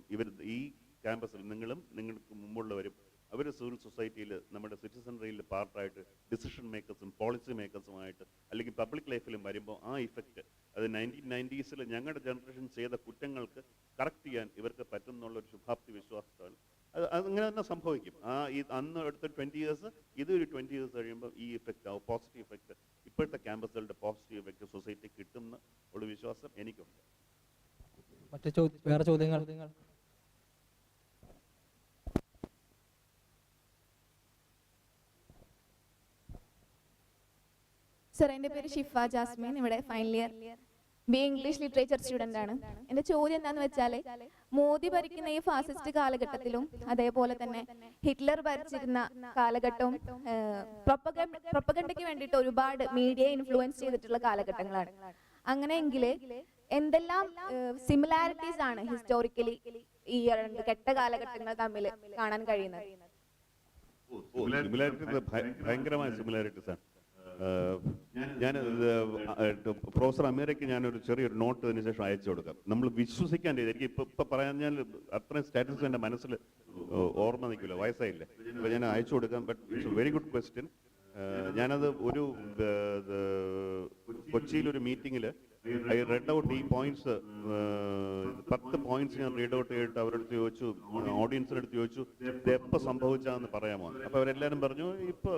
ഈ ക്യാമ്പസിൽ നിങ്ങളും നിങ്ങൾക്ക് മുമ്പുള്ളവരും അവർ സിവിൽ സൊസൈറ്റിയിൽ നമ്മുടെ സിറ്റിസൺറിയിൽ പാർട്ടായിട്ട് ഡിസിഷൻ മേക്കേഴ്സും പോളിസി മേക്കേഴ്സുമായിട്ട് അല്ലെങ്കിൽ പബ്ലിക് ലൈഫിലും വരുമ്പോൾ ആ ഇഫക്റ്റ് അത് 1990s ഞങ്ങളുടെ ജനറേഷൻ ചെയ്ത കുറ്റങ്ങൾക്ക് കറക്റ്റ് ചെയ്യാൻ ഇവർക്ക് പറ്റുന്നുള്ളൊരു ശുഭാപ്തി വിശ്വാസത്താൽ അത് അങ്ങനെ തന്നെ സംഭവിക്കും. ഈ അന്ന് എടുത്ത 20 years ഇതൊരു 20 years കഴിയുമ്പോൾ ഈ ഇഫക്റ്റ് ആ പോസിറ്റീവ് ഇഫക്റ്റ് ഇപ്പോഴത്തെ ക്യാമ്പസുകളുടെ പോസിറ്റീവ് ഇഫക്റ്റ് സൊസൈറ്റി കിട്ടുന്ന ഉള്ള വിശ്വാസം എനിക്കുണ്ട്. വേറെ ചോദ്യങ്ങൾ? സർ, എൻ്റെ പേര് ഷിഫ ജാസ്മിൻ, ഇവിടെ final year BA English literature student ആണ്. എൻ്റെ ചോദ്യം എന്താണെന്ന് വെച്ചാൽ, മോദി ഭരിക്കുന്ന ഈ ഫാസിസ്റ്റ് കാലഘട്ടത്തിലും അതേപോലെ തന്നെ ഹിറ്റ്ലർ ഭരിച്ചിരുന്ന കാലഘട്ടവും പ്രൊപ്പഗണ്ടയ്ക്ക് വേണ്ടിയിട്ട് ഒരുപാട് മീഡിയ ഇൻഫ്ലുവൻസ് ചെയ്തിട്ടുള്ള കാലഘട്ടങ്ങളാണ്. അങ്ങനെയെങ്കിൽ എന്തെല്ലാം സിമിലാരിറ്റീസ് ആണ് ഹിസ്റ്റോറിക്കലി ഈ കെട്ട കാലഘട്ടങ്ങൾ തമ്മിൽ കാണാൻ കഴിയുന്നത്? ഭയങ്കരമായ സിമിലാരിറ്റീസ് ആണ്. ഞാൻ പ്രൊഫസർ അമീറയ്ക്ക് ഞാനൊരു ചെറിയൊരു നോട്ട് അതിന് ശേഷം അയച്ചു കൊടുക്കാം. നമ്മൾ വിശ്വസിക്കാൻ എനിക്ക് ഇപ്പം പറയാൻ ഞാൻ അത്രയും സ്റ്റാറ്റസ് എൻ്റെ മനസ്സിൽ ഓർമ്മ നിൽക്കില്ല, വയസ്സായില്ലേ. അപ്പോൾ ഞാൻ അയച്ചു കൊടുക്കാം. But it's A very good question. ഞാനത് ഒരു കൊച്ചിയിലൊരു മീറ്റിങ്ങിൽ ഐ റെഡ് ഔട്ട് ഈ പോയിന്റ്സ്, 10 പോയിന്റ്സ് ഞാൻ റീഡ് ഔട്ട് ചെയ്തിട്ട് അവരുടെ അടുത്ത് ചോദിച്ചു, ഓഡിയൻസിൻ്റെ അടുത്ത് ചോദിച്ചു, ഇത് എപ്പോൾ സംഭവിച്ചാന്ന് പറയാമോ? അപ്പോൾ അവരെല്ലാവരും പറഞ്ഞു ഇപ്പോൾ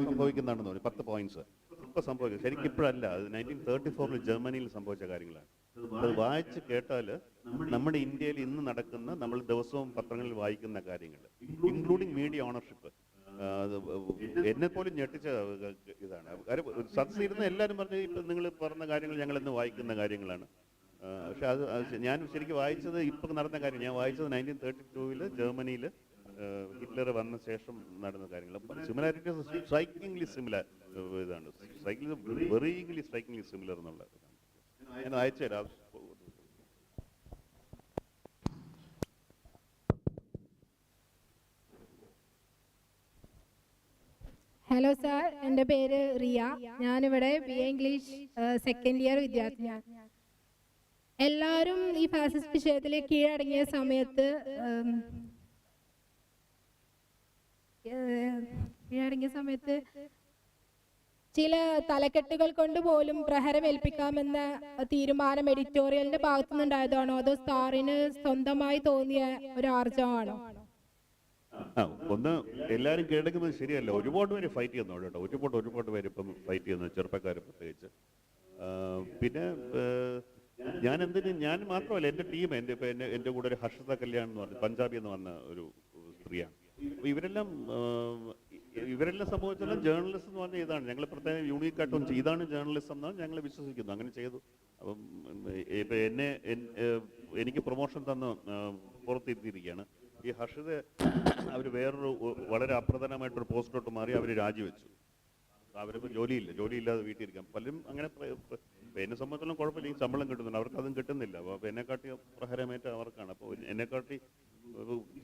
സംഭവിക്കുന്നതാണെന്ന് പറഞ്ഞു. 10 പോയിന്റ്സ് ഇപ്പോൾ സംഭവിക്കും. ശരിക്കും ഇപ്പോഴല്ല, അത് 1934 ജർമ്മനിയിൽ സംഭവിച്ച കാര്യങ്ങളാണ്. അത് വായിച്ച് കേട്ടാൽ നമ്മുടെ ഇന്ത്യയിൽ ഇന്ന് നടക്കുന്ന, നമ്മൾ ദിവസവും പത്രങ്ങളിൽ വായിക്കുന്ന കാര്യങ്ങൾ, ഇൻക്ലൂഡിങ് മീഡിയ ഓണർഷിപ്പ്, എന്നെ പോലും ഞെട്ടിച്ച ഇതാണ്. സദസ്സിരുന്ന എല്ലാവരും പറഞ്ഞ് ഇപ്പം നിങ്ങൾ പറഞ്ഞ കാര്യങ്ങൾ ഞങ്ങൾ ഇന്ന് വായിക്കുന്ന കാര്യങ്ങളാണ്. പക്ഷെ അത് ഞാൻ ശരിക്കും വായിച്ചത് ഇപ്പം നടന്ന കാര്യം. ഞാൻ വായിച്ചത് 1932 ജർമ്മനിയിൽ ഹിറ്റ്ലർ വന്ന ശേഷം നടന്ന കാര്യങ്ങൾ. സിമിലാരിറ്റീസ് സ്ട്രൈക്കിംഗ്ലി സിമിലർ ഇതാണ്, വെറിയിങ്ലി സ്ട്രൈക്കിംഗ്ലി സിമിലർ എന്നുള്ള ഞാൻ അയച്ചുതരാം. ഹലോ സാർ, എൻ്റെ പേര് റിയ. ഞാനിവിടെ BA ഇംഗ്ലീഷ് സെക്കൻഡ് ഇയർ വിദ്യാർത്ഥിയാണ്. എല്ലാവരും ഈ ഫാസിസ്റ്റ് വിഷയത്തിൽ കീഴടങ്ങിയ സമയത്ത് ചില തലക്കെട്ടുകൾ കൊണ്ട് പോലും പ്രഹരമേൽപ്പിക്കാമെന്ന തീരുമാനം എഡിറ്റോറിയലിന്റെ ഭാഗത്തുനിന്നുണ്ടായതാണോ അതോ സ്റ്റാറിന് സ്വന്തമായി തോന്നിയ ഒരു ആർജവമാണോ? ഒന്ന് എല്ലാവരും കീഴടക്കുന്നത് ശരിയല്ല. ഒരുപാട് പേര് ഫൈറ്റ് ചെയ്യുന്നുണ്ട് കേട്ടോ. ഒരുപാട് പേര് ഇപ്പം ഫൈറ്റ് ചെയ്യുന്നു, ചെറുപ്പക്കാർ പ്രത്യേകിച്ച്. പിന്നെ ഞാൻ മാത്രമല്ല, എൻ്റെ ടീം, എൻ്റെ കൂടെ ഒരു ഹർഷിത കല്യാൺ എന്ന് പറഞ്ഞ പഞ്ചാബി എന്ന് പറഞ്ഞ ഒരു സ്ത്രീയാണ്. ഇവരെല്ലാം സംഭവിച്ചാലും ജേർണലിസം എന്ന് പറഞ്ഞാൽ ഇതാണ്. ഞങ്ങൾ പ്രത്യേകം യൂണീക്കായിട്ടും ഇതാണ് ജേർണലിസം എന്നാണ് ഞങ്ങൾ വിശ്വസിക്കുന്നു. അങ്ങനെ ചെയ്തു. അപ്പം ഇപ്പം എനിക്ക് പ്രൊമോഷൻ തന്ന് പുറത്തിരുത്തിയിരിക്കുകയാണ്. ഈ ഹർഷിത അവർ വേറൊരു വളരെ അപ്രധാനമായിട്ടൊരു പോസ്റ്റിലോട്ട് മാറി അവർ രാജിവെച്ചു. അവരിപ്പോൾ ജോലിയില്ലാതെ വീട്ടിലിരിക്കാം. പലരും അങ്ങനെ അപ്പോൾ എന്നെ സംബന്ധിച്ചിടത്തോളം കുഴപ്പമില്ല, ഈ ശമ്പളം കിട്ടുന്നുണ്ട്, അവർക്ക് അതും കിട്ടുന്നില്ല. അപ്പോൾ എന്നെക്കാട്ടി പ്രഹരമേറ്റ അവർക്കാണ്. അപ്പോൾ എന്നെക്കാട്ടി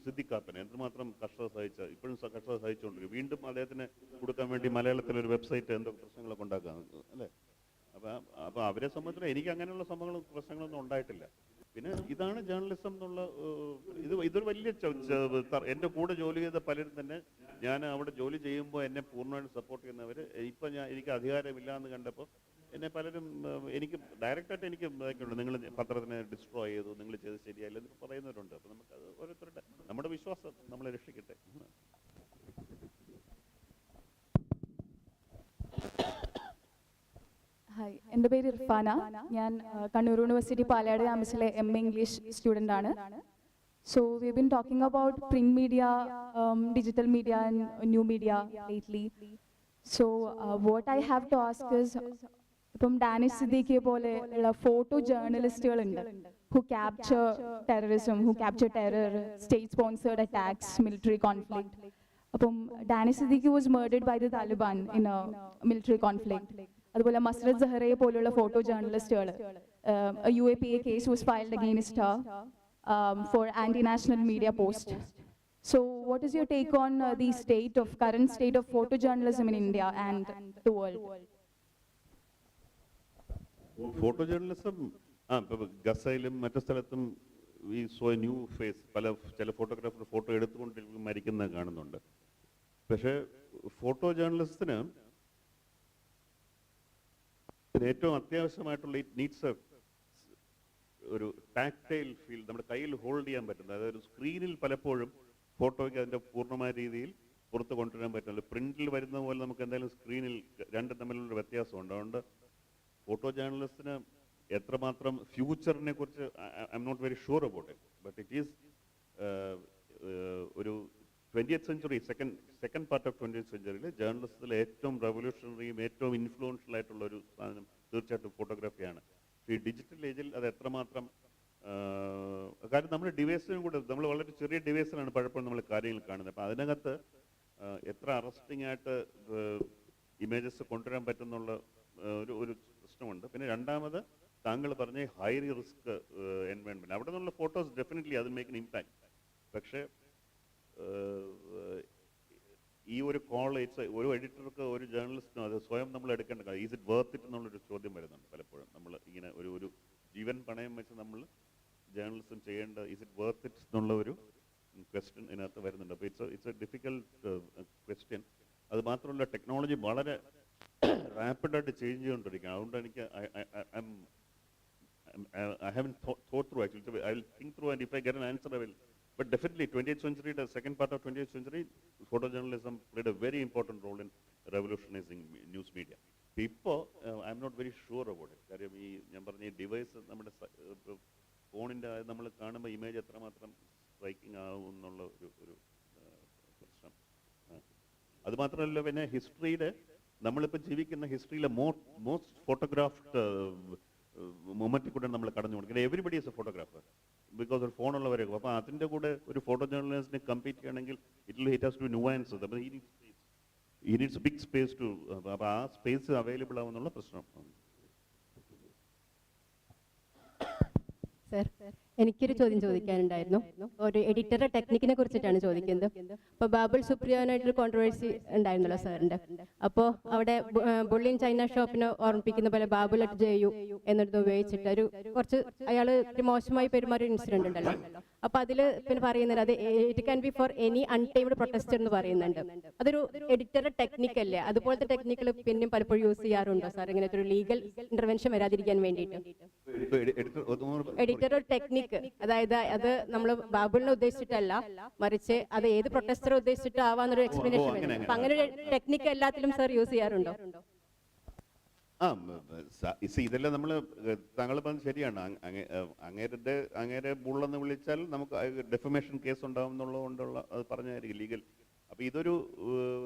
സിദ്ദിഖാപ്പൻ എന്തുമാത്രം കഷ്ടത സഹിച്ച, ഇപ്പോഴും കഷ്ടത സഹിച്ചുകൊണ്ടിരിക്കും. വീണ്ടും അദ്ദേഹത്തിന് കൊടുക്കാൻ വേണ്ടി മലയാളത്തിലൊരു വെബ്സൈറ്റ് എന്തോ പ്രശ്നങ്ങളൊക്കെ ഉണ്ടാക്കുക അല്ലേ. അപ്പോൾ അവരെ സംബന്ധിച്ചിടത്തോളം എനിക്ക് അങ്ങനെയുള്ള സംഭവങ്ങളും പ്രശ്നങ്ങളൊന്നും ഉണ്ടായിട്ടില്ല. പിന്നെ ഇതാണ് ജേർണലിസം എന്നുള്ള ഇതൊരു വലിയ എൻ്റെ കൂടെ ജോലി ചെയ്ത പലരും തന്നെ, ഞാൻ അവിടെ ജോലി ചെയ്യുമ്പോൾ എന്നെ പൂർണ്ണമായിട്ട് സപ്പോർട്ട് ചെയ്യുന്നവർ ഇപ്പം എനിക്ക് അധികാരമില്ല എന്ന് കണ്ടപ്പോൾ എന്നെ പലരും എനിക്ക് ഡയറക്റ്റായിട്ട് എനിക്ക് ഇതൊക്കെയുണ്ട്, നിങ്ങൾ പത്രത്തിനെ ഡിസ്ട്രോയ് ചെയ്തു, നിങ്ങൾ ചെയ്ത് ശരിയായില്ല എന്ന് പറയുന്നവരുണ്ട്. അപ്പോൾ നമുക്കത് ഓരോരുത്തരുടെ നമ്മുടെ വിശ്വാസം നമ്മളെ രക്ഷിക്കട്ടെ. ഹായ്, എൻ്റെ പേര് ഇർഫാന. ഞാൻ കണ്ണൂർ യൂണിവേഴ്സിറ്റി പാലയാട് ക്യാമ്പസിലെ MA ഇംഗ്ലീഷ് സ്റ്റുഡൻ്റ് ആണ്. So we've been talking about print media, digital media and new media lately. So what I have to ask is, ഇപ്പം ഡാനിഷ് സിദ്ദീഖിയെ പോലെ ഉള്ള photo ജേർണലിസ്റ്റുകളുണ്ട് who capture terrorism, who capture terror, state sponsored attacks, military conflict. അപ്പം Danish Siddiqui was murdered by the Taliban in a military conflict. അതുപോലെ മസ്രത് സഹറയെ പോലുള്ള photo ജേർണലിസ്റ്റുകൾ, UAPA case was filed against her for anti-national media post. So what is your take on the current state of photojournalism in India and the world? Photo journalism ഇപ്പോൾ ഗസയിലും മറ്റു സ്ഥലത്തും ഈ new face ചില photographer photo എടുത്തുകൊണ്ടിരിക്കും മരിക്കുന്നത് കാണുന്നുണ്ട്. പക്ഷേ photo ജേർണലിസത്തിന് ഏറ്റവും അത്യാവശ്യമായിട്ടുള്ള ഇറ്റ് നീഡ്സ് ഒരു ടാക്ടൈൽ ഫീൽ, നമ്മുടെ കയ്യിൽ ഹോൾഡ് ചെയ്യാൻ പറ്റുന്നത്. അതായത് ഒരു സ്ക്രീനിൽ പലപ്പോഴും ഫോട്ടോയ്ക്ക് അതിൻ്റെ പൂർണ്ണമായ രീതിയിൽ പുറത്ത് കൊണ്ടുവരാൻ പറ്റില്ല. പ്രിന്റിൽ വരുന്ന പോലെ നമുക്ക് എന്തായാലും സ്ക്രീനിൽ രണ്ടും തമ്മിലുള്ള വ്യത്യാസമുണ്ട്. അതുകൊണ്ട് ഫോട്ടോ ജേർണലിസ്റ്റിന് എത്രമാത്രം ഫ്യൂച്ചറിനെ കുറിച്ച് I am not very sure about it, but it is ഒരു 20th century second part of 20th centuryയിൽ ജേർണലിസത്തിൽ ഏറ്റവും റെവല്യൂഷണറിയും ഏറ്റവും ഇൻഫ്ലുവൻഷ്യൽ ആയിട്ടുള്ള ഒരു സാധനം തീർച്ചയായിട്ടും ഫോട്ടോഗ്രാഫിയാണ്. ഈ ഡിജിറ്റൽ ഏജിൽ അത് എത്രമാത്രം, കാര്യം നമ്മുടെ ഡിവൈസിനും കൂടെ, നമ്മൾ വളരെ ചെറിയ ഡിവൈസിലാണ് പലപ്പോഴും നമ്മൾ കാര്യങ്ങൾ കാണുന്നത്. അപ്പോൾ അതിനകത്ത് എത്ര അറസ്റ്റിംഗ് ആയിട്ട് ഇമേജസ് കൊണ്ടുവരാൻ പറ്റുന്നുള്ള ഒരു പ്രശ്നമുണ്ട്. പിന്നെ രണ്ടാമത് താങ്കൾ പറഞ്ഞ ഹൈ റിസ്ക് എൻവയോൺമെൻറ്റ്, അവിടെ നിന്നുള്ള ഫോട്ടോസ് ഡെഫിനറ്റ്ലി അത് മേക്ക് എൻ ഇമ്പാക്ട്. പക്ഷേ ഈ ഒരു കോൾ ഒരു എഡിറ്റർക്ക് ഒരു ജേർണലിസ്റ്റിനും അത് സ്വയം നമ്മൾ എടുക്കേണ്ട കാര്യം, ഈസ് ഇറ്റ് വർത്ത് ഇറ്റ് എന്നുള്ളൊരു ചോദ്യം വരുന്നുണ്ട് പലപ്പോഴും. നമ്മൾ ഇങ്ങനെ ഒരു ജീവൻ പണയം വെച്ച് നമ്മൾ ജേർണലിസം ചെയ്യേണ്ട, ഈസ് ഇറ്റ് വർത്ത് ഇറ്റ് എന്നുള്ള ഒരു ക്വസ്റ്റ്യൻ ഇതിനകത്ത് വരുന്നുണ്ട്. അപ്പോൾ ഇറ്റ്സ് എ ഡിഫിക്കൽട്ട് ക്വസ്റ്റ്യൻ. അത് മാത്രമല്ല ടെക്നോളജി വളരെ റാപ്പിഡായിട്ട് ചേഞ്ച് ചെയ്തുകൊണ്ടിരിക്കുകയാണ്. അതുകൊണ്ട് എനിക്ക് I haven't thought through actually. I will think through, and if I get an answer I will. But definitely 20th century, the second part of 20th century, photojournalism played a very important role in revolutionizing news media. People, I'm not very sure about it. കാര്യം ഈ ഞാൻ പറഞ്ഞ ഈ device നമ്മുടെ ഫോണിൻ്റെ നമ്മൾ കാണുമ്പോൾ image എത്രമാത്രം സ്ട്രൈക്കിംഗ് ആവും എന്നുള്ള ഒരു പ്രശ്നം. അതുമാത്രമല്ല, പിന്നെ ഹിസ്റ്ററിയുടെ നമ്മളിപ്പോൾ ജീവിക്കുന്ന ഹിസ്റ്ററിയിലെ മോസ്റ്റ് ഫോട്ടോഗ്രാഫ്ഡ് മൊമെന്റിൽ കൂടെ നമ്മൾ കടന്നു കൊടുക്കുന്നത്. Everybody is a photographer because ഒരു ഫോണുള്ളവരെ. അപ്പോൾ അതിൻ്റെ കൂടെ ഒരു ഫോട്ടോ ജേർണലിസ്റ്റിനെ കമ്പീറ്റ് ചെയ്യണമെങ്കിൽ it has to be nuances. അപ്പോൾ ഈ നീഡ്സ് ബിഗ് സ്പേസ് ടു, അപ്പോൾ ആ സ്പേസ് അവൈലബിൾ ആവുന്നുള്ള പ്രശ്നം. സർ, എനിക്കൊരു ചോദ്യം ചോദിക്കാനുണ്ടായിരുന്നു. ഒരു എഡിറ്ററുടെ ടെക്നിക്കിനെ കുറിച്ചിട്ടാണ് ചോദിക്കുന്നത്. അപ്പോൾ ബാബുൾ സുപ്രിയോനായിട്ടൊരു കോൺട്രവേഴ്സി ഉണ്ടായിരുന്നല്ലോ സാറിൻ്റെ. അപ്പോൾ അവിടെ ബുള്ളിൻ ചൈന ഷോപ്പിനെ ഓർമ്മിപ്പിക്കുന്ന പോലെ ബാബുൾ അറ്റ് ജയു എന്നിടത്ത് ഉപയോഗിച്ചിട്ട് കുറച്ച് അയാൾ മോശമായി പെരുമാറിയ ഇൻസിഡന്റ് ഉണ്ടല്ലോ. അപ്പോൾ അതിൽ പിന്നെ പറയുന്നത് അത് it can be for any untimed protester എന്ന് പറയുന്നുണ്ട്. അതൊരു എഡിറ്ററുടെ ടെക്നിക്ക് അല്ലേ? അതുപോലത്തെ ടെക്നിക്കുകൾ പിന്നെയും പലപ്പോഴും യൂസ് ചെയ്യാറുണ്ടോ സാർ, ഇങ്ങനത്തെ ഒരു ലീഗൽ ഇന്റർവെൻഷൻ വരാതിരിക്കാൻ വേണ്ടിയിട്ട്? എഡിറ്ററുടെ ടെക്നിക്ക്, അതായത് അത് നമ്മൾ ബാബുളിനെ ഉദ്ദേശിച്ചിട്ടല്ല, മറിച്ച് അത് ഏത് പ്രൊട്ടസ്റ്ററെ ഉദ്ദേശിച്ചിട്ട് ആവാന്നൊരു എക്സ്പ്ലനേഷൻ വരും. അപ്പൊ അങ്ങനെ ഒരു ടെക്നിക്ക് എല്ലാത്തിലും സാർ യൂസ് ചെയ്യാറുണ്ടോ? ഇതെല്ലാം നമ്മൾ താങ്കൾ പറഞ്ഞത് ശരിയാണ്. അങ്ങേരെ ബുള്ളെന്ന് വിളിച്ചാൽ നമുക്ക് ഡെഫമേഷൻ കേസ് ഉണ്ടാവും എന്നുള്ളതുകൊണ്ടുള്ള അത് പറഞ്ഞായിരിക്കും ലീഗൽ. അപ്പോൾ ഇതൊരു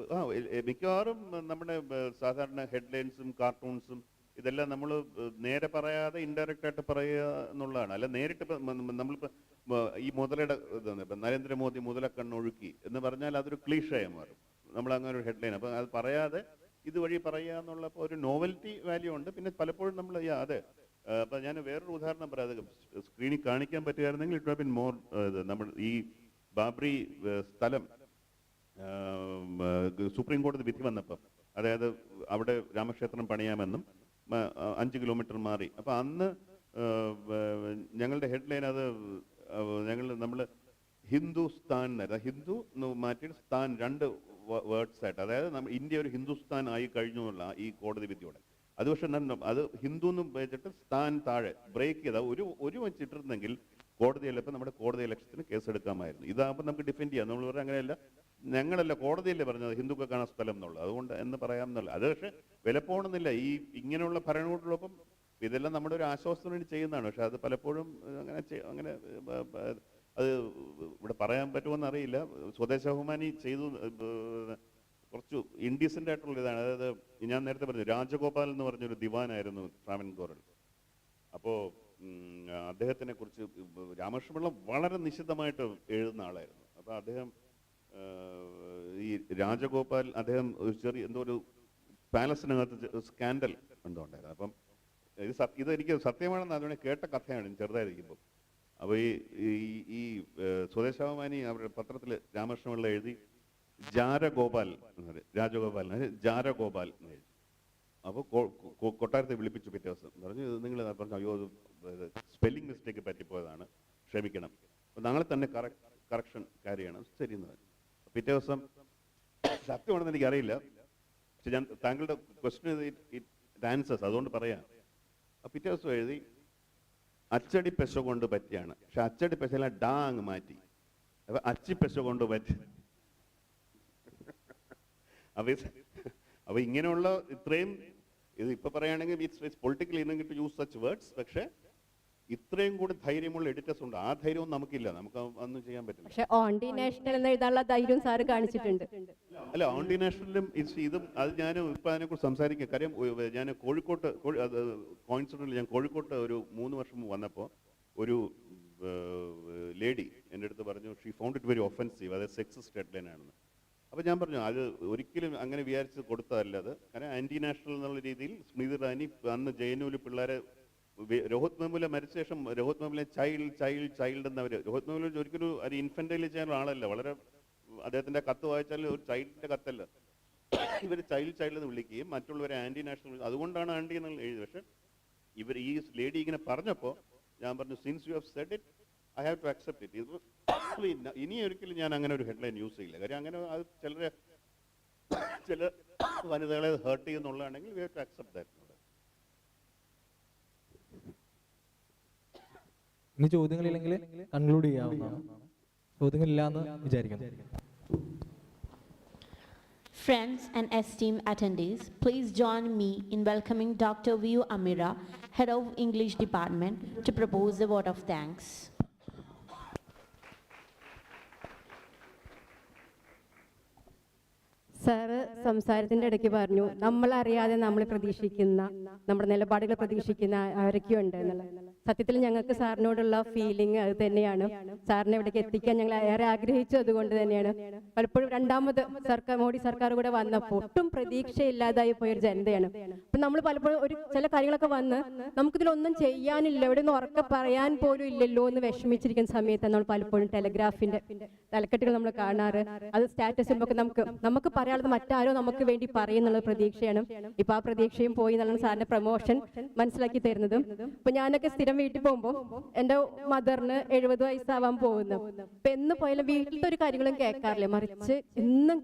മിക്കവാറും നമ്മുടെ സാധാരണ ഹെഡ്ലൈൻസും കാർട്ടൂൺസും ഇതെല്ലാം നമ്മൾ നേരെ പറയാതെ ഇൻഡയറക്റ്റ് ആയിട്ട് പറയുക എന്നുള്ളതാണ്. അല്ല നേരിട്ട് നമ്മളിപ്പോൾ ഈ മുതലയുടെ ഇപ്പം നരേന്ദ്രമോദി മുതലക്കണ്ണൊഴുക്കി എന്ന് പറഞ്ഞാൽ അതൊരു ക്ലീഷയായി മാറും. നമ്മൾ അങ്ങനെ ഒരു ഹെഡ്ലൈൻ, അപ്പം അത് പറയാതെ ഇതുവഴി പറയുക എന്നുള്ള ഒരു നോവൽറ്റി വാല്യൂ ഉണ്ട്. പിന്നെ പലപ്പോഴും നമ്മൾ അതെ, അപ്പം ഞാൻ വേറൊരു ഉദാഹരണം പറയാം. അത് സ്ക്രീനിൽ കാണിക്കാൻ പറ്റുകയായിരുന്നെങ്കിൽ ഇറ്റ് ഹാവ് ബീൻ മോർ. നമ്മൾ ഈ ബാബ്രി സ്ഥലം സുപ്രീം കോടതി വിധി വന്നപ്പം, അതായത് അവിടെ രാമക്ഷേത്രം പണിയാമെന്നും 5 കിലോമീറ്റർ മാറി. അപ്പോൾ അന്ന് ഞങ്ങളുടെ ഹെഡ്ലൈൻ അത് നമ്മൾ ഹിന്ദുസ്ഥാൻ എന്നായിരുന്നു. ഹിന്ദു മാറ്റിയിട്ട് സ്ഥാൻ 2 വേർഡ്സ് ആയിട്ട്, അതായത് നമ്മൾ ഇന്ത്യ ഒരു ഹിന്ദുസ്ഥാൻ ആയി കഴിഞ്ഞു എന്നുള്ള ഈ കോടതി വിധിയോടെ. അത് പക്ഷെ അത് ഹിന്ദു എന്ന് വെച്ചിട്ട് സ്ഥാൻ താഴെ ബ്രേക്ക് ചെയ്താൽ ഒരു വെച്ചിട്ടിരുന്നെങ്കിൽ കോടതിയല്ലപ്പോൾ നമ്മുടെ കോടതി ഇലക്ഷത്തിന് കേസെടുക്കാമായിരുന്നു. ഇതാകുമ്പോൾ നമുക്ക് ഡിഫെൻഡ് ചെയ്യാം. നമ്മൾ പറഞ്ഞാൽ അങ്ങനെയല്ല, ഞങ്ങളല്ല കോടതിയല്ലേ പറഞ്ഞത് ഹിന്ദുക്കൾക്കാണ് സ്ഥലം എന്നുള്ളത്, അതുകൊണ്ട് എന്ന് പറയാമെന്നല്ല. അത് പക്ഷേ വിലപ്പോണമെന്നില്ല. ഈ ഇങ്ങനെയുള്ള ഭരണകൂടങ്ങളൊപ്പം ഇതെല്ലാം നമ്മുടെ ഒരു ആശ്വാസത്തിന് വേണ്ടി ചെയ്യുന്നതാണ്. പക്ഷെ അത് പലപ്പോഴും അങ്ങനെ അത് ഇവിടെ പറയാൻ പറ്റുമെന്ന് അറിയില്ല. സ്വദേശാഭിമാനി ചെയ്തു കുറച്ച് ഇൻഡീസൻ്റ് ആയിട്ടുള്ള ഇതാണ്. അതായത് ഞാൻ നേരത്തെ പറഞ്ഞു, രാജഗോപാൽ എന്ന് പറഞ്ഞൊരു ദിവാനായിരുന്നു ട്രാവൻകൂറിൽ. അപ്പോൾ അദ്ദേഹത്തിനെ കുറിച്ച് രാമകൃഷ്ണപിള്ള വളരെ നിശിതമായിട്ട് എഴുതുന്ന ആളായിരുന്നു. അപ്പോൾ അദ്ദേഹം ഈ രാജഗോപാൽ അദ്ദേഹം ഒരു ചെറിയ എന്തോ ഒരു പാലസിനകത്ത് സ്കാൻഡൽ എന്തോ ഉണ്ടായിരുന്നു. അപ്പം ഇതെനിക്ക് സത്യമാണെന്ന് അതുകൊണ്ട് കേട്ട കഥയാണ് ചെറുതായിരിക്കുമ്പോൾ. അപ്പോൾ ഈ സ്വദേശാഭിമാനി അവരുടെ പത്രത്തിൽ രാമകൃഷ്ണപിള്ള എഴുതി ജാരഗോപാൽ രാജഗോപാൽ ജാരഗോപാൽ എന്ന് എഴുതി. അപ്പോൾ കൊട്ടാരത്തെ വിളിപ്പിച്ചു പിറ്റേ ദിവസം. പറഞ്ഞു നിങ്ങൾ പറഞ്ഞു അയ്യോ സ്പെല്ലിംഗ് മിസ്റ്റേക്ക് പറ്റിപ്പോയതാണ്, ക്ഷമിക്കണം, അപ്പോൾ നാളെ തന്നെ കറക്ഷൻ കാര്യമാണ്. ശരി എന്ന് പറഞ്ഞു. പിറ്റേ ദിവസം സത്യമാണെന്ന് എനിക്കറിയില്ല, പക്ഷെ ഞാൻ താങ്കളുടെ ക്വസ്റ്റ്യൻ ആൻസേഴ്സ് അതുകൊണ്ട് പറയാം. പിറ്റേ ദിവസം എഴുതി അച്ചടി പെശ കൊണ്ട് പറ്റിയാണ്, പക്ഷെ അച്ചടി പെശല ഡാ അങ്ങ് മാറ്റി, അപ്പൊ അച്ചി പെശ കൊണ്ട് പറ്റി. അപ്പൊ ഇങ്ങനെയുള്ള ഇത്രയും ഇത് ഇപ്പൊ പറയുകയാണെങ്കിൽ it's politically to use such words, പക്ഷെ ഇത്രയും കൂടി ധൈര്യമുള്ള എഡിറ്റേഴ്സ് ഉണ്ട്. ആ ധൈര്യവും നമുക്കില്ല, നമുക്ക് ഒന്നും ചെയ്യാൻ പറ്റില്ല. പക്ഷെ ഓൺലി നാഷണൽ എന്ന് എഴുതാനുള്ള ധൈര്യം സാറ് കാണിച്ചിട്ടുണ്ട്. അല്ല, ഓൺലി നാഷണലും ഇതും അത് ഞാൻ ഇപ്പം അതിനെക്കുറിച്ച് സംസാരിക്കാം. കാര്യം ഞാൻ കോഴിക്കോട്ട് കോയിൻസിഡൻ്റലി ഞാൻ കോഴിക്കോട്ട് ഒരു 3 വർഷം വന്നപ്പോൾ ഒരു ലേഡി എൻ്റെ അടുത്ത് പറഞ്ഞു she found it very offensive, അതായത് സെക്സിസ്റ്റ് ഹെഡ്ലൈൻ ആണെന്ന്. അപ്പോൾ ഞാൻ പറഞ്ഞു അത് ഒരിക്കലും അങ്ങനെ വിചാരിച്ച് കൊടുത്തതല്ല അത്. കാരണം ആൻറ്റി നാഷണൽ എന്നുള്ള രീതിയിൽ സ്മൃതി ഇറാനി അന്ന് ജെഎൻയുവിൽ പിള്ളേരെ രോഹിത് മെഹ്മുല മരിച്ച ശേഷം രോഹിത് മെഹ്മുലെ ചൈൽഡ് എന്നവർ രോഹിത് മെഹ്മുല ഒരിക്കലും ഒരു ഇൻഫൻറ്റൈൽ ചെയ്യാനുള്ള ആളല്ല. വളരെ അദ്ദേഹത്തിൻ്റെ കത്ത് വായിച്ചാൽ ഒരു ചൈൽഡിൻ്റെ കത്തല്ല, ഇവർ ചൈൽഡ് എന്ന് വിളിക്കുകയും മറ്റുള്ളവരെ ആൻറ്റി നാഷണൽ, അതുകൊണ്ടാണ് ആൻറ്റി എന്നുള്ള എഴുതി. പക്ഷെ ഇവർ ഈ ലേഡി ഇങ്ങനെ പറഞ്ഞപ്പോൾ ഞാൻ പറഞ്ഞു since you have said it I have to accept it. ഇത് ഇനി ഒരിക്കലും ഞാൻ അങ്ങനെ ഒരു ഹെഡ്ലൈൻ യൂസ് ചെയ്യില്ല. കാര്യം അങ്ങനെ അത് ചില വനിതകളെ ഹേർട്ട് ചെയ്യുന്നുള്ളതാണെങ്കിൽ we have to accept that. ഇനി ചോദ്യങ്ങളില്ലെങ്കിൽ കൺക്ലൂഡ് ചെയ്യാവുന്നതാണ്. ചോദ്യങ്ങളില്ലാന്ന് വിചാരിക്കുന്നു. Friends and esteemed attendees, please join me in welcoming Dr. V. Amira, Head of English Department, to propose a vote of thanks. Sir സംസാരത്തിൻ്റെ ഇടയ്ക്ക് പറഞ്ഞു നമ്മളറിയാതെ നമ്മൾ പ്രതീക്ഷിക്കുന്ന നമ്മുടെ നിലപാടുകൾ പ്രതീക്ഷിക്കുന്ന ആരൊക്കെയുണ്ട് എന്നുള്ളത്. സത്യത്തിൽ ഞങ്ങൾക്ക് സാറിനോടുള്ള ഫീലിംഗ് അത് തന്നെയാണ്. സാറിനെ ഇവിടേക്ക് എത്തിക്കാൻ ഞങ്ങൾ ഏറെ ആഗ്രഹിച്ചു. അതുകൊണ്ട് തന്നെയാണ് പലപ്പോഴും രണ്ടാമത് മോഡി സർക്കാർ കൂടെ വന്നപ്പോൾ ഒട്ടും പ്രതീക്ഷയില്ലാതായി പോയൊരു ജനതയാണ്. അപ്പം നമ്മൾ പലപ്പോഴും ചില കാര്യങ്ങളൊക്കെ വന്ന് നമുക്കിതിലൊന്നും ചെയ്യാനില്ല, ഇവിടെ നിന്ന് ഉറക്കെ പറയാൻ പോലും ഇല്ലല്ലോ എന്ന് വിഷമിച്ചിരിക്കുന്ന സമയത്ത് നമ്മൾ പലപ്പോഴും ടെലഗ്രാഫിന്റെ തലക്കെട്ടുകൾ നമ്മൾ കാണാറ്. അത് സ്റ്റാറ്റസ് നമുക്ക് പറയാനുള്ളത് മറ്റാരോ നമുക്ക് വേണ്ടി പറയുന്നുള്ള പ്രതീക്ഷയാണ്. ഇപ്പൊ ആ പ്രതീക്ഷയും പോയി എന്നാണ് സാറിന്റെ പ്രൊമോഷൻ മനസ്സിലാക്കി തരുന്നത്. ഇപ്പൊ ഞാനൊക്കെ സ്ഥിരം വീട്ടിൽ പോകുമ്പോൾ എൻ്റെ മദറിന് 70 വയസ്സാവാൻ പോകുന്നു. ഇപ്പൊ എന്ന് പോയാലും വീട്ടിലത്തെ ഒരു കാര്യങ്ങളും കേൾക്കാറില്ല, മറിച്ച് എന്നും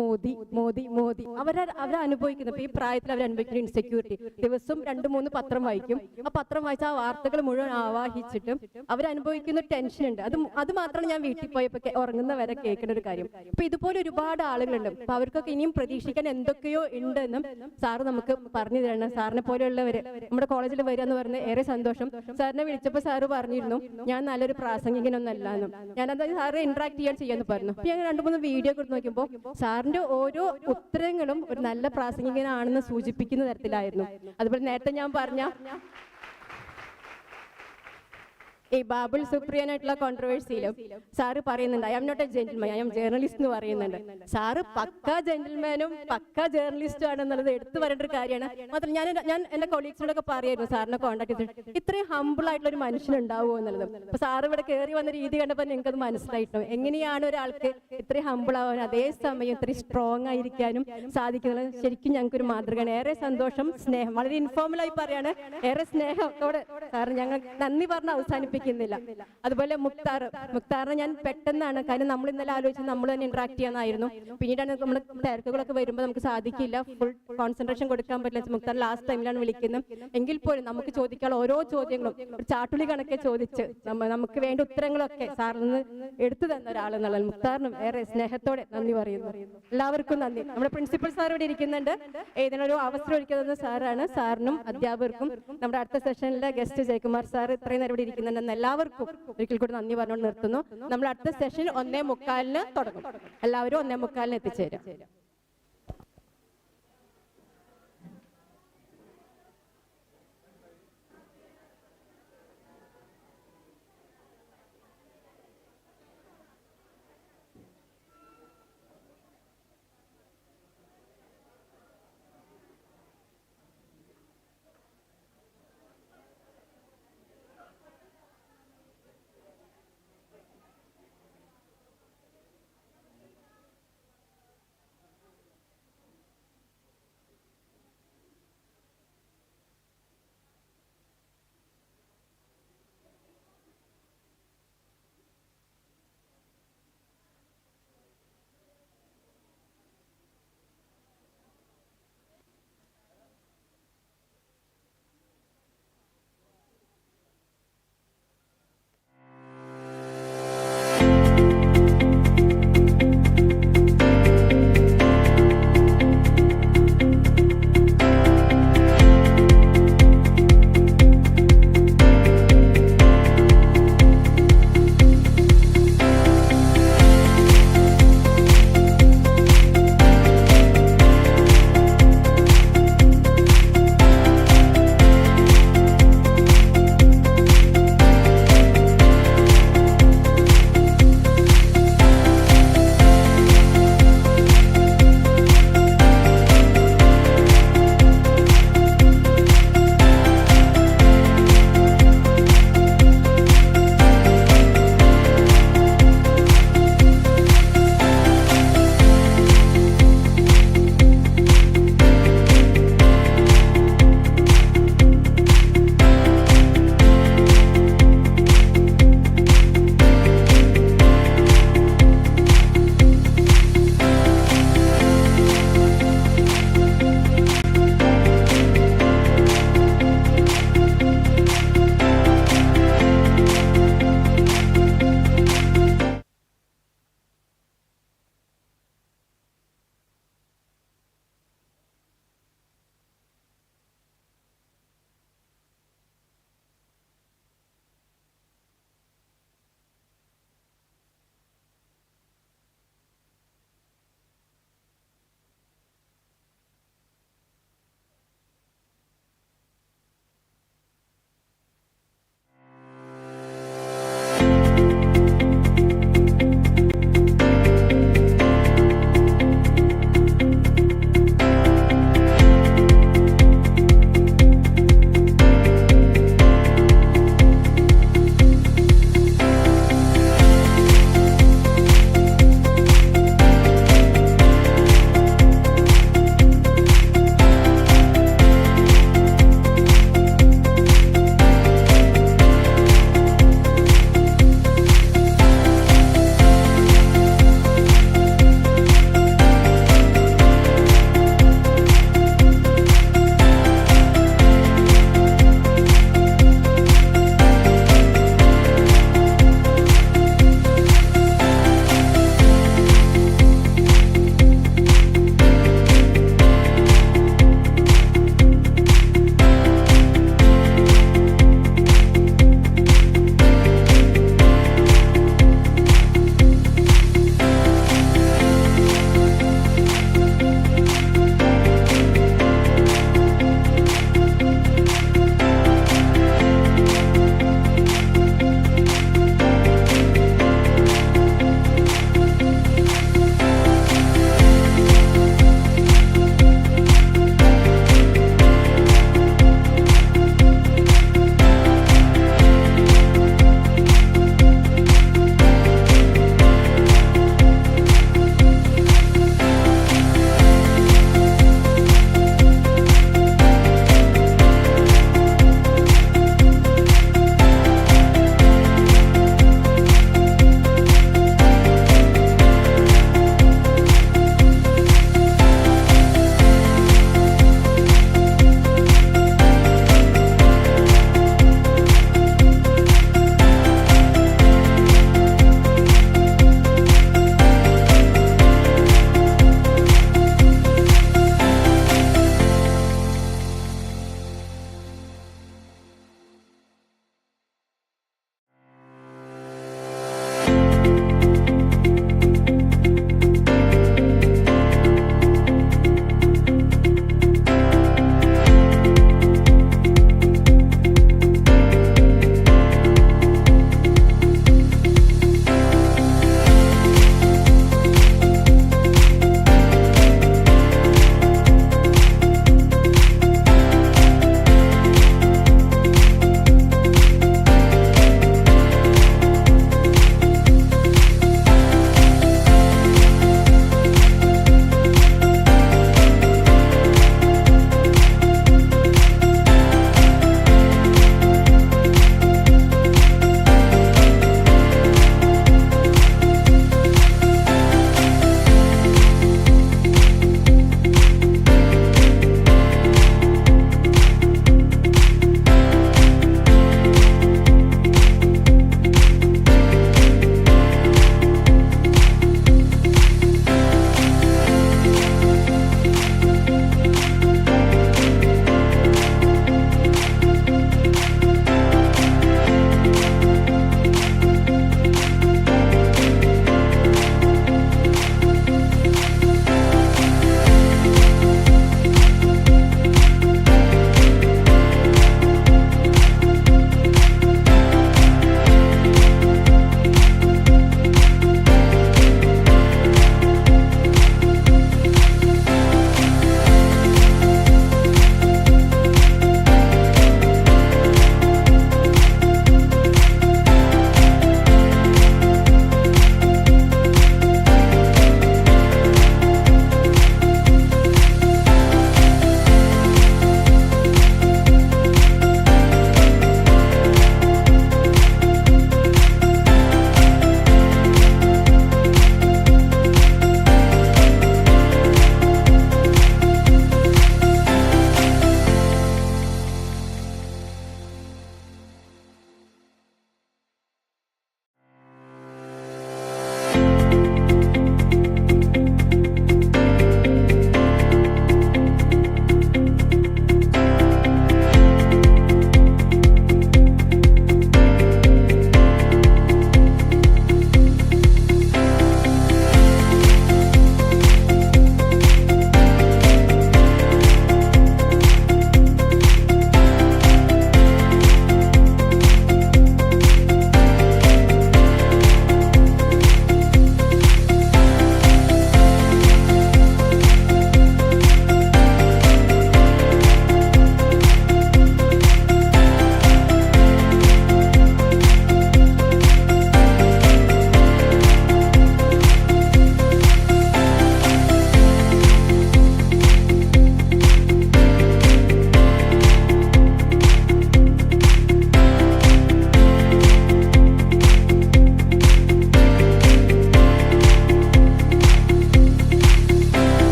മോദി മോദി മോദി. അവരനുഭവിക്കുന്നു ഇപ്പൊ ഈ പ്രായത്തിൽ അവരനുഭവിക്കുന്ന ഇൻസെക്യൂരിറ്റി. ദിവസം 2-3 പത്രം വായിക്കും. ആ പത്രം വായിച്ച ആ വാർത്തകൾ മുഴുവൻ ആവാഹിച്ചിട്ട് അവരനുഭവിക്കുന്ന ടെൻഷൻ ഉണ്ട്. അത് മാത്രമാണ് ഞാൻ വീട്ടിൽ പോയപ്പോ ഉറങ്ങുന്നവരെ കേൾക്കുന്ന ഒരു കാര്യം. ഇപ്പൊ ഇതുപോലെ ഒരുപാട് ആളുകളുണ്ട്. അപ്പൊ അവർക്കൊക്കെ ഇനിയും പ്രതീക്ഷിക്കാൻ എന്തൊക്കെയോ ഉണ്ടെന്നും സാറ് നമുക്ക് പറഞ്ഞു തരണം. സാറിനെ പോലെയുള്ളവര് നമ്മുടെ കോളേജിൽ വരിക എന്ന് പറഞ്ഞ് ഏറെ സന്തോഷം. സാറിനെ വിളിച്ചപ്പോൾ സാറ് പറഞ്ഞിരുന്നു ഞാൻ നല്ലൊരു പ്രാസംഗികനൊന്നല്ല എന്നും. ഞാനത് സാറ് ഇന്ററാക്ട് ചെയ്യാന്ന് പറഞ്ഞു. അപ്പൊ ഞാൻ 2-3 വീഡിയോ കൊടുത്ത് നോക്കിയപ്പോൾ സാറിന്റെ ഓരോ ഉത്തരങ്ങളും ഒരു നല്ല പ്രാസംഗികനാണെന്ന് സൂചിപ്പിക്കുന്ന തരത്തിലായിരുന്നു. അതുപോലെ നേരത്തെ ഞാൻ പറഞ്ഞ ഈ ബാബുൾ സുപ്രിയനായിട്ടുള്ള കോൺട്രവേഴ്സിയിലും സാറ് പറയുന്നുണ്ട് I am not a gentleman, I am journalist എന്ന് പറയുന്നുണ്ട്. സാറ് പക്ക ജെന്റിൽമാനും പക്ക ജേർണലിസ്റ്റും ആണെന്നുള്ളത് എടുത്തു പറയേണ്ട ഒരു കാര്യമാണ്. മാത്രം ഞാൻ എൻ്റെ കൊളീഗ്സിനോടൊക്കെ പറയായിരുന്നു സാറിനെ കോൺടാക്ട് ചെയ്തിട്ട് ഇത്രയും ഹംബിൾ ആയിട്ടുള്ള ഒരു മനുഷ്യനുണ്ടാവുമോ എന്നുള്ളത്. അപ്പൊ സാറ് ഇവിടെ കയറി വന്ന രീതി കണ്ടപ്പോൾ നിങ്ങൾക്കത് മനസ്സിലായിട്ടു എങ്ങനെയാണ് ഒരാൾക്ക് ഇത്രയും ഹംബിൾ ആവാൻ അതേസമയം ഇത്രയും സ്ട്രോങ് ആയിരിക്കാനും സാധിക്കുന്നത്. ശരിക്കും ഞങ്ങൾക്കൊരു മാതൃകയാണ്. ഏറെ സന്തോഷം, സ്നേഹം, വളരെ ഇൻഫോർമലായി പറയാണ്, ഏറെ സ്നേഹത്തോടെ സാർ ഞങ്ങൾ നന്ദി പറഞ്ഞ് അവസാനിപ്പിക്കുന്നില്ല. അതുപോലെ മുക്താറിനെ ഞാൻ പെട്ടെന്നാണ്, കാരണം നമ്മൾ ഇന്നലെ ആലോചിച്ച് നമ്മൾ തന്നെ ഇന്ററാക്ട് ചെയ്യാനായിരുന്നു. പിന്നീടാണ് നമ്മുടെ തിരക്കുകളൊക്കെ വരുമ്പോൾ നമുക്ക് സാധിക്കില്ല, ഫുൾ കോൺസെൻട്രേഷൻ കൊടുക്കാൻ പറ്റില്ല. മുക്താർ ലാസ്റ്റ് ടൈമിലാണ് വിളിക്കുന്നത്. എങ്കിൽ പോലും നമുക്ക് ചോദിക്കാനുള്ള ഓരോ ചോദ്യങ്ങളും ഒരു ചാട്ടുളി കണക്കെ ചോദിച്ച് നമുക്ക് വേണ്ട ഉത്തരങ്ങളൊക്കെ സാറിൽ നിന്ന് എടുത്തു തന്ന ഒരാളെന്നുള്ള മുക്താറിനും ഏറെ സ്നേഹത്തോടെ നന്ദി പറയുന്നു. എല്ലാവർക്കും നന്ദി. നമ്മുടെ പ്രിൻസിപ്പൽ സാർ ഇവിടെ ഇരിക്കുന്നുണ്ട്, ഇതിനൊരു അവസരം ഒരുക്കുന്നത് സാറാണ്. സാറിനും അധ്യാപകർക്കും നമ്മുടെ അടുത്ത സെഷനിലെ ഗസ്റ്റ് ജയകുമാർ സാർ ഇത്രയും നേരം ഇവിടെ ഇരിക്കുന്നുണ്ടെന്ന് എല്ലാവർക്കും ഒരിക്കൽ കൂടി നന്ദി പറഞ്ഞുകൊണ്ട് നിർത്തുന്നു. നമ്മൾ അടുത്ത സെഷൻ 1:45 തുടങ്ങും. എല്ലാവരും 1:45 എത്തിച്ചേരും.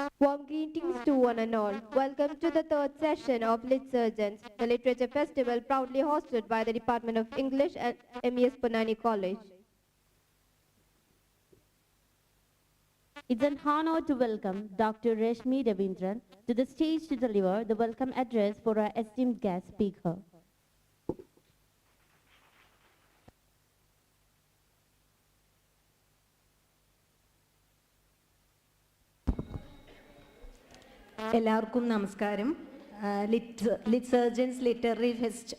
Warm greetings to one and all. Welcome to the third session of LITSURGENCE, the literature festival proudly hosted by the Department of English at MES Ponnani College. It's an honor to welcome Dr. Rashmi Ravindran to the stage to deliver the welcome address for our esteemed guest speaker. എല്ലാവർക്കും നമസ്കാരം. ലിറ്റ്സർജൻസ് literary fest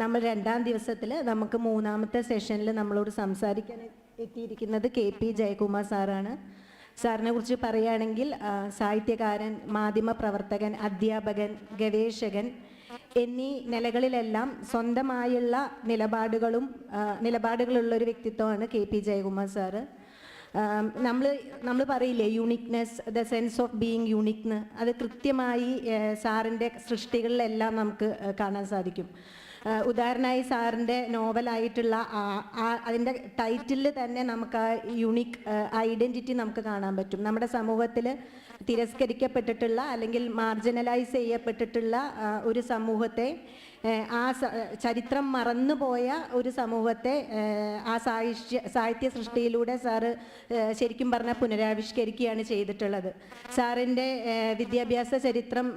നമ്മൾ രണ്ടാം ദിവസത്തിൽ നമുക്ക് മൂന്നാമത്തെ സെഷനിൽ നമ്മളോട് സംസാരിക്കാൻ എത്തിയിരിക്കുന്നത് KP ജയകുമാർ സാറാണ്. സാറിനെ കുറിച്ച് പറയുകയാണെങ്കിൽ സാഹിത്യകാരൻ, മാധ്യമപ്രവർത്തകൻ, അധ്യാപകൻ, ഗവേഷകൻ എന്നീ നിലകളിലെല്ലാം സ്വന്തമായുള്ള നിലപാടുകളുള്ളൊരു വ്യക്തിത്വമാണ് KP ജയകുമാർ സാറ്. നമ്മൾ പറയില്ലേ uniqueness, the sense of being യൂണിക്ന്ന്, അത് കൃത്യമായി സാറിൻ്റെ സൃഷ്ടികളിലെല്ലാം നമുക്ക് കാണാൻ സാധിക്കും. ഉദാഹരണമായി സാറിൻ്റെ നോവലായിട്ടുള്ള അതിൻ്റെ ടൈറ്റിലിൽ തന്നെ നമുക്ക് ആ യൂണിക് ഐഡൻറ്റിറ്റി നമുക്ക് കാണാൻ പറ്റും. നമ്മുടെ സമൂഹത്തിൽ തിരസ്കരിക്കപ്പെട്ടിട്ടുള്ള അല്ലെങ്കിൽ മാർജിനലൈസ് ചെയ്യപ്പെട്ടിട്ടുള്ള ഒരു സമൂഹത്തെ, ആ ചരിത്രം മറന്നുപോയ ഒരു സമൂഹത്തെ ആ സാഹിത്യ സൃഷ്ടിയിലൂടെ സാറ് ശരിക്കും പറഞ്ഞാൽ പുനരാവിഷ്കരിക്കുകയാണ് ചെയ്തിട്ടുള്ളത്. സാറിൻ്റെ വിദ്യാഭ്യാസ ചരിത്രം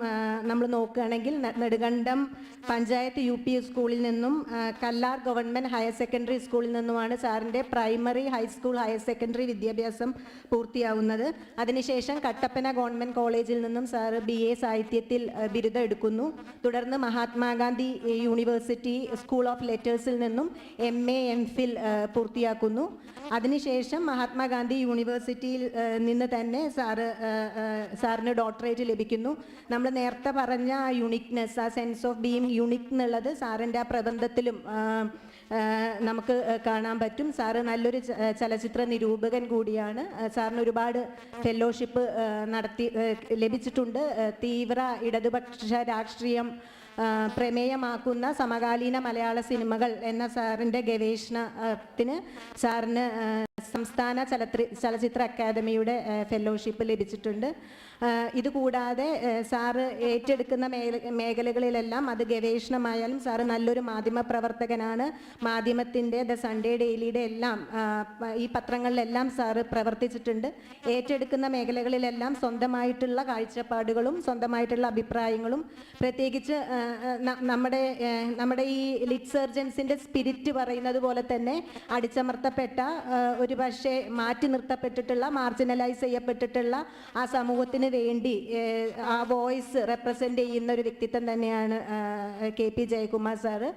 നമ്മൾ നോക്കുകയാണെങ്കിൽ നെടുങ്കണ്ടം പഞ്ചായത്ത് UP സ്കൂളിൽ നിന്നും കല്ലാർ ഗവൺമെൻറ് ഹയർ സെക്കൻഡറി സ്കൂളിൽ നിന്നുമാണ് സാറിൻ്റെ പ്രൈമറി, ഹൈസ്കൂൾ, ഹയർ സെക്കൻഡറി വിദ്യാഭ്യാസം പൂർത്തിയാവുന്നത്. അതിനുശേഷം കട്ടപ്പന ഗവൺമെൻറ് കോളേജിൽ നിന്നും സാറ് BA സാഹിത്യത്തിൽ ബിരുദം എടുക്കുന്നു. തുടർന്ന് മഹാത്മാഗാന്ധി യൂണിവേഴ്സിറ്റി സ്കൂൾ ഓഫ് ലെറ്റേഴ്സിൽ നിന്നും MA MPhil പൂർത്തിയാക്കുന്നു. അതിനുശേഷം മഹാത്മാഗാന്ധി യൂണിവേഴ്സിറ്റിയിൽ നിന്ന് തന്നെ സാറിന് ഡോക്ടറേറ്റ് ലഭിക്കുന്നു. നമ്മൾ നേരത്തെ പറഞ്ഞ ആ യുണിക്നെസ്, ആ സെൻസ് ഓഫ് ബീയിങ് യുണിക് എന്നുള്ളത് സാറിൻ്റെ ആ പ്രബന്ധത്തിലും നമുക്ക് കാണാൻ പറ്റും. സാറ് നല്ലൊരു ചലച്ചിത്ര നിരൂപകൻ കൂടിയാണ്. സാറിന് ഒരുപാട് ഫെലോഷിപ്പ് ലഭിച്ചിട്ടുണ്ട്. തീവ്ര ഇടതുപക്ഷ രാഷ്ട്രീയം പ്രമേയമാക്കുന്ന സമകാലീന മലയാള സിനിമകൾ എന്ന സാറിൻ്റെ ഗവേഷണത്തിന് സാറിന് സംസ്ഥാന ചലച്ചിത്ര അക്കാദമിയുടെ ഫെലോഷിപ്പ് ലഭിച്ചിട്ടുണ്ട്. ഇതുകൂടാതെ സാറ് ഏറ്റെടുക്കുന്ന മേഖലകളിലെല്ലാം അത് ഗവേഷണമായാലും സാറ് നല്ലൊരു മാധ്യമപ്രവർത്തകനാണ്. മാധ്യമത്തിൻ്റെ ദ സൺഡേ ഡെയിലിയുടെ എല്ലാം ഈ പത്രങ്ങളിലെല്ലാം സാറ് പ്രവർത്തിച്ചിട്ടുണ്ട്. ഏറ്റെടുക്കുന്ന മേഖലകളിലെല്ലാം സ്വന്തമായിട്ടുള്ള കാഴ്ചപ്പാടുകളും സ്വന്തമായിട്ടുള്ള അഭിപ്രായങ്ങളും, പ്രത്യേകിച്ച് നമ്മുടെ ഈ ലിറ്റ്സർജൻസിൻ്റെ സ്പിരിറ്റ് പറയുന്നത് പോലെ തന്നെ അടിച്ചമർത്തപ്പെട്ട, ഒരു പക്ഷേ മാറ്റി നിർത്തപ്പെട്ടിട്ടുള്ള, മാർജിനലൈസ് ചെയ്യപ്പെട്ടിട്ടുള്ള ആ സമൂഹത്തിന് വേണ്ടി ആ വോയിസ് റെപ്രസെൻ്റ് ചെയ്യുന്ന ഒരു വ്യക്തിത്വം തന്നെയാണ് KP ജയകുമാർ സാറ്.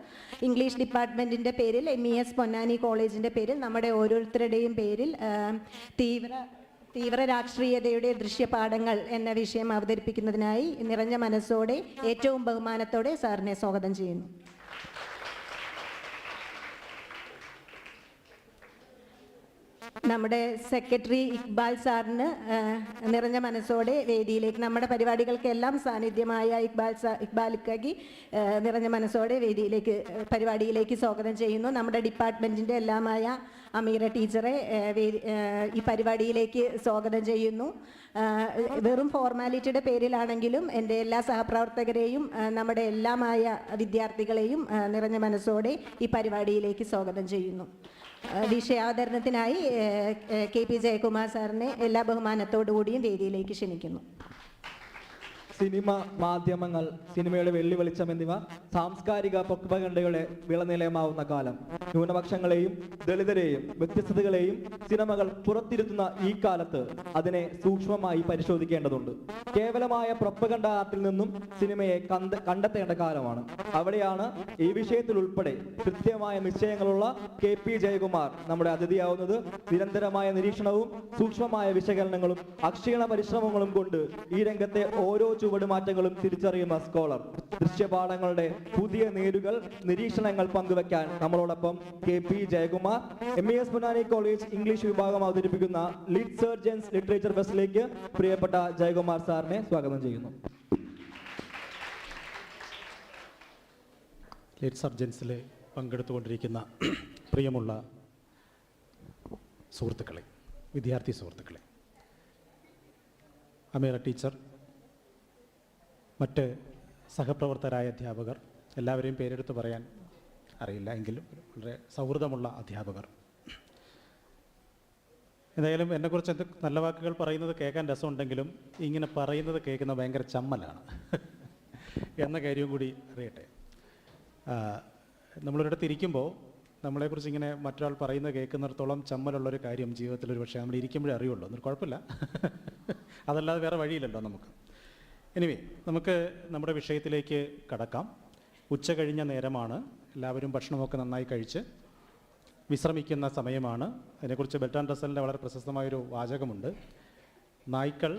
ഇംഗ്ലീഷ് ഡിപ്പാർട്ട്മെൻറ്റിൻ്റെ പേരിൽ, MES പൊന്നാനി കോളേജിൻ്റെ പേരിൽ, നമ്മുടെ ഓരോരുത്തരുടെയും പേരിൽ തീവ്ര രാഷ്ട്രീയതയുടെ ദൃശ്യപാഠങ്ങൾ എന്ന വിഷയം അവതരിപ്പിക്കുന്നതിനായി നിറഞ്ഞ മനസ്സോടെ ഏറ്റവും ബഹുമാനത്തോടെ സാറിനെ സ്വാഗതം ചെയ്യുന്നു. നമ്മുടെ സെക്രട്ടറി ഇക്ബാൽ സാറിന് നിറഞ്ഞ മനസ്സോടെ വേദിയിലേക്ക്, നമ്മുടെ പരിപാടികൾക്കെല്ലാം സാന്നിധ്യമായ ഇക്ബാലിക്കാക്കി നിറഞ്ഞ മനസ്സോടെ പരിപാടിയിലേക്ക് സ്വാഗതം ചെയ്യുന്നു. നമ്മുടെ ഡിപ്പാർട്ട്മെൻറ്റിൻ്റെ എല്ലാമായ അമീറ ടീച്ചറെ ഈ പരിപാടിയിലേക്ക് സ്വാഗതം ചെയ്യുന്നു. വെറും ഫോർമാലിറ്റിയുടെ പേരിലാണെങ്കിലും എൻ്റെ എല്ലാ സഹപ്രവർത്തകരെയും നമ്മുടെ എല്ലാമായ വിദ്യാർത്ഥികളെയും നിറഞ്ഞ മനസ്സോടെ ഈ പരിപാടിയിലേക്ക് സ്വാഗതം ചെയ്യുന്നു. വിഷയാവതരണത്തിനായി KP ജയകുമാർ സാറിനെ എല്ലാ ബഹുമാനത്തോടുകൂടിയും വേദിയിലേക്ക് ക്ഷണിക്കുന്നു. സിനിമ, മാധ്യമങ്ങൾ, സിനിമയുടെ വെള്ളി വെളിച്ചം എന്നിവ സാംസ്കാരിക പ്രൊപ്പഗണ്ടയുടെ വിളനിലയമാവുന്ന കാലം. ന്യൂനപക്ഷങ്ങളെയും ദളിതരെയും വ്യത്യസ്തതകളെയും സിനിമകൾ പുറത്തിരുത്തുന്ന ഈ കാലത്ത് അതിനെ സൂക്ഷ്മമായി പരിശോധിക്കേണ്ടതുണ്ട്. കേവലമായ പ്രൊപ്പഗണ്ട ആർട്ടിൽ നിന്നും സിനിമയെ കണ്ടെത്തേണ്ട കാലമാണ്. അവിടെയാണ് ഈ വിഷയത്തിൽ ഉൾപ്പെടെ കൃത്യമായ നിശ്ചയങ്ങളുള്ള KP ജയകുമാർ നമ്മുടെ അതിഥിയാവുന്നത്. നിരന്തരമായ നിരീക്ഷണവും സൂക്ഷ്മമായ വിശകലനങ്ങളും അക്ഷീണ പരിശ്രമങ്ങളും കൊണ്ട് ഈ രംഗത്തെ ഓരോ ചുവടുമാറ്റങ്ങളും തിരിച്ചറിയുന്ന സ്കോളർ. ദൃശ്യപാഠങ്ങളുടെ പുതിയ നേരുകൾ, നിരീക്ഷണങ്ങൾ പങ്കുവെക്കാൻ നമ്മളോടൊപ്പം KP Jayakumar. MES Ponnani college English വിഭാഗം അവതരിപ്പിക്കുന്ന ലിറ്റ്സർജൻസ് ലിറ്ററേച്ചർ ഫെസ്റ്റിലേക്ക് പ്രിയപ്പെട്ട ജയകുമാർ സാറിനെ സ്വാഗതം ചെയ്യുന്നു. ലിറ്റ്സർജൻസിൽ പങ്കെടുത്തുകൊണ്ടിരിക്കുന്ന പ്രിയമുള്ള സുഹൃത്തുക്കളെ, വിദ്യാർത്ഥി സുഹൃത്തുക്കളെ, അമീറ ടീച്ചർ, മറ്റ് സഹപ്രവർത്തകരായ അധ്യാപകർ, എല്ലാവരെയും പേരെടുത്ത് പറയാൻ അറിയില്ല എങ്കിലും വളരെ സൗഹൃദമുള്ള അധ്യാപകർ, എന്തായാലും എന്നെക്കുറിച്ച് എന്ത് നല്ല വാക്കുകൾ പറയുന്നത് കേൾക്കാൻ രസമുണ്ടെങ്കിലും ഇങ്ങനെ പറയുന്നത് കേൾക്കുന്ന ഭയങ്കര ചമ്മലാണ് എന്ന കാര്യവും കൂടി അറിയട്ടെ. നമ്മളൊരിടത്ത് ഇരിക്കുമ്പോൾ നമ്മളെക്കുറിച്ച് ഇങ്ങനെ മറ്റൊരാൾ പറയുന്നത് കേൾക്കുന്നിടത്തോളം ചമ്മലുള്ളൊരു കാര്യം ജീവിതത്തിൽ ഒരു പക്ഷേ നമ്മൾ ഇരിക്കുമ്പോഴേ അറിയുള്ളൂ. എന്നൊരു കുഴപ്പമില്ല, അതല്ലാതെ വേറെ വഴിയില്ലല്ലോ നമുക്ക്. എനിവേ, നമുക്ക് നമ്മുടെ വിഷയത്തിലേക്ക് കടക്കാം. ഉച്ച കഴിഞ്ഞ നേരമാണ്, എല്ലാവരും ഭക്ഷണമൊക്കെ നന്നായി കഴിച്ച് വിശ്രമിക്കുന്ന സമയമാണ്. അതിനെക്കുറിച്ച് ബെർട്രാൻഡ് റസ്സലിൻ്റെ വളരെ പ്രശസ്തമായൊരു വാചകമുണ്ട്: നായ്ക്കൾ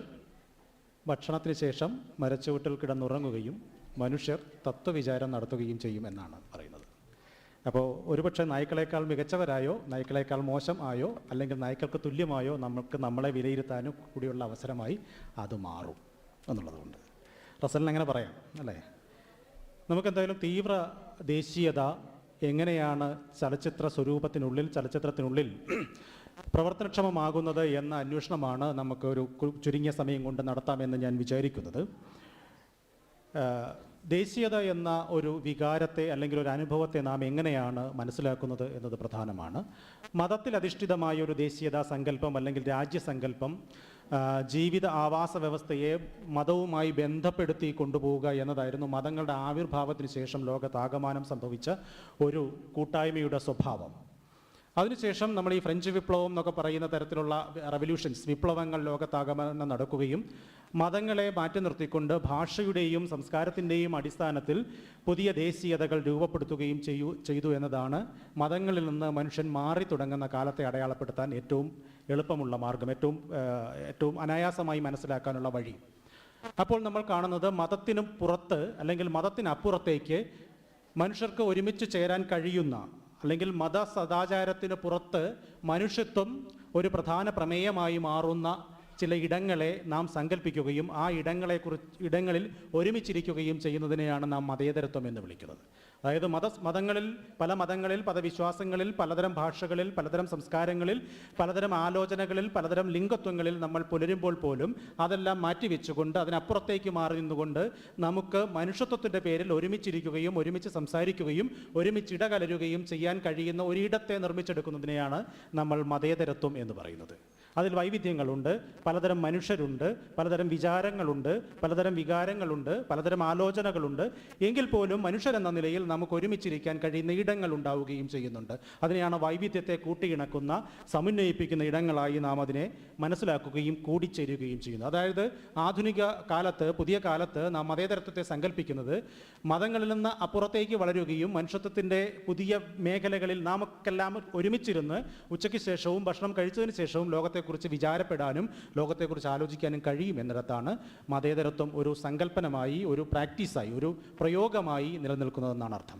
ഭക്ഷണത്തിന് ശേഷം മരച്ചുവട്ടിൽ കിടന്നുറങ്ങുകയും മനുഷ്യർ തത്വവിചാരം നടത്തുകയും ചെയ്യും എന്നാണ് പറയുന്നത്. അപ്പോൾ ഒരുപക്ഷെ നായ്ക്കളേക്കാൾ മികച്ചവരായോ നായ്ക്കളേക്കാൾ മോശം ആയോ അല്ലെങ്കിൽ നായ്ക്കൾക്ക് തുല്യമായോ നമുക്ക് നമ്മളെ വിലയിരുത്താനും കൂടിയുള്ള അവസരമായി അത് മാറും എന്നുള്ളതുകൊണ്ട് റസ്സലിന് അങ്ങനെ പറയാം അല്ലേ. നമുക്കെന്തായാലും തീവ്ര ദേശീയത എങ്ങനെയാണ് ചലച്ചിത്രത്തിനുള്ളിൽ പ്രവർത്തനക്ഷമമാകുന്നത് എന്ന അന്വേഷണമാണ് നമുക്കൊരു ചുരുങ്ങിയ സമയം കൊണ്ട് നടത്താമെന്ന് ഞാൻ വിചാരിക്കുന്നത്. ദേശീയത എന്ന ഒരു വികാരത്തെ അല്ലെങ്കിൽ ഒരു അനുഭവത്തെ നാം എങ്ങനെയാണ് മനസ്സിലാക്കുന്നത് എന്നത് പ്രധാനമാണ്. മതത്തിൽ അധിഷ്ഠിതമായ ഒരു ദേശീയതാ സങ്കല്പം അല്ലെങ്കിൽ രാജ്യസങ്കല്പം ജീവിത ആവാസ വ്യവസ്ഥയെ മതവുമായി ബന്ധപ്പെടുത്തി കൊണ്ടുപോവുക എന്നതായിരുന്നു മതങ്ങളുടെ ആവിർഭാവത്തിന് ശേഷം ലോകത്താകമാനം സംഭവിച്ച ഒരു കൂട്ടായ്മയുടെ സ്വഭാവം. അതിനുശേഷം നമ്മൾ ഈ ഫ്രഞ്ച് വിപ്ലവം എന്നൊക്കെ പറയുന്ന തരത്തിലുള്ള റെവല്യൂഷൻസ്, വിപ്ലവങ്ങൾ ലോകത്താകമാനം നടക്കുകയും മതങ്ങളെ മാറ്റി നിർത്തിക്കൊണ്ട് ഭാഷയുടെയും സംസ്കാരത്തിൻ്റെയും അടിസ്ഥാനത്തിൽ പുതിയ ദേശീയതകൾ രൂപപ്പെടുത്തുകയും ചെയ്തു എന്നതാണ് മതങ്ങളിൽ നിന്ന് മനുഷ്യൻ മാറി തുടങ്ങുന്ന കാലത്തെ അടയാളപ്പെടുത്താൻ ഏറ്റവും എളുപ്പമുള്ള മാർഗം, ഏറ്റവും അനായാസമായി മനസ്സിലാക്കാനുള്ള വഴി. അപ്പോൾ നമ്മൾ കാണുന്നത് മതത്തിനും പുറത്ത് അല്ലെങ്കിൽ മതത്തിനപ്പുറത്തേക്ക് മനുഷ്യർക്ക് ഒരുമിച്ച് ചേരാൻ കഴിയുന്ന അല്ലെങ്കിൽ മത സദാചാരത്തിന് പുറത്ത് മനുഷ്യത്വം ഒരു പ്രധാന പ്രമേയമായി മാറുന്ന ചില ഇടങ്ങളെ നാം സങ്കല്പിക്കുകയും ആ ഇടങ്ങളിൽ ഒരുമിച്ചിരിക്കുകയും ചെയ്യുന്നതിനെയാണ് നാം മതേതരത്വം എന്ന് വിളിക്കുന്നത്. അതായത് പല മതങ്ങളിൽ പദവിശ്വാസങ്ങളിൽ പലതരം ഭാഷകളിൽ പലതരം സംസ്കാരങ്ങളിൽ പലതരം ആലോചനകളിൽ പലതരം ലിംഗത്വങ്ങളിൽ നമ്മൾ പുലരുമ്പോൾ പോലും അതെല്ലാം മാറ്റിവെച്ചുകൊണ്ട് അതിനപ്പുറത്തേക്ക് മാറി നിന്നുകൊണ്ട് നമുക്ക് മനുഷ്യത്വത്തിൻ്റെ പേരിൽ ഒരുമിച്ചിരിക്കുകയും ഒരുമിച്ച് സംസാരിക്കുകയും ഒരുമിച്ച് ഇടകലരുകയും ചെയ്യാൻ കഴിയുന്ന ഒരിടത്തെ നിർമ്മിച്ചെടുക്കുന്നതിനെയാണ് നമ്മൾ മതേതരത്വം എന്ന് പറയുന്നത്. അതിൽ വൈവിധ്യങ്ങളുണ്ട്, പലതരം മനുഷ്യരുണ്ട്, പലതരം വിചാരങ്ങളുണ്ട്, പലതരം വികാരങ്ങളുണ്ട്, പലതരം ആലോചനകളുണ്ട്. എങ്കിൽ പോലും മനുഷ്യരെന്ന നിലയിൽ നമുക്ക് ഒരുമിച്ചിരിക്കാൻ കഴിയുന്ന ഇടങ്ങൾ ഉണ്ടാവുകയും ചെയ്യുന്നുണ്ട്. അതിനെയാണ് വൈവിധ്യത്തെ കൂട്ടിയിണക്കുന്ന സമന്വയിപ്പിക്കുന്ന ഇടങ്ങളായി നാം അതിനെ മനസ്സിലാക്കുകയും കൂടിച്ചേരുകയും ചെയ്യുന്നത്. അതായത് ആധുനിക കാലത്ത്, പുതിയ കാലത്ത് നാം മതേതരത്വത്തെ സങ്കല്പിക്കുന്നത് മതങ്ങളിൽ നിന്ന് അപ്പുറത്തേക്ക് വളരുകയും മനുഷ്യത്വത്തിൻ്റെ പുതിയ മേഖലകളിൽ നാമൊക്കെല്ലാം ഒരുമിച്ചിരുന്ന് ഉച്ചയ്ക്ക് ശേഷവും ഭക്ഷണം കഴിച്ചതിന് ശേഷവും ലോകത്തെക്കുറിച്ച് വിചാരപ്പെടാനും ലോകത്തെക്കുറിച്ച് ആലോചിക്കാനും കഴിയും എന്നിടത്താണ് മതേതരത്വം ഒരു സങ്കല്പനമായി, ഒരു പ്രാക്ടീസായി, ഒരു പ്രയോഗമായി നിലനിൽക്കുന്നതെന്നാണ് അർത്ഥം.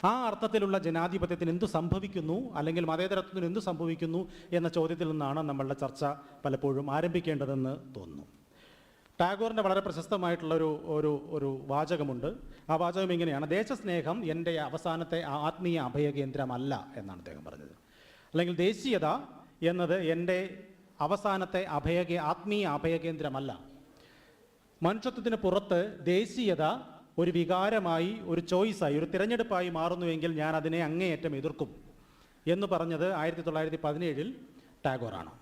ആ അർത്ഥത്തിലുള്ള ജനാധിപത്യത്തിന് എന്തു സംഭവിക്കുന്നു അല്ലെങ്കിൽ മതേതരത്വത്തിന് എന്തു സംഭവിക്കുന്നു എന്ന ചോദ്യത്തിൽ നിന്നാണ് നമ്മളുടെ ചർച്ച പലപ്പോഴും ആരംഭിക്കേണ്ടതെന്ന് തോന്നുന്നു. ടാഗോറിൻ്റെ വളരെ പ്രശസ്തമായിട്ടുള്ള ഒരു വാചകമുണ്ട്. ആ വാചകം ഇങ്ങനെയാണ്: ദേശസ്നേഹം എൻ്റെ അവസാനത്തെ ആത്മീയ അഭയകേന്ദ്രമല്ല എന്നാണ് അദ്ദേഹം പറഞ്ഞത്. അല്ലെങ്കിൽ ദേശീയത എന്നത് എൻ്റെ അവസാനത്തെ ആത്മീയ അഭയകേന്ദ്രമല്ല. മനുഷ്യത്വത്തിന് പുറത്ത് ദേശീയത ഒരു വികാരമായി, ഒരു ചോയ്സായി, ഒരു തിരഞ്ഞെടുപ്പായി മാറുന്നുവെങ്കിൽ ഞാൻ അതിനെ അങ്ങേയറ്റം എതിർക്കും എന്ന് പറഞ്ഞത് 1917 ടാഗോറാണ്.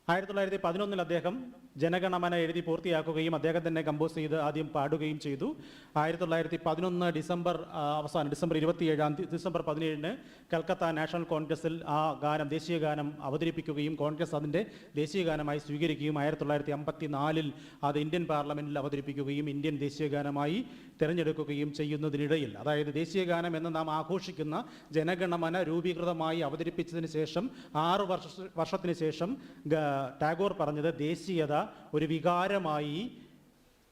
1911 അദ്ദേഹം ജനഗണമന എഴുതി പൂർത്തിയാക്കുകയും അദ്ദേഹം തന്നെ കമ്പോസ് ചെയ്ത് ആദ്യം പാടുകയും ചെയ്തു. 1911 ഡിസംബർ 17 കൽക്കത്ത നാഷണൽ കോൺഗ്രസിൽ ആ ഗാനം, ദേശീയ ഗാനം അവതരിപ്പിക്കുകയും കോൺഗ്രസ് അതിൻ്റെ ദേശീയ ഗാനമായി സ്വീകരിക്കുകയും 1954 അത് ഇന്ത്യൻ പാർലമെൻറ്റിൽ അവതരിപ്പിക്കുകയും ഇന്ത്യൻ ദേശീയ ഗാനമായി തിരഞ്ഞെടുക്കുകയും ചെയ്യുന്നതിനിടയിൽ, അതായത് ദേശീയ ഗാനം എന്ന് നാം ആഘോഷിക്കുന്ന ജനഗണമന രൂപീകൃതമായി അവതരിപ്പിച്ചതിന് ശേഷം 6 വർഷത്തിന് ശേഷം ടാഗോർ പറഞ്ഞത് ദേശീയത ഒരു വികാരമായി,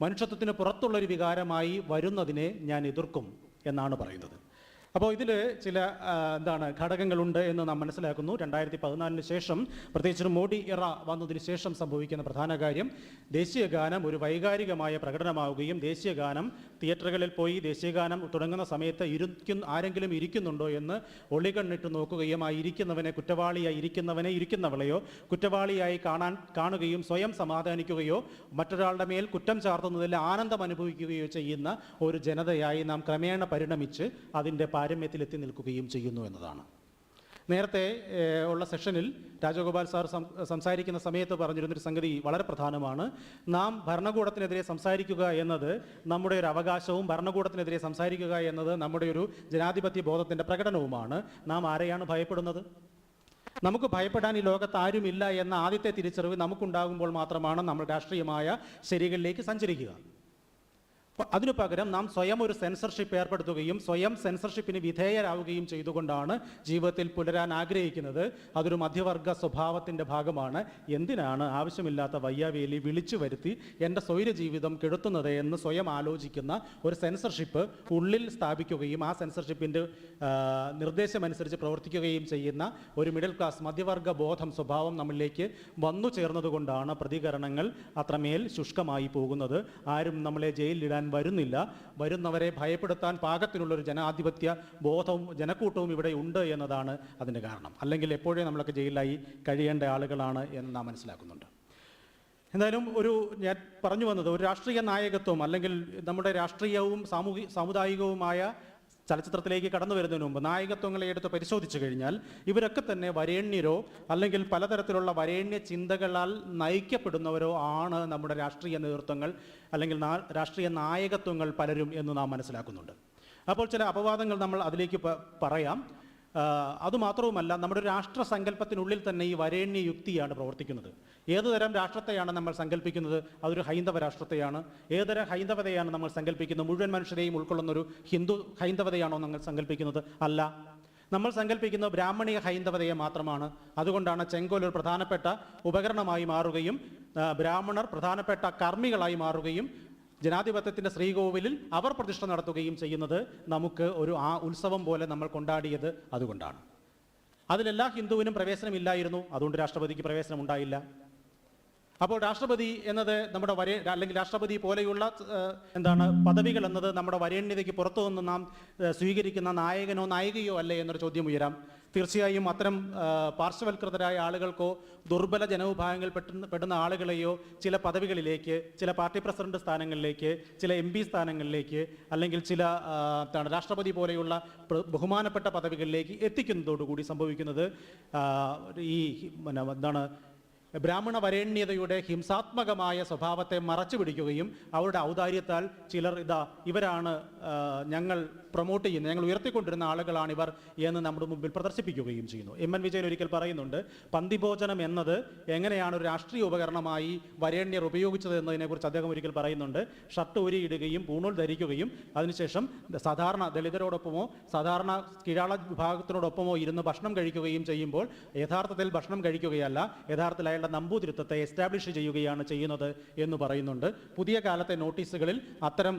മനുഷ്യത്വത്തിന് പുറത്തുള്ളൊരു വികാരമായി വരുന്നതിനെ ഞാൻ എതിർക്കും എന്നാണ് പറയുന്നത്. അപ്പോൾ ഇതിൽ ചില ഘടകങ്ങളുണ്ട് എന്ന് നാം മനസ്സിലാക്കുന്നു. 2014 ശേഷം, പ്രത്യേകിച്ച് മോഡി ഇറ വന്നതിന് ശേഷം സംഭവിക്കുന്ന പ്രധാന കാര്യം, ദേശീയ ഗാനം ഒരു വൈകാരികമായ പ്രകടനമാവുകയും ദേശീയ ഗാനം തിയേറ്ററുകളിൽ പോയി ദേശീയ ഗാനം തുടങ്ങുന്ന സമയത്ത് ആരെങ്കിലും ഇരിക്കുന്നുണ്ടോ എന്ന് ഒളികണ്ണിട്ട് നോക്കുകയും ആ ഇരിക്കുന്നവനെ കുറ്റവാളിയായി ഇരിക്കുന്നവളെയോ കുറ്റവാളിയായി കാണുകയും സ്വയം സമാധാനിക്കുകയോ മറ്റൊരാളുടെ മേൽ കുറ്റം ചാർത്തുന്നതിൽ ആനന്ദം അനുഭവിക്കുകയോ ചെയ്യുന്ന ഒരു ജനതയായി നാം ക്രമേണ പരിണമിച്ച് അതിൻ്റെ പാരമ്യത്തിലെത്തി നിൽക്കുകയും ചെയ്യുന്നു എന്നതാണ്. നേരത്തെ ഉള്ള സെഷനിൽ രാജഗോപാൽ സാർ സംസാരിക്കുന്ന സമയത്ത് പറഞ്ഞിരുന്നൊരു സംഗതി വളരെ പ്രധാനമാണ്. നാം ഭരണകൂടത്തിനെതിരെ സംസാരിക്കുക എന്നത് നമ്മുടെ ഒരു അവകാശവും ഭരണകൂടത്തിനെതിരെ സംസാരിക്കുക എന്നത് നമ്മുടെ ഒരു ജനാധിപത്യ ബോധത്തിൻ്റെ പ്രകടനവുമാണ്. നാം ആരെയാണ് ഭയപ്പെടുന്നത്? നമുക്ക് ഭയപ്പെടാൻ ഈ ലോകത്ത് ആരുമില്ല എന്ന ആദ്യത്തെ തിരിച്ചറിവ് നമുക്കുണ്ടാകുമ്പോൾ മാത്രമാണ് നമ്മൾ രാഷ്ട്രീയമായ ശരികളിലേക്ക് സഞ്ചരിക്കുക. അതിനു പകരം നാം സ്വയം ഒരു സെൻസർഷിപ്പ് ഏർപ്പെടുത്തുകയും സ്വയം സെൻസർഷിപ്പിന് വിധേയരാവുകയും ചെയ്തുകൊണ്ടാണ് ജീവിതത്തിൽ പുലരാൻ ആഗ്രഹിക്കുന്നത്. അതൊരു മധ്യവർഗ സ്വഭാവത്തിൻ്റെ ഭാഗമാണ്. എന്തിനാണ് ആവശ്യമില്ലാത്ത വയ്യാവേലി വിളിച്ചു വരുത്തി എൻ്റെ സ്വൈര ജീവിതം കെടുത്തുന്നത് എന്ന് സ്വയം ആലോചിക്കുന്ന ഒരു സെൻസർഷിപ്പ് ഉള്ളിൽ സ്ഥാപിക്കുകയും ആ സെൻസർഷിപ്പിൻ്റെ നിർദ്ദേശമനുസരിച്ച് പ്രവർത്തിക്കുകയും ചെയ്യുന്ന ഒരു മിഡിൽ ക്ലാസ് മധ്യവർഗ ബോധം സ്വഭാവം നമ്മളിലേക്ക് വന്നു ചേർന്നതുകൊണ്ടാണ് പ്രതികരണങ്ങൾ അത്രമേൽ ശുഷ്കമായി പോകുന്നത്. ആരും നമ്മളെ ജയിലിലിടാൻ വരുന്നില്ല. വരുന്നവരെ ഭയപ്പെടുത്താൻ പാകത്തിനുള്ളൊരു ജനാധിപത്യ ബോധവും ജനക്കൂട്ടവും ഇവിടെ ഉണ്ട് എന്നതാണ് അതിൻ്റെ കാരണം. അല്ലെങ്കിൽ എപ്പോഴേ നമ്മളൊക്കെ ജയിലിലായി കഴിയേണ്ട ആളുകളാണ് എന്ന് നാം മനസ്സിലാക്കുന്നുണ്ട്. എന്തായാലും ഞാൻ പറഞ്ഞു വന്നത് ഒരു രാഷ്ട്രീയ നായകത്വം അല്ലെങ്കിൽ നമ്മുടെ രാഷ്ട്രീയവും സാമുദായികവുമായ ചലച്ചിത്രത്തിലേക്ക് കടന്നു വരുന്നതിന് മുമ്പ് നായകത്വങ്ങളെ എടുത്ത് പരിശോധിച്ചു കഴിഞ്ഞാൽ ഇവരൊക്കെ തന്നെ വരേണ്യരോ അല്ലെങ്കിൽ പലതരത്തിലുള്ള വരേണ്യ ചിന്തകളാൽ നയിക്കപ്പെടുന്നവരോ ആണ് നമ്മുടെ രാഷ്ട്രീയ നേതൃത്വങ്ങൾ അല്ലെങ്കിൽ രാഷ്ട്രീയ നായകത്വങ്ങൾ പലരും എന്ന് നാം മനസ്സിലാക്കുന്നുണ്ട്. അപ്പോൾ ചില അപവാദങ്ങൾ നമ്മൾ അതിലേക്ക് പറയാം. അതുമാത്രവുമല്ല, നമ്മുടെ രാഷ്ട്രസങ്കല്പത്തിനുള്ളിൽ തന്നെ ഈ വരേണ്യ യുക്തിയാണ് പ്രവർത്തിക്കുന്നത്. ഏതുതരം രാഷ്ട്രത്തെയാണ് നമ്മൾ സങ്കല്പിക്കുന്നത്? അതൊരു ഹൈന്ദവ രാഷ്ട്രത്തെയാണ്. ഏതുതരം ഹൈന്ദവതയാണ് നമ്മൾ സങ്കല്പിക്കുന്നത്? മുഴുവൻ മനുഷ്യരെയും ഉൾക്കൊള്ളുന്നൊരു ഹിന്ദു ഹൈന്ദവതയാണോ നമ്മൾ സങ്കല്പിക്കുന്നത്? അല്ല, നമ്മൾ സങ്കല്പിക്കുന്നത് ബ്രാഹ്മണിക ഹൈന്ദവതയെ മാത്രമാണ്. അതുകൊണ്ടാണ് ചെങ്കോൽ ഒരു പ്രധാനപ്പെട്ട ഉപകരണമായി മാറുകയും ബ്രാഹ്മണർ പ്രധാനപ്പെട്ട കർമ്മികളായി മാറുകയും ജനാധിപത്യത്തിൻ്റെ ശ്രീകോവിലിൽ അവർ പ്രതിഷ്ഠ നടത്തുകയും ചെയ്യുന്നത് നമുക്ക് ഒരു ഉത്സവം പോലെ നമ്മൾ കൊണ്ടാടിയത് അതുകൊണ്ടാണ്. അതിലെല്ലാ ഹിന്ദുവിനും പ്രവേശനമില്ലായിരുന്നു, അതുകൊണ്ട് രാഷ്ട്രപതിക്ക് പ്രവേശനം ഉണ്ടായില്ല. അപ്പോൾ രാഷ്ട്രപതി എന്നത് നമ്മുടെ അല്ലെങ്കിൽ രാഷ്ട്രപതി പോലെയുള്ള പദവികൾ എന്നത് നമ്മുടെ വരേണ്യതയ്ക്ക് പുറത്തു നിന്ന് നാം സ്വീകരിക്കുന്ന നായകനോ നായികയോ അല്ലേ എന്നൊരു ചോദ്യം ഉയരാം. തീർച്ചയായും അത്തരം പാർശ്വവൽകൃതരായ ആളുകൾക്കോ ദുർബല ജനവിഭാഗങ്ങൾ പെടുന്ന ആളുകളെയോ ചില പദവികളിലേക്ക്, ചില പാർട്ടി പ്രസിഡന്റ് സ്ഥാനങ്ങളിലേക്ക്, ചില MP സ്ഥാനങ്ങളിലേക്ക് അല്ലെങ്കിൽ ചില രാഷ്ട്രപതി പോലെയുള്ള ബഹുമാനപ്പെട്ട പദവികളിലേക്ക് എത്തിക്കുന്നതോടുകൂടി സംഭവിക്കുന്നത് ഈ ബ്രാഹ്മണ വരേണ്യതയുടെ ഹിംസാത്മകമായ സ്വഭാവത്തെ മറച്ചു പിടിക്കുകയും അവരുടെ ഔദാര്യത്താൽ ചിലർ ഇവരാണ് ഞങ്ങൾ പ്രൊമോട്ട് ചെയ്യുന്നത്, ഞങ്ങൾ ഉയർത്തിക്കൊണ്ടിരുന്ന ആളുകളാണിവർ എന്ന് നമ്മുടെ മുമ്പിൽ പ്രദർശിപ്പിക്കുകയും ചെയ്യുന്നു. MN വിജയൻ ഒരിക്കൽ പറയുന്നുണ്ട്, പന്തിഭോജനം എന്നത് എങ്ങനെയാണ് ഒരു രാഷ്ട്രീയ ഉപകരണമായി വരേണ്യർ ഉപയോഗിച്ചത് എന്നതിനെക്കുറിച്ച് അദ്ദേഹം ഒരിക്കൽ പറയുന്നുണ്ട്. ഷർട്ട് ഊരിയിടുകയും പൂണൂൽ ധരിക്കുകയും അതിനുശേഷം സാധാരണ ദളിതരോടൊപ്പമോ സാധാരണ കീഴാള വിഭാഗത്തിനോടൊപ്പമോ ഇരുന്ന് ഭക്ഷണം കഴിക്കുകയും ചെയ്യുമ്പോൾ യഥാർത്ഥത്തിൽ ഭക്ഷണം കഴിക്കുകയല്ല, യഥാർത്ഥത്തിൽ അയാളുടെ നമ്പൂതിരിത്വത്തെ എസ്റ്റാബ്ലിഷ് ചെയ്യുകയാണ് ചെയ്യുന്നത് എന്ന് പറയുന്നുണ്ട്. പുതിയ കാലത്തെ നോട്ടീസുകളിൽ അത്തരം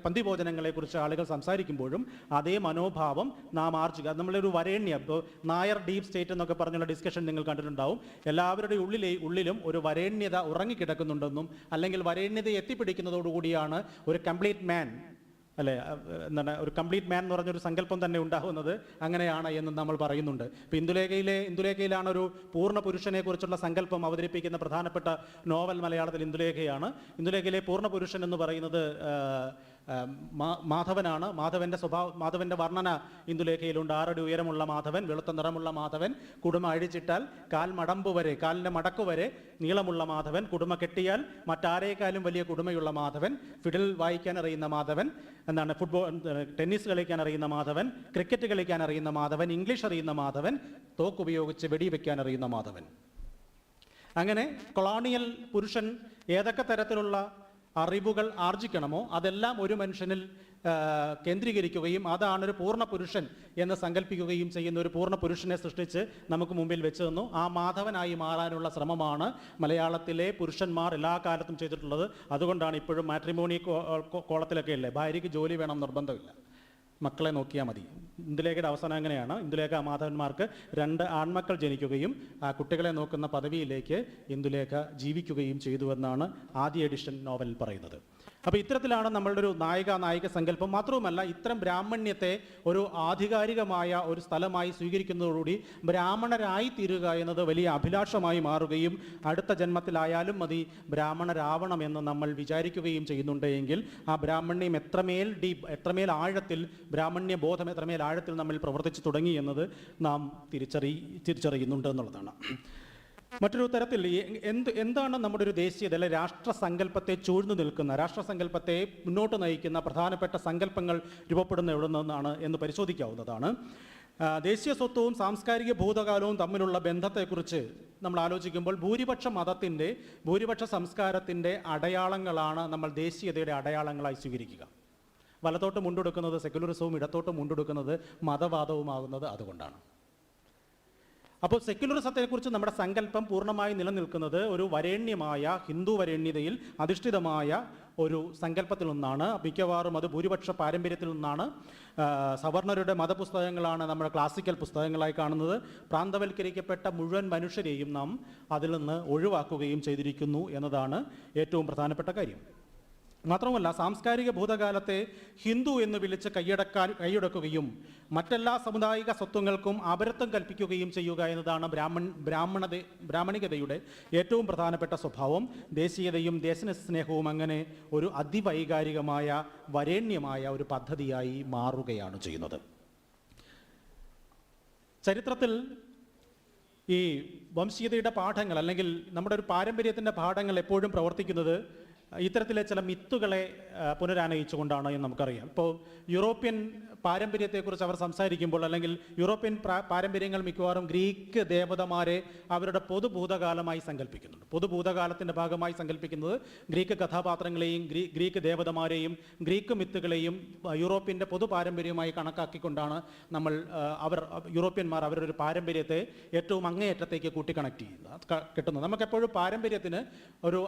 പന്തിഭോജനങ്ങളെക്കുറിച്ച് ആളുകൾ സംസാരിക്കുമ്പോഴും അതേ മനോഭാവം നാം ആർജിക്കുക. നമ്മളൊരു വരേണ്യ, ഇപ്പോൾ നായർ ഡീപ് സ്റ്റേറ്റ് എന്നൊക്കെ പറഞ്ഞുള്ള ഡിസ്കഷൻ നിങ്ങൾ കണ്ടിട്ടുണ്ടാവും. എല്ലാവരുടെ ഉള്ളിലും ഒരു വരേണ്യത ഉറങ്ങിക്കിടക്കുന്നുണ്ടെന്നും അല്ലെങ്കിൽ വരേണ്യതയെ എത്തിപ്പിടിക്കുന്നതോടുകൂടിയാണ് ഒരു കംപ്ലീറ്റ് മാൻ അല്ലേ ഒരു കംപ്ലീറ്റ് മാൻ എന്ന് പറഞ്ഞൊരു സങ്കല്പം തന്നെ ഉണ്ടാകുന്നത് അങ്ങനെയാണ് എന്ന് നമ്മൾ പറയുന്നുണ്ട്. ഇപ്പോൾ ഇന്ദുലേഖയിലാണ് ഒരു പൂർണ്ണ പുരുഷനെ കുറിച്ചുള്ള സങ്കല്പം അവതരിപ്പിക്കുന്ന പ്രധാനപ്പെട്ട നോവൽ മലയാളത്തിൽ ഇന്ദുലേഖയാണ്. ഇന്ദുലേഖയിലെ പൂർണ്ണ പുരുഷൻ എന്ന് പറയുന്നത് മാധവനാണ്. മാധവന്റെ വർണ്ണന ഇന്ദുലേഖയിലുണ്ട്. 6 അടി ഉയരമുള്ള മാധവൻ, വെളുത്ത നിറമുള്ള മാധവൻ, കുടുമ അഴിച്ചിട്ടാൽ കാലിന്റെ മടക്കു വരെ നീളമുള്ള മാധവൻ, കുടുമ കെട്ടിയാൽ മറ്റാരേക്കാളും വലിയ കുടുമയുള്ള മാധവൻ, ഫിഡിൽ വായിക്കാൻ അറിയുന്ന മാധവൻ, ടെന്നീസ് കളിക്കാൻ അറിയുന്ന മാധവൻ, ക്രിക്കറ്റ് കളിക്കാൻ അറിയുന്ന മാധവൻ, ഇംഗ്ലീഷ് അറിയുന്ന മാധവൻ, തോക്കുപയോഗിച്ച് വെടിവെക്കാൻ അറിയുന്ന മാധവൻ. അങ്ങനെ കൊളോണിയൽ പുരുഷൻ ഏതൊക്കെ തരത്തിലുള്ള അറിവുകൾ ആർജിക്കണമോ അതെല്ലാം ഒരു മനുഷ്യനിൽ കേന്ദ്രീകരിക്കുകയും അതാണ് ഒരു പൂർണ്ണ പുരുഷൻ എന്ന് സങ്കല്പിക്കുകയും ചെയ്യുന്ന ഒരു പൂർണ്ണ പുരുഷനെ സൃഷ്ടിച്ച് നമുക്ക് മുമ്പിൽ വെച്ച് തന്നു. ആ മാധവനായി മാറാനുള്ള ശ്രമമാണ് മലയാളത്തിലെ പുരുഷന്മാർ എല്ലാ കാലത്തും ചെയ്തിട്ടുള്ളത്. അതുകൊണ്ടാണ് ഇപ്പോഴും മാട്രിമോണി കോളത്തിലൊക്കെ ഇല്ലേ ഭാര്യയ്ക്ക് ജോലി വേണം നിർബന്ധമില്ല. മക്കളെ നോക്കിയാൽ മതി. ഇന്ദുലേഖയുടെ അവസാനം അങ്ങനെയാണ്. ഇന്ദുലേഖ മാധവന്മാർക്ക് 2 ആൺമക്കൾ ജനിക്കുകയും ആ കുട്ടികളെ നോക്കുന്ന പദവിയിലേക്ക് ഇന്ദുലേഖ ജീവിക്കുകയും ചെയ്തുവെന്നാണ് ആദ്യ എഡിഷൻ നോവലിൽ പറയുന്നത്. അപ്പോൾ ഇത്തരത്തിലാണ് നമ്മളുടെ ഒരു നായിക സങ്കല്പം. മാത്രവുമല്ല, ഇത്തരം ബ്രാഹ്മണ്യത്തെ ഒരു ആധികാരികമായ ഒരു സ്ഥലമായി സ്വീകരിക്കുന്നതോടുകൂടി ബ്രാഹ്മണരായി തീരുക എന്നത് വലിയ അഭിലാഷമായി മാറുകയും അടുത്ത ജന്മത്തിലായാലും മതി ബ്രാഹ്മണരാവണം എന്ന് നമ്മൾ വിചാരിക്കുകയും ചെയ്യുന്നുണ്ട് എങ്കിൽ ആ ബ്രാഹ്മണ്യം എത്രമേൽ ആഴത്തിൽ, ബ്രാഹ്മണ്യ ബോധം എത്രമേൽ ആഴത്തിൽ നമ്മിൽ പ്രവർത്തിച്ചു തുടങ്ങി എന്നത് നാം തിരിച്ചറിയുന്നുണ്ട് എന്നുള്ളതാണ്. മറ്റൊരു തരത്തിൽ എന്താണ് നമ്മുടെ ഒരു ദേശീയത അല്ലെ രാഷ്ട്രസങ്കല്പത്തെ ചൂഴ്ന്നു നിൽക്കുന്ന, രാഷ്ട്രസങ്കല്പത്തെ മുന്നോട്ട് നയിക്കുന്ന പ്രധാനപ്പെട്ട സങ്കല്പങ്ങൾ രൂപപ്പെടുന്ന എവിടെ നിന്നാണ് എന്ന് പരിശോധിക്കാവുന്നതാണ്. ദേശീയ സ്വത്വവും സാംസ്കാരിക ഭൂതകാലവും തമ്മിലുള്ള ബന്ധത്തെക്കുറിച്ച് നമ്മൾ ആലോചിക്കുമ്പോൾ ഭൂരിപക്ഷ മതത്തിൻ്റെ, ഭൂരിപക്ഷ സംസ്കാരത്തിൻ്റെ അടയാളങ്ങളാണ് നമ്മൾ ദേശീയതയുടെ അടയാളങ്ങളായി സ്വീകരിക്കുക. വലത്തോട്ട് മുണ്ടെടുക്കുന്നത് സെക്യുലറിസവും ഇടത്തോട്ട് മുണ്ടെടുക്കുന്നത് മതവാദവുമാകുന്നത് അതുകൊണ്ടാണ്. അപ്പോൾ സെക്യുലറിസത്തെക്കുറിച്ച് നമ്മുടെ സങ്കല്പം പൂർണ്ണമായി നിലനിൽക്കുന്നത് ഒരു വരേണ്യമായ ഹിന്ദു വരേണ്യതയിൽ അധിഷ്ഠിതമായ ഒരു സങ്കല്പത്തിൽ നിന്നാണ്. മിക്കവാറും അത് ഭൂരിപക്ഷ പാരമ്പര്യത്തിൽ നിന്നാണ്. സവർണരുടെ മതപുസ്തകങ്ങളാണ് നമ്മുടെ ക്ലാസിക്കൽ പുസ്തകങ്ങളായി കാണുന്നത്. പ്രാന്തവൽക്കരിക്കപ്പെട്ട മുഴുവൻ മനുഷ്യരെയും നാം അതിൽ നിന്ന് ഒഴിവാക്കുകയും ചെയ്തിരിക്കുന്നു എന്നതാണ് ഏറ്റവും പ്രധാനപ്പെട്ട കാര്യം. മാത്രമല്ല, സാംസ്കാരിക ഭൂതകാലത്തെ ഹിന്ദു എന്ന് വിളിച്ച് കൈയടക്കുകയും മറ്റെല്ലാ സാമുദായിക സ്വത്വങ്ങൾക്കും അപരത്വം കൽപ്പിക്കുകയും ചെയ്യുക എന്നതാണ് ബ്രാഹ്മണികതയുടെ ഏറ്റവും പ്രധാനപ്പെട്ട സ്വഭാവം. ദേശീയതയും ദേശസ്നേഹവും അങ്ങനെ ഒരു അതിവൈകാരികമായ വരേണ്യമായ ഒരു പദ്ധതിയായി മാറുകയാണ് ചെയ്യുന്നത്. ചരിത്രത്തിൽ ഈ വംശീയതയുടെ പാഠങ്ങൾ അല്ലെങ്കിൽ നമ്മുടെ ഒരു പാരമ്പര്യത്തിൻ്റെ പാഠങ്ങൾ എപ്പോഴും പ്രവർത്തിക്കുന്നത് ഇത്തരത്തിലെ ചില മിത്തുകളെ പുനരാനയിച്ചുകൊണ്ടാണ് എന്ന് നമുക്കറിയാം. ഇപ്പോൾ യൂറോപ്യൻ പാരമ്പര്യത്തെക്കുറിച്ച് അവർ സംസാരിക്കുമ്പോൾ, അല്ലെങ്കിൽ യൂറോപ്യൻ പാരമ്പര്യങ്ങൾ മിക്കവാറും ഗ്രീക്ക് ദേവതമാരെ അവരുടെ പൊതുഭൂതകാലമായി സങ്കല്പിക്കുന്നുണ്ട്. പൊതുഭൂതകാലത്തിൻ്റെ ഭാഗമായി സങ്കല്പിക്കുന്നത് ഗ്രീക്ക് കഥാപാത്രങ്ങളെയും ഗ്രീക്ക് ദേവതമാരെയും ഗ്രീക്ക് മിത്തുകളെയും യൂറോപ്യൻ്റെ പൊതു പാരമ്പര്യമായി കണക്കാക്കിക്കൊണ്ടാണ് യൂറോപ്യന്മാർ അവരുടെ ഒരു പാരമ്പര്യത്തെ ഏറ്റവും അങ്ങേയറ്റത്തേക്ക് കിട്ടുന്നത്. നമുക്കെപ്പോഴും പാരമ്പര്യത്തിന് ഒരു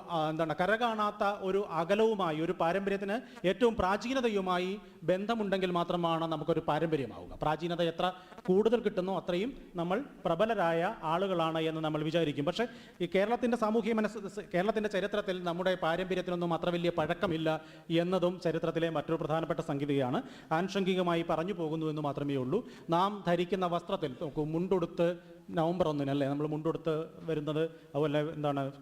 കരകാണാത്ത ഒരു അകലവുമായി, ഒരു പാരമ്പര്യത്തിന് ഏറ്റവും പ്രാചീനതയുമായി ബന്ധമുണ്ടെങ്കിൽ മാത്രമാണ് നമുക്കൊരു പാരമ്പര്യമാവുക. പ്രാചീനത എത്ര കൂടുതൽ കിട്ടുന്നോ അത്രയും നമ്മൾ പ്രബലരായ ആളുകളാണ് എന്ന് നമ്മൾ വിചാരിക്കും. പക്ഷേ ഈ കേരളത്തിൻ്റെ ചരിത്രത്തിൽ നമ്മുടെ പാരമ്പര്യത്തിനൊന്നും അത്ര വലിയ പഴക്കമില്ല എന്നതും ചരിത്രത്തിലെ മറ്റൊരു പ്രധാനപ്പെട്ട സംഗതിയാണ്. ആനുഷംഗികമായി പറഞ്ഞു പോകുന്നു എന്ന് മാത്രമേ ഉള്ളൂ. നാം ധരിക്കുന്ന വസ്ത്രത്തിൽ മുണ്ടുടുത്ത് നവംബർ 1 അല്ലേ നമ്മൾ മുണ്ടുടുത്ത് വരുന്നത്, അതുപോലെ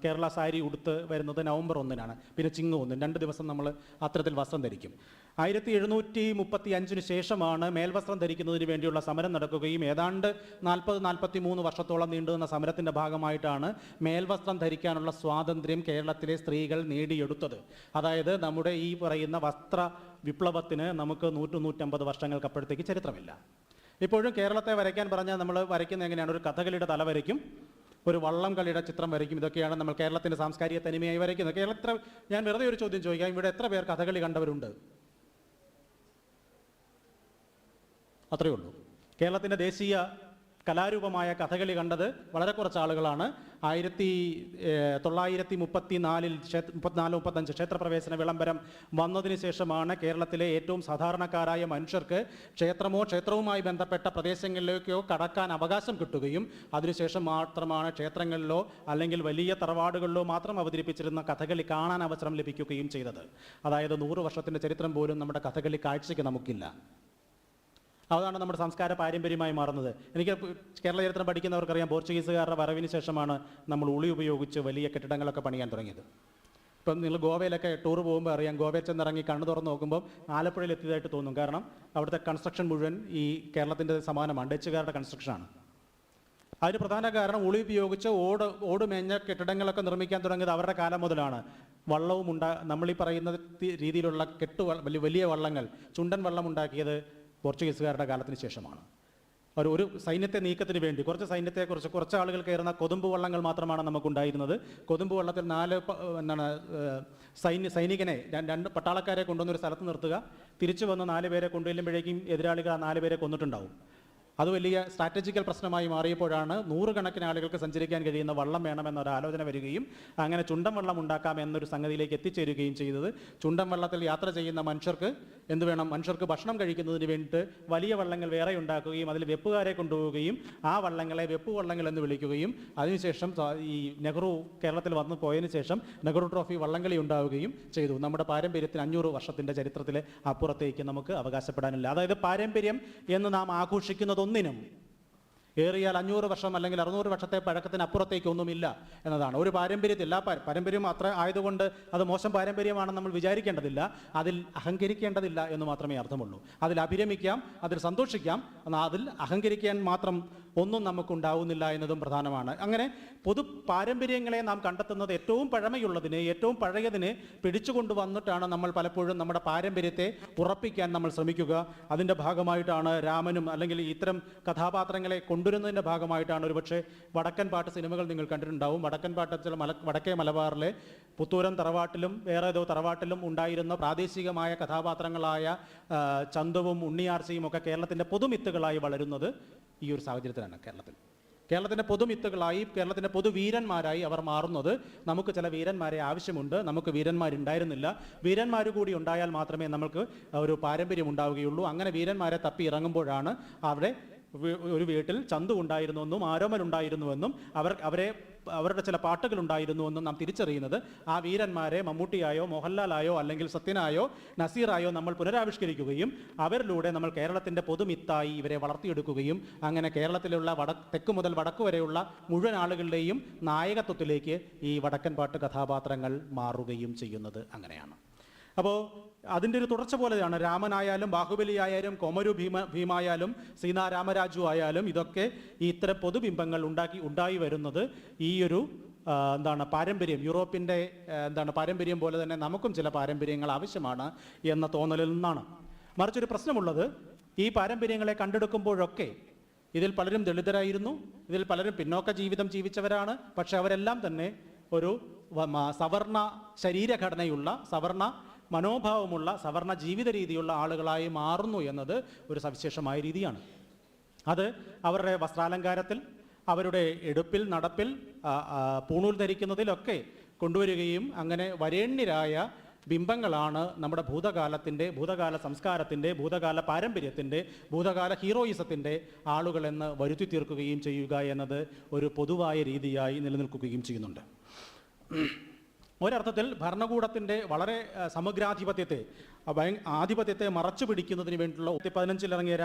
കേരള സാരി ഉടുത്ത് വരുന്നത് നവംബർ 1 പിന്നെ ചിങ്ങ് 1, 2 ദിവസം നമ്മൾ അത്തരത്തിൽ വസ്ത്രം ധരിക്കും. 1735 ശേഷമാണ് മേൽവസ്ത്രം ധരിക്കുന്നതിന് വേണ്ടിയുള്ള സമരം നടക്കുകയും ഏതാണ്ട് 40-43 വർഷത്തോളം നീണ്ടുനിന്ന സമരത്തിൻ്റെ ഭാഗമായിട്ടാണ് മേൽവസ്ത്രം ധരിക്കാനുള്ള സ്വാതന്ത്ര്യം കേരളത്തിലെ സ്ത്രീകൾ നേടിയെടുത്തത്. അതായത് നമ്മുടെ ഈ പറയുന്ന വസ്ത്ര വിപ്ലവത്തിന് നമുക്ക് 100-150 വർഷങ്ങൾക്കപ്പോഴത്തേക്ക് ചരിത്രമില്ല. ഇപ്പോഴും കേരളത്തെ വരയ്ക്കാൻ പറഞ്ഞാൽ നമ്മൾ വരയ്ക്കുന്നത് എങ്ങനെയാണ്? ഒരു കഥകളിയുടെ തല വരയ്ക്കും, ഒരു വള്ളം കളിയുടെ ചിത്രം വരയ്ക്കും. ഇതൊക്കെയാണ് നമ്മൾ കേരളത്തിൻ്റെ സാംസ്കാരിക തനിമയായി വരയ്ക്കുന്നത്. ഞാൻ വെറുതെ ഒരു ചോദ്യം ചോദിക്കാം, ഇവിടെ എത്ര പേർ കഥകളി കണ്ടവരുണ്ട്? അത്രയേ ഉള്ളൂ. കേരളത്തിൻ്റെ ദേശീയ കലാരൂപമായ കഥകളി കണ്ടത് വളരെ കുറച്ച് ആളുകളാണ്. 1934-35 ക്ഷേത്രപ്രവേശന വിളംബരം വന്നതിന് ശേഷമാണ് കേരളത്തിലെ ഏറ്റവും സാധാരണക്കാരായ മനുഷ്യർക്ക് ക്ഷേത്രവുമായി ബന്ധപ്പെട്ട പ്രദേശങ്ങളിലേക്കോ കടക്കാൻ അവകാശം കിട്ടുകയും അതിനുശേഷം മാത്രമാണ് ക്ഷേത്രങ്ങളിലോ അല്ലെങ്കിൽ വലിയ തറവാടുകളിലോ മാത്രം അവതരിപ്പിച്ചിരുന്ന കഥകളി കാണാൻ അവസരം ലഭിക്കുകയും ചെയ്തത്. അതായത് 100 വർഷത്തിൻ്റെ ചരിത്രം പോലും നമ്മുടെ കഥകളി കാഴ്ചയ്ക്ക് നമുക്കില്ല. അതാണ് നമ്മുടെ സംസ്കാര പാരമ്പര്യമായി മാറുന്നത്. എനിക്ക് കേരള ചരിത്രം പഠിക്കുന്നവർക്കറിയാം, പോർച്ചുഗീസുകാരുടെ വരവിന് ശേഷമാണ് നമ്മൾ ഉളി ഉപയോഗിച്ച് വലിയ കെട്ടിടങ്ങളൊക്കെ പണിയാൻ തുടങ്ങിയത്. ഇപ്പം നിങ്ങൾ ഗോവയിലൊക്കെ ടൂർ പോകുമ്പോൾ അറിയാം, ഗോവയിൽ ചെന്നിറങ്ങി കണ്ണു തുറന്ന് നോക്കുമ്പോൾ ആലപ്പുഴയിൽ എത്തിയതായിട്ട് തോന്നും. കാരണം അവിടുത്തെ കൺസ്ട്രക്ഷൻ മുഴുവൻ ഈ കേരളത്തിൻ്റെ സമാനമാണ്, ഡച്ചുകാരുടെ കൺസ്ട്രക്ഷനാണ്. അതിന് പ്രധാന കാരണം ഉളി ഉപയോഗിച്ച് ഓട് മേഞ്ഞ കെട്ടിടങ്ങളൊക്കെ നിർമ്മിക്കാൻ തുടങ്ങിയത് അവരുടെ കാലം മുതലാണ്. വള്ളവും നമ്മളീ പറയുന്ന രീതിയിലുള്ള വലിയ വള്ളങ്ങൾ, ചുണ്ടൻ വള്ളം ഉണ്ടാക്കിയത് പോർച്ചുഗീസുകാരുടെ കാലത്തിന് ശേഷമാണ്. ഒരു സൈന്യത്തെ നീക്കത്തിന് വേണ്ടി കുറച്ച് ആളുകൾ കയറുന്ന കൊതുമ്പ് വള്ളങ്ങൾ മാത്രമാണ് നമുക്കുണ്ടായിരുന്നത്. കൊതുമ്പ് വള്ളത്തിൽ 4 സൈനികനെ 2 പട്ടാളക്കാരെ കൊണ്ടുവന്നൊരു സ്ഥലത്ത് നിർത്തുക, തിരിച്ചു വന്ന് 4 പേരെ കൊണ്ടുവരുമ്പോഴേക്കും എതിരാളികൾ ആ 4 പേരെ കൊന്നിട്ടുണ്ടാവും. അത് വലിയ സ്ട്രാറ്റജിക്കൽ പ്രശ്നമായി മാറിയപ്പോഴാണ് നൂറുകണക്കിന് ആളുകൾക്ക് സഞ്ചരിക്കാൻ കഴിയുന്ന വള്ളം വേണമെന്നൊരു ആലോചന വരികയും അങ്ങനെ ചുണ്ടൻ വള്ളം ഉണ്ടാക്കാം എന്നൊരു സംഗതിയിലേക്ക് എത്തിച്ചേരുകയും ചെയ്തത്. ചുണ്ടൻ വള്ളത്തിൽ യാത്ര ചെയ്യുന്ന മനുഷ്യർക്ക് എന്ത് വേണം? മനുഷ്യർക്ക് ഭക്ഷണം കഴിക്കുന്നതിന് വേണ്ടിയിട്ട് വലിയ വള്ളങ്ങൾ വേറെ ഉണ്ടാക്കുകയും അതിൽ വെപ്പുകാരെ കൊണ്ടുപോവുകയും ആ വള്ളങ്ങളെ വെപ്പ് വള്ളങ്ങൾ എന്ന് വിളിക്കുകയും അതിനുശേഷം ഈ നെഹ്റു കേരളത്തിൽ വന്നു പോയതിനു ശേഷം നെഹ്റു ട്രോഫി വള്ളംകളി ഉണ്ടാവുകയും ചെയ്തു. നമ്മുടെ പാരമ്പര്യത്തിന് 500 വർഷത്തിൻ്റെ ചരിത്രത്തിലെ അപ്പുറത്തേക്ക് നമുക്ക് അവകാശപ്പെടാനില്ല. അതായത് പാരമ്പര്യം എന്ന് നാം ആഘോഷിക്കുന്നതൊന്നിനും ഏറിയാൽ 500 വർഷം അല്ലെങ്കിൽ 600 വർഷത്തെ പഴക്കത്തിന് അപ്പുറത്തേക്കൊന്നുമില്ല എന്നതാണ്. ഒരു പാരമ്പര്യത്തിൽ പാരമ്പര്യം അത്ര ആയതുകൊണ്ട് അത് മോശം പാരമ്പര്യമാണെന്ന് നമ്മൾ വിചാരിക്കേണ്ടതില്ല, അതിൽ അഹങ്കരിക്കേണ്ടതില്ല എന്ന് മാത്രമേ അർത്ഥമുള്ളൂ. അതിൽ അഭിരമിക്കാം, അതിൽ സന്തോഷിക്കാം, എന്നാൽ അതിൽ അഹങ്കരിക്കാൻ മാത്രം ഒന്നും നമുക്കുണ്ടാവുന്നില്ല എന്നതും പ്രധാനമാണ്. അങ്ങനെ പൊതു പാരമ്പര്യങ്ങളെ നാം കണ്ടെത്തുന്നത് ഏറ്റവും പഴമയുള്ളതിനെ, ഏറ്റവും പഴയതിനെ പിടിച്ചുകൊണ്ട് വന്നിട്ടാണ് നമ്മൾ പലപ്പോഴും നമ്മുടെ പാരമ്പര്യത്തെ ഉറപ്പിക്കാൻ നമ്മൾ ശ്രമിക്കുക. അതിൻ്റെ ഭാഗമായിട്ടാണ് രാമനും അല്ലെങ്കിൽ ഇത്തരം കഥാപാത്രങ്ങളെ കൊണ്ടുവരുന്നതിൻ്റെ ഭാഗമായിട്ടാണ് ഒരുപക്ഷെ വടക്കൻ പാട്ട് സിനിമകൾ നിങ്ങൾ കണ്ടിട്ടുണ്ടാവും. വടക്കൻ പാട്ട് വടക്കേ മലബാറിലെ പുത്തൂരം തറവാട്ടിലും വേറെ ഏതോ തറവാട്ടിലും ഉണ്ടായിരുന്ന പ്രാദേശികമായ കഥാപാത്രങ്ങളായ ചന്തുവും ഉണ്ണിയാർച്ചയും ഒക്കെ കേരളത്തിൻ്റെ പൊതുമിത്തുകളായി വളരുന്നത് ഈ ഒരു സാഹചര്യത്തിലാണ്. കേരളത്തിൻ്റെ പൊതുമിത്തുകളായി, കേരളത്തിൻ്റെ പൊതുവീരന്മാരായി അവർ മാറുന്നത്. നമുക്ക് ചില വീരന്മാരെ ആവശ്യമുണ്ട്, നമുക്ക് വീരന്മാരുണ്ടായിരുന്നില്ല. വീരന്മാർ കൂടി ഉണ്ടായാൽ മാത്രമേ നമുക്ക് ഒരു പാരമ്പര്യം ഉണ്ടാവുകയുള്ളൂ. അങ്ങനെ വീരന്മാരെ തപ്പി ഇറങ്ങുമ്പോഴാണ് അവിടെ ഒരു വീട്ടിൽ ചന്തു ഉണ്ടായിരുന്നുവെന്നും ആരോമൽ ഉണ്ടായിരുന്നുവെന്നും അവരുടെ ചില പാട്ടുകൾ ഉണ്ടായിരുന്നുവെന്നും നാം തിരിച്ചറിയുന്നത്. ആ വീരന്മാരെ മമ്മൂട്ടിയായോ മോഹൻലാലായോ അല്ലെങ്കിൽ സത്യനായോ നസീറായോ നമ്മൾ പുനരാവിഷ്കരിക്കുകയും അവരിലൂടെ നമ്മൾ കേരളത്തിൻ്റെ പൊതുമിത്തായി ഇവരെ വളർത്തിയെടുക്കുകയും അങ്ങനെ കേരളത്തിലുള്ള തെക്ക് മുതൽ വടക്ക് വരെയുള്ള മുഴുവൻ ആളുകളുടെയും നായകത്വത്തിലേക്ക് ഈ വടക്കൻ പാട്ട് കഥാപാത്രങ്ങൾ മാറുകയും ചെയ്യുന്നത് അങ്ങനെയാണ്. അപ്പോൾ അതിൻ്റെ ഒരു തുടർച്ച പോലെയാണ് രാമനായാലും ബാഹുബലി ആയാലും കൊമരു ഭീമായാലും സീതാ രാമരാജു ആയാലും ഇതൊക്കെ ഈ ഇത്തരം പൊതുബിംബങ്ങൾ ഉണ്ടായി വരുന്നത് ഈ ഒരു പാരമ്പര്യം, യൂറോപ്പിൻ്റെ പാരമ്പര്യം പോലെ തന്നെ നമുക്കും ചില പാരമ്പര്യങ്ങൾ ആവശ്യമാണ് എന്ന തോന്നലിൽ നിന്നാണ്. മറിച്ചൊരു പ്രശ്നമുള്ളത്, ഈ പാരമ്പര്യങ്ങളെ കണ്ടെടുക്കുമ്പോഴൊക്കെ ഇതിൽ പലരും ദളിതരായിരുന്നു, ഇതിൽ പലരും പിന്നോക്ക ജീവിതം ജീവിച്ചവരാണ്. പക്ഷെ അവരെല്ലാം തന്നെ ഒരു സവർണ ശരീരഘടനയുള്ള, സവർണ മനോഭാവമുള്ള, സവർണ ജീവിത രീതിയുള്ള ആളുകളായി മാറുന്നു എന്നത് ഒരു സവിശേഷമായ രീതിയാണ്. അത് അവരുടെ വസ്ത്രാലങ്കാരത്തിൽ, അവരുടെ എടുപ്പിൽ, നടപ്പിൽ, പൂണൂൽ ധരിക്കുന്നതിലൊക്കെ കൊണ്ടുവരികയും അങ്ങനെ വരേണ്യരായ ബിംബങ്ങളാണ് നമ്മുടെ ഭൂതകാല സംസ്കാരത്തിൻ്റെ, ഭൂതകാല പാരമ്പര്യത്തിൻ്റെ, ഭൂതകാല ഹീറോയിസത്തിൻ്റെ ആളുകളെന്ന് വരുത്തി തീർക്കുകയും ചെയ്യുക എന്നത് ഒരു പൊതുവായ രീതിയായി നിലനിൽക്കുകയും ചെയ്യുന്നുണ്ട്. ഒരർത്ഥത്തിൽ ഭരണകൂടത്തിൻ്റെ വളരെ ആധിപത്യത്തെ മറച്ചു പിടിക്കുന്നതിന് വേണ്ടിയുള്ള 15 ഇറങ്ങിയ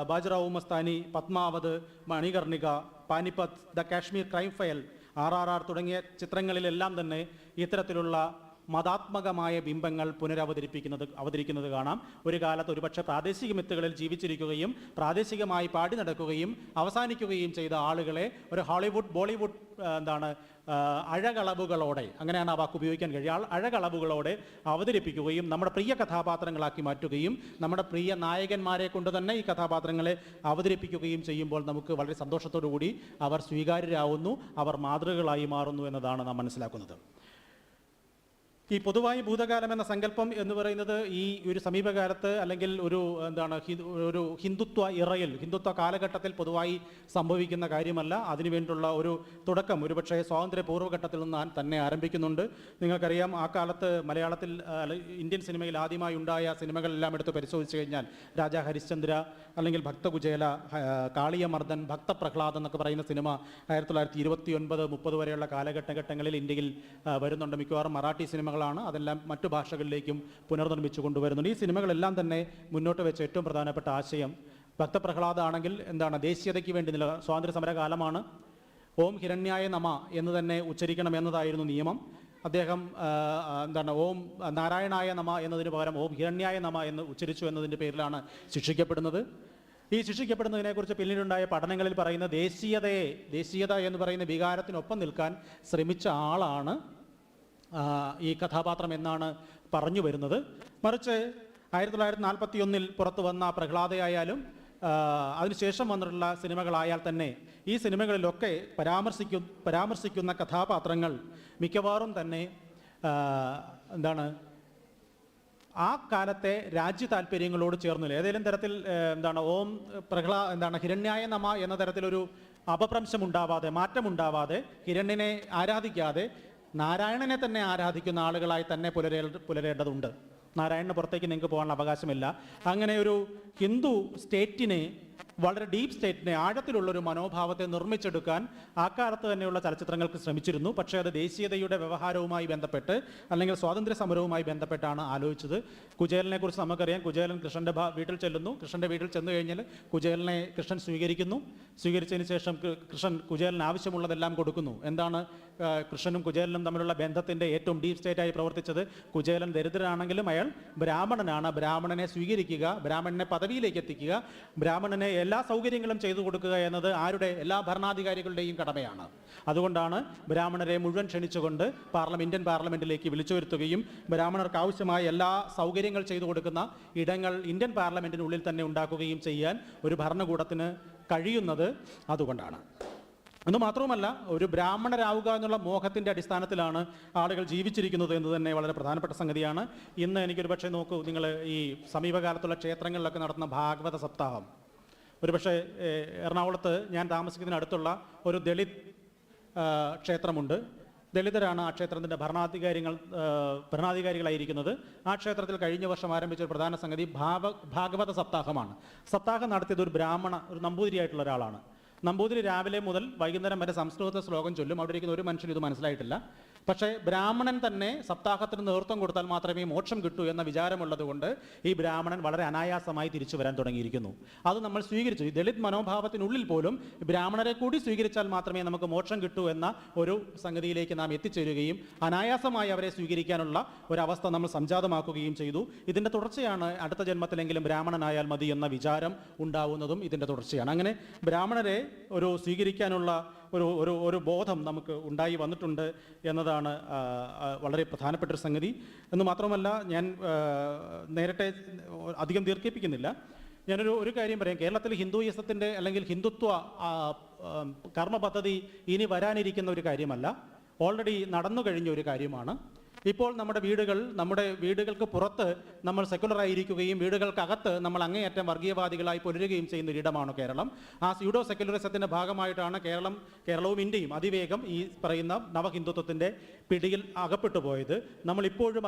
Bajirao Mastani, Padmaavat, Manikarnika, Panipat, the Kashmir crime file, RRR തുടങ്ങിയ ചിത്രങ്ങളിലെല്ലാം തന്നെ ഇത്തരത്തിലുള്ള മതാത്മകമായ ബിംബങ്ങൾ അവതരിക്കുന്നത് കാണാം. ഒരു കാലത്ത് ഒരുപക്ഷെ പ്രാദേശിക മിത്തുകളിൽ ജീവിച്ചിരിക്കുകയും പ്രാദേശികമായി പാടി നടക്കുകയും അവസാനിക്കുകയും ചെയ്ത ആളുകളെ ഒരു ഹോളിവുഡ്, ബോളിവുഡ് അഴകളവുകളോടെ, അങ്ങനെയാണ് ആ വാക്ക് ഉപയോഗിക്കാൻ കഴിയുക, അഴകളവുകളോടെ അവതരിപ്പിക്കുകയും നമ്മുടെ പ്രിയ കഥാപാത്രങ്ങളാക്കി മാറ്റുകയും നമ്മുടെ പ്രിയ നായകന്മാരെ കൊണ്ട് തന്നെ ഈ കഥാപാത്രങ്ങളെ അവതരിപ്പിക്കുകയും ചെയ്യുമ്പോൾ നമുക്ക് വളരെ സന്തോഷത്തോടു കൂടി അവർ സ്വീകാര്യരാകുന്നു, അവർ മാതൃകകളായി മാറുന്നു എന്നതാണ് നാം മനസ്സിലാക്കുന്നത്. ഈ പൊതുവായി ഭൂതകാലം എന്ന സങ്കല്പം എന്ന് പറയുന്നത് ഈ ഒരു സമീപകാലത്ത് അല്ലെങ്കിൽ ഒരു ഹിന്ദുത്വ ഇറയിൽ, ഹിന്ദുത്വ കാലഘട്ടത്തിൽ പൊതുവായി സംഭവിക്കുന്ന കാര്യമല്ല. അതിനുവേണ്ടിയുള്ള ഒരു തുടക്കം ഒരുപക്ഷെ സ്വാതന്ത്ര്യ പൂർവ്വഘട്ടത്തിൽ നിന്ന് തന്നെ ആരംഭിക്കുന്നുണ്ട്. നിങ്ങൾക്കറിയാം, ആ കാലത്ത് മലയാളത്തിൽ ഇന്ത്യൻ സിനിമയിൽ ആദ്യമായി ഉണ്ടായ സിനിമകളെല്ലാം എടുത്ത് പരിശോധിച്ച് കഴിഞ്ഞാൽ രാജാ ഹരിശ്ചന്ദ്ര അല്ലെങ്കിൽ ഭക്തകുചേല, കാളിയമർദ്ദൻ, ഭക്തപ്രഹ്ലാദ് എന്നൊക്കെ പറയുന്ന സിനിമ 1929-30 വരെയുള്ള കാലഘട്ടങ്ങളിൽ ഇന്ത്യയിൽ വരുന്നുണ്ട്. മിക്കവാറും മറാഠി സിനിമകളാണ്. അതെല്ലാം മറ്റു ഭാഷകളിലേക്കും പുനർനിർമ്മിച്ചു കൊണ്ടുവരുന്നുണ്ട്. ഈ സിനിമകളെല്ലാം തന്നെ മുന്നോട്ട് വെച്ച ഏറ്റവും പ്രധാനപ്പെട്ട ആശയം, ഭക്തപ്രഹ്ലാദ് ആണെങ്കിൽ ദേശീയതയ്ക്ക് വേണ്ടി സ്വാതന്ത്ര്യ സമര കാലമാണ്, ഓം ഹിരണ്യായ നമ എന്ന് തന്നെ ഉച്ചരിക്കണം എന്നതായിരുന്നു നിയമം. അദ്ദേഹം ഓം നാരായണായ നമ എന്നതിന് പകരം ഓം ഹിരണ്യായ നമ എന്ന് ഉച്ചരിച്ചു എന്നതിൻ്റെ പേരിലാണ് ശിക്ഷിക്കപ്പെടുന്നത്. ഈ ശിക്ഷിക്കപ്പെടുന്നതിനെക്കുറിച്ച് പിന്നീടുണ്ടായ പഠനങ്ങളിൽ പറയുന്ന ദേശീയത എന്ന് പറയുന്ന വികാരത്തിനൊപ്പം നിൽക്കാൻ ശ്രമിച്ച ആളാണ് ഈ കഥാപാത്രം എന്നാണ് പറഞ്ഞു വരുന്നത്. മറിച്ച് 1941 പുറത്തു വന്ന പ്രഹ്ലാദയായാലും അതിനുശേഷം വന്നിട്ടുള്ള സിനിമകളായാൽ തന്നെ ഈ സിനിമകളിലൊക്കെ പരാമർശിക്കുന്ന കഥാപാത്രങ്ങൾ മിക്കവാറും തന്നെ ആ കാലത്തെ രാജ്യ താല്പര്യങ്ങളോട് ചേർന്നില്ല. ഏതെങ്കിലും തരത്തിൽ ഓം ഹിരണ്യായ നമ എന്ന തരത്തിലൊരു അപഭ്രംശം ഉണ്ടാവാതെ, മാറ്റമുണ്ടാവാതെ, ഹിരണ്യനെ ആരാധിക്കാതെ നാരായണനെ തന്നെ ആരാധിക്കുന്ന ആളുകളായി തന്നെ പുലരേണ്ടതുണ്ട്. നാരായണന് പുറത്തേക്ക് നിങ്ങൾക്ക് പോകാനുള്ള അവകാശമില്ല. അങ്ങനെ ഒരു ഹിന്ദു സ്റ്റേറ്റിനെ, വളരെ ഡീപ്പ് സ്റ്റേറ്റിനെ, ആഴത്തിലുള്ളൊരു മനോഭാവത്തെ നിർമ്മിച്ചെടുക്കാൻ ആ കാലത്ത് തന്നെയുള്ള ചലച്ചിത്രങ്ങൾക്ക് ശ്രമിച്ചിരുന്നു. പക്ഷേ അത് ദേശീയതയുടെ വ്യവഹാരവുമായി ബന്ധപ്പെട്ട് അല്ലെങ്കിൽ സ്വാതന്ത്ര്യ സമരവുമായി ബന്ധപ്പെട്ടാണ് ആലോചിച്ചത്. കുചേലനെ കുറിച്ച് നമുക്കറിയാം. കുചേലൻ കൃഷ്ണൻ്റെ വീട്ടിൽ ചെല്ലുന്നു. കൃഷ്ണൻ്റെ വീട്ടിൽ ചെന്ന് കഴിഞ്ഞാൽ കുചേലനെ കൃഷ്ണൻ സ്വീകരിക്കുന്നു. സ്വീകരിച്ചതിന് ശേഷം കൃഷ്ണൻ കുചേലന് ആവശ്യമുള്ളതെല്ലാം കൊടുക്കുന്നു. എന്താണ് കൃഷ്ണനും കുചേലനും തമ്മിലുള്ള ബന്ധത്തിൻ്റെ ഏറ്റവും ഡീപ്പ് സ്റ്റേറ്റായി പ്രവർത്തിച്ചത്? കുചേലൻ ദരിദ്രനാണെങ്കിലും അയാൾ ബ്രാഹ്മണനാണ്. ബ്രാഹ്മണനെ സ്വീകരിക്കുക, ബ്രാഹ്മണനെ പദവിയിലേക്ക് എത്തിക്കുക, ബ്രാഹ്മണനെ എല്ലാ സൗകര്യങ്ങളും ചെയ്തു കൊടുക്കുക എന്നത് ആരുടെ? എല്ലാ ഭരണാധികാരികളുടെയും കടമയാണ്. അതുകൊണ്ടാണ് ബ്രാഹ്മണരെ മുഴുവൻ ക്ഷണിച്ചുകൊണ്ട് ഇന്ത്യൻ പാർലമെന്റിലേക്ക് വിളിച്ചു വരുത്തുകയും ബ്രാഹ്മണർക്ക് ആവശ്യമായ എല്ലാ സൗകര്യങ്ങൾ ചെയ്തു കൊടുക്കുന്ന ഇടങ്ങൾ ഇന്ത്യൻ പാർലമെന്റിനുള്ളിൽ തന്നെ ഉണ്ടാക്കുകയും ചെയ്യാൻ ഒരു ഭരണകൂടത്തിന് കഴിയുന്നത് അതുകൊണ്ടാണ്. എന്ന് മാത്രവുമല്ല, ഒരു ബ്രാഹ്മണരാവുക എന്നുള്ള മോഹത്തിൻ്റെ അടിസ്ഥാനത്തിലാണ് ആളുകൾ ജീവിച്ചിരിക്കുന്നത് എന്ന് തന്നെ വളരെ പ്രധാനപ്പെട്ട സംഗതിയാണ്. ഇന്ന് എനിക്കൊരു പക്ഷേ നോക്കൂ, നിങ്ങൾ ഈ സമീപകാലത്തുള്ള ക്ഷേത്രങ്ങളിലൊക്കെ നടത്തുന്ന ഭാഗവത സപ്താഹം, ഒരുപക്ഷെ എറണാകുളത്ത് ഞാൻ താമസിക്കുന്നതിനടുത്തുള്ള ഒരു ദളിത് ക്ഷേത്രമുണ്ട്. ദളിതരാണ് ആ ക്ഷേത്രത്തിൻ്റെ ഭരണാധികാരികളായിരിക്കുന്നത്. ആ ക്ഷേത്രത്തിൽ കഴിഞ്ഞ വർഷം ആരംഭിച്ച ഒരു പ്രധാന സംഗതി ഭാഗവത സപ്താഹമാണ്. സപ്താഹം നടത്തിയത് ഒരു നമ്പൂതിരിയായിട്ടുള്ള ഒരാളാണ്. നമ്പൂതിരി രാവിലെ മുതൽ വൈകുന്നേരം വരെ സംസ്കൃത ശ്ലോകം ചൊല്ലും. അവിടെ ഇരിക്കുന്ന ഒരു മനുഷ്യനും ഇത് മനസ്സിലായിട്ടില്ല. പക്ഷേ ബ്രാഹ്മണൻ തന്നെ സപ്താഹത്തിന് നേതൃത്വം കൊടുത്താൽ മാത്രമേ മോക്ഷം കിട്ടൂ എന്ന വിചാരമുള്ളത് കൊണ്ട് ഈ ബ്രാഹ്മണൻ വളരെ അനായാസമായി തിരിച്ചു വരാൻ തുടങ്ങിയിരിക്കുന്നു. അത് നമ്മൾ സ്വീകരിച്ചു. ഈ ദളിത് മനോഭാവത്തിനുള്ളിൽ പോലും ബ്രാഹ്മണരെ കൂടി സ്വീകരിച്ചാൽ മാത്രമേ നമുക്ക് മോക്ഷം കിട്ടൂ എന്ന ഒരു സംഗതിയിലേക്ക് നാം എത്തിച്ചേരുകയും അനായാസമായി അവരെ സ്വീകരിക്കാനുള്ള ഒരവസ്ഥ നമ്മൾ സംജാതമാക്കുകയും ചെയ്തു. ഇതിൻ്റെ തുടർച്ചയാണ് അടുത്ത ജന്മത്തിലെങ്കിലും ബ്രാഹ്മണനായാൽ മതി എന്ന വിചാരം ഉണ്ടാവുന്നതും ഇതിൻ്റെ തുടർച്ചയാണ്. അങ്ങനെ ബ്രാഹ്മണരെ ഒരു സ്വീകരിക്കാനുള്ള ഒരു ബോധം നമുക്ക് ഉണ്ടായി വന്നിട്ടുണ്ട് എന്നതാണ് വളരെ പ്രധാനപ്പെട്ടൊരു സംഗതി. എന്ന് മാത്രമല്ല, ഞാൻ നേരത്തെ അധികം ദീർഘിപ്പിക്കുന്നില്ല. ഞാനൊരു കാര്യം പറയാം. കേരളത്തിൽ ഹിന്ദുയിസത്തിൻ്റെ അല്ലെങ്കിൽ ഹിന്ദുത്വ കർമ്മ പദ്ധതി ഇനി വരാനിരിക്കുന്ന ഒരു കാര്യമല്ല, ഓൾറെഡി നടന്നു കഴിഞ്ഞ ഒരു കാര്യമാണ്. ഇപ്പോൾ നമ്മുടെ വീടുകൾക്ക് പുറത്ത് നമ്മൾ സെക്കുലറായിരിക്കുകയും വീടുകൾക്കകത്ത് നമ്മൾ അങ്ങേയറ്റം വർഗീയവാദികളായി പുലരുകയും ചെയ്യുന്ന ഒരിടമാണ് കേരളം. ആ സ്യൂഡോ സെക്കുലറിസത്തിൻ്റെ ഭാഗമായിട്ടാണ് കേരളവും ഇന്ത്യയും അതിവേഗം ഈ പറയുന്ന നവഹിന്ദുത്വത്തിൻ്റെ പിടിയിൽ അകപ്പെട്ടു പോയത്. നമ്മളിപ്പോഴും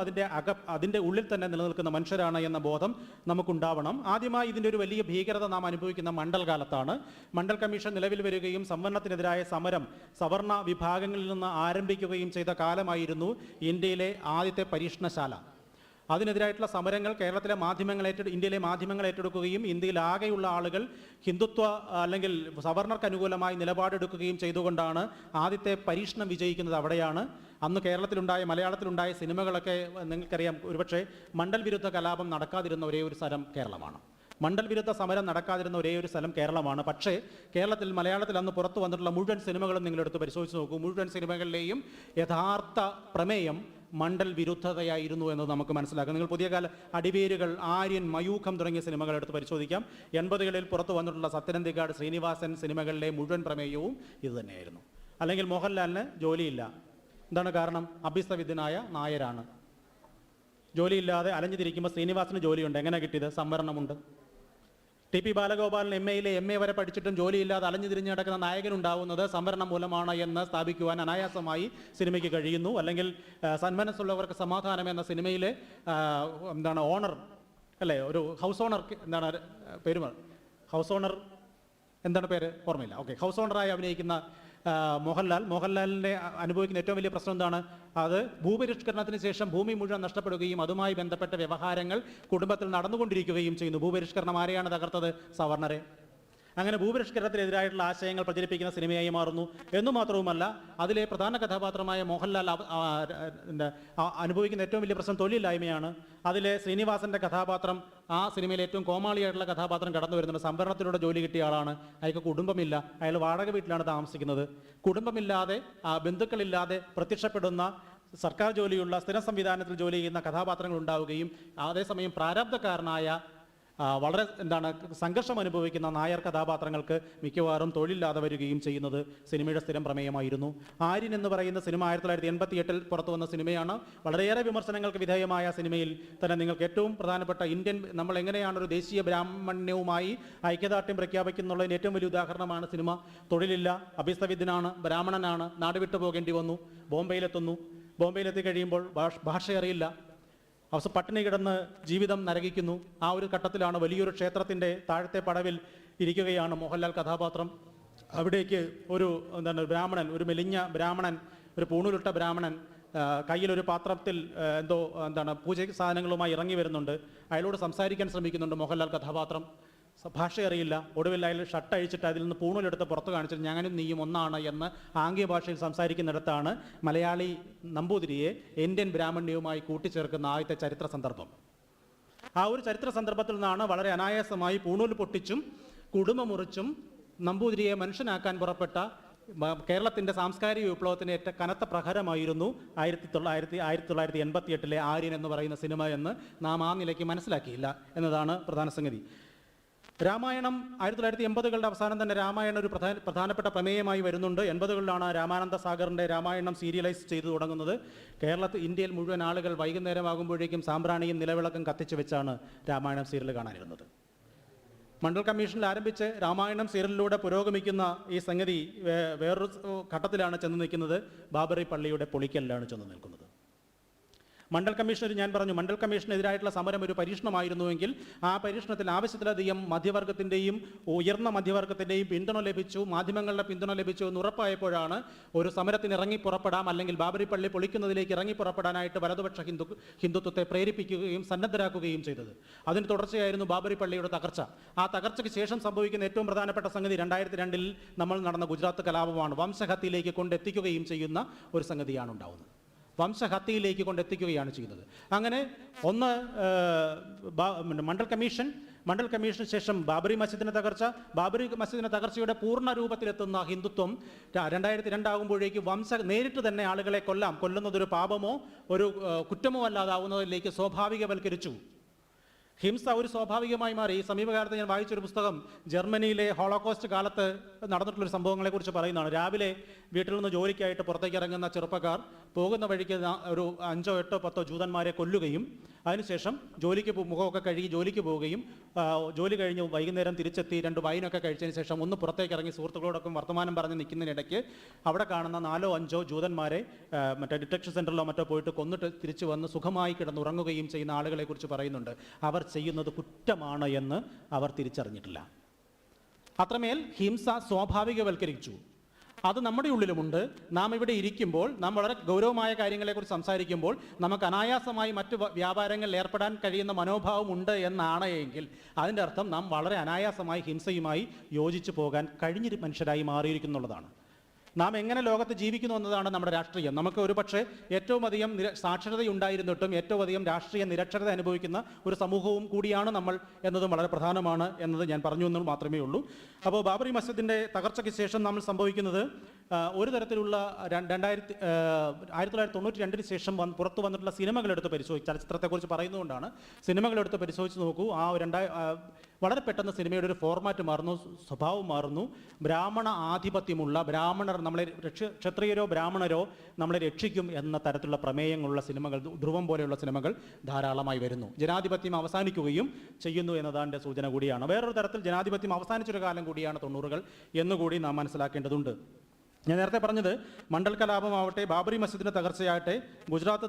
അതിൻ്റെ ഉള്ളിൽ തന്നെ നിലനിൽക്കുന്ന മനുഷ്യരാണ് എന്ന ബോധം നമുക്കുണ്ടാവണം. ആദ്യമായി ഇതിൻ്റെ ഒരു വലിയ ഭീകരത നാം അനുഭവിക്കുന്ന മണ്ഡൽ കാലത്താണ്. മണ്ഡൽ കമ്മീഷൻ നിലവിൽ വരികയും സംവരണത്തിനെതിരായ സമരം സവർണ വിഭാഗങ്ങളിൽ നിന്ന് ആരംഭിക്കുകയും ചെയ്ത കാലമായിരുന്നു ഇന്ത്യയിലെ ആദ്യത്തെ പരീക്ഷണശാല. അതിനെതിരായിട്ടുള്ള സമരങ്ങൾ ഇന്ത്യയിലെ മാധ്യമങ്ങൾ ഏറ്റെടുക്കുകയും ഇന്ത്യയിലാകെയുള്ള ആളുകൾ ഹിന്ദുത്വ അല്ലെങ്കിൽ സവർണർക്ക് അനുകൂലമായി നിലപാടെടുക്കുകയും ചെയ്തുകൊണ്ടാണ് ആദ്യത്തെ പരീക്ഷണം വിജയിക്കുന്നത് അവിടെയാണ്. അന്ന് മലയാളത്തിലുണ്ടായ സിനിമകളൊക്കെ നിങ്ങൾക്കറിയാം. ഒരുപക്ഷെ മണ്ഡൽ വിരുദ്ധ കലാപം നടക്കാതിരുന്ന ഒരേ ഒരു സ്ഥലം കേരളമാണ്. മണ്ഡൽ വിരുദ്ധ സമരം നടക്കാതിരുന്ന ഒരേ ഒരു സ്ഥലം കേരളമാണ്. പക്ഷേ മലയാളത്തിൽ അന്ന് പുറത്തു വന്നിട്ടുള്ള മുഴുവൻ സിനിമകളും നിങ്ങളെടുത്ത് പരിശോധിച്ച് നോക്കൂ. മുഴുവൻ സിനിമകളിലെയും യഥാർത്ഥ പ്രമേയം മണ്ഡൽ വിരുദ്ധതയായിരുന്നു എന്ന് നമുക്ക് മനസ്സിലാക്കാം. നിങ്ങൾ പുതിയകാല അടിവേരുകൾ, ആര്യൻ, മയൂഖം തുടങ്ങിയ സിനിമകൾ എടുത്ത് പരിശോധിക്കാം. 80കളിൽ പുറത്തു വന്നിട്ടുള്ള സത്യനന്ദിക്കാട്, ശ്രീനിവാസൻ സിനിമകളിലെ മുഴുവൻ പ്രമേയവും ഇത് തന്നെയായിരുന്നു. അല്ലെങ്കിൽ മോഹൻലാലിന് ജോലിയില്ല. എന്താണ് കാരണം? അഭ്യസ്തവിദ്യനായ നായരാണ്. ജോലിയില്ലാതെ അലഞ്ഞു തിരിക്കുമ്പോൾ ശ്രീനിവാസന് ജോലിയുണ്ട്. എങ്ങനെ കിട്ടിയത്? സംവരണമുണ്ട്. ടി.പി. ബാലഗോപാലൻ MA വരെ പഠിച്ചിട്ടും ജോലിയില്ലാതെ അലഞ്ഞു തിരിഞ്ഞ് നടക്കുന്ന നായകനുണ്ടാവുന്നത് സംവരണം മൂലമാണ് എന്ന് സ്ഥാപിക്കുവാൻ അനായാസമായി സിനിമയ്ക്ക് കഴിയുന്നു. അല്ലെങ്കിൽ സന്മനസ്സുള്ളവർക്ക് സമാധാനം എന്ന സിനിമയിലെ ഓണർ അല്ലേ, ഒരു ഹൗസ് ഓണർ, പേര് ഓർമ്മയില്ല. ഹൗസ് ഓണറായി അഭിനയിക്കുന്ന മോഹൻലാലിനെ അനുഭവിക്കുന്ന ഏറ്റവും വലിയ പ്രശ്നം എന്താണ്? അത് ഭൂപരിഷ്കരണത്തിന് ശേഷം ഭൂമി മുഴുവൻ നഷ്ടപ്പെടുകയും അതുമായി ബന്ധപ്പെട്ട വ്യവഹാരങ്ങൾ കുടുംബത്തിൽ നടന്നുകൊണ്ടിരിക്കുകയും ചെയ്യുന്നു. ഭൂപരിഷ്കരണം ആരെയാണ് തകർത്തത്? സവർണരെ. അങ്ങനെ ഭൂപരിഷ്കരണത്തിനെതിരായിട്ടുള്ള ആശയങ്ങൾ പ്രചരിപ്പിക്കുന്ന സിനിമയായി മാറുന്നു. എന്നു മാത്രവുമല്ല, അതിലെ പ്രധാന കഥാപാത്രമായ മോഹൻലാൽ അനുഭവിക്കുന്ന ഏറ്റവും വലിയ പ്രശ്നം തൊഴിലില്ലായ്മയാണ്. അതിലെ ശ്രീനിവാസന്റെ കഥാപാത്രം, ആ സിനിമയിലെ ഏറ്റവും കോമാളിയായിട്ടുള്ള കഥാപാത്രം കടന്നു വരുന്നുണ്ട്. സംവരണത്തിലൂടെ ജോലി കിട്ടിയ ആളാണ്. അയാൾക്ക് കുടുംബമില്ല. അയാൾ വാടക വീട്ടിലാണ് താമസിക്കുന്നത്. കുടുംബമില്ലാതെ, ബന്ധുക്കളില്ലാതെ പ്രത്യക്ഷപ്പെടുന്ന സർക്കാർ ജോലിയുള്ള സ്ഥിര സംവിധാനത്തിൽ ജോലി ചെയ്യുന്ന കഥാപാത്രങ്ങൾ ഉണ്ടാവുകയും അതേസമയം പ്രാരാബ്ധക്കാരനായ വളരെ സംഘർഷം അനുഭവിക്കുന്ന നായർ കഥാപാത്രങ്ങൾക്ക് മിക്കവാറും തൊഴിലില്ലാതെ വരികയും ചെയ്യുന്നത് സിനിമയുടെ സ്ഥിരം പ്രമേയമായിരുന്നു. ആര്യൻ എന്ന് പറയുന്ന സിനിമ 1988 പുറത്തു വന്ന സിനിമയാണ്. വളരെയേറെ വിമർശനങ്ങൾക്ക് വിധേയമായ സിനിമയിൽ തന്നെ നിങ്ങൾക്ക് ഏറ്റവും പ്രധാനപ്പെട്ട നമ്മൾ എങ്ങനെയാണ് ഒരു ദേശീയ ബ്രാഹ്മണ്യവുമായി ഐക്യദാർഢ്യം പ്രഖ്യാപിക്കുന്നുള്ളതിന് ഏറ്റവും വലിയ ഉദാഹരണമാണ് സിനിമ. തൊഴിലില്ല, അഭ്യസ്തവിദ്യനാണ്, ബ്രാഹ്മണനാണ്, നാട് വിട്ടു പോകേണ്ടി വന്നു, ബോംബെയിലെത്തി കഴിയുമ്പോൾ ഭാഷ അറിയില്ല, പട്ടിണി കിടന്ന് ജീവിതം നരകിക്കുന്നു. ആ ഒരു ഘട്ടത്തിലാണ് വലിയൊരു ക്ഷേത്രത്തിൻ്റെ താഴത്തെ പടവിൽ ഇരിക്കുകയാണ് മോഹൻലാൽ കഥാപാത്രം. അവിടേക്ക് ഒരു ബ്രാഹ്മണൻ, ഒരു മെലിഞ്ഞ ബ്രാഹ്മണൻ, ഒരു പൂണൂലിട്ട ബ്രാഹ്മണൻ കയ്യിലൊരു പാത്രത്തിൽ പൂജ സാധനങ്ങളുമായി ഇറങ്ങി വരുന്നുണ്ട്. അയാളോട് സംസാരിക്കാൻ ശ്രമിക്കുന്നുണ്ട് മോഹൻലാൽ കഥാപാത്രം. ഭാഷ അറിയില്ല. ഒടുവിൽ അയാൾ ഷർട്ട് അഴിച്ചിട്ട് അതിൽ നിന്ന് പൂണൂലെടുത്ത് പുറത്ത് കാണിച്ചിട്ട് ഞാനും നീയും ഒന്നാണ് എന്ന് ആംഗ്യ ഭാഷയിൽ സംസാരിക്കുന്നിടത്താണ് മലയാളി നമ്പൂതിരിയെ ഇന്ത്യൻ ബ്രാഹ്മണ്യവുമായി കൂട്ടിച്ചേർക്കുന്ന ആദ്യത്തെ ചരിത്ര സന്ദർഭം. ആ ഒരു ചരിത്ര സന്ദർഭത്തിൽ നിന്നാണ് വളരെ അനായാസമായി പൂണൂൽ പൊട്ടിച്ചും കുടുംബ മുറിച്ചും നമ്പൂതിരിയെ മനുഷ്യനാക്കാൻ പുറപ്പെട്ട കേരളത്തിൻ്റെ സാംസ്കാരിക വിപ്ലവത്തിന് ഏറ്റ കനത്ത പ്രഹരമായിരുന്നു 1988 ആര്യൻ എന്ന് പറയുന്ന സിനിമ എന്ന് നാം ആ നിലയ്ക്ക് മനസ്സിലാക്കിയില്ല എന്നതാണ് പ്രധാന സംഗതി. രാമായണം 1980കളുടെ അവസാനം തന്നെ രാമായണം ഒരു പ്രധാനപ്പെട്ട പ്രമേയമായി വരുന്നുണ്ട്. 80കളിലാണ് രാമാനന്ദ സാഗറിൻ്റെ രാമായണം സീരിയലൈസ് ചെയ്തു തുടങ്ങുന്നത്. ഇന്ത്യയിൽ മുഴുവൻ ആളുകൾ വൈകുന്നേരമാകുമ്പോഴേക്കും സാമ്പ്രാണിയും നിലവിളക്കും കത്തിച്ചു വെച്ചാണ് രാമായണം സീരിയൽ കാണാനിരുന്നത്. മണ്ഡൽ കമ്മീഷനിൽ ആരംഭിച്ച് രാമായണം സീരിയലിലൂടെ പുരോഗമിക്കുന്ന ഈ സംഗതി വേറൊരു ഘട്ടത്തിലാണ് ചെന്ന് നിൽക്കുന്നത്. ബാബറി പള്ളിയുടെ പൊളിക്കലിലാണ് ചെന്ന് നിൽക്കുന്നത്. മണ്ഡൽ കമ്മീഷൻ ഞാൻ പറഞ്ഞു, മണ്ഡൽ കമ്മീഷനെതിരായിട്ടുള്ള സമരം ഒരു പരീക്ഷണമായിരുന്നുവെങ്കിൽ ആ പരീക്ഷണത്തിൽ ആവശ്യത്തിലധികം മധ്യവർഗത്തിൻ്റെയും ഉയർന്ന മധ്യവർഗത്തിൻ്റെയും പിന്തുണ ലഭിച്ചു, മാധ്യമങ്ങളുടെ പിന്തുണ ലഭിച്ചു എന്ന് ഉറപ്പായപ്പോഴാണ് ഒരു സമരത്തിന് ഇറങ്ങി പുറപ്പെടാം, അല്ലെങ്കിൽ ബാബറി പള്ളി പൊളിക്കുന്നതിലേക്ക് ഇറങ്ങി പുറപ്പെടാനായിട്ട് വലതുപക്ഷ ഹിന്ദുത്വത്തെ പ്രേരിപ്പിക്കുകയും സന്നദ്ധരാക്കുകയും ചെയ്തത്. അതിന് തുടർച്ചയായിരുന്നു ബാബറി പള്ളിയുടെ തകർച്ച. ആ തകർച്ചയ്ക്ക് ശേഷം സംഭവിക്കുന്ന ഏറ്റവും പ്രധാനപ്പെട്ട സംഗതി 2002 നമ്മൾ നടന്ന ഗുജറാത്ത് കലാപമാണ്. വംശഹത്യയിലേക്ക് കൊണ്ടെത്തിക്കുകയും ചെയ്യുന്ന ഒരു സംഗതിയാണ് ഉണ്ടാവുന്നത്. വംശഹത്യയിലേക്ക് കൊണ്ടെത്തിക്കുകയാണ് ചെയ്യുന്നത്. അങ്ങനെ ഒന്ന് മണ്ഡൽ കമ്മീഷന് ശേഷം ബാബറി മസ്ജിദിൻ്റെ തകർച്ചയുടെ പൂർണ്ണ രൂപത്തിലെത്തുന്ന ഹിന്ദുത്വം 2002 ആകുമ്പോഴേക്ക് നേരിട്ട് തന്നെ ആളുകളെ കൊല്ലുന്നതൊരു പാപമോ ഒരു കുറ്റമോ അല്ലാതാവുന്നതിലേക്ക് സ്വാഭാവികവൽക്കരിച്ചു. ഹിംസ ഒരു സ്വാഭാവികമായി മാറി. ഈ സമീപകാലത്ത് ഞാൻ വായിച്ചൊരു പുസ്തകം ജർമ്മനിയിലെ ഹോളോകോസ്റ്റ് കാലത്ത് നടന്നിട്ടുള്ളൊരു സംഭവങ്ങളെക്കുറിച്ച് പറയുന്നതാണ്. രാവിലെ വീട്ടിൽ നിന്ന് ജോലിക്കായിട്ട് പുറത്തേക്ക് ഇറങ്ങുന്ന ചെറുപ്പക്കാർ പോകുന്ന വഴിക്ക് ഒരു 5, 8, 10 ജൂതന്മാരെ കൊല്ലുകയും അതിനുശേഷം മുഖമൊക്കെ കഴുകി ജോലിക്ക് പോവുകയും ജോലി കഴിഞ്ഞ് വൈകുന്നേരം തിരിച്ചെത്തി 2 വൈനൊക്കെ കഴിച്ചതിന് ശേഷം ഒന്ന് പുറത്തേക്ക് ഇറങ്ങി സുഹൃത്തുക്കളോടൊപ്പം വർത്തമാനം പറഞ്ഞ് നിൽക്കുന്നതിനിടയ്ക്ക് അവിടെ കാണുന്ന 4, 5 ജൂതന്മാരെ മറ്റേ ഡിറ്റക്ഷൻ സെൻ്ററിലോ മറ്റോ പോയിട്ട് കൊന്നിട്ട് തിരിച്ചു വന്ന് സുഖമായി കിടന്നുറങ്ങുകയും ചെയ്യുന്ന ആളുകളെക്കുറിച്ച് പറയുന്നുണ്ട്. അവർ ചെയ്യുന്നത് കുറ്റമാണ് എന്ന് അവർ തിരിച്ചറിഞ്ഞിട്ടില്ല. അത്രമേൽ ഹിംസ സ്വാഭാവികവൽക്കരിച്ചു. അത് നമ്മുടെ ഉള്ളിലുമുണ്ട്. നാം ഇവിടെ ഇരിക്കുമ്പോൾ, നാം വളരെ ഗൗരവമായ കാര്യങ്ങളെക്കുറിച്ച് സംസാരിക്കുമ്പോൾ നമുക്ക് അനായാസമായി മറ്റ് വ്യാപാരങ്ങളിൽ ഏർപ്പെടാൻ കഴിയുന്ന മനോഭാവം ഉണ്ട് എന്നാണ് എങ്കിൽ അതിൻ്റെ അർത്ഥം നാം വളരെ അനായാസമായി ഹിംസയുമായി യോജിച്ചു പോകാൻ കഴിഞ്ഞൊരു മനുഷ്യരായി മാറിയിരിക്കുന്നുള്ളതാണ്. നാം എങ്ങനെ ലോകത്ത് ജീവിക്കുന്നു എന്നതാണ് നമ്മുടെ രാഷ്ട്രീയം. നമുക്ക് ഒരു പക്ഷേ ഏറ്റവും അധികം സാക്ഷരതയുണ്ടായിരുന്നിട്ടും ഏറ്റവും അധികം രാഷ്ട്രീയ നിരക്ഷരത അനുഭവിക്കുന്ന ഒരു സമൂഹവും കൂടിയാണ് നമ്മൾ എന്നതും വളരെ പ്രധാനമാണ് എന്നത് ഞാൻ പറഞ്ഞു എന്ന് മാത്രമേ ഉള്ളൂ. അപ്പോൾ ബാബറി മസ്ജിദിൻ്റെ തകർച്ചയ്ക്ക് ശേഷം നമ്മൾ സംഭവിക്കുന്നത് ഒരു തരത്തിലുള്ള 1992 ശേഷം പുറത്തു വന്നിട്ടുള്ള സിനിമകളെടുത്ത് പരിശോധിച്ച്, ചലച്ചിത്രത്തെക്കുറിച്ച് പറയുന്നതുകൊണ്ടാണ്, സിനിമകളെടുത്ത് പരിശോധിച്ച് നോക്കൂ. വളരെ പെട്ടെന്ന് സിനിമയുടെ ഒരു ഫോർമാറ്റ് മാറുന്നു, സ്വഭാവം മാറുന്നു. ബ്രാഹ്മണ ആധിപത്യമുള്ള ക്ഷത്രിയരോ ബ്രാഹ്മണരോ നമ്മളെ രക്ഷിക്കും എന്ന തരത്തിലുള്ള പ്രമേയങ്ങളുള്ള സിനിമകൾ, ധ്രുവം പോലെയുള്ള സിനിമകൾ ധാരാളമായി വരുന്നു. ജനാധിപത്യം അവസാനിക്കുകയും ചെയ്യുന്നു എന്നതിൻ്റെ സൂചന കൂടിയാണ്. വേറൊരു തരത്തിൽ ജനാധിപത്യം അവസാനിച്ചൊരു കാലം കൂടിയാണ് 90കൾ എന്നുകൂടി നാം മനസ്സിലാക്കേണ്ടതുണ്ട്. ഞാൻ നേരത്തെ പറഞ്ഞത് മണ്ഡൽ കലാപമാവട്ടെ, ബാബറി മസ്ജിദിൻ്റെ തകർച്ചയാകട്ടെ, ഗുജറാത്ത്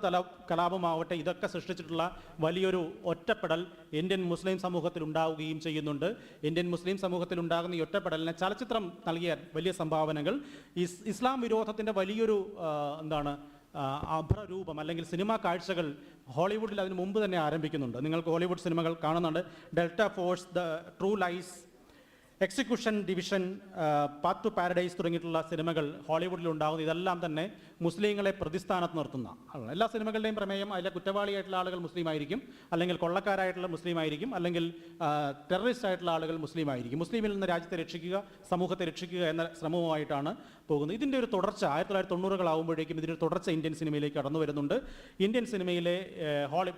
കലാപമാവട്ടെ, ഇതൊക്കെ സൃഷ്ടിച്ചിട്ടുള്ള വലിയൊരു ഒറ്റപ്പെടൽ ഇന്ത്യൻ മുസ്ലിം സമൂഹത്തിൽ ഉണ്ടാവുകയും ചെയ്യുന്നുണ്ട്. ഇന്ത്യൻ മുസ്ലിം സമൂഹത്തിൽ ഉണ്ടാകുന്ന ഈ ഒറ്റപ്പെടലിനെ ചലച്ചിത്രം നൽകിയ വലിയ സംഭാവനകൾ, ഇസ്ലാം വിരോധത്തിൻ്റെ വലിയൊരു അഭ്രരൂപം അല്ലെങ്കിൽ സിനിമാ കാഴ്ചകൾ ഹോളിവുഡിൽ അതിന് മുമ്പ് തന്നെ ആരംഭിക്കുന്നുണ്ട്. നിങ്ങൾക്ക് ഹോളിവുഡ് സിനിമകൾ കാണുന്നുണ്ട്. Delta Force, the true lies, execution division, path to paradise തുടങ്ങിയിട്ടുള്ള സിനിമകൾ ഹോളിവുഡിൽ ഉണ്ടാകുന്നു. ഇതെല്ലാം തന്നെ മുസ്ലിങ്ങളെ പ്രതിസ്ഥാനത്ത് നിർത്തുന്ന എല്ലാ സിനിമകളുടെയും പ്രമേയം അതിലെ കുറ്റവാളിയായിട്ടുള്ള ആളുകൾ മുസ്ലിം ആയിരിക്കും, അല്ലെങ്കിൽ കൊള്ളക്കാരായിട്ടുള്ള മുസ്ലിം ആയിരിക്കും, അല്ലെങ്കിൽ ടെററിസ്റ്റ് ആയിട്ടുള്ള ആളുകൾ മുസ്ലിം ആയിരിക്കും. മുസ്ലിമിൽ നിന്ന് രാജ്യത്തെ രക്ഷിക്കുക, സമൂഹത്തെ രക്ഷിക്കുക എന്ന ശ്രമവുമായിട്ടാണ് പോകുന്നത്. ഇതിൻ്റെ ഒരു തുടർച്ച 1990കളാവുമ്പോഴേക്കും ഇതിൻ്റെ തുടർച്ച ഇന്ത്യൻ സിനിമയിലേക്ക് കടന്നു വരുന്നുണ്ട്. ഇന്ത്യൻ സിനിമയിലെ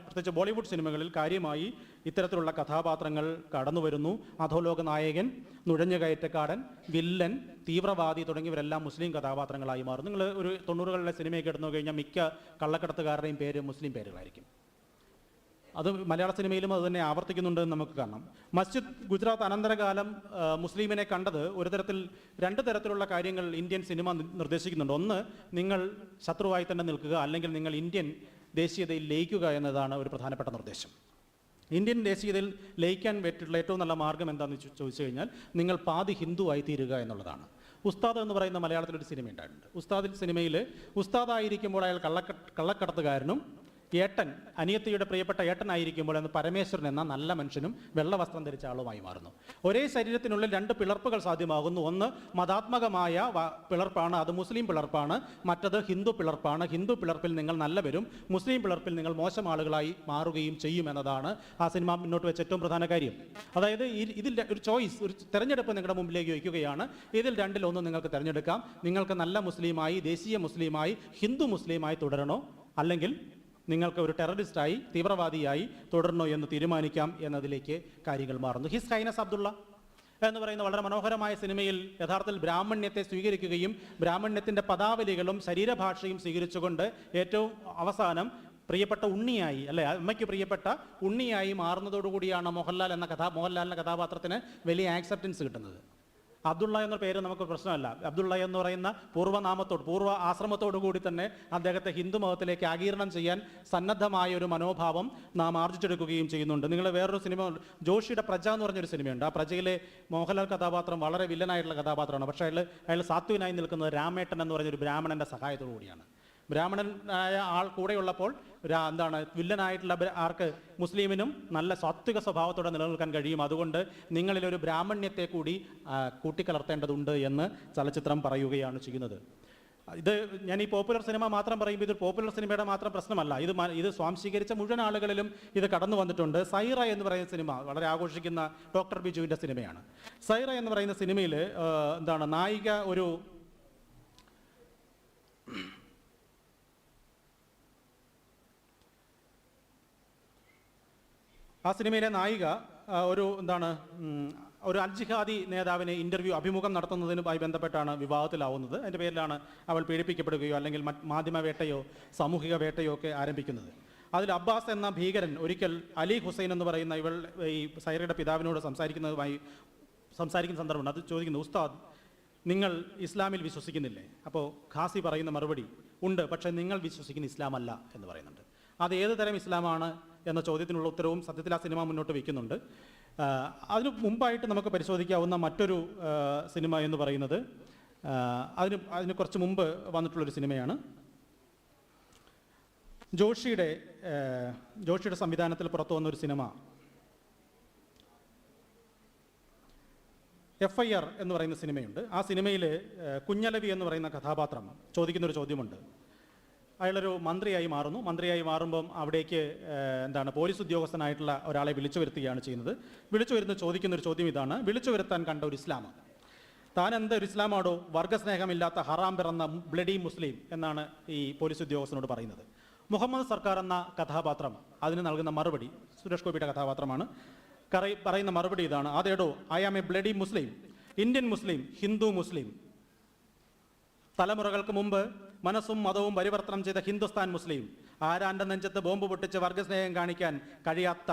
പ്രത്യേകിച്ച് ബോളിവുഡ് സിനിമകളിൽ കാര്യമായി ഇത്തരത്തിലുള്ള കഥാപാത്രങ്ങൾ കടന്നു വരുന്നു. അധോലോക നായകൻ, നുഴഞ്ഞുകയറ്റക്കാരൻ, വില്ലൻ, തീവ്രവാദി തുടങ്ങിയവരെല്ലാം മുസ്ലിം കഥാപാത്രങ്ങളായി മാറും. നിങ്ങൾ ഒരു 90കളിലെ സിനിമയൊക്കെ എടുത്തു കഴിഞ്ഞാൽ മിക്ക കള്ളക്കടത്തുകാരുടെയും പേര് മുസ്ലിം പേരുകളായിരിക്കും. അത് മലയാള സിനിമയിലും അത് തന്നെ ആവർത്തിക്കുന്നുണ്ടെന്ന് നമുക്ക് കാണാം. മസ്ജിദ് ഗുജറാത്ത് അനന്തരകാലം മുസ്ലിമിനെ കണ്ടത് ഒരു തരത്തിൽ 2 തരത്തിലുള്ള കാര്യങ്ങൾ ഇന്ത്യൻ സിനിമ നിർദ്ദേശിക്കുന്നുണ്ട്. ഒന്ന്, നിങ്ങൾ ശത്രുവായി തന്നെ നിൽക്കുക, അല്ലെങ്കിൽ നിങ്ങൾ ഇന്ത്യൻ ദേശീയതയിൽ ലയിക്കുക എന്നതാണ് ഒരു പ്രധാനപ്പെട്ട നിർദ്ദേശം. ഇന്ത്യൻ ദേശീയതയിൽ ലയിക്കാൻ പറ്റിയിട്ടുള്ള ഏറ്റവും നല്ല മാർഗ്ഗം എന്താണെന്ന് ചോദിച്ചു കഴിഞ്ഞാൽ നിങ്ങൾ പാതി ഹിന്ദുവായി തീരുക എന്നുള്ളതാണ്. ഉസ്താദ് എന്ന് പറയുന്ന മലയാളത്തിലൊരു സിനിമ ഉണ്ടായിട്ടുണ്ട്. ഉസ്താദിൽ സിനിമയിൽ ഉസ്താദായിരിക്കുമ്പോൾ അയാൾ കള്ളക്കടത്തുകാരനും, ഏട്ടൻ അനിയത്തിയുടെ പ്രിയപ്പെട്ട ഏട്ടനായിരിക്കുമ്പോൾ എന്ന് പരമേശ്വരൻ എന്ന നല്ല മനുഷ്യനും വെള്ള വസ്ത്രം ധരിച്ച ആളുമായി മാറുന്നു. ഒരേ ശരീരത്തിനുള്ളിൽ 2 പിളർപ്പുകൾ സാധ്യമാകുന്നു. ഒന്ന് മതാത്മകമായ പിളർപ്പാണ്, അത് മുസ്ലിം പിളർപ്പാണ്. മറ്റത് ഹിന്ദു പിളർപ്പാണ്. ഹിന്ദു പിളർപ്പിൽ നിങ്ങൾ നല്ലവരും, മുസ്ലിം പിളർപ്പിൽ നിങ്ങൾ മോശം ആളുകളായി മാറുകയും ചെയ്യുമെന്നതാണ് ആ സിനിമ മുന്നോട്ട് വെച്ച ഏറ്റവും പ്രധാന കാര്യം. അതായത് ഇതിൽ ഒരു ചോയ്സ്, ഒരു തെരഞ്ഞെടുപ്പ് നിങ്ങളുടെ മുമ്പിലേക്ക് വയ്ക്കുകയാണ്. ഇതിൽ 2-ൽ-1 നിങ്ങൾക്ക് തിരഞ്ഞെടുക്കാം. നിങ്ങൾക്ക് നല്ല മുസ്ലിമായി, ദേശീയ മുസ്ലിമായി, ഹിന്ദു മുസ്ലിമായി തുടരണോ, അല്ലെങ്കിൽ നിങ്ങൾക്ക് ഒരു ടെററിസ്റ്റായി, തീവ്രവാദിയായി തുടരണോ എന്ന് തീരുമാനിക്കാം എന്നതിലേക്ക് കാര്യങ്ങൾ മാറുന്നു. ഹിസ് ഹൈനസ് അബ്ദുള്ള എന്ന് പറയുന്ന വളരെ മനോഹരമായ സിനിമയിൽ യഥാർത്ഥത്തിൽ ബ്രാഹ്മണ്യത്തെ സ്വീകരിക്കുകയും ബ്രാഹ്മണ്യത്തിൻ്റെ പദാവലികളും ശരീരഭാഷയും സ്വീകരിച്ചുകൊണ്ട് ഏറ്റവും അവസാനം പ്രിയപ്പെട്ട ഉണ്ണിയായി, അല്ലെ, അമ്മയ്ക്ക് പ്രിയപ്പെട്ട ഉണ്ണിയായി മാറുന്നതോടുകൂടിയാണ് മോഹൻലാലിൻ്റെ കഥാപാത്രത്തിന് വലിയ ആക്സെപ്റ്റൻസ് കിട്ടുന്നത്. അബ്ദുള്ള എന്ന പേര് നമുക്ക് പ്രശ്നമല്ല. അബ്ദുള്ള എന്ന് പറയുന്ന പൂർവ്വ ആശ്രമത്തോടു കൂടി തന്നെ അദ്ദേഹത്തെ ഹിന്ദു മതത്തിലേക്ക് ആഗീരണം ചെയ്യാൻ സന്നദ്ധമായ ഒരു മനോഭാവം നാം ആർജിച്ചെടുക്കുകയും ചെയ്യുന്നുണ്ട്. നിങ്ങൾ വേറൊരു സിനിമ, ജോഷിയുടെ പ്രജ എന്ന് പറഞ്ഞൊരു സിനിമയുണ്ട്. ആ പ്രജയിലെ മോഹൻലാൽ കഥാപാത്രം വളരെ വില്ലനായിട്ടുള്ള കഥാപാത്രമാണ്. പക്ഷേ അയാൾ സാത്വികനായി നിൽക്കുന്നത് രാമേട്ടൻ എന്ന് പറഞ്ഞൊരു ബ്രാഹ്മണൻ്റെ സഹായത്തോടു കൂടിയാണ്. ബ്രാഹ്മണനായ ആൾ കൂടെയുള്ളപ്പോൾ വില്ലനായിട്ടുള്ള ആർക്ക്, മുസ്ലിമിനും നല്ല സാത്വിക സ്വഭാവത്തോടെ നിലനിൽക്കാൻ കഴിയും. അതുകൊണ്ട് നിങ്ങളിലൊരു ബ്രാഹ്മണ്യത്തെ കൂടി കൂട്ടിക്കലർത്തേണ്ടതുണ്ട് എന്ന് ചലച്ചിത്രം പറയുകയാണ് ചെയ്യുന്നത്. ഇത് ഞാൻ ഈ പോപ്പുലർ സിനിമ മാത്രം പറയുമ്പോൾ ഇത് പോപ്പുലർ സിനിമയുടെ മാത്രം പ്രശ്നമല്ല. ഇത് സ്വാംശീകരിച്ച മുഴുവൻ ആളുകളിലും ഇത് കടന്നു വന്നിട്ടുണ്ട്. സൈറ എന്ന് പറയുന്ന സിനിമ വളരെ ആഘോഷിക്കുന്ന ഡോക്ടർ ബിജുവിൻ്റെ സിനിമയാണ്. സൈറ എന്ന് പറയുന്ന സിനിമയിൽ നായിക ആ സിനിമയിലെ നായിക ഒരു അൽജിഹാദി നേതാവിനെ അഭിമുഖം നടത്തുന്നതിനുമായി ബന്ധപ്പെട്ടാണ് വിവാഹത്തിലാവുന്നത്. അതിൻ്റെ പേരിലാണ് അവൾ പീഡിപ്പിക്കപ്പെടുകയോ അല്ലെങ്കിൽ മാധ്യമ വേട്ടയോ സാമൂഹിക വേട്ടയോ ഒക്കെ ആരംഭിക്കുന്നത്. അതിൽ അബ്ബാസ് എന്ന ഭീകരൻ ഒരിക്കൽ അലി ഹുസൈൻ എന്ന് പറയുന്ന ഈ സൈറയുടെ പിതാവിനോട് സംസാരിക്കുന്ന സന്ദർഭമുണ്ട്. അത് ചോദിക്കുന്നു, ഉസ്താദ്, നിങ്ങൾ ഇസ്ലാമിൽ വിശ്വസിക്കുന്നില്ലേ? അപ്പോൾ ഖാസി പറയുന്ന മറുപടി, ഉണ്ട്, പക്ഷേ നിങ്ങൾ വിശ്വസിക്കുന്ന ഇസ്ലാം അല്ല എന്ന് പറയുന്നുണ്ട്. അത് ഏത് തരം ഇസ്ലാമാണ് എന്ന ചോദ്യത്തിനുള്ള ഉത്തരവും സത്യത്തിൽ ആ സിനിമ മുന്നോട്ട് വയ്ക്കുന്നുണ്ട്. അതിന് മുമ്പായിട്ട് നമുക്ക് പരിശോധിക്കാവുന്ന മറ്റൊരു സിനിമ എന്ന് പറയുന്നത് അതിന് കുറച്ച് മുമ്പ് വന്നിട്ടുള്ളൊരു സിനിമയാണ്. ജോഷിയുടെ സംവിധാനത്തിൽ പുറത്തു വന്നൊരു സിനിമ FIR എന്ന് പറയുന്ന സിനിമയുണ്ട്. ആ സിനിമയിൽ കുഞ്ഞലവി എന്ന് പറയുന്ന കഥാപാത്രം ചോദിക്കുന്നൊരു ചോദ്യമുണ്ട്. അയാളൊരു മന്ത്രിയായി മാറുന്നു. മന്ത്രിയായി മാറുമ്പം അവിടേക്ക് പോലീസ് ഉദ്യോഗസ്ഥനായിട്ടുള്ള ഒരാളെ വിളിച്ചു വരുത്തുകയാണ് ചെയ്യുന്നത്. വിളിച്ചു വരുന്ന ചോദിക്കുന്നൊരു ചോദ്യം ഇതാണ്, വിളിച്ചു വരുത്താൻ കണ്ട ഒരു ഇസ്ലാം, താൻ എന്തൊരു ഇസ്ലാമാണോ, വർഗ്ഗസ്നേഹമില്ലാത്ത ഹറാം പിറന്ന ബ്ലഡി മുസ്ലിം എന്നാണ് ഈ പോലീസ് ഉദ്യോഗസ്ഥനോട് പറയുന്നത്. മുഹമ്മദ് സർക്കാർ എന്ന കഥാപാത്രം അതിന് നൽകുന്ന മറുപടി, സുരേഷ് ഗോപിയുടെ കഥാപാത്രമാണ്, പറയുന്ന മറുപടി ഇതാണ്, അതേടോ, I am a bloody Muslim, Indian Muslim, Hindu Muslim. തലമുറകൾക്ക് മുമ്പ് മനസ്സും മതവും പരിവർത്തനം ചെയ്ത ഹിന്ദുസ്ഥാൻ മുസ്ലിം, ആരാൻ്റെ നെഞ്ചത്ത് ബോംബ് പൊട്ടിച്ച് വർഗ്ഗസ്നേഹം കാണിക്കാൻ കഴിയാത്ത,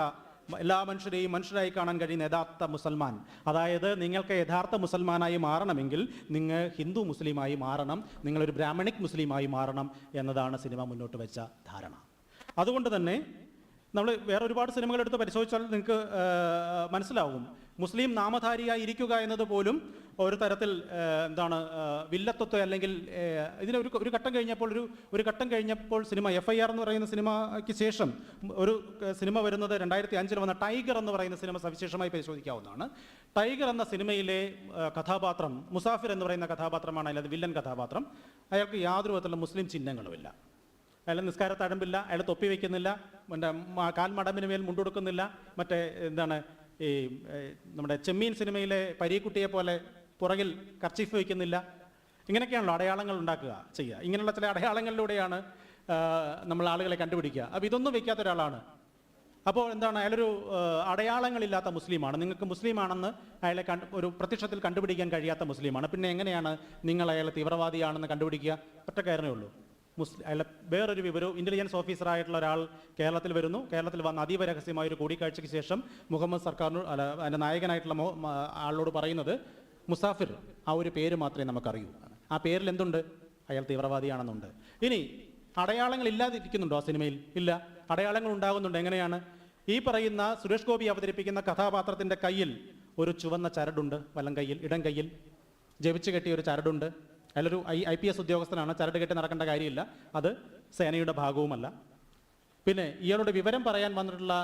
എല്ലാ മനുഷ്യരെയും മനുഷ്യരായി കാണാൻ കഴിയുന്ന യഥാർത്ഥ മുസൽമാൻ. അതായത് നിങ്ങൾക്ക് യഥാർത്ഥ മുസൽമാനായി മാറണമെങ്കിൽ നിങ്ങൾ ഹിന്ദു മുസ്ലിമായി മാറണം, നിങ്ങളൊരു ബ്രാഹ്മണിക് മുസ്ലിമായി മാറണം എന്നതാണ് സിനിമ മുന്നോട്ട് വെച്ച ധാരണ. അതുകൊണ്ട് തന്നെ നമ്മൾ വേറെ ഒരുപാട് സിനിമകൾ എടുത്ത് പരിശോധിച്ചാൽ നിങ്ങൾക്ക് മനസ്സിലാവും, മുസ്ലിം നാമധാരിയായി ഇരിക്കുക എന്നത് പോലും ഒരു തരത്തിൽ വില്ലത്വത്തെ, അല്ലെങ്കിൽ ഇതിന് ഒരു ഘട്ടം കഴിഞ്ഞപ്പോൾ സിനിമ FIR എന്ന് പറയുന്ന സിനിമയ്ക്ക് ശേഷം ഒരു സിനിമ വരുന്നത് 2005 വന്ന ടൈഗർ എന്ന് പറയുന്ന സിനിമ സവിശേഷമായി പരിശോധിക്കാവുന്നതാണ്. ടൈഗർ എന്ന സിനിമയിലെ കഥാപാത്രം മുസാഫിർ എന്ന് പറയുന്ന കഥാപാത്രമാണ് അതിലത് വില്ലൻ കഥാപാത്രം. അയാൾക്ക് യാതൊരു വിധത്തിലുള്ള മുസ്ലിം ചിഹ്നങ്ങളുമില്ല. അയാൾ നിസ്കാര തഴമ്പില്ല, അയാൾ തൊപ്പി വയ്ക്കുന്നില്ല, കാൽമടമ്പിന് മേൽ മുണ്ടുകൊടുക്കുന്നില്ല, ഈ നമ്മുടെ ചെമ്മീൻ സിനിമയിലെ പരീക്കുട്ടിയെ പോലെ പുറകിൽ കർച്ചീഫ് വയ്ക്കുന്നില്ല. ഇങ്ങനെയൊക്കെയാണല്ലോ അടയാളങ്ങൾ ചെയ്യുക. ഇങ്ങനെയുള്ള ചില അടയാളങ്ങളിലൂടെയാണ് നമ്മൾ ആളുകളെ കണ്ടുപിടിക്കുക. അപ്പോൾ ഇതൊന്നും വയ്ക്കാത്ത ഒരാളാണ്. അപ്പോൾ എന്താണ്, അയാളൊരു അടയാളങ്ങളില്ലാത്ത മുസ്ലിമാണ്, നിങ്ങൾക്ക് മുസ്ലിമാണെന്ന് അയാളെ ഒരു പ്രത്യക്ഷത്തിൽ കണ്ടുപിടിക്കാൻ കഴിയാത്ത മുസ്ലിമാണ്. പിന്നെ എങ്ങനെയാണ് നിങ്ങൾ അയാളെ തീവ്രവാദിയാണെന്ന് കണ്ടുപിടിക്കുക? ഒറ്റ കാരണമേ ഉള്ളൂ, അയാളെ വേറൊരു വിവരവും. ഇൻ്റലിജൻസ് ഓഫീസറായിട്ടുള്ള ഒരാൾ കേരളത്തിൽ വരുന്നു, കേരളത്തിൽ വന്ന് അതീവ രഹസ്യമായ ഒരു കൂടിക്കാഴ്ചയ്ക്ക് ശേഷം മുഹമ്മദ് സർക്കാരിനോട് അതിൻ്റെ നായകനായിട്ടുള്ള ആളോട് പറയുന്നത് മുസാഫിർ ആ ഒരു പേര് മാത്രമേ നമുക്കറിയൂ, ആ പേരിൽ എന്തുണ്ട്, അയാൾ തീവ്രവാദിയാണെന്നുണ്ട്. ഇനി അടയാളങ്ങൾ ഇല്ലാതിരിക്കുന്നുണ്ടോ ആ സിനിമയിൽ? ഇല്ല, അടയാളങ്ങൾ ഉണ്ടാകുന്നുണ്ട്. എങ്ങനെയാണ്? ഈ പറയുന്ന സുരേഷ് ഗോപി അവതരിപ്പിക്കുന്ന കഥാപാത്രത്തിൻ്റെ കയ്യിൽ ഒരു ചുവന്ന ചരടുണ്ട്, വലം കയ്യിൽ, ഇടം കയ്യിൽ ജപിച്ച് കെട്ടിയ ഒരു ചരടുണ്ട്. അതിലൊരു IPS ഉദ്യോഗസ്ഥനാണ്, ചരട് കെട്ടി നടക്കേണ്ട കാര്യമില്ല, അത് സേനയുടെ ഭാഗവുമല്ല. പിന്നെ ഇയാളുടെ വിവരം പറയാൻ വന്നിട്ടുള്ള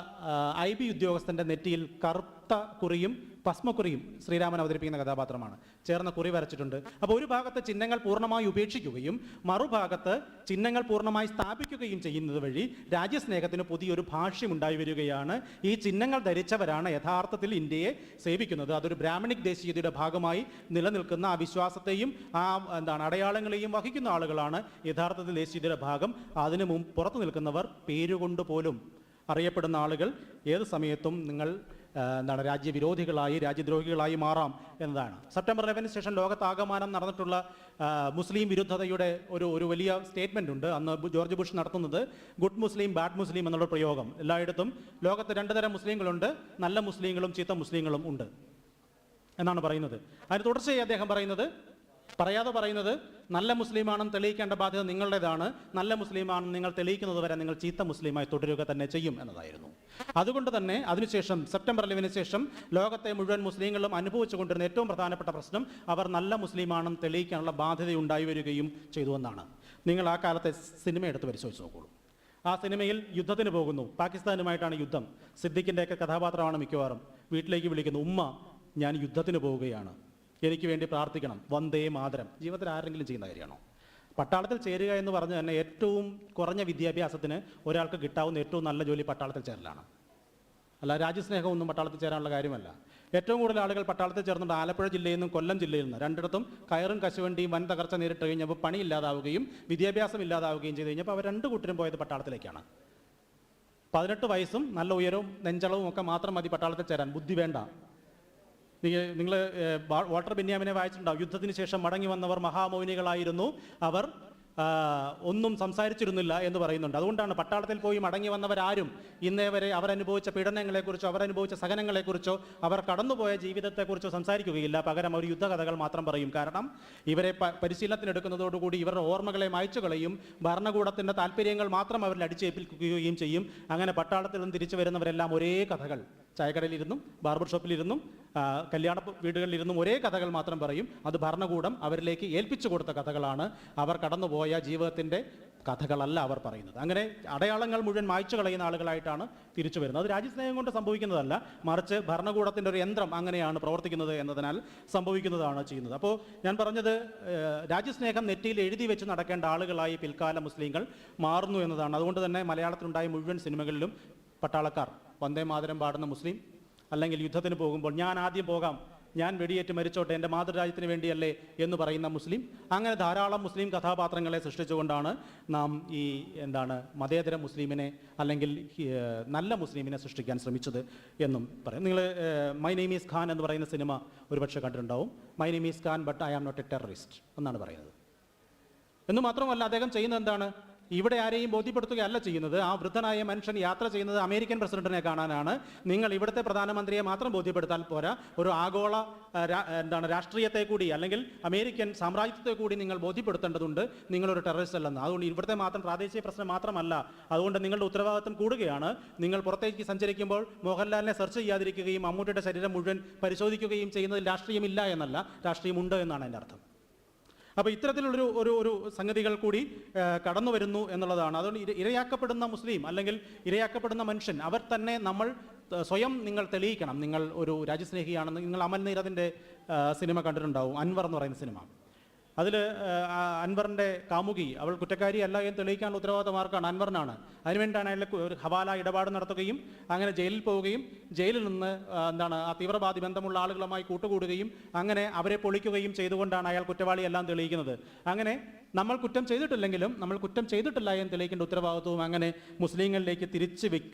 IB ഉദ്യോഗസ്ഥൻ്റെ നെറ്റിയിൽ കറുത്ത കുറിയും ഭസ്മക്കുറിയും ശ്രീരാമൻ അവതരിപ്പിക്കുന്ന കഥാപാത്രമാണ്, ചേർന്ന കുറി വരച്ചിട്ടുണ്ട്. അപ്പോൾ ഒരു ഭാഗത്ത് ചിഹ്നങ്ങൾ പൂർണ്ണമായി ഉപേക്ഷിക്കുകയും മറുഭാഗത്ത് ചിഹ്നങ്ങൾ പൂർണ്ണമായി സ്ഥാപിക്കുകയും ചെയ്യുന്നത് വഴി രാജ്യസ്നേഹത്തിന് പുതിയൊരു ഭാഷ്യം ഉണ്ടായി വരികയാണ്. ഈ ചിഹ്നങ്ങൾ ധരിച്ചവരാണ് യഥാർത്ഥത്തിൽ ഇന്ത്യയെ സേവിക്കുന്നത്. അതൊരു ബ്രാഹ്മണിക് ദേശീയതയുടെ ഭാഗമായി നിലനിൽക്കുന്ന ആ വിശ്വാസത്തെയും ആ അടയാളങ്ങളെയും വഹിക്കുന്ന ആളുകളാണ് യഥാർത്ഥത്തിൽ ദേശീയതയുടെ ഭാഗം. അതിനു മുമ്പ് പുറത്തു നിൽക്കുന്നവർ പേരുകൊണ്ട് പോലും അറിയപ്പെടുന്ന ആളുകൾ ഏത് സമയത്തും നിങ്ങൾ രാജ്യവിരോധികളായി രാജ്യദ്രോഹികളായി മാറാം എന്നതാണ്. സെപ്റ്റംബർ 11 ശേഷം ലോകത്താകമാനം നടന്നിട്ടുള്ള മുസ്ലിം വിരുദ്ധതയുടെ ഒരു വലിയ സ്റ്റേറ്റ്മെൻ്റ് ഉണ്ട്. അന്ന് ജോർജ് ബുഷ് നടത്തുന്നത് ഗുഡ് മുസ്ലിം ബാഡ് മുസ്ലിം എന്നുള്ള പ്രയോഗം. എല്ലായിടത്തും ലോകത്ത് 2 തരം മുസ്ലിങ്ങളുണ്ട്, നല്ല മുസ്ലിങ്ങളും ചീത്ത മുസ്ലിങ്ങളും ഉണ്ട് എന്നാണ് പറയുന്നത്. അതിന് തുടർച്ചയായി അദ്ദേഹം പറയാതെ പറയുന്നത് നല്ല മുസ്ലിമാണെന്ന് തെളിയിക്കേണ്ട ബാധ്യത നിങ്ങളുടേതാണ്, നല്ല മുസ്ലിമാണെന്ന് നിങ്ങൾ തെളിയിക്കുന്നത് വരെ നിങ്ങൾ ചീത്ത മുസ്ലിമായി തുടരുക തന്നെ ചെയ്യും എന്നതായിരുന്നു. അതുകൊണ്ട് തന്നെ അതിനുശേഷം സെപ്റ്റംബർ 11 ശേഷം ലോകത്തെ മുഴുവൻ മുസ്ലിങ്ങളും അനുഭവിച്ചു കൊണ്ടിരുന്ന ഏറ്റവും പ്രധാനപ്പെട്ട പ്രശ്നം അവർ നല്ല മുസ്ലിമാണെന്ന് തെളിയിക്കാനുള്ള ബാധ്യത ഉണ്ടായി വരികയും ചെയ്തുവെന്നാണ്. നിങ്ങൾ ആ കാലത്തെ സിനിമ എടുത്ത് പരിശോധിച്ച് നോക്കൂ. ആ സിനിമയിൽ യുദ്ധത്തിന് പോകുന്നു, പാകിസ്ഥാനുമായിട്ടാണ് യുദ്ധം. സിദ്ദിഖിൻ്റെയൊക്കെ കഥാപാത്രമാണ് മിക്കവാറും. വീട്ടിലേക്ക് വിളിക്കുന്നു, ഉമ്മ ഞാൻ യുദ്ധത്തിന് പോവുകയാണ്, എനിക്ക് വേണ്ടി പ്രാർത്ഥിക്കണം, വന്ദേ മാതരം. ജീവിതത്തിൽ ആരെങ്കിലും ചെയ്യുന്ന കാര്യമാണോ? പട്ടാളത്തിൽ ചേരുക എന്ന് പറഞ്ഞ് തന്നെ ഏറ്റവും കുറഞ്ഞ വിദ്യാഭ്യാസത്തിന് ഒരാൾക്ക് കിട്ടാവുന്ന ഏറ്റവും നല്ല ജോലി പട്ടാളത്തിൽ ചേരലാണ്. അല്ല, രാജ്യസ്നേഹമൊന്നും പട്ടാളത്തിൽ ചേരാനുള്ള കാര്യമല്ല. ഏറ്റവും കൂടുതൽ ആളുകൾ പട്ടാളത്തിൽ ചേർന്നുണ്ട് ആലപ്പുഴ ജില്ലയിൽ നിന്നും കൊല്ലം ജില്ലയിൽ നിന്ന്. രണ്ടിടത്തും കയറും കശുവണ്ടിയും വൻ തകർച്ച നേരിട്ട് കഴിഞ്ഞപ്പോൾ പണിയില്ലാതാവുകയും വിദ്യാഭ്യാസം ഇല്ലാതാവുകയും ചെയ്ത് കഴിഞ്ഞപ്പോൾ അവർ 2 കൂട്ടരും പോയത് പട്ടാളത്തിലേക്കാണ്. 18 വയസ്സും നല്ല ഉയരവും നെഞ്ചളവും ഒക്കെ മാത്രം മതി പട്ടാളത്തിൽ ചേരാൻ, ബുദ്ധി വേണ്ട. നിങ്ങൾ വാൾട്ടർ ബെന്യാമിനെ വായിച്ചിട്ടുണ്ടാവും. യുദ്ധത്തിന് ശേഷം മടങ്ങി വന്നവർ മഹാമൗനികളായിരുന്നു, അവർ ഒന്നും സംസാരിച്ചിരുന്നില്ല എന്ന് പറയുന്നുണ്ട്. അതുകൊണ്ടാണ് പട്ടാളത്തിൽ പോയി മടങ്ങി വന്നവരാരും ഇന്നേ വരെ അവരനുഭവിച്ച പീഡനങ്ങളെക്കുറിച്ചോ അവരനുഭവിച്ച സഹനങ്ങളെക്കുറിച്ചോ അവർ കടന്നുപോയ ജീവിതത്തെക്കുറിച്ചോ സംസാരിക്കുകയില്ല. പകരം അവർ യുദ്ധകഥകൾ മാത്രം പറയും. കാരണം ഇവരെ പരിശീലനത്തിനെടുക്കുന്നതോടുകൂടി ഇവരുടെ ഓർമ്മകളെ മായ്ച്ചു കളയും, ഭരണകൂടത്തിൻ്റെ താല്പര്യങ്ങൾ മാത്രം അവരിൽ അടിച്ചേൽപ്പിക്കുകയും ചെയ്യും. അങ്ങനെ പട്ടാളത്തിൽ നിന്ന് തിരിച്ചു വരുന്നവരെല്ലാം ഒരേ കഥകൾ, ചായക്കടയിലിരുന്നും ബാർബർ ഷോപ്പിലിരുന്നും കല്യാണ വീടുകളിലിരുന്നും ഒരേ കഥകൾ മാത്രം പറയും. അത് ഭരണകൂടം അവരിലേക്ക് ഏൽപ്പിച്ചു കൊടുത്ത കഥകളാണ്, അവർ കടന്നുപോയ ജീവിതത്തിൻ്റെ കഥകളല്ല അവർ പറയുന്നത്. അങ്ങനെ അടയാളങ്ങൾ മുഴുവൻ മായ്ച്ചു കളയുന്ന ആളുകളായിട്ടാണ് തിരിച്ചു വരുന്നത്. അത് രാജ്യസ്നേഹം കൊണ്ട് സംഭവിക്കുന്നതല്ല, മറിച്ച് ഭരണകൂടത്തിൻ്റെ ഒരു യന്ത്രം അങ്ങനെയാണ് പ്രവർത്തിക്കുന്നത് എന്നതിനാൽ സംഭവിക്കുന്നതാണ് ചെയ്യുന്നത്. അപ്പോൾ ഞാൻ പറഞ്ഞത് രാജ്യസ്നേഹം നെറ്റിയിൽ എഴുതി വെച്ച് നടക്കേണ്ട ആളുകളായി പിൽക്കാല മുസ്ലിങ്ങൾ മാറുന്നു എന്നതാണ്. അതുകൊണ്ട് തന്നെ മലയാളത്തിലുണ്ടായ മുഴുവൻ സിനിമകളിലും പട്ടാളക്കാർ വന്ദേ മാതരം പാടുന്ന മുസ്ലിം, അല്ലെങ്കിൽ യുദ്ധത്തിന് പോകുമ്പോൾ ഞാൻ ആദ്യം പോകാം, ഞാൻ വെടിയേറ്റ് മരിച്ചോട്ടെ, എൻ്റെ മാതൃരാജ്യത്തിന് വേണ്ടിയല്ലേ എന്ന് പറയുന്ന മുസ്ലിം. അങ്ങനെ ധാരാളം മുസ്ലിം കഥാപാത്രങ്ങളെ സൃഷ്ടിച്ചുകൊണ്ടാണ് നാം ഈ മതേതര മുസ്ലിമിനെ അല്ലെങ്കിൽ നല്ല മുസ്ലിമിനെ സൃഷ്ടിക്കാൻ ശ്രമിച്ചത് എന്നും പറയും. നിങ്ങൾ മൈ നെയിം ഈസ് ഖാൻ എന്ന് പറയുന്ന സിനിമ ഒരുപക്ഷെ കണ്ടിട്ടുണ്ടാവും. My name is Khan but I am not a terrorist എന്നാണ് പറയുന്നത്. എന്ന് മാത്രമല്ല അദ്ദേഹം ചെയ്യുന്നത് എന്താണ്? ഇവിടെ ആരെയും ബോധ്യപ്പെടുത്തുകയല്ല ചെയ്യുന്നത്. ആ വൃദ്ധനായ മനുഷ്യൻ യാത്ര ചെയ്യുന്നത് അമേരിക്കൻ പ്രസിഡന്റിനെ കാണാനാണ്. നിങ്ങൾ ഇവിടുത്തെ പ്രധാനമന്ത്രിയെ മാത്രം ബോധ്യപ്പെടുത്താൻ പോരാ, ഒരു ആഗോള രാഷ്ട്രീയത്തെ കൂടി അല്ലെങ്കിൽ അമേരിക്കൻ സാമ്രാജ്യത്തെ കൂടി നിങ്ങൾ ബോധ്യപ്പെടുത്തേണ്ടതുണ്ട് നിങ്ങളൊരു ടെററിസ്റ്റ് അല്ലെന്ന്. അതുകൊണ്ട് ഇവിടുത്തെ മാത്രം പ്രാദേശിക പ്രശ്നം മാത്രമല്ല, അതുകൊണ്ട് നിങ്ങളുടെ ഉത്തരവാദിത്വം കൂടുകയാണ്. നിങ്ങൾ പുറത്തേക്ക് സഞ്ചരിക്കുമ്പോൾ മോഹൻലാലിനെ സെർച്ച് ചെയ്യാതിരിക്കുകയും മമ്മൂട്ടിയുടെ ശരീരം മുഴുവൻ പരിശോധിക്കുകയും ചെയ്യുന്നതിൽ രാഷ്ട്രീയമില്ല എന്നല്ല, രാഷ്ട്രീയമുണ്ട് എന്നാണ് എൻ്റെ അർത്ഥം. അപ്പോൾ ഇത്തരത്തിലുള്ളൊരു ഒരു സംഗതികൾ കൂടി കടന്നു വരുന്നു എന്നുള്ളതാണ്. അതുകൊണ്ട് ഇരയാക്കപ്പെടുന്ന മുസ്ലിം അല്ലെങ്കിൽ ഇരയാക്കപ്പെടുന്ന മനുഷ്യൻ അവർ തന്നെ സ്വയം നിങ്ങൾ തെളിയിക്കണം, നിങ്ങൾ ഒരു രാജ്യസ്നേഹിയാണെന്ന്. നിങ്ങൾ അമൽ നീരദിൻ്റെ സിനിമ കണ്ടിട്ടുണ്ടാവും, അൻവർ എന്ന് പറയുന്ന സിനിമ. അതിൽ അൻവറിൻ്റെ കാമുകി അവൾ കുറ്റക്കാരിയല്ല എന്ന് തെളിയിക്കാനുള്ള ഉത്തരവാദിത്തം ആർക്കാണ്? അൻവറിനാണ്. അതിനുവേണ്ടിയാണ് അയാൾ ഒരു ഹവാല ഇടപാട് നടത്തുകയും അങ്ങനെ ജയിലിൽ പോവുകയും ജയിലിൽ നിന്ന് ആ തീവ്രവാദി ബന്ധമുള്ള ആളുകളുമായി കൂട്ടുകൂടുകയും അങ്ങനെ അവരെ പൊളിക്കുകയും ചെയ്തുകൊണ്ടാണ് അയാൾ കുറ്റവാളിയെല്ലാം തെളിയിക്കുന്നത്. അങ്ങനെ നമ്മൾ കുറ്റം ചെയ്തിട്ടില്ലെങ്കിലും നമ്മൾ കുറ്റം ചെയ്തിട്ടില്ല എന്ന് തെളിയിക്കേണ്ട ഉത്തരവാദിത്വവും അങ്ങനെ മുസ്ലിങ്ങളിലേക്ക് തിരിച്ച്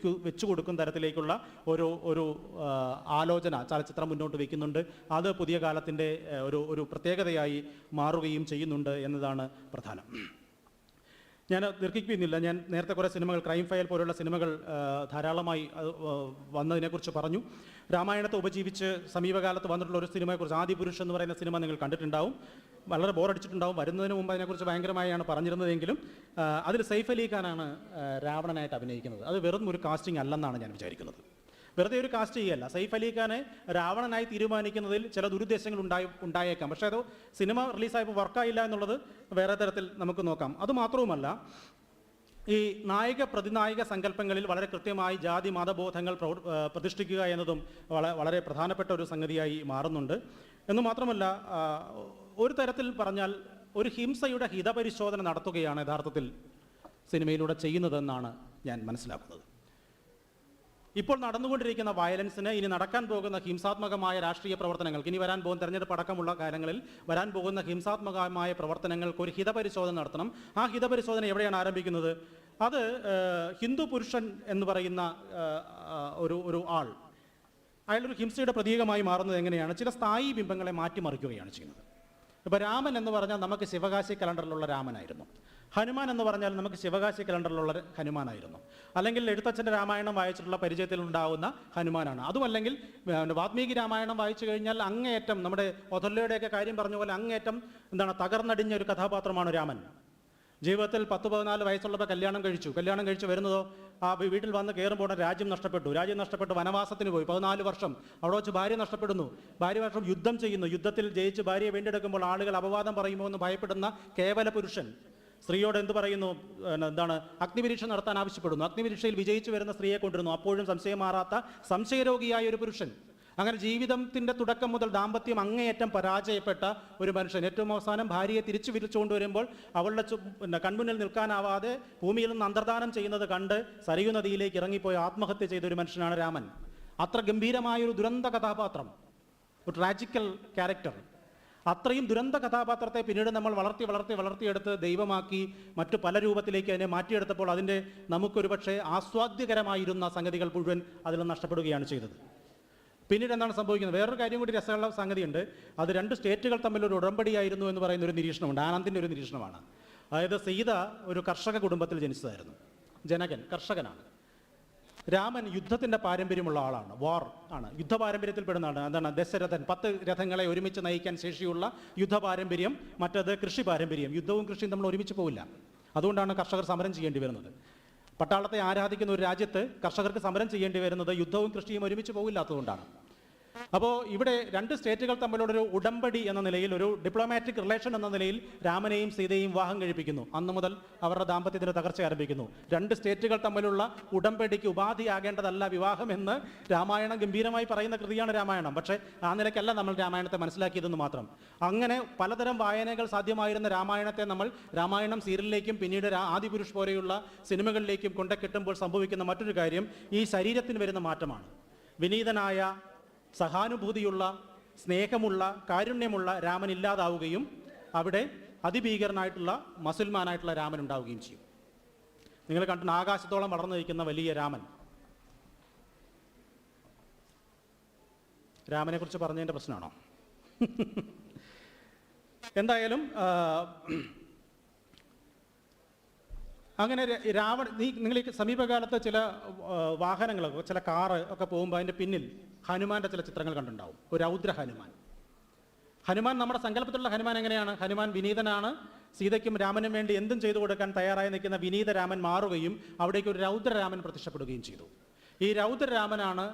വെച്ചു കൊടുക്കുന്ന തരത്തിലേക്കുള്ള ഒരു ആലോചന ചലച്ചിത്രം മുന്നോട്ട് വയ്ക്കുന്നുണ്ട്. അത് പുതിയ കാലത്തിൻ്റെ ഒരു പ്രത്യേകതയായി മാറുകയും ചെയ്യുന്നുണ്ട് എന്നതാണ് പ്രധാനം. ഞാൻ ദീർഘിപ്പിക്കുന്നില്ല. ഞാൻ നേരത്തെ കുറേ സിനിമകൾ, ക്രൈം ഫയൽ പോലുള്ള സിനിമകൾ ധാരാളമായി വന്നതിനെക്കുറിച്ച് പറഞ്ഞു. രാമായണത്തെ ഉപജീവിച്ച് സമീപകാലത്ത് വന്നിട്ടുള്ള ഒരു സിനിമയെക്കുറിച്ച്, ആദിപുരുഷ് എന്ന് പറയുന്ന സിനിമ നിങ്ങൾ കണ്ടിട്ടുണ്ടാവും. വളരെ ബോറടിച്ചിട്ടുണ്ടാവും. വരുന്നതിന് മുമ്പ് അതിനെക്കുറിച്ച് ഭയങ്കരമായാണ് പറഞ്ഞിരുന്നതെങ്കിലും അതിൽ സൈഫ് അലി ഖാനാണ് രാവണനായിട്ട് അഭിനയിക്കുന്നത്. അത് വെറും ഒരു കാസ്റ്റിംഗ് അല്ലെന്നാണ് ഞാൻ വിചാരിക്കുന്നത്. വെറുതെ ഒരു കാസ്റ്റ് ചെയ്യല്ല. സൈഫ് അലി ഖാനെ രാവണനായി തീരുമാനിക്കുന്നതിൽ ചില ദുരുദ്ദേശങ്ങൾ ഉണ്ടായേക്കാം. പക്ഷേ അത് സിനിമ റിലീസായപ്പോൾ വർക്കായില്ല എന്നുള്ളത് വേറെ തരത്തിൽ നമുക്ക് നോക്കാം. അതുമാത്രവുമല്ല, ഈ നായിക പ്രതിനായിക സങ്കല്പങ്ങളിൽ വളരെ കൃത്യമായി ജാതി മതബോധങ്ങൾ പ്രതിഷ്ഠിക്കുക എന്നതും വളരെ പ്രധാനപ്പെട്ട ഒരു സംഗതിയായി മാറുന്നുണ്ട്. എന്നു മാത്രമല്ല, ഒരു തരത്തിൽ പറഞ്ഞാൽ ഒരു ഹിംസയുടെ ഹിതപരിശോധന നടത്തുകയാണ് യഥാർത്ഥത്തിൽ സിനിമയിലൂടെ ചെയ്യുന്നതെന്നാണ് ഞാൻ മനസ്സിലാക്കുന്നത്. ഇപ്പോൾ നടന്നുകൊണ്ടിരിക്കുന്ന വയലൻസിന്, ഇനി നടക്കാൻ പോകുന്ന ഹിംസാത്മകമായ രാഷ്ട്രീയ പ്രവർത്തനങ്ങൾക്ക്, ഇനി വരാൻ പോകുന്ന തെരഞ്ഞെടുപ്പ് അടക്കമുള്ള കാലങ്ങളിൽ വരാൻ പോകുന്ന ഹിംസാത്മകമായ പ്രവർത്തനങ്ങൾക്ക് ഒരു ഹിതപരിശോധന നടത്തണം. ആ ഹിതപരിശോധന എവിടെയാണ് ആരംഭിക്കുന്നത്? അത് ഹിന്ദു പുരുഷൻ എന്ന് പറയുന്ന ഒരു ആൾ, അയാളൊരു ഹിംസയുടെ പ്രതീകമായി മാറുന്നത് എങ്ങനെയാണ്? ചില സ്ഥായി ബിംബങ്ങളെ മാറ്റിമറിക്കുകയാണ് ചെയ്യുന്നത്. ഇപ്പോൾ രാമൻ എന്ന് പറഞ്ഞാൽ നമുക്ക് ശിവകാശി കലണ്ടറിലുള്ള രാമനായിരുന്നു. ഹനുമാൻ എന്ന് പറഞ്ഞാൽ നമുക്ക് ശിവകാശി കലണ്ടറിലുള്ള ഹനുമാനായിരുന്നു. അല്ലെങ്കിൽ എഴുത്തച്ഛൻ്റെ രാമായണം വായിച്ചിട്ടുള്ള പരിചയത്തിൽ ഉണ്ടാകുന്ന ഹനുമാനാണ്. അതുമല്ലെങ്കിൽ വാൽമീകി രാമായണം വായിച്ചു കഴിഞ്ഞാൽ അങ്ങേയറ്റം, നമ്മുടെ ഒഥല്ലോയുടെയൊക്കെ കാര്യം പറഞ്ഞ പോലെ അങ്ങേയറ്റം തകർന്നടിഞ്ഞ ഒരു കഥാപാത്രമാണ് രാമൻ. ജീവിതത്തിൽ 10-14 വയസ്സുള്ളപ്പോൾ കല്യാണം കഴിച്ചു വരുന്നതോ ആ വീട്ടിൽ വന്ന് കയറുമ്പോൾ രാജ്യം നഷ്ടപ്പെട്ടു വനവാസത്തിന് പോയി 14 വർഷം അവിടെ വെച്ച് ഭാര്യ നഷ്ടപ്പെടുന്നു. ഭാര്യ വർഷം യുദ്ധം ചെയ്യുന്നു. യുദ്ധത്തിൽ ജയിച്ച് ഭാര്യയെ വീണ്ടെടുക്കുമ്പോൾ ആളുകൾ അപവാദം പറയുമോ എന്ന് ഭയപ്പെടുന്ന കേവല പുരുഷൻ സ്ത്രീയോട് എന്ത് പറയുന്നു? അഗ്നിപരീക്ഷ നടത്താൻ ആവശ്യപ്പെടുന്നു. അഗ്നിപരീക്ഷയിൽ വിജയിച്ചു വരുന്ന സ്ത്രീയെ കൊണ്ടിരുന്നു. അപ്പോഴും സംശയം മാറാത്ത സംശയരോഗിയായ ഒരു പുരുഷൻ. അങ്ങനെ ജീവിതത്തിൻ്റെ തുടക്കം മുതൽ ദാമ്പത്യം അങ്ങേയറ്റം പരാജയപ്പെട്ട ഒരു മനുഷ്യൻ. ഏറ്റവും അവസാനം ഭാര്യയെ തിരിച്ചു വിളിച്ചുകൊണ്ടുവരുമ്പോൾ അവളുടെ കൺമുന്നിൽ നിൽക്കാനാവാതെ ഭൂമിയിൽ നിന്ന് അന്തർദാനം ചെയ്യുന്നത് കണ്ട് സരയൂ നദിയിലേക്ക് ഇറങ്ങിപ്പോയി ആത്മഹത്യ ചെയ്ത ഒരു മനുഷ്യനാണ് രാമൻ. അത്ര ഗംഭീരമായൊരു ദുരന്ത കഥാപാത്രം, ഒരു ട്രാജിക്കൽ ക്യാരക്ടർ. അത്രയും ദുരന്ത കഥാപാത്രത്തെ പിന്നീട് നമ്മൾ വളർത്തിയെടുത്ത് ദൈവമാക്കി മറ്റു പല രൂപത്തിലേക്ക് അതിനെ മാറ്റിയെടുത്തപ്പോൾ അതിൻ്റെ നമുക്കൊരു പക്ഷേ ആസ്വാദ്യകരമായിരുന്ന സംഗതികൾ മുഴുവൻ അതിൽ നഷ്ടപ്പെടുകയാണ് ചെയ്തത്. പിന്നീട് എന്താണ് സംഭവിക്കുന്നത്? വേറൊരു കാര്യം കൂടി രസമുള്ള സംഗതിയുണ്ട്. അത് 2 സ്റ്റേറ്റുകൾ തമ്മിലൊരു ഉടമ്പടിയായിരുന്നു എന്ന് പറയുന്ന ഒരു നിരീക്ഷണമുണ്ട്. ആനന്ദിൻ്റെ ഒരു നിരീക്ഷണമാണ്. അതായത് സീത ഒരു കർഷക കുടുംബത്തിൽ ജനിച്ചതായിരുന്നു. ജനകൻ കർഷകനാണ്. രാമൻ യുദ്ധത്തിൻ്റെ പാരമ്പര്യമുള്ള ആളാണ്. വാർ ആണ്, യുദ്ധ പാരമ്പര്യത്തിൽപ്പെടുന്ന ആളാണ്. ദശരഥൻ 10 രഥങ്ങളെ ഒരുമിച്ച് നയിക്കാൻ ശേഷിയുള്ള യുദ്ധ പാരമ്പര്യം. മറ്റത് കൃഷി പാരമ്പര്യം. യുദ്ധവും കൃഷിയും നമ്മൾ ഒരുമിച്ച് പോവില്ല. അതുകൊണ്ടാണ് കർഷകർ സമരം ചെയ്യേണ്ടി വരുന്നത്. പട്ടാളത്തെ ആരാധിക്കുന്ന ഒരു രാജ്യത്ത് കർഷകർക്ക് സമരം ചെയ്യേണ്ടി വരുന്നത് യുദ്ധവും കൃഷിയും ഒരുമിച്ച് പോകില്ലാത്തതുകൊണ്ടാണ്. അപ്പോൾ ഇവിടെ 2 സ്റ്റേറ്റുകൾ തമ്മിലുള്ളൊരു ഉടമ്പടി എന്ന നിലയിൽ, ഒരു ഡിപ്ലോമാറ്റിക് റിലേഷൻ എന്ന നിലയിൽ രാമനെയും സീതയും വിവാഹം കഴിപ്പിക്കുന്നു. അന്നു മുതൽ അവരുടെ ദാമ്പത്യത്തിന് തകർച്ച ആരംഭിക്കുന്നു. 2 സ്റ്റേറ്റുകൾ തമ്മിലുള്ള ഉടമ്പടിക്ക് ഉപാധിയാകേണ്ടതല്ല വിവാഹം എന്ന് രാമായണം ഗംഭീരമായി പറയുന്ന കൃതിയാണ് രാമായണം. പക്ഷേ ആ നിലയ്ക്കല്ല നമ്മൾ രാമായണത്തെ മനസ്സിലാക്കിയതെന്ന് മാത്രം. അങ്ങനെ പലതരം വായനകൾ സാധ്യമായിരുന്ന രാമായണത്തെ നമ്മൾ രാമായണം സീരിയലിലേക്കും പിന്നീട് ആദിപുരുഷ് പോലെയുള്ള സിനിമകളിലേക്കും കൊണ്ടുകിട്ടുമ്പോൾ സംഭവിക്കുന്ന മറ്റൊരു കാര്യം ഈ ശരീരത്തിന് വരുന്ന മാറ്റമാണ്. വിനീതനായ, സഹാനുഭൂതിയുള്ള, സ്നേഹമുള്ള, കാരുണ്യമുള്ള രാമൻ ഇല്ലാതാവുകയും അവിടെ അതിഭീകരനായിട്ടുള്ള മുസൽമാനായിട്ടുള്ള രാമൻ ഉണ്ടാവുകയും ചെയ്യും. നിങ്ങൾ കണ്ടിട്ട് ആകാശത്തോളം വളർന്നു നിൽക്കുന്ന വലിയ രാമനെ കുറിച്ച് പറഞ്ഞതിൻ്റെ പ്രശ്നമാണോ? എന്തായാലും അങ്ങനെ നിങ്ങൾ ഈ സമീപകാലത്ത് ചില വാഹനങ്ങൾ, ചില കാറ് ഒക്കെ പോകുമ്പോൾ അതിൻ്റെ പിന്നിൽ ഹനുമാൻ്റെ ചില ചിത്രങ്ങൾ കണ്ടിട്ടുണ്ടാവും. ഒരു രൗദ്ര ഹനുമാൻ നമ്മുടെ സങ്കല്പത്തിലുള്ള ഹനുമാൻ എങ്ങനെയാണ്? ഹനുമാൻ വിനീതനാണ്. സീതയ്ക്കും രാമനും വേണ്ടി എന്തും ചെയ്തു കൊടുക്കാൻ തയ്യാറായി നിൽക്കുന്ന വിനീത രാമൻ മാറുകയും അവിടേക്ക് ഒരു രൗദ്രരാമൻ പ്രത്യക്ഷപ്പെടുകയും ചെയ്തു. ഈ രൗദ്രരാമനാണ്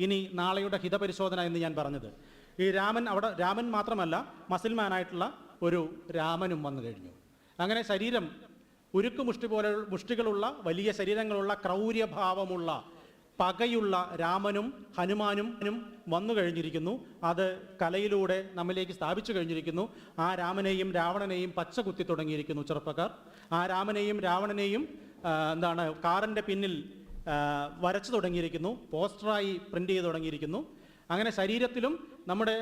ഇനി നാളെയുടെ ഹിതപരിശോധന എന്ന് ഞാൻ പറഞ്ഞത്. ഈ രാമൻ മാത്രമല്ല, മുസൽമാനായിട്ടുള്ള ഒരു രാമനും വന്നു കഴിഞ്ഞു. അങ്ങനെ ശരീരം ഉരുക്ക് മുഷ്ടികളുള്ള വലിയ ശരീരങ്ങളുള്ള ക്രൗര്യഭാവമുള്ള പകയുള്ള രാമനും ഹനുമാനും വന്നു കഴിഞ്ഞിരിക്കുന്നു. അത് കലയിലൂടെ നമ്മിലേക്ക് സ്ഥാപിച്ചു കഴിഞ്ഞിരിക്കുന്നു. ആ രാമനെയും രാവണനെയും പച്ച കുത്തി തുടങ്ങിയിരിക്കുന്നു ചെറുപ്പക്കാർ. ആ രാമനെയും രാവണനെയും കാറിൻ്റെ പിന്നിൽ വരച്ചു തുടങ്ങിയിരിക്കുന്നു, പോസ്റ്ററായി പ്രിൻ്റ് ചെയ്ത് തുടങ്ങിയിരിക്കുന്നു. അങ്ങനെ ശരീരത്തിലും നമ്മുടെ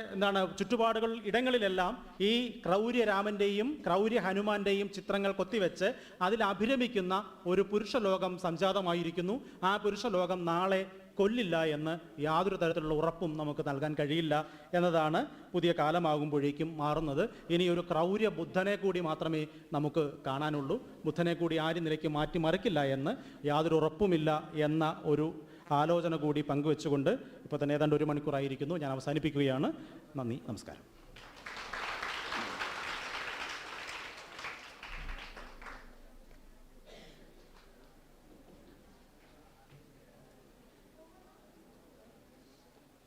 ചുറ്റുപാടുകൾ ഇടങ്ങളിലെല്ലാം ഈ ക്രൗര്യ രാമൻ്റെയും ക്രൗര്യ ഹനുമാന്റെയും ചിത്രങ്ങൾ കൊത്തിവെച്ച് അതിൽ അഭിരമിക്കുന്ന ഒരു പുരുഷ ലോകം സംജാതമായിരിക്കുന്നു. ആ പുരുഷ ലോകം നാളെ കൊല്ലില്ല എന്ന് യാതൊരു തരത്തിലുള്ള ഉറപ്പും നമുക്ക് നൽകാൻ കഴിയില്ല എന്നതാണ് പുതിയ കാലമാകുമ്പോഴേക്കും മാറുന്നത്. ഇനി ഒരു ക്രൗര്യ ബുദ്ധനെ കൂടി മാത്രമേ നമുക്ക് കാണാനുള്ളൂ. ബുദ്ധനെ കൂടി ആരും നിലയ്ക്ക് മാറ്റിമറിക്കില്ല എന്ന് യാതൊരു ഉറപ്പുമില്ല എന്ന ഒരു ആലോചന കൂടി പങ്കുവെച്ചുകൊണ്ട് ഇപ്പോൾ തന്നെ ഏതാണ്ട് 1 മണിക്കൂറായിരിക്കുന്നു. ഞാൻ അവസാനിപ്പിക്കുകയാണ്. നന്ദി, നമസ്കാരം.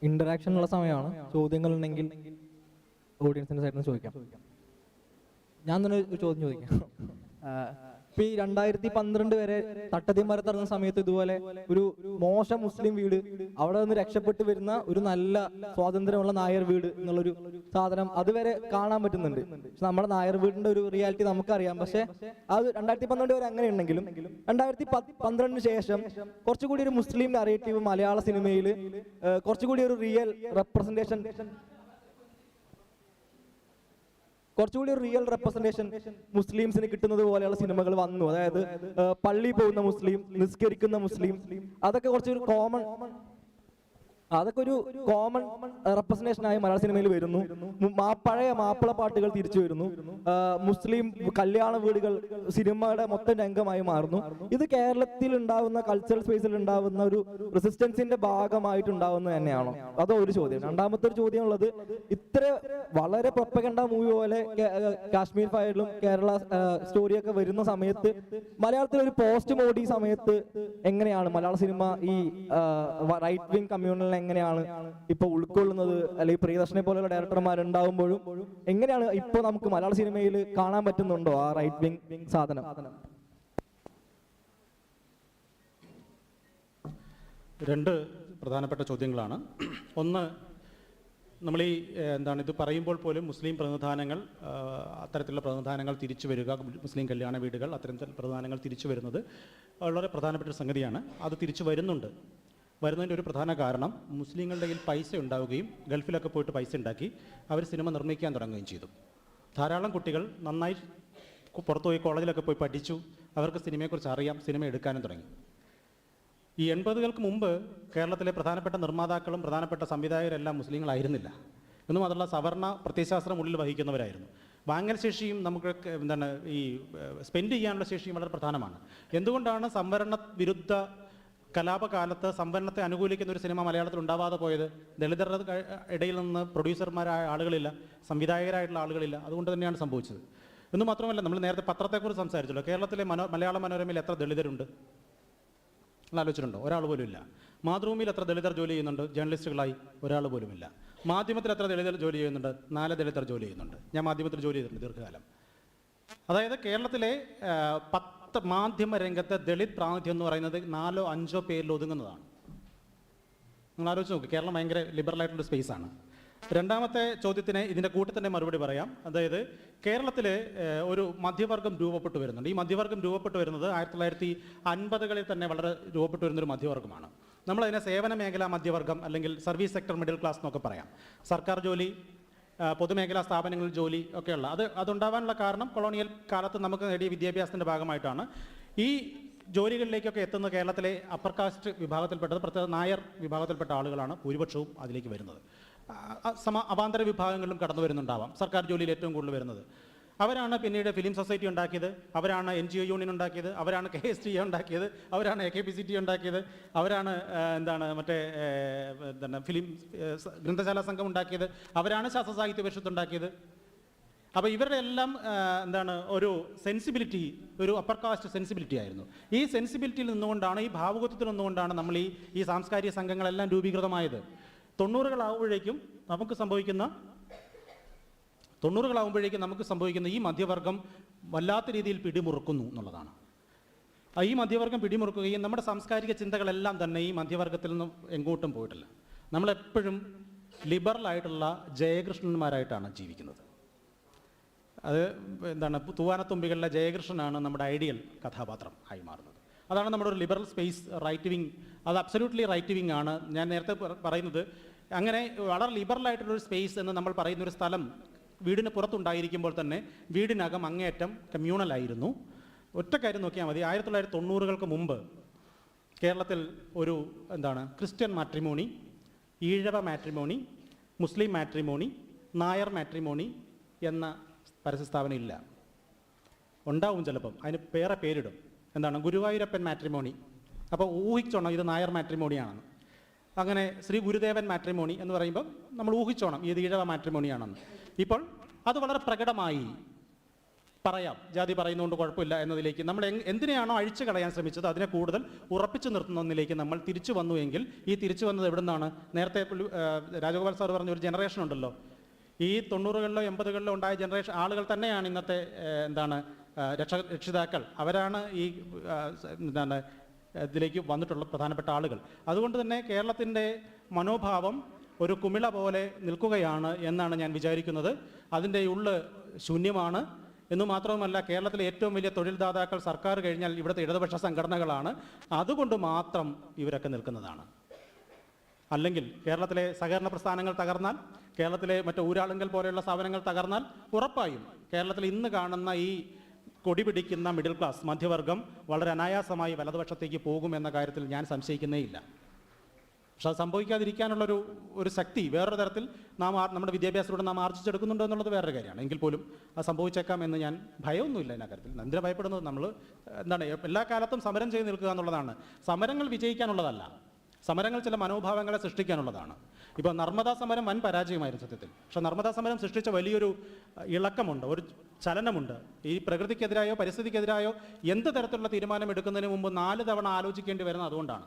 ഇന്ററാക്ഷൻ ഉള്ള സമയമാണ്. ചോദ്യങ്ങൾ ഉണ്ടെങ്കിൽ ഓഡിയൻസിന്റെ സൈഡിൽ നിന്ന് ചോദിക്കാം. ഞാൻ തന്നെ ഒരു ചോദ്യം ചോദിക്കാം. ഇപ്പൊ ഈ 2012 വരെ തട്ടതിമരത്ത് ഇറങ്ങുന്ന സമയത്ത് ഇതുപോലെ ഒരു മോശം മുസ്ലിം വീട്, അവിടെ നിന്ന് രക്ഷപ്പെട്ട് വരുന്ന ഒരു നല്ല സ്വാതന്ത്ര്യമുള്ള നായർ വീട് എന്നുള്ളൊരു സാധനം അതുവരെ കാണാൻ പറ്റുന്നുണ്ട്. പക്ഷെ നമ്മുടെ നായർ വീടിന്റെ ഒരു റിയാലിറ്റി നമുക്കറിയാം. പക്ഷെ അത് 2012 വരെ അങ്ങനെ ഉണ്ടെങ്കിലും 2012 ശേഷം കുറച്ചുകൂടി ഒരു മുസ്ലിം നറേറ്റീവ് മലയാള സിനിമയിൽ കുറച്ചുകൂടി ഒരു റിയൽ റെപ്രസെന്റേഷൻ മുസ്ലിംസിന് കിട്ടുന്നത് പോലെയുള്ള സിനിമകൾ വന്നു. അതായത് പള്ളി പോകുന്ന മുസ്ലിം, നിസ്കരിക്കുന്ന മുസ്ലിം, അതൊക്കെ കുറച്ചൊരു കോമൺ റെപ്രസെന്റേഷനായി മലയാള സിനിമയിൽ വരുന്നു. പഴയ മാപ്പിള പാട്ടുകൾ തിരിച്ചു വരുന്നു. മുസ്ലിം കല്യാണ വീടുകൾ സിനിമയുടെ മൊത്തം രംഗമായി മാറുന്നു. ഇത് കേരളത്തിൽ ഉണ്ടാവുന്ന കൾച്ചറൽ സ്പേസിൽ ഉണ്ടാവുന്ന ഒരു റെസിസ്റ്റൻസിന്റെ ഭാഗമായിട്ടുണ്ടാവുന്നത് തന്നെയാണോ? അതോ ഒരു ചോദ്യം. രണ്ടാമത്തെ ഒരു ചോദ്യം ഉള്ളത്, ഇത്ര വളരെ പ്രൊപ്പഗൻഡ മൂവി പോലെ കാശ്മീർ ഫയലിലും കേരള സ്റ്റോറിയൊക്കെ വരുന്ന സമയത്ത് മലയാളത്തിൽ ഒരു പോസ്റ്റ് മോഡി സമയത്ത് എങ്ങനെയാണ് മലയാള സിനിമ ഈ റൈറ്റ് വിങ് കമ്മ്യൂണലിനെ എങ്ങനെയാണ് ഇപ്പൊ ഉൾക്കൊള്ളുന്നത്? അല്ലെങ്കിൽ പ്രിയദർശനെ പോലെയുള്ള ഡയറക്ടർമാരുണ്ടാവുമ്പോഴും എങ്ങനെയാണ് ഇപ്പൊ നമുക്ക് മലയാള സിനിമയിൽ കാണാൻ പറ്റുന്നുണ്ടോ ആ റൈറ്റ് വിങ് സാധനം? രണ്ട് പ്രധാനപ്പെട്ട ചോദ്യങ്ങളാണ്. ഒന്ന്, നമ്മൾ ഈ ഇത് പറയുമ്പോൾ പോലും മുസ്ലിം പ്രതിനിധാനങ്ങൾ, അത്തരത്തിലുള്ള പ്രതിനിധാനങ്ങൾ തിരിച്ചു വരിക, മുസ്ലിം കല്യാണ വീടുകൾ, അത്തരത്തിലുള്ള പ്രതിനിധാനങ്ങൾ തിരിച്ചു വരുന്നത് വളരെ പ്രധാനപ്പെട്ട ഒരു സംഗതിയാണ്. അത് തിരിച്ചു വരുന്നതിൻ്റെ ഒരു പ്രധാന കാരണം മുസ്ലിങ്ങളുടെ കയ്യിൽ പൈസ ഉണ്ടാവുകയും ഗൾഫിലൊക്കെ പോയിട്ട് പൈസ ഉണ്ടാക്കി അവർ സിനിമ നിർമ്മിക്കാൻ തുടങ്ങുകയും ചെയ്തു. ധാരാളം കുട്ടികൾ നന്നായി പുറത്തുപോയി കോളേജിലൊക്കെ പോയി പഠിച്ചു, അവർക്ക് സിനിമയെക്കുറിച്ച് അറിയാം, സിനിമ എടുക്കാനും തുടങ്ങി. ഈ 80കൾക്ക് മുമ്പ് കേരളത്തിലെ പ്രധാനപ്പെട്ട നിർമ്മാതാക്കളും പ്രധാനപ്പെട്ട സംവിധായകരെല്ലാം മുസ്ലിങ്ങളായിരുന്നില്ല. എന്നും അതുള്ള സവർണ പ്രത്യയശാസ്ത്രം ഉള്ളിൽ വഹിക്കുന്നവരായിരുന്നു. വാങ്ങൽ ശേഷിയും നമുക്ക് ഈ സ്പെൻഡ് ചെയ്യാനുള്ള ശേഷിയും വളരെ പ്രധാനമാണ്. എന്തുകൊണ്ടാണ് സംവരണ വിരുദ്ധ കലാപകാലത്ത് സംവരണത്തെ അനുകൂലിക്കുന്ന ഒരു സിനിമ മലയാളത്തിൽ ഉണ്ടാവാതെ പോയത്? ദളിതരുടെ ഇടയിൽ നിന്ന് പ്രൊഡ്യൂസർമാരായ ആളുകളില്ല, സംവിധായകരായിട്ടുള്ള ആളുകളില്ല. അതുകൊണ്ട് തന്നെയാണ് സംഭവിച്ചത്. എന്ന് മാത്രമല്ല, നമ്മൾ നേരത്തെ പത്രത്തെക്കുറിച്ച് സംസാരിച്ചല്ലോ. കേരളത്തിലെ മലയാള മനോരമയിൽ എത്ര ദളിതരുണ്ട് ആലോചിച്ചിട്ടുണ്ടോ? ഒരാൾ പോലും ഇല്ല. മാതൃഭൂമിയിൽ എത്ര ദളിതർ ജോലി ചെയ്യുന്നുണ്ട് ജേർണലിസ്റ്റുകളായി? ഒരാൾ പോലുമില്ല. മാധ്യമത്തിൽ എത്ര ദളിതർ ജോലി ചെയ്യുന്നുണ്ട്? 4 ദളിതർ ജോലി ചെയ്യുന്നുണ്ട്. ഞാൻ മാധ്യമത്തിൽ ജോലി ചെയ്തിട്ടുണ്ട് ദീർഘകാലം. അതായത് കേരളത്തിലെ 10 മാധ്യമ രംഗത്തെ ദളിത് പ്രാതിനിധ്യം എന്ന് പറയുന്നത് 4 or 5 പേരിൽ ഒതുങ്ങുന്നതാണ്. നിങ്ങൾ ആലോചിച്ച് നോക്ക്, കേരളം ഭയങ്കര ലിബറലായിട്ടുള്ള സ്പേസാണ്. രണ്ടാമത്തെ ചോദ്യത്തിന് ഇതിൻ്റെ കൂട്ടി തന്നെ മറുപടി പറയാം. അതായത് കേരളത്തിൽ ഒരു മധ്യവർഗം രൂപപ്പെട്ടു വരുന്നുണ്ട്. ഈ മധ്യവർഗം രൂപപ്പെട്ടു വരുന്നത് 1950കളിൽ തന്നെ വളരെ രൂപപ്പെട്ടു വരുന്നൊരു മധ്യവർഗമാണ്. നമ്മളതിനെ സേവന മേഖലാ മധ്യവർഗം അല്ലെങ്കിൽ സർവീസ് സെക്ടർ മിഡിൽ ക്ലാസ് എന്നൊക്കെ പറയാം. സർക്കാർ ജോലി, പൊതുമേഖലാ സ്ഥാപനങ്ങളിൽ ജോലി ഒക്കെയുള്ള അതുണ്ടാവാനുള്ള കാരണം കൊളോണിയൽ കാലത്ത് നമുക്ക് നേടിയ വിദ്യാഭ്യാസത്തിൻ്റെ ഭാഗമായിട്ടാണ്. ഈ ജോലികളിലേക്കൊക്കെ എത്തുന്ന കേരളത്തിലെ അപ്പർ കാസ്റ്റ് വിഭാഗത്തിൽപ്പെട്ടത്, പ്രത്യേക നായർ വിഭാഗത്തിൽപ്പെട്ട ആളുകളാണ് ഭൂരിപക്ഷവും അതിലേക്ക് വരുന്നത്. അവാന്തര വിഭാഗങ്ങളിലും കടന്നു വരുന്നുണ്ടാവാം. സർക്കാർ ജോലിയിൽ ഏറ്റവും കൂടുതൽ വരുന്നത് അവരാണ്. പിന്നീട് ഫിലിം സൊസൈറ്റി ഉണ്ടാക്കിയത് അവരാണ്, NGO യൂണിയൻ ഉണ്ടാക്കിയത് അവരാണ്, KSTA ഉണ്ടാക്കിയത് അവരാണ്, AKPCT ഉണ്ടാക്കിയത് അവരാണ്, ഫിലിം ഗ്രന്ഥശാല സംഘം ഉണ്ടാക്കിയത് അവരാണ്, ശാസ്ത്ര സാഹിത്യ പരിഷത്ത് ഉണ്ടാക്കിയത്. അപ്പോൾ ഇവരുടെ എല്ലാം ഒരു സെൻസിബിലിറ്റി, ഒരു അപ്പർ കാസ്റ്റ് സെൻസിബിലിറ്റി ആയിരുന്നു. ഈ സെൻസിബിലിറ്റിയിൽ നിന്നുകൊണ്ടാണ്, ഈ ഭാവുകത്വത്തിൽ നിന്നുകൊണ്ടാണ് നമ്മൾ ഈ സാംസ്കാരിക സംഘങ്ങളെല്ലാം രൂപീകൃതമായത്. 90കളാവുമ്പോഴേക്കും നമുക്ക് സംഭവിക്കുന്ന ഈ മധ്യവർഗം വല്ലാത്ത രീതിയിൽ പിടിമുറുക്കുന്നു എന്നുള്ളതാണ്. ഈ മധ്യവർഗം പിടിമുറുക്കുകയും നമ്മുടെ സാംസ്കാരിക ചിന്തകളെല്ലാം തന്നെ ഈ മധ്യവർഗത്തിൽ നിന്നും എങ്ങോട്ടും പോയിട്ടില്ല. നമ്മളെപ്പോഴും ലിബറലായിട്ടുള്ള ജയകൃഷ്ണന്മാരായിട്ടാണ് ജീവിക്കുന്നത്. അത് എന്താണ്, തൂവാനത്തുമ്പികളിലെ ജയകൃഷ്ണനാണ് നമ്മുടെ ഐഡിയൽ കഥാപാത്രം ആയി മാറുന്നത്. അതാണ് നമ്മുടെ ഒരു ലിബറൽ സ്പേസ്. റൈറ്റ് വിങ്, അത് അബ്സല്യൂട്ട്ലി റൈറ്റ് വിങ് ആണ്. ഞാൻ നേരത്തെ പറയുന്നത് അങ്ങനെ വളരെ ലിബറലായിട്ടുള്ളൊരു സ്പേസ് എന്ന് നമ്മൾ പറയുന്നൊരു സ്ഥലം വീടിന് പുറത്തുണ്ടായിരിക്കുമ്പോൾ തന്നെ വീടിനകം അങ്ങേയറ്റം കമ്മ്യൂണലായിരുന്നു. ഒറ്റ കാര്യം നോക്കിയാൽ മതി, 1990-കൾക്ക് മുമ്പ് കേരളത്തിൽ ഒരു ക്രിസ്ത്യൻ മാട്രിമോണി, ഈഴവ മാട്രിമോണി, മുസ്ലിം മാട്രിമോണി, നായർ മാട്രിമോണി എന്ന പരസ്യസ്ഥാപനം ഇല്ല. ഉണ്ടാവും ചിലപ്പം, അതിന് വേറെ പേരിടും. ഗുരുവായൂരപ്പൻ മാട്രിമോണി, അപ്പോൾ ഊഹിച്ചോണം ഇത് നായർ മാട്രിമോണിയാണെന്ന്. അങ്ങനെ ശ്രീ ഗുരുദേവൻ മാട്രിമോണി എന്ന് പറയുമ്പോൾ നമ്മൾ ഊഹിച്ചോണം ഇത് ഈഴവ മാട്രിമോണിയാണെന്ന്. ഇപ്പോൾ അത് വളരെ പ്രകടമായി പറയാം, ജാതി പറയുന്നതുകൊണ്ട് കുഴപ്പമില്ല എന്നതിലേക്ക് നമ്മൾ എന്തിനെയാണോ അഴിച്ചു കളയാൻ ശ്രമിച്ചത് അതിനെ കൂടുതൽ ഉറപ്പിച്ചു നിർത്തുന്ന ഒന്നിലേക്ക് നമ്മൾ തിരിച്ചു വന്നു. എങ്കിൽ ഈ തിരിച്ചു വന്നത് എവിടെ നിന്നാണ്? നേരത്തെ രാജഗോപാൽ സാർ പറഞ്ഞ ഒരു ജനറേഷൻ ഉണ്ടല്ലോ, ഈ 90-കളിലോ 80-കളിലോ ഉണ്ടായ ജനറേഷൻ ആളുകൾ തന്നെയാണ് ഇന്നത്തെ രക്ഷിതാക്കൾ. അവരാണ് ഈ ഇതിലേക്ക് വന്നിട്ടുള്ള പ്രധാനപ്പെട്ട ആളുകൾ. അതുകൊണ്ട് തന്നെ കേരളത്തിൻ്റെ മനോഭാവം ഒരു കുമിള പോലെ നിൽക്കുകയാണ് എന്നാണ് ഞാൻ വിചാരിക്കുന്നത്. അതിൻ്റെ ഉള്ള് ശൂന്യമാണ് എന്നു മാത്രവുമല്ല, കേരളത്തിലെ ഏറ്റവും വലിയ തൊഴിൽദാതാക്കൾ സർക്കാർ കഴിഞ്ഞാൽ ഇവിടുത്തെ ഇടതുപക്ഷ സംഘടനകളാണ്. അതുകൊണ്ട് മാത്രം ഇവരൊക്കെ നിൽക്കുന്നതാണ്. അല്ലെങ്കിൽ കേരളത്തിലെ സഹകരണ പ്രസ്ഥാനങ്ങൾ തകർന്നാൽ, കേരളത്തിലെ മറ്റു ഊരാളുങ്കൽ പോലെയുള്ള സ്ഥാപനങ്ങൾ തകർന്നാൽ ഉറപ്പായും കേരളത്തിൽ ഇന്ന് കാണുന്ന ഈ കൊടി പിടിക്കുന്ന മിഡിൽ ക്ലാസ് മധ്യവർഗം വളരെ അനായാസമായി വലതുപക്ഷത്തേക്ക് പോകുമെന്ന കാര്യത്തിൽ ഞാൻ സംശയിക്കുന്നേയില്ല. പക്ഷെ അത് സംഭവിക്കാതിരിക്കാനുള്ളൊരു ശക്തി വേറൊരു തരത്തിൽ നമ്മുടെ വിദ്യാഭ്യാസത്തിലൂടെ നാം ആർജിച്ചെടുക്കുന്നുണ്ടോ എന്നുള്ളത് വേറൊരു കാര്യമാണ്. എങ്കിൽ പോലും അത് സംഭവിച്ചേക്കാം എന്ന് ഞാൻ ഭയമൊന്നുമില്ല എന്ന കാര്യത്തിൽ. എന്തിനാണ് ഭയപ്പെടുന്നത്? നമ്മൾ എല്ലാ കാലത്തും സമരം ചെയ്ത് നിൽക്കുക എന്നുള്ളതാണ്. സമരങ്ങൾ വിജയിക്കാനുള്ളതല്ല, സമരങ്ങൾ ചില മനോഭാവങ്ങളെ സൃഷ്ടിക്കാനുള്ളതാണ്. ഇപ്പോൾ നർമ്മദാ സമരം വൻ പരാജയമായിരുന്നു സത്യത്തിൽ. പക്ഷേ നർമ്മദാ സമരം സൃഷ്ടിച്ച വലിയൊരു ഇളക്കമുണ്ട്, ഒരു ചലനമുണ്ട്. ഈ പ്രകൃതിക്കെതിരായോ പരിസ്ഥിതിക്കെതിരായോ എന്ത് തരത്തിലുള്ള തീരുമാനം എടുക്കുന്നതിന് മുമ്പ് 4 തവണ ആലോചിക്കേണ്ടി വരുന്നത് അതുകൊണ്ടാണ്.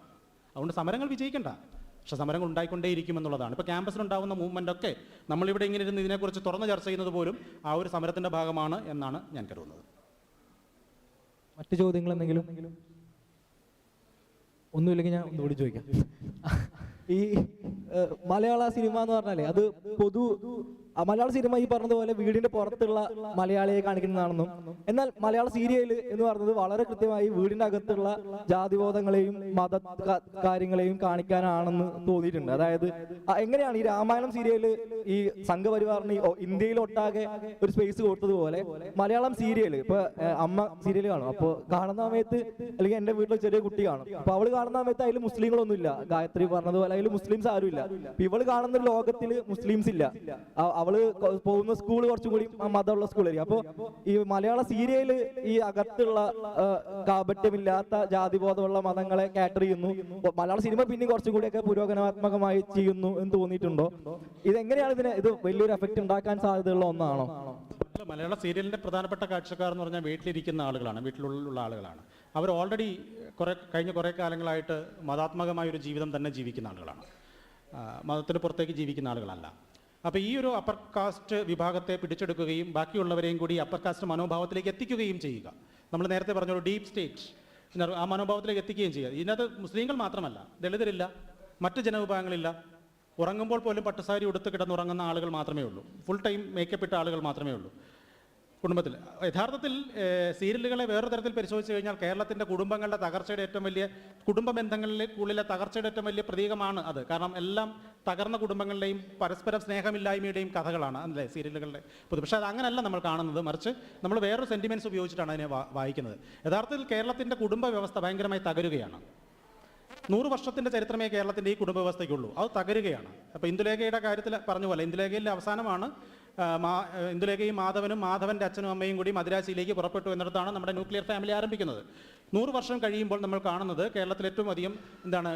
അതുകൊണ്ട് സമരങ്ങൾ വിജയിക്കണ്ട, പക്ഷേ സമരങ്ങൾ ഉണ്ടായിക്കൊണ്ടേയിരിക്കുമെന്നുള്ളതാണ്. ഇപ്പോൾ ക്യാമ്പസിലുണ്ടാകുന്ന മൂവ്മെൻ്റൊക്കെ നമ്മളിവിടെ ഇങ്ങനെ ഇരുന്ന് ഇതിനെക്കുറിച്ച് തുറന്ന് ചർച്ച ചെയ്യുന്നത് പോലും ആ ഒരു സമരത്തിൻ്റെ ഭാഗമാണ് എന്നാണ് ഞാൻ കരുതുന്നത്. മറ്റു ചോദ്യങ്ങൾ എന്തെങ്കിലും? ഒന്നുമില്ലെങ്കിൽ ഞാൻ ഒന്നുകൂടി ചോദിക്കാം. ഈ മലയാള സിനിമ എന്ന് പറഞ്ഞാലേ അത് മലയാള സിനിമ ഈ പറഞ്ഞതുപോലെ വീടിന്റെ പുറത്തുള്ള മലയാളിയെ കാണിക്കുന്നതാണെന്നും, എന്നാൽ മലയാള സീരിയൽ എന്ന് പറഞ്ഞത് വളരെ കൃത്യമായി വീടിന്റെ അകത്തുള്ള ജാതിബോധങ്ങളെയും മത കാര്യങ്ങളെയും കാണിക്കാനാണെന്ന് തോന്നിയിട്ടുണ്ട്. അതായത് എങ്ങനെയാണ് ഈ രാമായണം സീരിയല് ഈ സംഘപരിവാറിന് ഇന്ത്യയിലൊട്ടാകെ ഒരു സ്പേസ് കൊടുത്തതുപോലെ മലയാളം സീരിയൽ ഇപ്പൊ അമ്മ സീരിയൽ കാണും, അപ്പോൾ കാണുന്ന സമയത്ത് അല്ലെങ്കിൽ എന്റെ വീട്ടിൽ ചെറിയ കുട്ടി കാണും, അപ്പൊ അവള് കാണുന്ന സമയത്ത് അതിൽ മുസ്ലിങ്ങളൊന്നുമില്ല, ഗായത്രി പറഞ്ഞതുപോലെ അതിൽ മുസ്ലിംസ് ആരുമില്ല. ഇവള് കാണുന്ന ലോകത്തിൽ മുസ്ലിംസ് ഇല്ല, അവള് പോകുന്ന സ്കൂൾ കുറച്ചും കൂടി മതമുള്ള സ്കൂളായിരിക്കും. അപ്പൊ ഈ മലയാള സീരിയല് ഈ അകത്തുള്ള കാപട്യമില്ലാത്ത ജാതിബോധമുള്ള മതങ്ങളെ കാറ്റർ ചെയ്യുന്നു. മലയാള സിനിമ പിന്നെ കുറച്ചും കൂടിയൊക്കെ പുരോഗമനാത്മകമായി ചെയ്യുന്നു എന്ന് തോന്നിയിട്ടുണ്ടോ? ഇതെങ്ങനെയാണ് ഇത് വലിയൊരു എഫക്റ്റ് ഉണ്ടാക്കാൻ സാധ്യതയുള്ള ഒന്നാണോ? മലയാള സീരിയലിന്റെ പ്രധാനപ്പെട്ട കാഴ്ചക്കാർ എന്ന് പറഞ്ഞാൽ വീട്ടിലിരിക്കുന്ന ആളുകളാണ്, വീട്ടിലുള്ള ആളുകളാണ്. അവർ ഓൾറെഡി കഴിഞ്ഞ കുറേ കാലങ്ങളായിട്ട് മതാത്മകമായ ഒരു ജീവിതം തന്നെ ജീവിക്കുന്ന ആളുകളാണ്, മതത്തിന് പുറത്തേക്ക് ജീവിക്കുന്ന ആളുകളല്ല. അപ്പോൾ ഈ ഒരു അപ്പർ കാസ്റ്റ് വിഭാഗത്തെ പിടിച്ചെടുക്കുകയും ബാക്കിയുള്ളവരെയും കൂടി അപ്പർ കാസ്റ്റ് മനോഭാവത്തിലേക്ക് എത്തിക്കുകയും ചെയ്യുക. നമ്മൾ നേരത്തെ പറഞ്ഞ ഒരു ഡീപ്പ് സ്റ്റേറ്റ് ആ മനോഭാവത്തിലേക്ക് എത്തിക്കുകയും ചെയ്യുക. ഇതിനകത്ത് മുസ്ലിങ്ങൾ മാത്രമല്ല, ദളിതരില്ല, മറ്റ് ജനവിഭാഗങ്ങളില്ല. ഉറങ്ങുമ്പോൾ പോലും പട്ടുസാരി ഉടുത്ത് കിടന്നുറങ്ങുന്ന ആളുകൾ മാത്രമേ ഉള്ളൂ, ഫുൾ ടൈം മേക്കപ്പ് ഇട്ട ആളുകൾ മാത്രമേ ഉള്ളൂ കുടുംബത്തിൽ. യഥാർത്ഥത്തിൽ സീരിയലുകളെ വേറെ തരത്തിൽ പരിശോധിച്ച് കഴിഞ്ഞാൽ കേരളത്തിൻ്റെ കുടുംബങ്ങളുടെ തകർച്ചയുടെ ഏറ്റവും വലിയ കുടുംബ ബന്ധങ്ങളിലെ തകർച്ചയുടെ ഏറ്റവും വലിയ പ്രതീകമാണ് അത്. കാരണം എല്ലാം തകർന്ന കുടുംബങ്ങളുടെയും പരസ്പരം സ്നേഹമില്ലായ്മയുടെയും കഥകളാണ് അല്ലേ സീരിയലുകളുടെ പൊതു. പക്ഷേ അത് അങ്ങനെയല്ല നമ്മൾ കാണുന്നത്, മറിച്ച് നമ്മൾ വേറൊരു സെൻറ്റിമെൻറ്റ്സ് ഉപയോഗിച്ചിട്ടാണ് അതിനെ വായിക്കുന്നത്. യഥാർത്ഥത്തിൽ കേരളത്തിൻ്റെ കുടുംബ വ്യവസ്ഥ ഭയങ്കരമായി തകരുകയാണ്. 100 വർഷത്തിൻ്റെ ചരിത്രമേ കേരളത്തിൻ്റെ ഈ കുടുംബ വ്യവസ്ഥയ്ക്കുള്ളൂ, അത് തകരുകയാണ്. അപ്പോൾ ഇന്ദുലേഖയുടെ കാര്യത്തിൽ പറഞ്ഞ പോലെ ഇന്ദുലേഖയിലെ അവസാനമാണ് ഇന്ദുലേഖയും മാധവനും മാധവൻ്റെ അച്ഛനും അമ്മയും കൂടി മദിരാശിയിലേക്ക് പുറപ്പെട്ടു എന്നിടത്താണ് നമ്മുടെ ന്യൂക്ലിയർ ഫാമിലി ആരംഭിക്കുന്നത്. 100 വർഷം കഴിയുമ്പോൾ നമ്മൾ കാണുന്നത് കേരളത്തിൽ ഏറ്റവും അധികം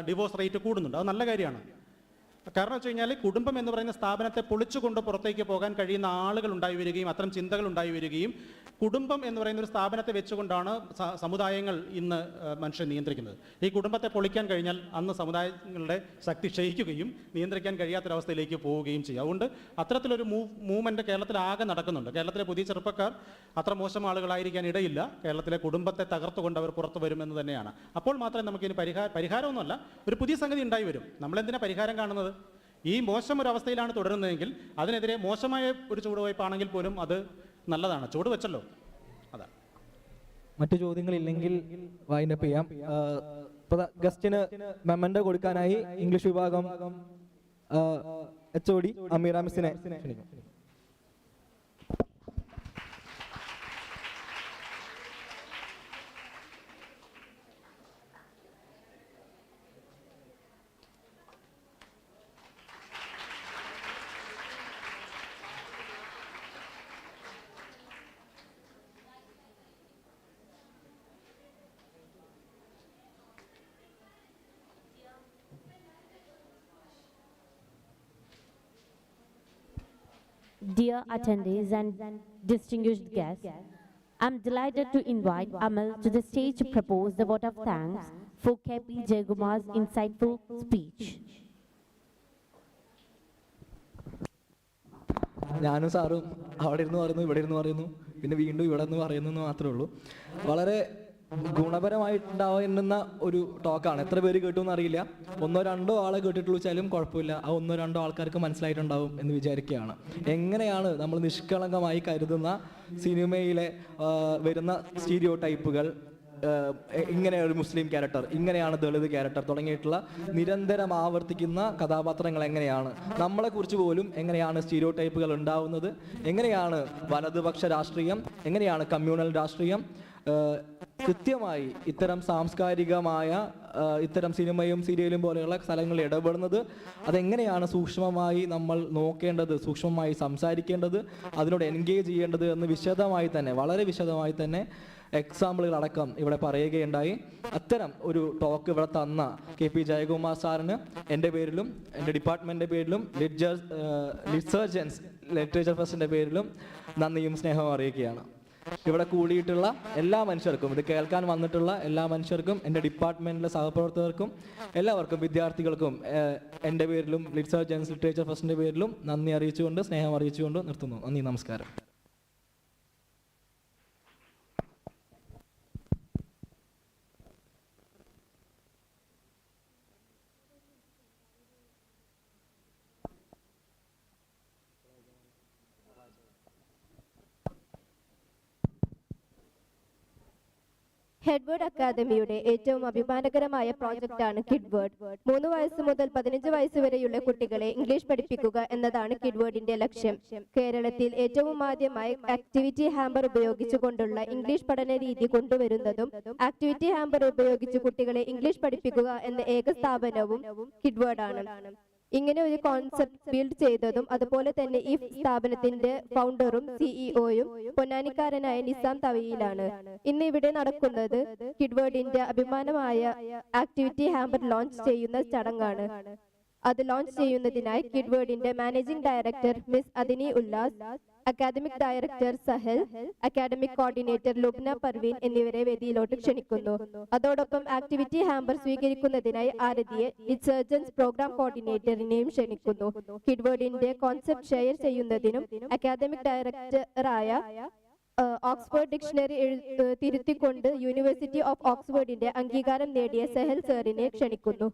ഡിവോഴ്സ് റേറ്റ് കൂടുന്നുണ്ട്. അത് നല്ല കാര്യമാണ്. കാരണം വെച്ച് കഴിഞ്ഞാൽ കുടുംബം എന്ന് പറയുന്ന സ്ഥാപനത്തെ പൊളിച്ചുകൊണ്ട് പുറത്തേക്ക് പോകാൻ കഴിയുന്ന ആളുകൾ ഉണ്ടായി വരികയും അത്തരം ചിന്തകൾ ഉണ്ടായി വരികയും കുടുംബം എന്ന് പറയുന്ന ഒരു സ്ഥാപനത്തെ വെച്ചുകൊണ്ടാണ് സമുദായങ്ങൾ ഇന്ന് മനുഷ്യൻ നിയന്ത്രിക്കുന്നത്. ഈ കുടുംബത്തെ പൊളിക്കാൻ കഴിഞ്ഞാൽ അന്ന് സമുദായങ്ങളുടെ ശക്തി ക്ഷയിക്കുകയും നിയന്ത്രിക്കാൻ കഴിയാത്തൊരവസ്ഥയിലേക്ക് പോവുകയും ചെയ്യും. അതുകൊണ്ട് അത്തരത്തിലൊരു മൂവ്മെൻറ്റ് കേരളത്തിൽ ആകെ നടക്കുന്നുണ്ട്. കേരളത്തിലെ പുതിയ ചെറുപ്പക്കാർ അത്ര മോശം ആളുകളായിരിക്കാൻ ഇടയില്ല. കേരളത്തിലെ കുടുംബത്തെ തകർത്തുകൊണ്ട് അവർ പുറത്തു വരുമെന്ന് തന്നെയാണ്. അപ്പോൾ മാത്രമേ നമുക്കിനി പരിഹാരമൊന്നുമല്ല, ഒരു പുതിയ സംഗതി ഉണ്ടായി വരും. നമ്മളെന്തിനാ പരിഹാരം കാണുന്നത്? ഈ മോശം ഒരു അവസ്ഥയിലാണ് തുടരുന്നതെങ്കിൽ അതിനെതിരെ മോശമായ ഒരു ചുവടുവയ്പ്പാണെങ്കിൽ പോലും അത് നല്ലതാണ്. ചുവട് വെച്ചല്ലോ, അതാണ്. മറ്റു ചോദ്യങ്ങളില്ലെങ്കിൽ വൈൻഡപ്പ് ചെയ്യാം. ഗസ്റ്റിന് മെമ്മൻഡോ കൊടുക്കാനായി ഇംഗ്ലീഷ് വിഭാഗം HOD അമീറ മിസ്സിനെ ക്ഷണിക്കും. Dear attendees and distinguished guests, I'm delighted to invite Amal to the stage to propose the vote of thanks for KP Jayakumar's insightful speech. ഞാനും സാറും അവിടെ ഇരുന്ന് പറയുന്നു, ഇവിടെ ഇരുന്ന് പറയുന്നു, പിന്നെ വീണ്ടും ഇവിടെ നിന്ന് പറയുന്നു എന്ന് മാത്രമേ ഉള്ളൂ. വളരെ ഗുണപരമായിട്ടുണ്ടാവുന്ന ഒരു ടോക്കാണ്. എത്ര പേര് കേട്ടു എന്നറിയില്ല. 1-2 ആളെ കേട്ടിട്ടുള്ളൂ വെച്ചാലും കുഴപ്പമില്ല. ആ 1-2 ആൾക്കാർക്ക് മനസ്സിലായിട്ടുണ്ടാവും എന്ന് വിചാരിക്കുകയാണ്. എങ്ങനെയാണ് നമ്മൾ നിഷ്കളങ്കമായി കരുതുന്ന സിനിമയിലെ വരുന്ന സ്റ്റീരിയോ ടൈപ്പുകൾ, ഇങ്ങനെ ഒരു മുസ്ലിം ക്യാരക്ടർ, ഇങ്ങനെയാണ് ദളിത് ക്യാരക്ടർ തുടങ്ങിയിട്ടുള്ള നിരന്തരം ആവർത്തിക്കുന്ന കഥാപാത്രങ്ങൾ എങ്ങനെയാണ്, നമ്മളെക്കുറിച്ച് പോലും എങ്ങനെയാണ് സ്റ്റീരിയോ ടൈപ്പുകൾ ഉണ്ടാവുന്നത്, എങ്ങനെയാണ് വലതുപക്ഷ രാഷ്ട്രീയം, എങ്ങനെയാണ് കമ്മ്യൂണൽ രാഷ്ട്രീയം കൃത്യമായി ഇത്തരം സാംസ്കാരികമായ ഇത്തരം സിനിമയും സീരിയലും പോലെയുള്ള സ്ഥലങ്ങളിൽ ഇടപെടുന്നത്, അതെങ്ങനെയാണ് സൂക്ഷ്മമായി നമ്മൾ നോക്കേണ്ടത്, സൂക്ഷ്മമായി സംസാരിക്കേണ്ടത്, അതിനോട് എൻഗേജ് ചെയ്യേണ്ടത് എന്ന് വിശദമായി തന്നെ, വളരെ വിശദമായി തന്നെ എക്സാമ്പിളുകളടക്കം ഇവിടെ പറയുകയുണ്ടായി. അത്തരം ഒരു ടോക്ക് ഇവിടെ തന്ന KP ജയകുമാർ സാറിന് എൻ്റെ പേരിലും എൻ്റെ ഡിപ്പാർട്ട്മെൻറ്റിൻ്റെ പേരിലും ലിറ്റ്സർജൻസ് ലിറ്ററേച്ചർ ഫെസ്റ്റിൻ്റെ പേരിലും നന്ദിയും സ്നേഹവും അറിയിക്കുകയാണ്. ഇവിടെ കൂടിയിട്ടുള്ള എല്ലാ മനുഷ്യർക്കും, ഇത് കേൾക്കാൻ വന്നിട്ടുള്ള എല്ലാ മനുഷ്യർക്കും, എൻ്റെ ഡിപ്പാർട്ട്മെൻറ്റിലെ സഹപ്രവർത്തകർക്കും, എല്ലാവർക്കും, വിദ്യാർത്ഥികൾക്കും എൻ്റെ പേരിലും ലിറ്റ്സർജൻസ് ലിറ്ററേച്ചർ ഫെസ്റ്റിൻ്റെ പേരിലും നന്ദി അറിയിച്ചുകൊണ്ട്, സ്നേഹം അറിയിച്ചുകൊണ്ട് നിർത്തുന്നു. നന്ദി, നമസ്കാരം. ഹെഡ്വേർഡ് അക്കാദമിയുടെ ഏറ്റവും അഭിമാനകരമായ പ്രോജക്റ്റാണ് കിഡ്വേർഡ്. 3 വയസ്സ് മുതൽ 15 വയസ്സ് വരെയുള്ള കുട്ടികളെ ഇംഗ്ലീഷ് പഠിപ്പിക്കുക എന്നതാണ് കിഡ്വേർഡിന്റെ ലക്ഷ്യം. കേരളത്തിൽ ഏറ്റവും ആദ്യമായി ആക്ടിവിറ്റി ഹാമ്പർ ഉപയോഗിച്ചുകൊണ്ടുള്ള ഇംഗ്ലീഷ് പഠന രീതി കൊണ്ടുവരുന്നതും ആക്ടിവിറ്റി ഹാമ്പർ ഉപയോഗിച്ച് കുട്ടികളെ ഇംഗ്ലീഷ് പഠിപ്പിക്കുക എന്ന ഏക സ്ഥാപനവും കിഡ്വേർഡ് ആണ്. ഇങ്ങനെ ഒരു കോൺസെപ്റ്റ് ബിൽഡ് ചെയ്തതും അതുപോലെ തന്നെ ഈ സ്ഥാപനത്തിന്റെ ഫൗണ്ടറും സിഇഒയും പൊന്നാനിക്കാരനായ നിസാം തവയിലാണ്. ഇന്ന് ഇവിടെ നടക്കുന്നത് കിഡ്വേർഡിന്റെ അഭിമാനമായ ആക്ടിവിറ്റി ഹാമ്പർ ലോഞ്ച് ചെയ്യുന്ന ചടങ്ങാണ്. അത് ലോഞ്ച് ചെയ്യുന്നതിനായി കിഡ്വേർഡിന്റെ managing director Miss Adini Ullas, academic director Sahal, academic coordinator Lubna Parveen എന്നിവരെ വേദിയിലോട്ട് ക്ഷണിക്കുന്നു. അതോടൊപ്പം ആക്ടിവിറ്റി ഹാമ്പർ സ്വീകരിക്കുന്നതിനായി ആരതിയെ ലിറ്റ്സർജൻസ് പ്രോഗ്രാം കോർഡിനേറ്ററിനെയും ക്ഷണിക്കുന്നു. കിഡ്വേർഡിന്റെ കോൺസെപ്റ്റ് ഷെയർ ചെയ്യുന്നതിനും അക്കാദമിക് ഡയറക്ടറായ ഓക്സ്ഫോർഡ് ഡിക്ഷണറി തിരുത്തിക്കൊണ്ട് യൂണിവേഴ്സിറ്റി ഓഫ് ഓക്സ്ഫോർഡിന്റെ അംഗീകാരം നേടിയ സഹൽ സാറിനെ ക്ഷണിക്കുന്നു.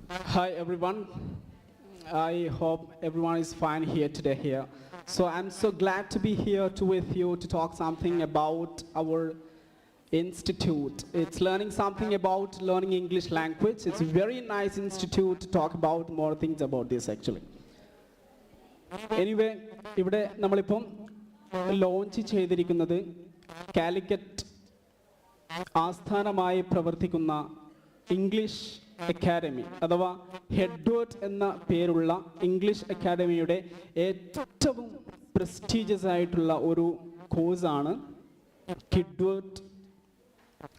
Hi everyone. I hope everyone is fine here today here. So I'm so glad to be here with you to talk something about our institute. It's learning something about learning English language. It's a very nice institute to talk about more things about this actually. Anyway, ഇവിടെ നമ്മളിപ്പം launch ചെയ്തിരിക്കുന്നത് കാലിക്കറ്റ് ആസ്ഥാനമായി പ്രവർത്തിക്കുന്ന English academy അഥവാ ഹെഡ്വേർട്ട് എന്ന പേരുള്ള English അക്കാഡമിയുടെ ഏറ്റവും prestigious ആയിട്ടുള്ള ഒരു കോഴ്സാണ് കിഡ്വേർട്ട്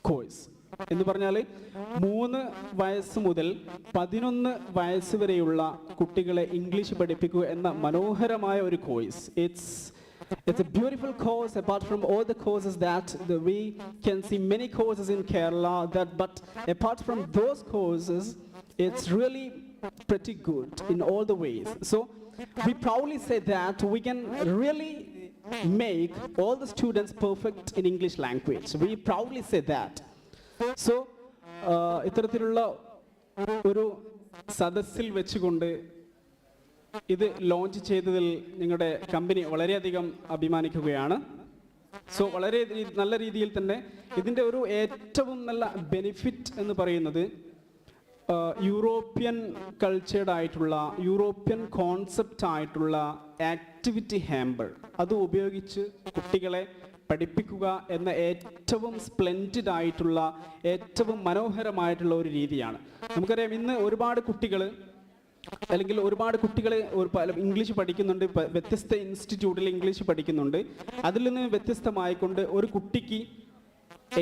കോഴ്സ് എന്ന് പറഞ്ഞാൽ 3 വയസ്സ് മുതൽ 11 വയസ്സ് വരെയുള്ള കുട്ടികളെ ഇംഗ്ലീഷ് പഠിപ്പിക്കുക എന്ന മനോഹരമായ ഒരു course. It's a beautiful course apart from all the courses that we can see many courses in Kerala but apart from those courses it's really pretty good in all the ways. So we proudly say that we can really make all the students perfect in English language. We proudly say that. So ഇത്തരത്തിലുള്ള ഒരു സദസ്സിൽ വെച്ചുകൊണ്ട് ഇത് launch ചെയ്തതിൽ നിങ്ങളുടെ company വളരെയധികം അഭിമാനിക്കുകയാണ്. So വളരെ നല്ല രീതിയിൽ തന്നെ ഇതിൻ്റെ ഒരു ഏറ്റവും നല്ല ബെനിഫിറ്റ് എന്ന് പറയുന്നത് യൂറോപ്യൻ കൾച്ചേർഡ് ആയിട്ടുള്ള യൂറോപ്യൻ കോൺസെപ്റ്റ് ആയിട്ടുള്ള ആക്ടിവിറ്റി ഹാമ്പർ അത് ഉപയോഗിച്ച് കുട്ടികളെ പഠിപ്പിക്കുക എന്ന ഏറ്റവും സ്പ്ലെൻഡിഡ് ആയിട്ടുള്ള ഏറ്റവും മനോഹരമായിട്ടുള്ള ഒരു രീതിയാണ്. നമുക്കറിയാം ഇന്ന് ഒരുപാട് കുട്ടികൾ ഇംഗ്ലീഷ് പഠിക്കുന്നുണ്ട്, വ്യത്യസ്ത ഇൻസ്റ്റിറ്റ്യൂട്ടിൽ ഇംഗ്ലീഷ് പഠിക്കുന്നുണ്ട്. അതിൽ നിന്ന് വ്യത്യസ്തമായിക്കൊണ്ട് ഒരു കുട്ടിക്ക്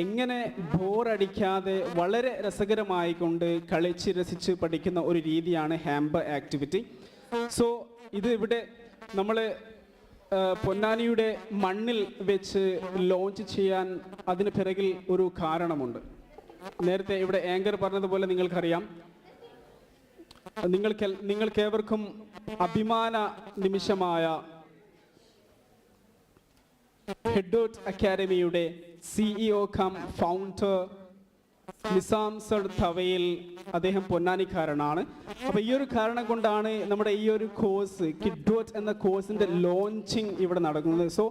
എങ്ങനെ ബോറടിക്കാതെ വളരെ രസകരമായിക്കൊണ്ട് കളിച്ച് രസിച്ച് പഠിക്കുന്ന ഒരു രീതിയാണ് ഹാമ്പർ ആക്ടിവിറ്റി. സോ ഇത് ഇവിടെ നമ്മൾ പൊന്നാനിയുടെ മണ്ണിൽ വെച്ച് ലോഞ്ച് ചെയ്യാൻ അതിന് പിറകിൽ ഒരു കാരണമുണ്ട്. നേരത്തെ ഇവിടെ ആങ്കർ പറഞ്ഞതുപോലെ നിങ്ങൾക്കറിയാം, നിങ്ങൾക്കേവർക്കും അഭിമാന നിമിഷമായ ഹെഡ്വേർട്ട് അക്കാഡമിയുടെ CEO cum founder Nizam sir തവയിൽ അദ്ദേഹം പൊന്നാനിക്കാരനാണ്. അപ്പോൾ ഈ ഒരു കാരണം കൊണ്ടാണ് നമ്മുടെ ഈ ഒരു കോഴ്സ് കിഡ്വേർട്ട് എന്ന കോഴ്സിൻ്റെ ലോഞ്ചിങ് ഇവിടെ നടക്കുന്നത്. സോ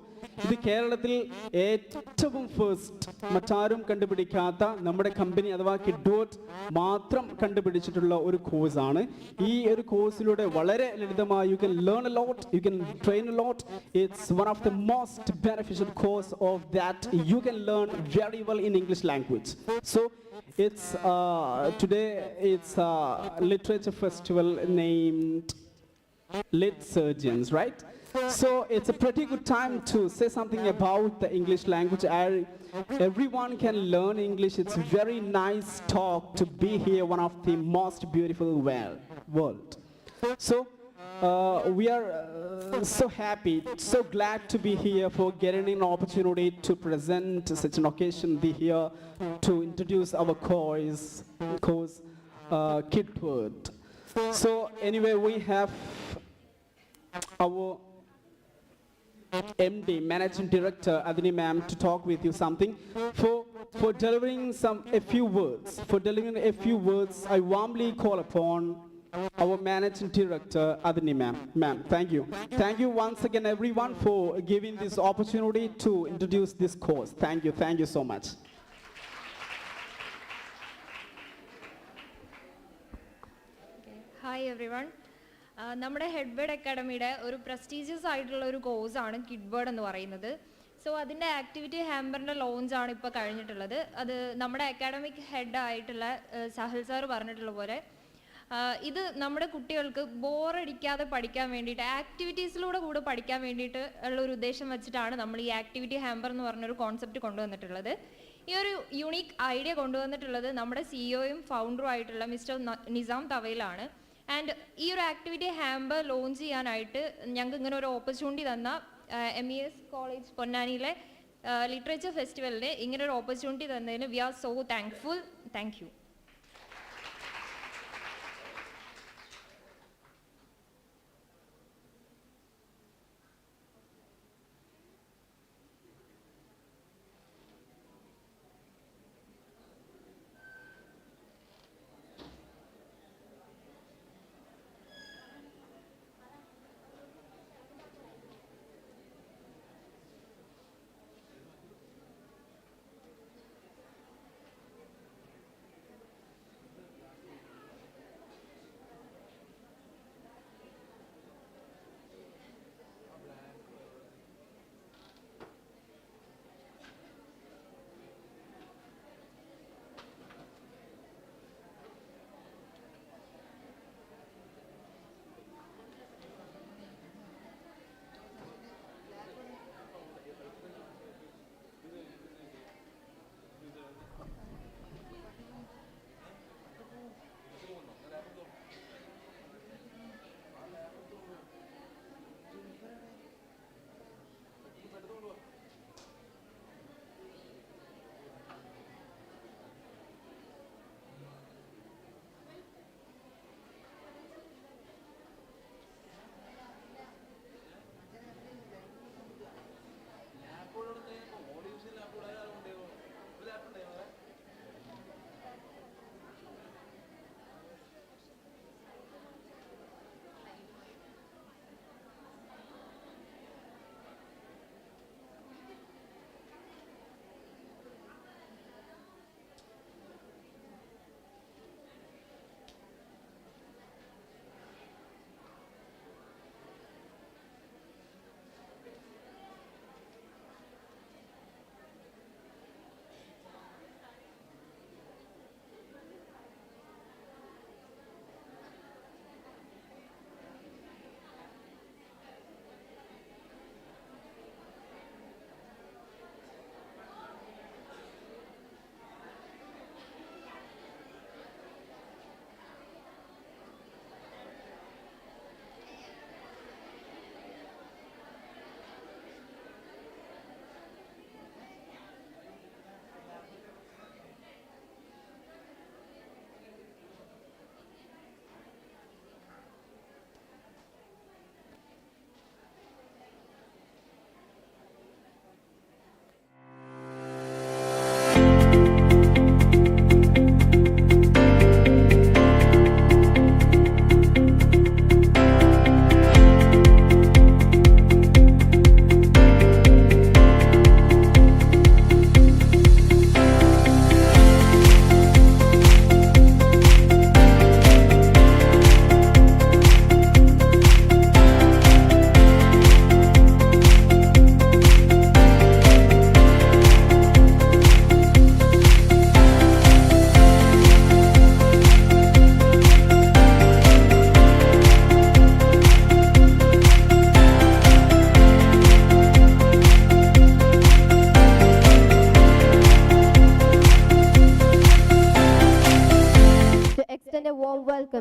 ഇത് കേരളത്തിൽ ഏറ്റവും ഫസ്റ്റ് മറ്റാരും കണ്ടുപിടിക്കാത്ത നമ്മുടെ കമ്പനി അഥവാ കിഡ്വേർട്ട് മാത്രം കണ്ടുപിടിച്ചിട്ടുള്ള ഒരു കോഴ്സാണ്. ഈ ഒരു കോഴ്സിലൂടെ വളരെ ലളിതമായി you can learn a lot, you can train a lot. It's one of the most beneficial course of that you can learn very well in English language. So it's today it's a literature festival named LITSURGENCE, right? So it's a pretty good time to say something about the English language. Everyone can learn English. It's very nice talk to be here, one of the most beautiful world. So we are so happy, so glad to be here for getting an opportunity to present such an occasion, be here to introduce our course Kidwood. So anyway, we have our MD, Managing Director Adini ma'am, to talk with you something. For delivering a few words, I warmly call upon our Managing Director Adini ma'am. Ma'am, thank you. Thank you once again everyone for giving this opportunity to introduce this course. Thank you so much. Hi everyone. നമ്മുടെ ഹെഡ്വേർഡ് അക്കാഡമിയുടെ ഒരു prestigious ആയിട്ടുള്ള ഒരു കോഴ്സാണ് കിഡ്വേർഡ് എന്ന് പറയുന്നത്. So അതിൻ്റെ activity ഹാമ്പറിൻ്റെ ലോഞ്ചാണ് ഇപ്പോൾ കഴിഞ്ഞിട്ടുള്ളത്. അത് നമ്മുടെ അക്കാഡമിക് ഹെഡ് ആയിട്ടുള്ള സഹൽ സാർ പറഞ്ഞിട്ടുള്ള പോലെ ഇത് നമ്മുടെ കുട്ടികൾക്ക് ബോറടിക്കാതെ പഠിക്കാൻ വേണ്ടിയിട്ട് ആക്ടിവിറ്റീസിലൂടെ കൂടെ പഠിക്കാൻ വേണ്ടിയിട്ട് ഉള്ള ഒരു ഉദ്ദേശം വെച്ചിട്ടാണ് നമ്മൾ ഈ ആക്ടിവിറ്റി ഹാമ്പർ എന്ന് പറഞ്ഞൊരു കോൺസെപ്റ്റ് കൊണ്ടുവന്നിട്ടുള്ളത്. ഈ ഒരു യുണീക്ക് ഐഡിയ കൊണ്ടുവന്നിട്ടുള്ളത് നമ്മുടെ സിഇഒയും ഫൗണ്ടറും ആയിട്ടുള്ള മിസ്റ്റർ നിസാം തവയിലാണ്. ആൻഡ് ഈ ഒരു ആക്ടിവിറ്റി ഹാമ്പർ ലോഞ്ച് ചെയ്യാനായിട്ട് ഞങ്ങൾക്ക് ഇങ്ങനെ ഒരു ഓപ്പർച്യൂണിറ്റി തന്ന MES കോളേജ് പൊന്നാനിയിലെ ലിറ്ററേച്ചർ ഫെസ്റ്റിവലിന് ഇങ്ങനെ ഒരു ഓപ്പർച്യൂണിറ്റി തന്നതിന് we are so thankful. Thank you.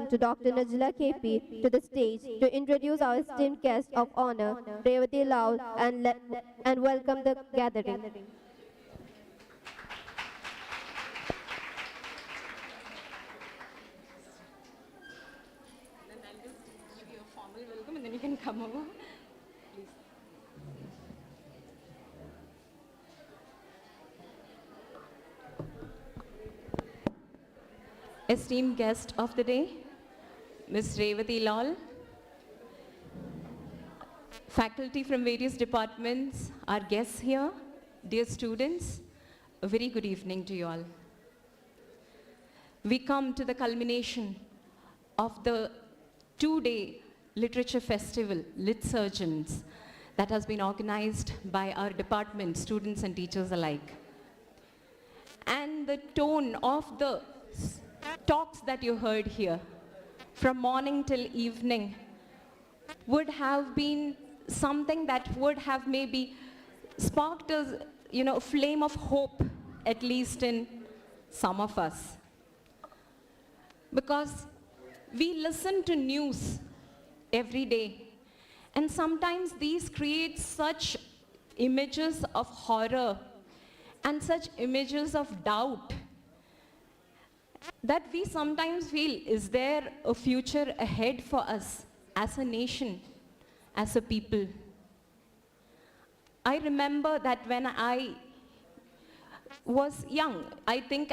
welcome to Dr. Najla KP to the stage to introduce our esteemed guest of honor, Revati Lal, and welcome the gathering. Welcome, and then you can come over. Please. Esteemed guest of the day, Ms. Revati Lal, faculty from various departments, our guests here, dear students, a very good evening to you all. We come to the culmination of the two-day literature festival, LITSURGENCE, that has been organized by our department, students and teachers alike. And the tone of the talks that you heard here, from morning till evening, would have been something that would have maybe sparked a flame of hope, at least in some of us. Because we listen to news every day, and sometimes these create such images of horror and such images of doubt that we sometimes feel, is there a future ahead for us as a nation, as a people? I remember that when I was young, I think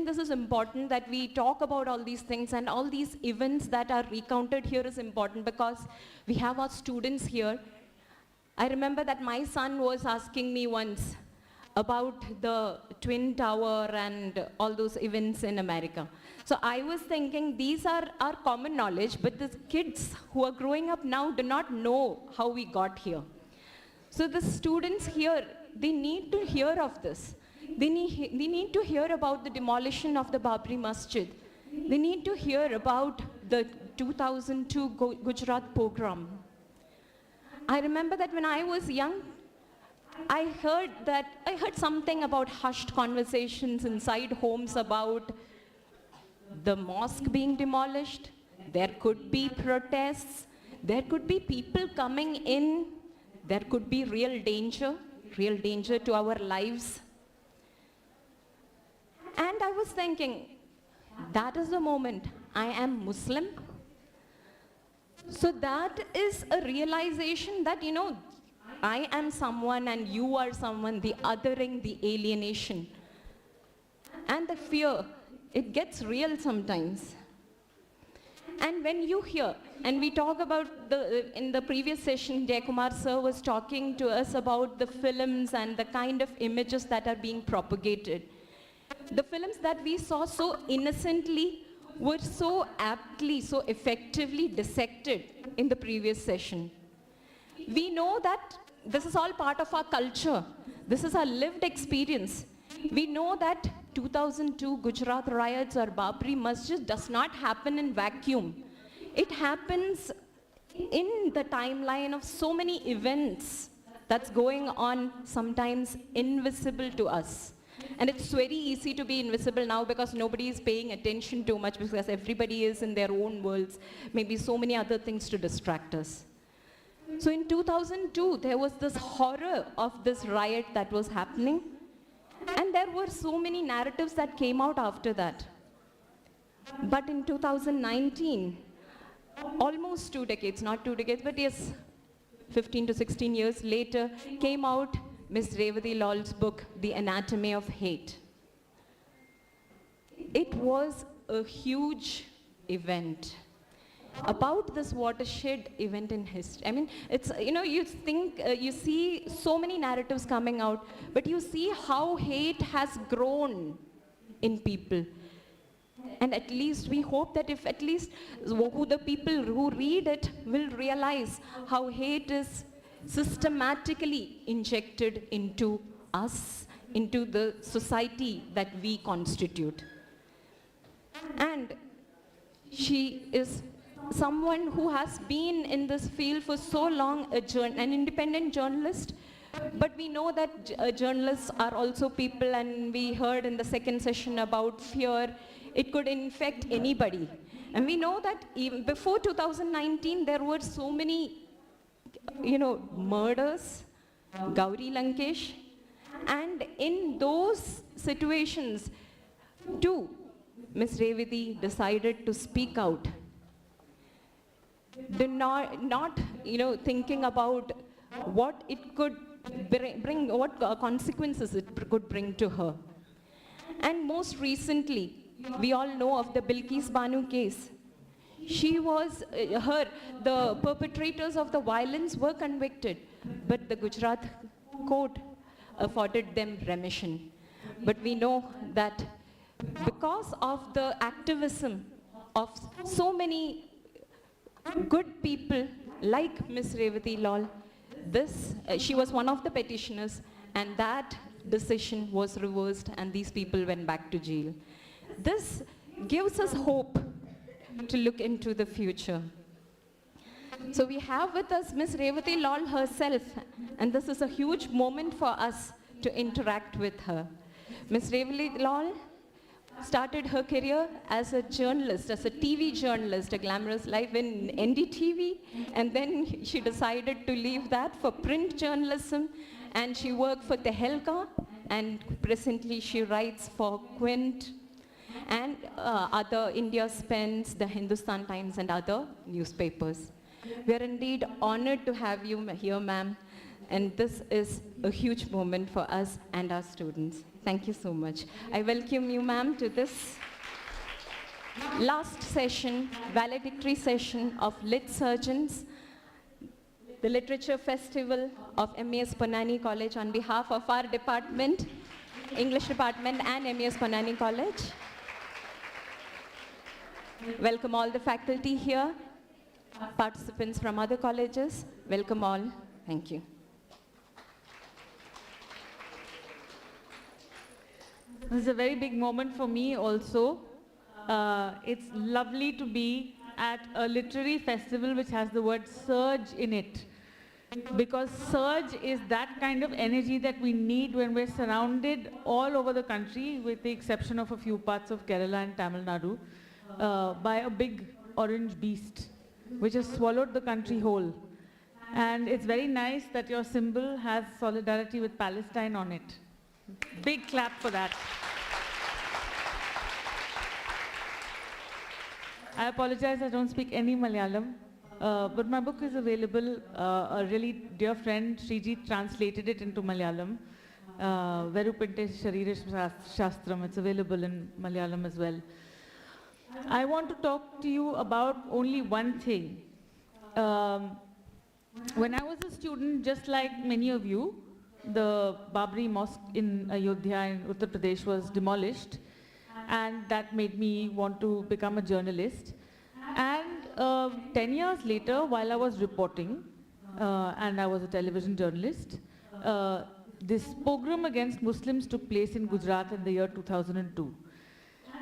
this is important that we talk about all these things, and all these events that are recounted here is important because we have our students here. I remember that my son was asking me once about the Twin Tower and all those events in America. So I was thinking, these are our common knowledge, but the kids who are growing up now do not know how we got here. So the students here, they need to hear of this. They need to hear about the demolition of the Babri Masjid. They need to hear about the 2002 Gujarat pogrom. I remember that when I was young, I heard something about hushed conversations inside homes about the mosque being demolished. There could be protests. There could be people coming in. There could be real danger to our lives. And I was thinking, that is the moment I am Muslim. So that is a realization that, I am someone and you are someone, the othering, the alienation. And the fear, it gets real sometimes. And when you hear, and we talk about in the previous session, Jayakumar sir was talking to us about the films and the kind of images that are being propagated. The films that we saw so innocently were so aptly, so effectively dissected in the previous session. We know that this is all part of our culture. This is our lived experience. We know that 2002 Gujarat riots or Babri Masjid does not happen in vacuum. It happens in the timeline of so many events that's going on, sometimes invisible to us. And it's very easy to be invisible now because nobody is paying attention too much because everybody is in their own worlds, maybe so many other things to distract us. So in 2002, there was this horror of this riot that was happening. And there were so many narratives that came out after that. But in 2019, almost 2 decades, not 2 decades, but yes, 15 to 16 years later, came out Ms. Revati Lal's book, The Anatomy of Hate. It was a huge event about this watershed event in history. I mean, it's, you think, you see so many narratives coming out, but you see how hate has grown in people. And at least we hope that if at least the people who read it will realize how hate is systematically injected into us, into the society that we constitute. And she is someone who has been in this field for so long, an independent journalist, but we know that journalists are also people, and we heard in the second session about fear. It could infect anybody. And we know that even before 2019, there were so many, murders, Gauri Lankesh, and in those situations, too, Ms. Revati decided to speak out. Not thinking about what it could bring, what consequences it could bring to her. And most recently, we all know of the Bilkis Banu case. She was, the perpetrators of the violence were convicted, but the Gujarat court afforded them remission. But we know that because of the activism of so many good people like Ms. Revati Lal, she was one of the petitioners, and that decision was reversed and these people went back to jail. This gives us hope to look into the future. So we have with us Ms. Revati Lal herself, and this is a huge moment for us to interact with her. Ms. Revati Lal started her career as a journalist, as a TV journalist, a glamorous life in NDTV, and then she decided to leave that for print journalism, and she worked for Tehelka, and presently she writes for Quint and other India Spends, the Hindustan Times, and other newspapers. We are indeed honored to have you here, ma'am, and this is a huge moment for us and our students. Thank you so much. I welcome you, ma'am, to this last session, valedictory session of LITSURGENCE, the Literature Festival of MES Ponnani College, on behalf of our department, English department and MES Ponnani College. Welcome all the faculty here, participants from other colleges. Welcome all. Thank you. This is a very big moment for me also. It's lovely to be at a literary festival which has the word surge in it. Because surge is that kind of energy that we need when we're surrounded all over the country, with the exception of a few parts of Kerala and Tamil Nadu, by a big orange beast which has swallowed the country whole. And it's very nice that your symbol has solidarity with Palestine on it. Big clap for that. I apologize, I don't speak any Malayalam, but my book is available. A really dear friend, Srijit, translated it into Malayalam. Verupinte Sharirish Shastram, it's available in Malayalam as well. I want to talk to you about only one thing. When I was a student, just like many of you, the Babri Mosque in Ayodhya in Uttar Pradesh was demolished, and that made me want to become a journalist. And 10 years later, while I was reporting, and I was a television journalist, this pogrom against Muslims took place in Gujarat in the year 2002.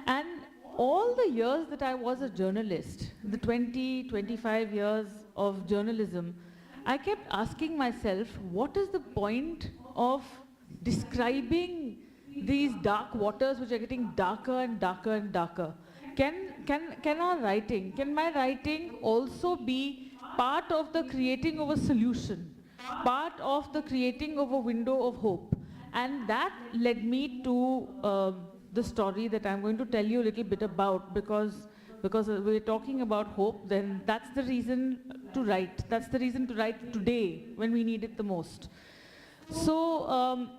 And all the years that I was a journalist, the 20, 25 years of journalism, I kept asking myself, what is the point of describing these dark waters which are getting darker and darker and darker? Can our writing, can my writing also be part of the creating of a solution, part of the creating of a window of hope? And that led me to the story that I'm going to tell you a little bit about, because we're talking about hope, then that's the reason to write. That's the reason to write today, when we need it the most. So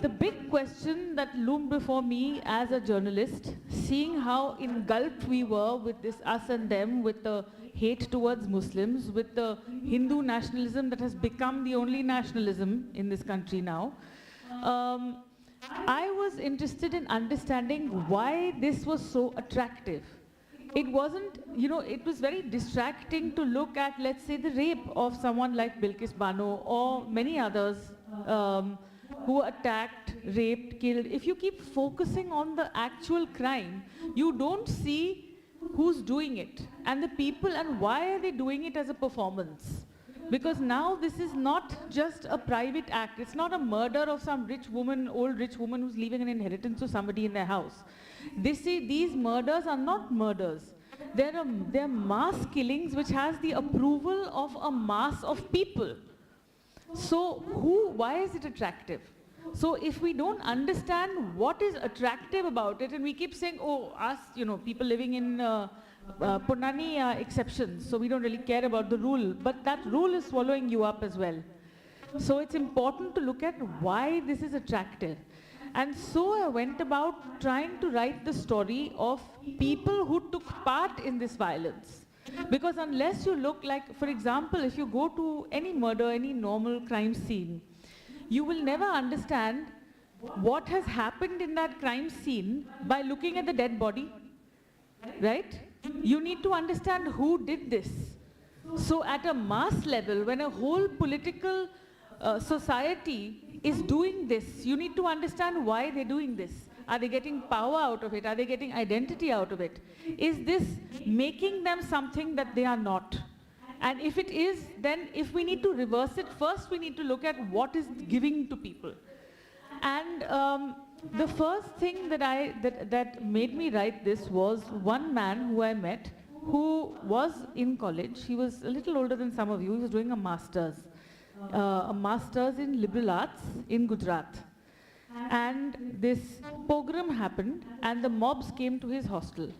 the big question that loomed before me as a journalist, seeing how engulfed we were with this us and them, with the hate towards Muslims, with the Hindu nationalism that has become the only nationalism in this country now, I was interested in understanding why this was so attractive. It wasn't, it was very distracting to look at, let's say, the rape of someone like Bilkis Banu or many others who were attacked, raped, killed. If you keep focusing on the actual crime, you don't see who's doing it and the people and why are they doing it as a performance. Because now this is not just a private act. It's not a murder of some rich woman, old rich woman who's leaving an inheritance to somebody in their house. These murders are not murders. There are mass killings which has the approval of a mass of people. So why is it attractive? So if we don't understand what is attractive about it, and we keep saying, oh, us, people living in Ponnani are exceptions, so we don't really care about the rule, but that rule is swallowing you up as well. So it's important to look at why this is attractive. And so I went about trying to write the story of people who took part in this violence. Because unless you look like, for example, if you go to any murder, any normal crime scene, you will never understand what has happened in that crime scene by looking at the dead body, right? You need to understand who did this. So at a mass level, when a whole political society is doing this, you need to understand why they're doing this. Are they getting power out of it? Are they getting identity out of it? Is this making them something that they are not? And if it is, then if we need to reverse it, first we need to look at what is giving to people. And the first thing that made me write this was one man who I met who was in college. He was a little older than some of you. He was doing a master's in liberal arts in Gujarat. And this pogrom happened and the mobs came to his hostel.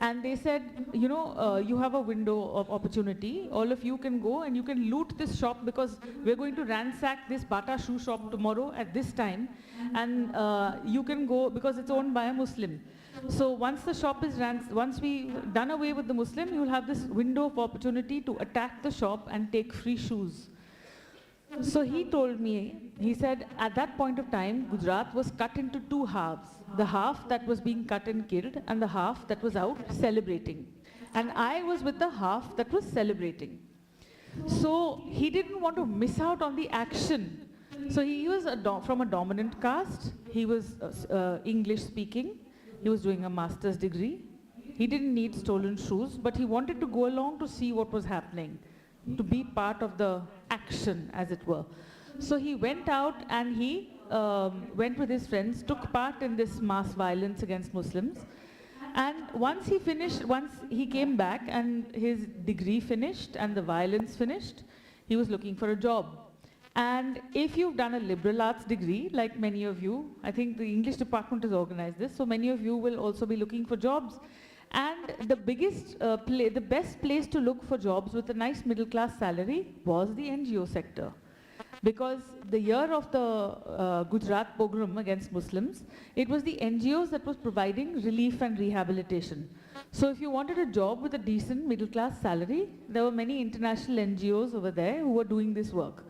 And they said, you have a window of opportunity. All of you can go and you can loot this shop because we're going to ransack this Bata shoe shop tomorrow at this time. And you can go because it's owned by a Muslim. So once the shop is once we done away with the Muslim, you will have this window of opportunity to attack the shop and take free shoes. So he told me, he said, at that point of time, Gujarat was cut into two halves. The half that was being cut and killed and the half that was out celebrating. And I was with the half that was celebrating. So he didn't want to miss out on the action. So he was from a dominant caste. He was English speaking. He was doing a master's degree. He didn't need stolen shoes, but he wanted to go along to see what was happening, to be part of the action, as it were. So he went out and he went with his friends, took part in this mass violence against Muslims. And once he came back and his degree finished and the violence finished, he was looking for a job. And if you've done a liberal arts degree, like many of you, I think the English department has organized this, so many of you will also be looking for jobs. And the best place to look for jobs with a nice middle class salary was the NGO sector. Because the year of the Gujarat pogrom against Muslims, it was the NGOs that was providing relief and rehabilitation. So if you wanted a job with a decent middle class salary, there were many international NGOs over there who were doing this work.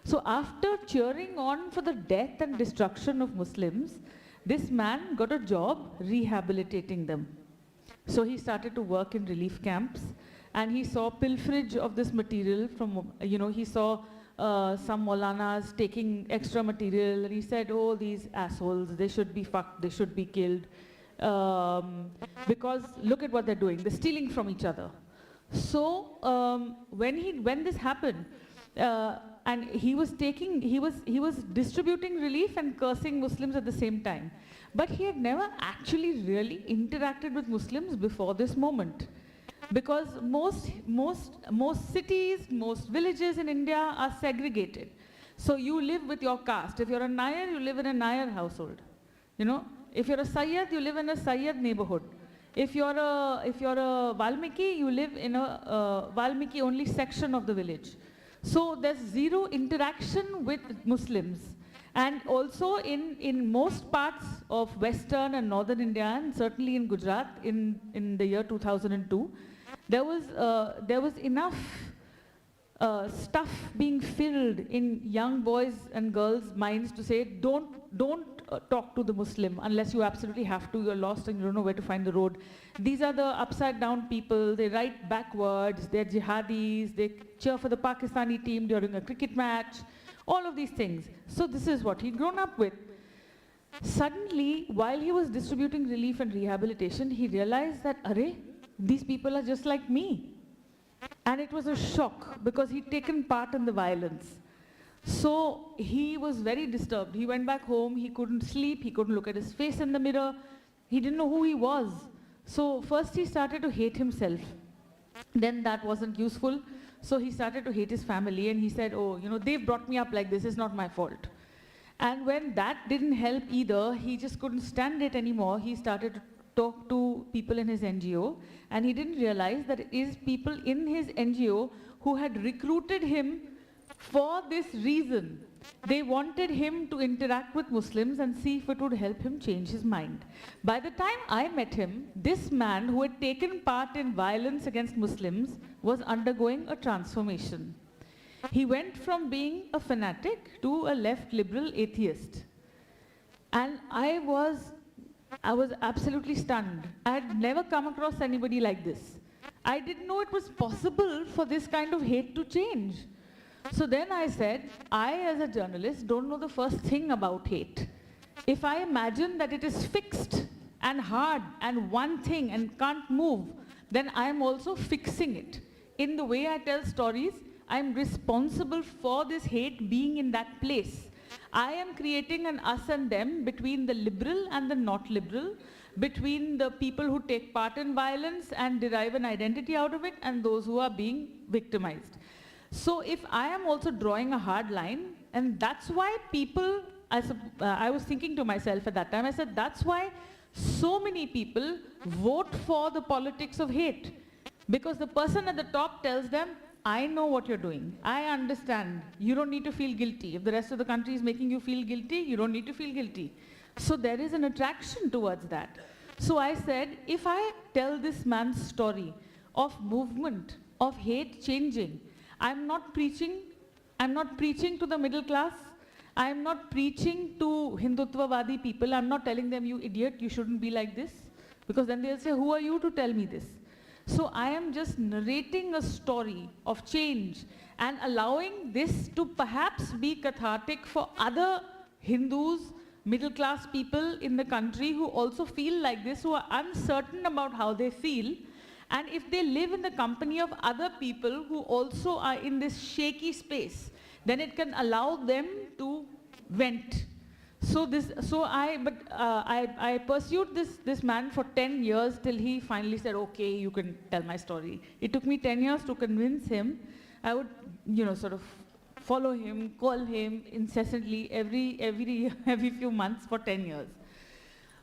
So after cheering on for the death and destruction of Muslims, this man got a job rehabilitating them. So he started to work in relief camps and he saw pilferage of this material from, he saw some Maulanas taking extra material and he said, oh, these assholes, they should be fucked, they should be killed. Because look at what they're doing, they're stealing from each other. So when this happened, and he was distributing relief and cursing Muslims at the same time. But he had never actually really interacted with Muslims before this moment. Because most cities, most villages in India are segregated. So you live with your caste. If you're a Nair, you live in a Nair household. If you're a Sayyad, you live in a Sayyad neighborhood. If you're a Valmiki, you live in a Valmiki only section of the village. So there's zero interaction with Muslims. And also in most parts of Western and Northern India, and certainly in Gujarat in the year 2002, there was enough stuff being filled in young boys and girls' minds to say, don't talk to the Muslim unless you absolutely have to, you're lost and you don't know where to find the road. These are the upside down people, they write backwards, they're jihadis, they cheer for the Pakistani team during a cricket match, all of these things. So this is what he'd grown up with. Suddenly, while he was distributing relief and rehabilitation, he realized that, array, these people are just like me. And it was a shock because he'd taken part in the violence. So he was very disturbed. He went back home, he couldn't sleep, he couldn't look at his face in the mirror. He didn't know who he was. So first he started to hate himself. Then that wasn't useful. So he started to hate his family and he said, oh, you know, they've brought me up like this, it's not my fault. And when that didn't help either, he just couldn't stand it anymore. He started to talk to people in his NGO, and he didn't realize that it is people in his NGO who had recruited him for this reason. They wanted him to interact with Muslims and see if it would help him change his mind. By the time I met him, this man who had taken part in violence against Muslims was undergoing a transformation. He went from being a fanatic to a left liberal atheist. And I was absolutely stunned. I had never come across anybody like this. I didn't know it was possible for this kind of hate to change. So then I said, I as a journalist don't know the first thing about hate. If I imagine that it is fixed and hard and one thing and can't move, then I am also fixing it. In the way I tell stories, I am responsible for this hate being in that place. I am creating an us and them between the liberal and the not liberal, between the people who take part in violence and derive an identity out of it and those who are being victimized. So if I am also drawing a hard line, and that's why people, I was thinking to myself at that time, I said, that's why so many people vote for the politics of hate. Because the person at the top tells them, I know what you're doing. I understand. You don't need to feel guilty. If the rest of the country is making you feel guilty, you don't need to feel guilty. So there is an attraction towards that. So I said, if I tell this man's story of movement, of hate changing, I'm not preaching to the middle class. I'm not preaching to Hindutvavadi people. I'm not telling them, you idiot, you shouldn't be like this. Because then they'll say, who are you to tell me this? So I am just narrating a story of change and allowing this to perhaps be cathartic for other Hindus, middle class people in the country who also feel like this, who are uncertain about how they feel. And if they live in the company of other people who also are in this shaky space, then it can allow them to vent. I pursued this man for 10 years till he finally said, okay, you can tell my story. It took me 10 years to convince him. I would, sort of follow him, call him incessantly every few months for 10 years.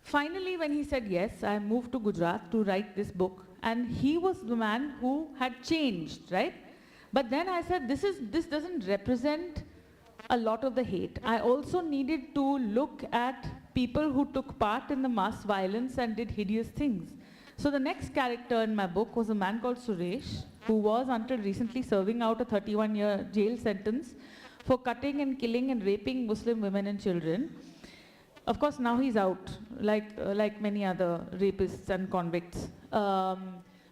Finally, when he said yes, I moved to Gujarat to write this book. And he was the man who had changed, right? But then I said, this doesn't represent a lot of the hate. I also needed to look at people who took part in the mass violence and did hideous things. So the next character in my book was a man called Suresh, who was until recently serving out a 31-year jail sentence for cutting and killing and raping Muslim women and children. Of course, now he's out, like many other rapists and convicts.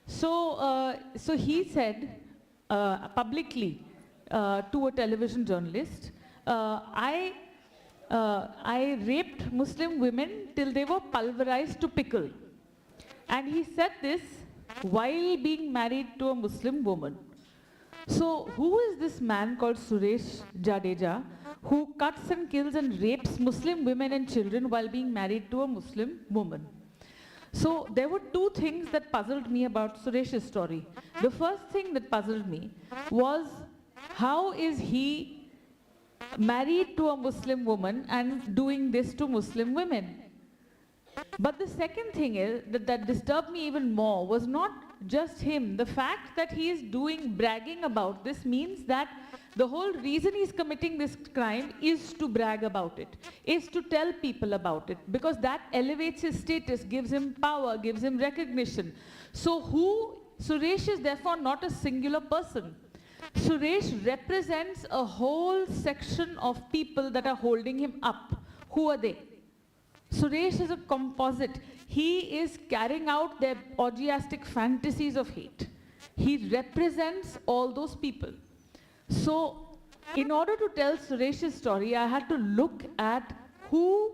So he said publicly to a television journalist, I raped Muslim women till they were pulverized to pickle. And he said this while being married to a Muslim woman. So who is this man called Suresh Jadeja who cuts and kills and rapes Muslim women and children while being married to a Muslim woman? So there were two things that puzzled me about Suresh's story. The first thing that puzzled me was, how is he married to a Muslim woman and doing this to Muslim women? But the second thing is that disturbed me even more was not just him. The fact that he is bragging about this means that the whole reason he's committing this crime is to brag about it, is to tell people about it, because that elevates his status, gives him power, gives him recognition. So Suresh is therefore not a singular person. Suresh represents a whole section of people that are holding him up. Who are they? Suresh is a composite. He is carrying out their orgiastic fantasies of hate. He represents all those people. So, in order to tell Suresh's story, I had to look at who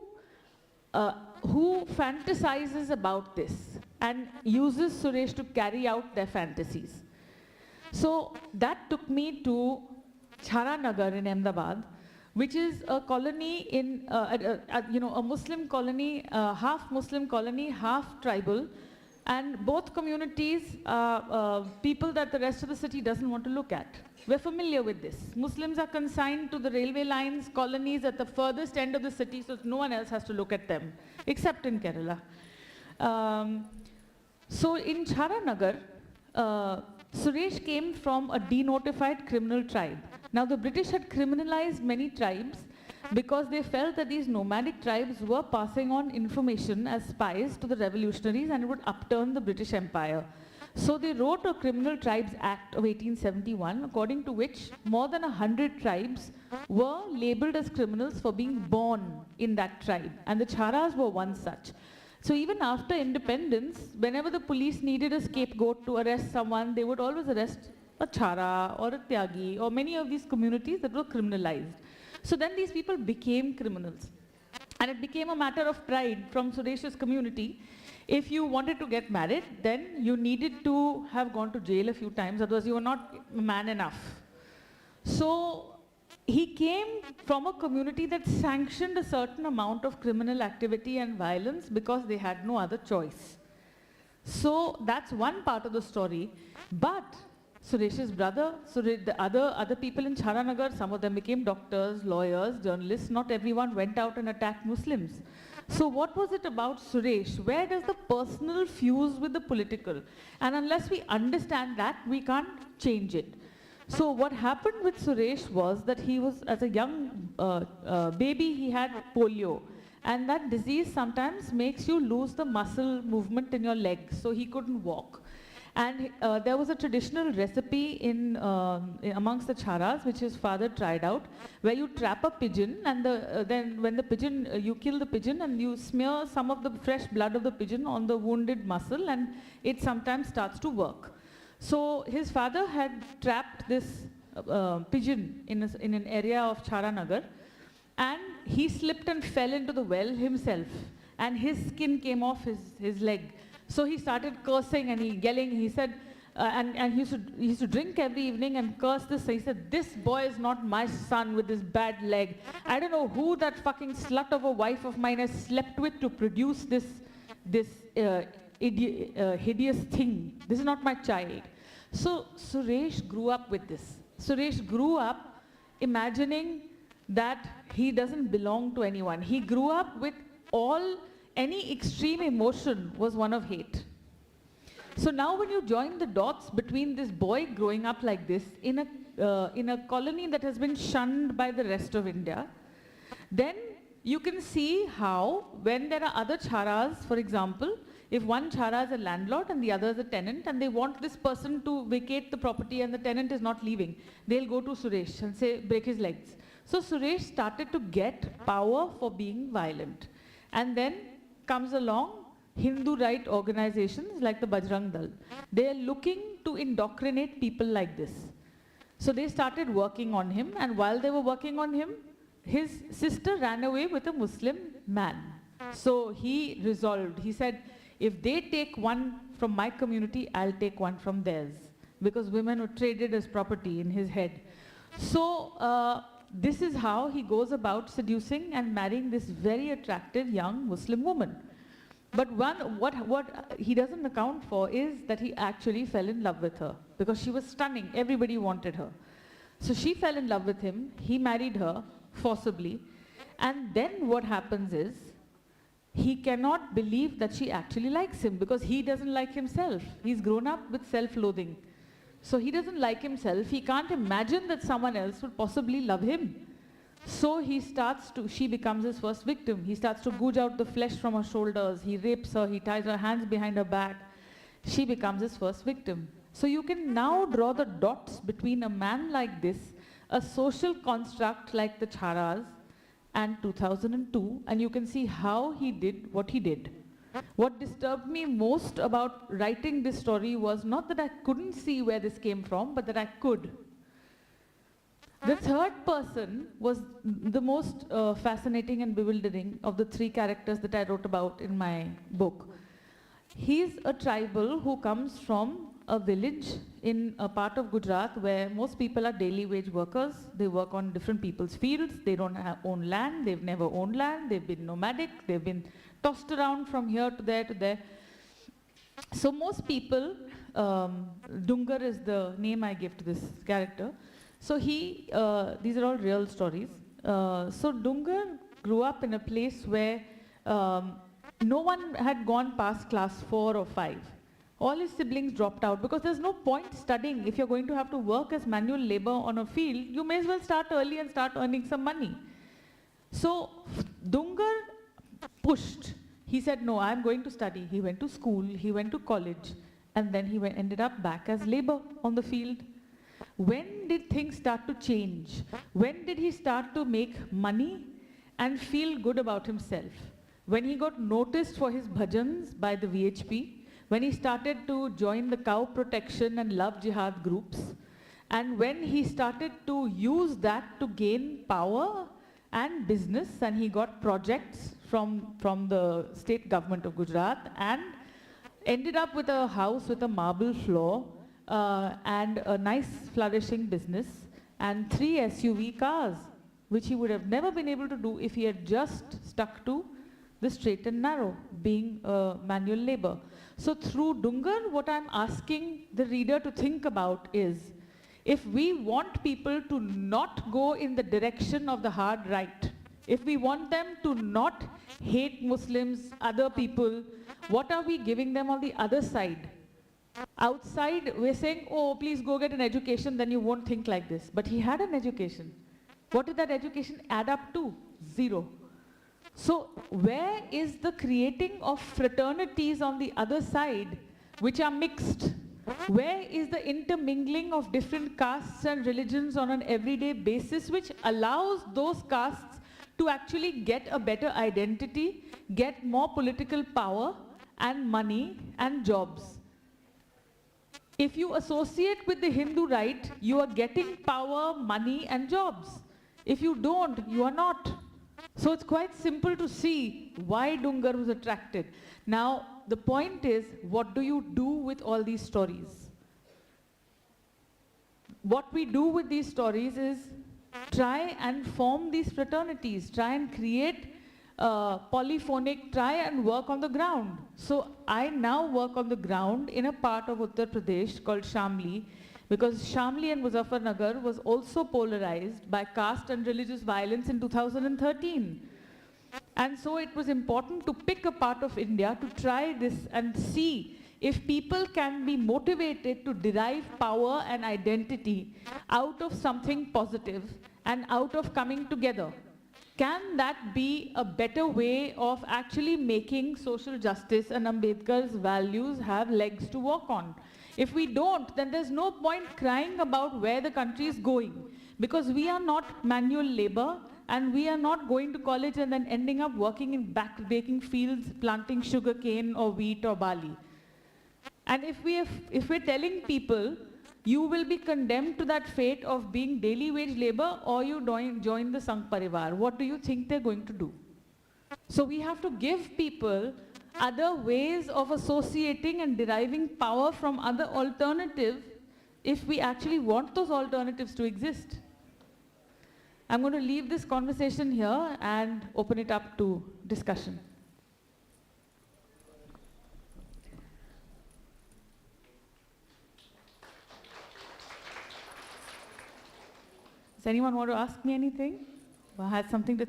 fantasizes about this and uses Suresh to carry out their fantasies. So that took me to Charanagar in Ahmedabad, which is a colony a Muslim colony, half Muslim colony, half tribal, And both communities are people that the rest of the city doesn't want to look at. We're familiar with this. Muslims are consigned to the railway lines, colonies at the furthest end of the city, so no one else has to look at them, except in Kerala. So in Charanagar, Suresh came from a denotified criminal tribe. Now the British had criminalized many tribes because they felt that these nomadic tribes were passing on information as spies to the revolutionaries and it would upturn the British Empire. So they wrote a Criminal Tribes Act of 1871, according to which more than 100 tribes were labeled as criminals for being born in that tribe, and the Charas were one such. So even after independence, whenever the police needed a scapegoat to arrest someone, they would always arrest a Chara or a Tyagi or many of these communities that were criminalized. So then these people became criminals. And it became a matter of pride from Suresh's community. If you wanted to get married, then you needed to have gone to jail a few times, otherwise you were not man enough. So he came from a community that sanctioned a certain amount of criminal activity and violence because they had no other choice. So that's one part of the story. But Suresh's brother, the other people in Charanagar, some of them became doctors, lawyers, journalists. Not everyone went out and attacked Muslims. So what was it about Suresh? Where does the personal fuse with the political? And unless we understand that, we can't change it. So what happened with Suresh was that he was, as a young baby, he had polio. And that disease sometimes makes you lose the muscle movement in your legs. So he couldn't walk. And there was a traditional recipe amongst the Charas, which his father tried out, where you trap a pigeon, and then when the pigeon, you kill the pigeon, and you smear some of the fresh blood of the pigeon on the wounded muscle, and it sometimes starts to work. So his father had trapped this pigeon in an area of Charanagar, and he slipped and fell into the well himself, and his skin came off his leg. So he started cursing and yelling. He said, and he used to drink every evening and curse this. So he said, "This boy is not my son with this bad leg. I don't know who that fucking slut of a wife of mine has slept with to produce this hideous thing. This is not my child." So Suresh grew up with this. Suresh grew up imagining that he doesn't belong to anyone. He grew up with any extreme emotion was one of hate. So now when you join the dots between this boy growing up like this in a colony that has been shunned by the rest of India, then you can see how when there are other Charas, for example, if one Chara is a landlord and the other is a tenant and they want this person to vacate the property and the tenant is not leaving, they'll go to Suresh and say, break his legs. So Suresh started to get power for being violent. And then comes along Hindu right organizations like the Bajrang Dal. They are looking to indoctrinate people like this. So they started working on him, and while they were working on him, his sister ran away with a Muslim man. So he resolved, he said, if they take one from my community, I'll take one from theirs. Because women were traded as property in his head. So this is how he goes about seducing and marrying this very attractive young Muslim woman. But what he doesn't account for is that he actually fell in love with her because she was stunning. Everybody wanted her. So she fell in love with him. He married her forcibly. And then what happens is he cannot believe that she actually likes him because he doesn't like himself. He's grown up with self-loathing. So he doesn't like himself. He can't imagine that someone else would possibly love him. So she becomes his first victim. He starts to gouge out the flesh from her shoulders. He rapes her. He ties her hands behind her back. She becomes his first victim. So you can now draw the dots between a man like this, a social construct like the Charas, and 2002, and you can see how he did what he did. What disturbed me most about writing this story was not that I couldn't see where this came from, but that I could. The third person was the most fascinating and bewildering of the three characters that I wrote about in my book. He's a tribal who comes from a village in a part of Gujarat where most people are daily wage workers. They work on different people's fields. They don't own land. They've never owned land. They've been nomadic. They've been tossed around from here to there to there. So most people, Dungar is the name I give to this character. So these are all real stories. So Dungar grew up in a place where no one had gone past class 4 or 5. All his siblings dropped out because there's no point studying. If you're going to have to work as manual labor on a field, you may as well start early and start earning some money. So Dungar pushed. He said, no, I'm going to study. He went to school, he went to college, and then he ended up back as labor on the field. When did things start to change? When did he start to make money and feel good about himself? When he got noticed for his bhajans by the VHP, when he started to join the cow protection and love jihad groups, and when he started to use that to gain power and business, and he got projects from the state government of Gujarat and ended up with a house with a marble floor and a nice flourishing business and 3 SUV cars, which he would have never been able to do if he had just stuck to the straight and narrow, being manual labor. So through Dungar, what I'm asking the reader to think about is, if we want people to not go in the direction of the hard right, if we want them to not hate Muslims, other people, what are we giving them on the other side? Outside, we're saying, oh, please go get an education, then you won't think like this. But he had an education. What did that education add up to? 0. So where is the creating of fraternities on the other side, which are mixed? Where is the intermingling of different castes and religions on an everyday basis, which allows those castes to actually get a better identity, get more political power and money and jobs? If you associate with the Hindu right, you are getting power, money and jobs. If you don't, you are not. So it's quite simple to see why Dungar was attracted. Now, the point is, what do you do with all these stories? What we do with these stories is try and form these fraternities, try and create polyphonic, try and work on the ground. So I now work on the ground in a part of Uttar Pradesh called Shamli, because Shamli and Muzaffarnagar was also polarized by caste and religious violence in 2013. And so it was important to pick a part of India to try this and see if people can be motivated to derive power and identity out of something positive and out of coming together. Can that be a better way of actually making social justice and Ambedkar's values have legs to walk on? If we don't, then there's no point crying about where the country is going, because we are not manual labor and we are not going to college and then ending up working in back-baking fields, planting sugarcane or wheat or barley. And if we're telling people, you will be condemned to that fate of being daily wage labor or you join the Sangh Parivar, what do you think they're going to do? So we have to give people other ways of associating and deriving power from other alternatives if we actually want those alternatives to exist. I'm going to leave this conversation here and open it up to discussion. Does anyone want to ask me anything? Or has something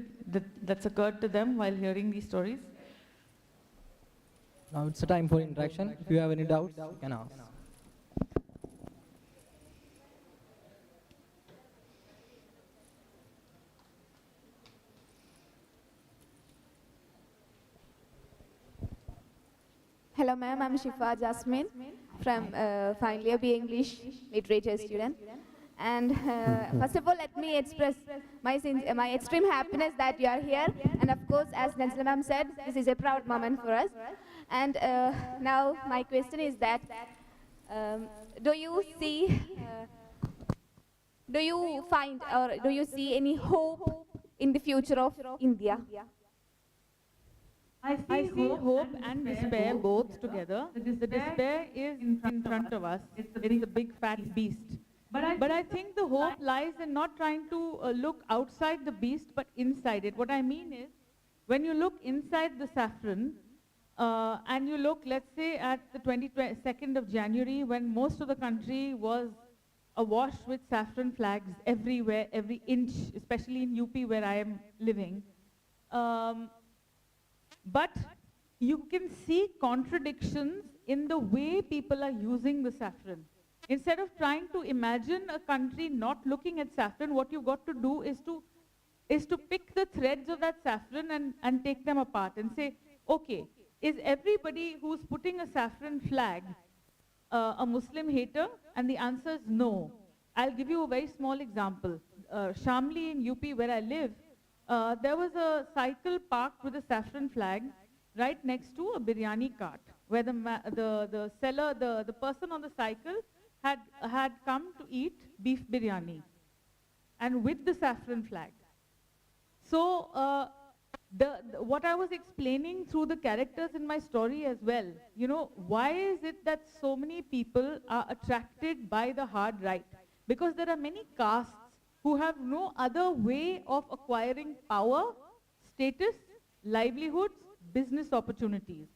that's occurred to them while hearing these stories? Now it's a time for interaction. If you have any doubts, you can ask. Hello ma'am, I'm Shifa Jasmine from final year BA English literature student. And first of all, let me express my extreme happiness that you are here. And of course, as Nansala ma'am said, this is a proud moment for us. And now my question is that, do you find or do you see any hope in the future of India? I see hope and despair both together. The despair is in front of us. It's a big fat beast. But I think the hope lies in not trying to look outside the beast, but inside it. What I mean is, when you look inside the saffron, And you look, let's say, at the 22nd of January, when most of the country was awash with saffron flags everywhere, every inch, especially in UP where I am living. But you can see contradictions in the way people are using the saffron. Instead of trying to imagine a country not looking at saffron, what you've got to do is to pick the threads of that saffron and take them apart and say, okay, is everybody who's putting a saffron flag a Muslim hater? And the answer is no. I'll give you a very small example. Shamli in UP where I live, there was a cycle parked with a saffron flag right next to a biryani cart, where the seller, the person on the cycle had come to eat beef biryani, and with the saffron flag. So what I was explaining through the characters in my story as well, you know, why is it that so many people are attracted by the hard right? Because there are many castes who have no other way of acquiring power, status, livelihoods, business opportunities.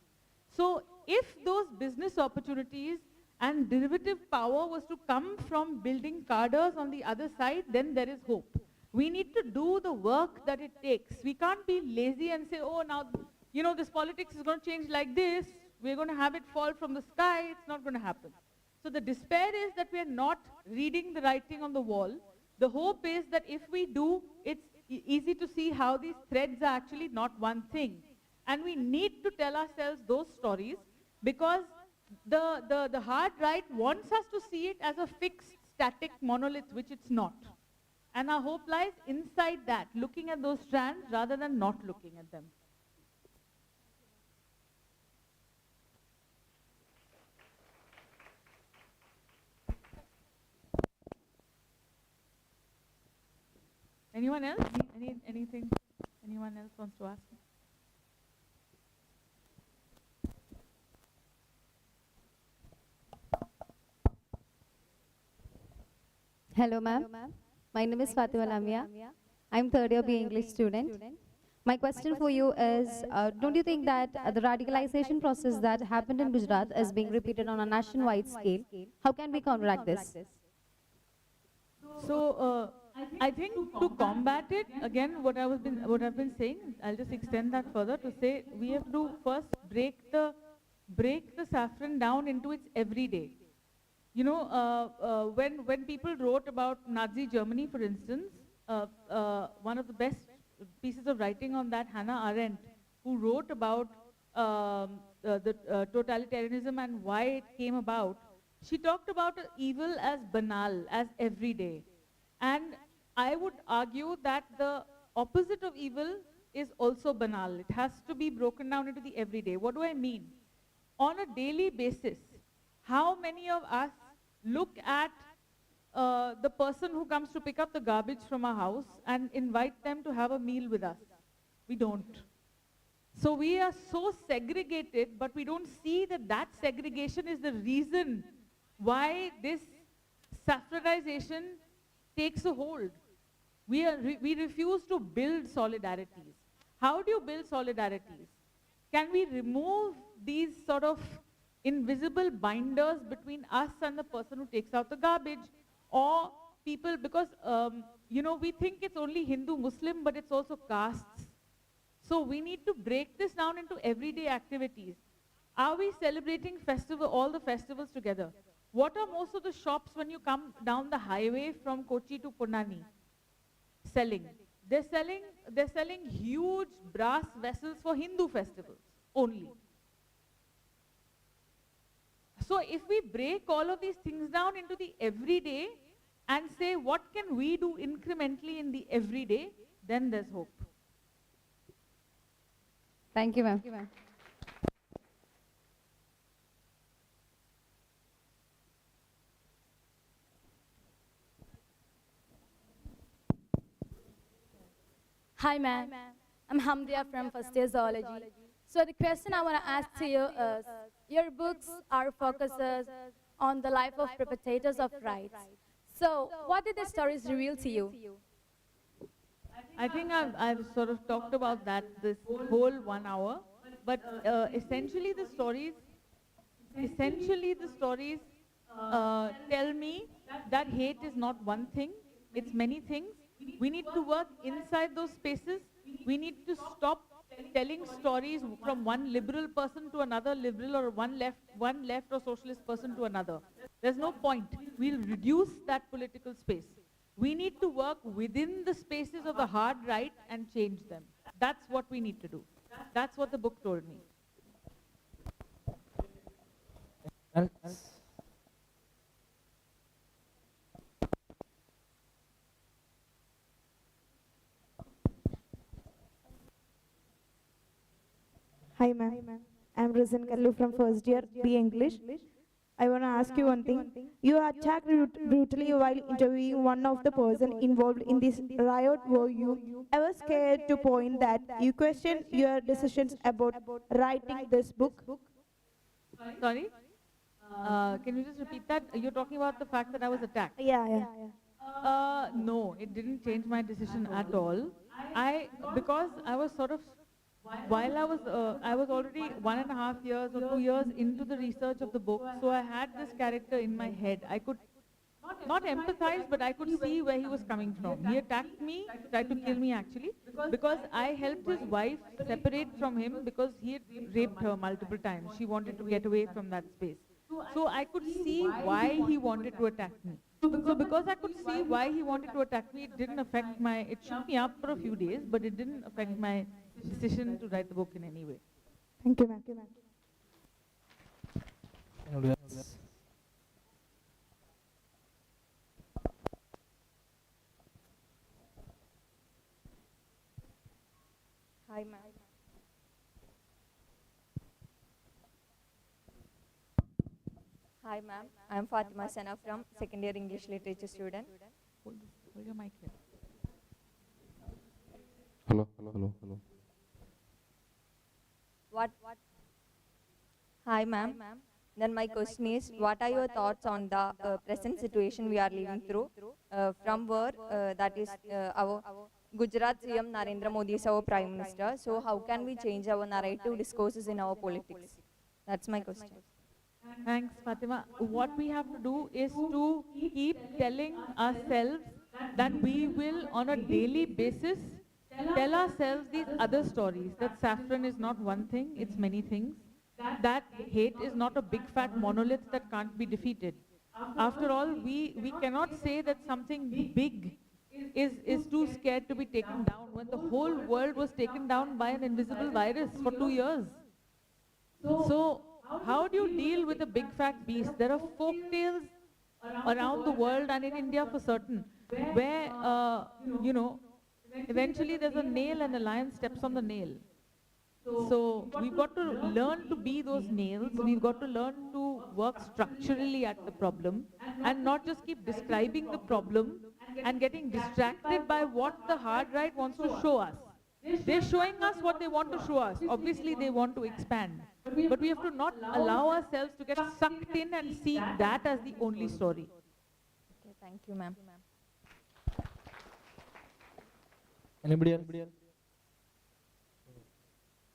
So if those business opportunities and derivative power was to come from building cadres on the other side, then there is hope. We need to do the work that it takes. We can't be lazy and say, oh, now, you know, this politics is going to change like this. We're going to have it fall from the sky. It's not going to happen. So the despair is that we are not reading the writing on the wall. The hope is that if we do, it's easy to see how these threads are actually not one thing. And we need to tell ourselves those stories, because the hard right wants us to see it as a fixed, static monolith, which it's not. And our hope lies inside that, looking at those strands rather than not looking at them. Anyone else? Anything anyone else wants to ask? Hello, ma'am. My name is Fatima Lamia. I'm third year BA English student. My question for you is, don't you think that the radicalization process that happened in Gujarat is being repeated on a nationwide scale? How can we counteract this? So I think to combat it, again, what I've been saying, I'll just extend that further to say we have to first break the saffron down into its everyday. You know, when people wrote about Nazi Germany, for instance, one of the best pieces of writing on that, Hannah Arendt, who wrote about the totalitarianism and why it came about, she talked about evil as banal, as everyday. And I would argue that the opposite of evil is also banal. It has to be broken down into the everyday. What do I mean? On a daily basis, how many of us look at the person who comes to pick up the garbage from our house and invite them to have a meal with us? We don't. So we are so segregated, but we don't see that that segregation is the reason why this saffronization takes a hold. We refuse to build solidarities. How do you build solidarities? Can we remove these sort of invisible binders between us and the person who takes out the garbage, or people, because you know, we think it's only Hindu, Muslim, but it's also castes. So we need to break this down into everyday activities. Are we celebrating all the festivals together? What are most of the shops when you come down the highway from Kochi to Ponnani selling? They're selling huge brass vessels for Hindu festivals only. So if we break all of these things down into the everyday and say, what can we do incrementally in the everyday, then there's hope. Thank you, ma'am. Hi, ma'am. I'm Hamdia from first year zoology. So the question I want to ask to you is, your books are focuses on the life of perpetrators of rights. So what did the stories reveal to you? I think I've sort of talked about that this whole 1 hour, but essentially the stories tell me that hate is not one thing, it's many things. We need to work inside those spaces. We need to stop telling stories from one liberal person to another liberal, or one left or socialist person to another. There's no point. We'll reduce that political space. We need to work within the spaces of the hard right and change them. That's what we need to do. That's what the book told me. Hi ma'am, I'm Rizan Kallu from first year B English. I want to ask you one thing. You attacked brutally while interviewing one of the person involved in this riot. Were you ever scared to point that you questioned your decisions about writing this book? Sorry? Can you just repeat that? You're talking about the fact that I was attacked? Yeah. No, it didn't change my decision at all. Because I was sort of, while I was already 1.5 years or 2 years into the research of the book, so I had this character in my head. I could not empathize, but I could see where he was coming from. He attacked me, tried to kill me actually, because I helped his wife separate from him because he had raped her multiple times. She wanted to get away from that space. So I could see why he wanted to attack me. So because I could see why he wanted to attack me, it didn't affect it shook me up for a few days, but it didn't affect my decision to write the book in any way. Thank you, ma'am. Hi, ma'am. Hi, ma'am. I'm Fatima Sana from second year English literature student. Hold your mic here. Hello. What? Hi, ma'am. Then my question is, what are your thoughts on the present situation we are living through? From where, that is our Gujarat CM Narendra Modi is our Prime Minister. So how can we change our narrative discourses in our politics? That's my question. Thanks, Fatima. What we have to do is to keep telling ourselves that we will, on a daily basis, tell ourselves these other stories, that saffron is not one thing, it's many things, that hate is not a big fat monolith that can't be defeated. After all, we cannot say that something big is too scared to be taken down when the whole world was taken down by an invisible virus for 2 years. So how do you deal with a big fat beast? There are folk tales around the world and in India for certain, where, eventually there's a nail and a lion steps on the nail. So we've got to learn to be those nails. We've got to learn to work structurally at the problem and not just keep describing the problem and getting distracted by what the hard right wants to show us. They're showing us what they want to show us. Obviously, they want to expand. But we have to not allow ourselves to get sucked in and see that as the only story. Okay, thank you, ma'am. Anybody else?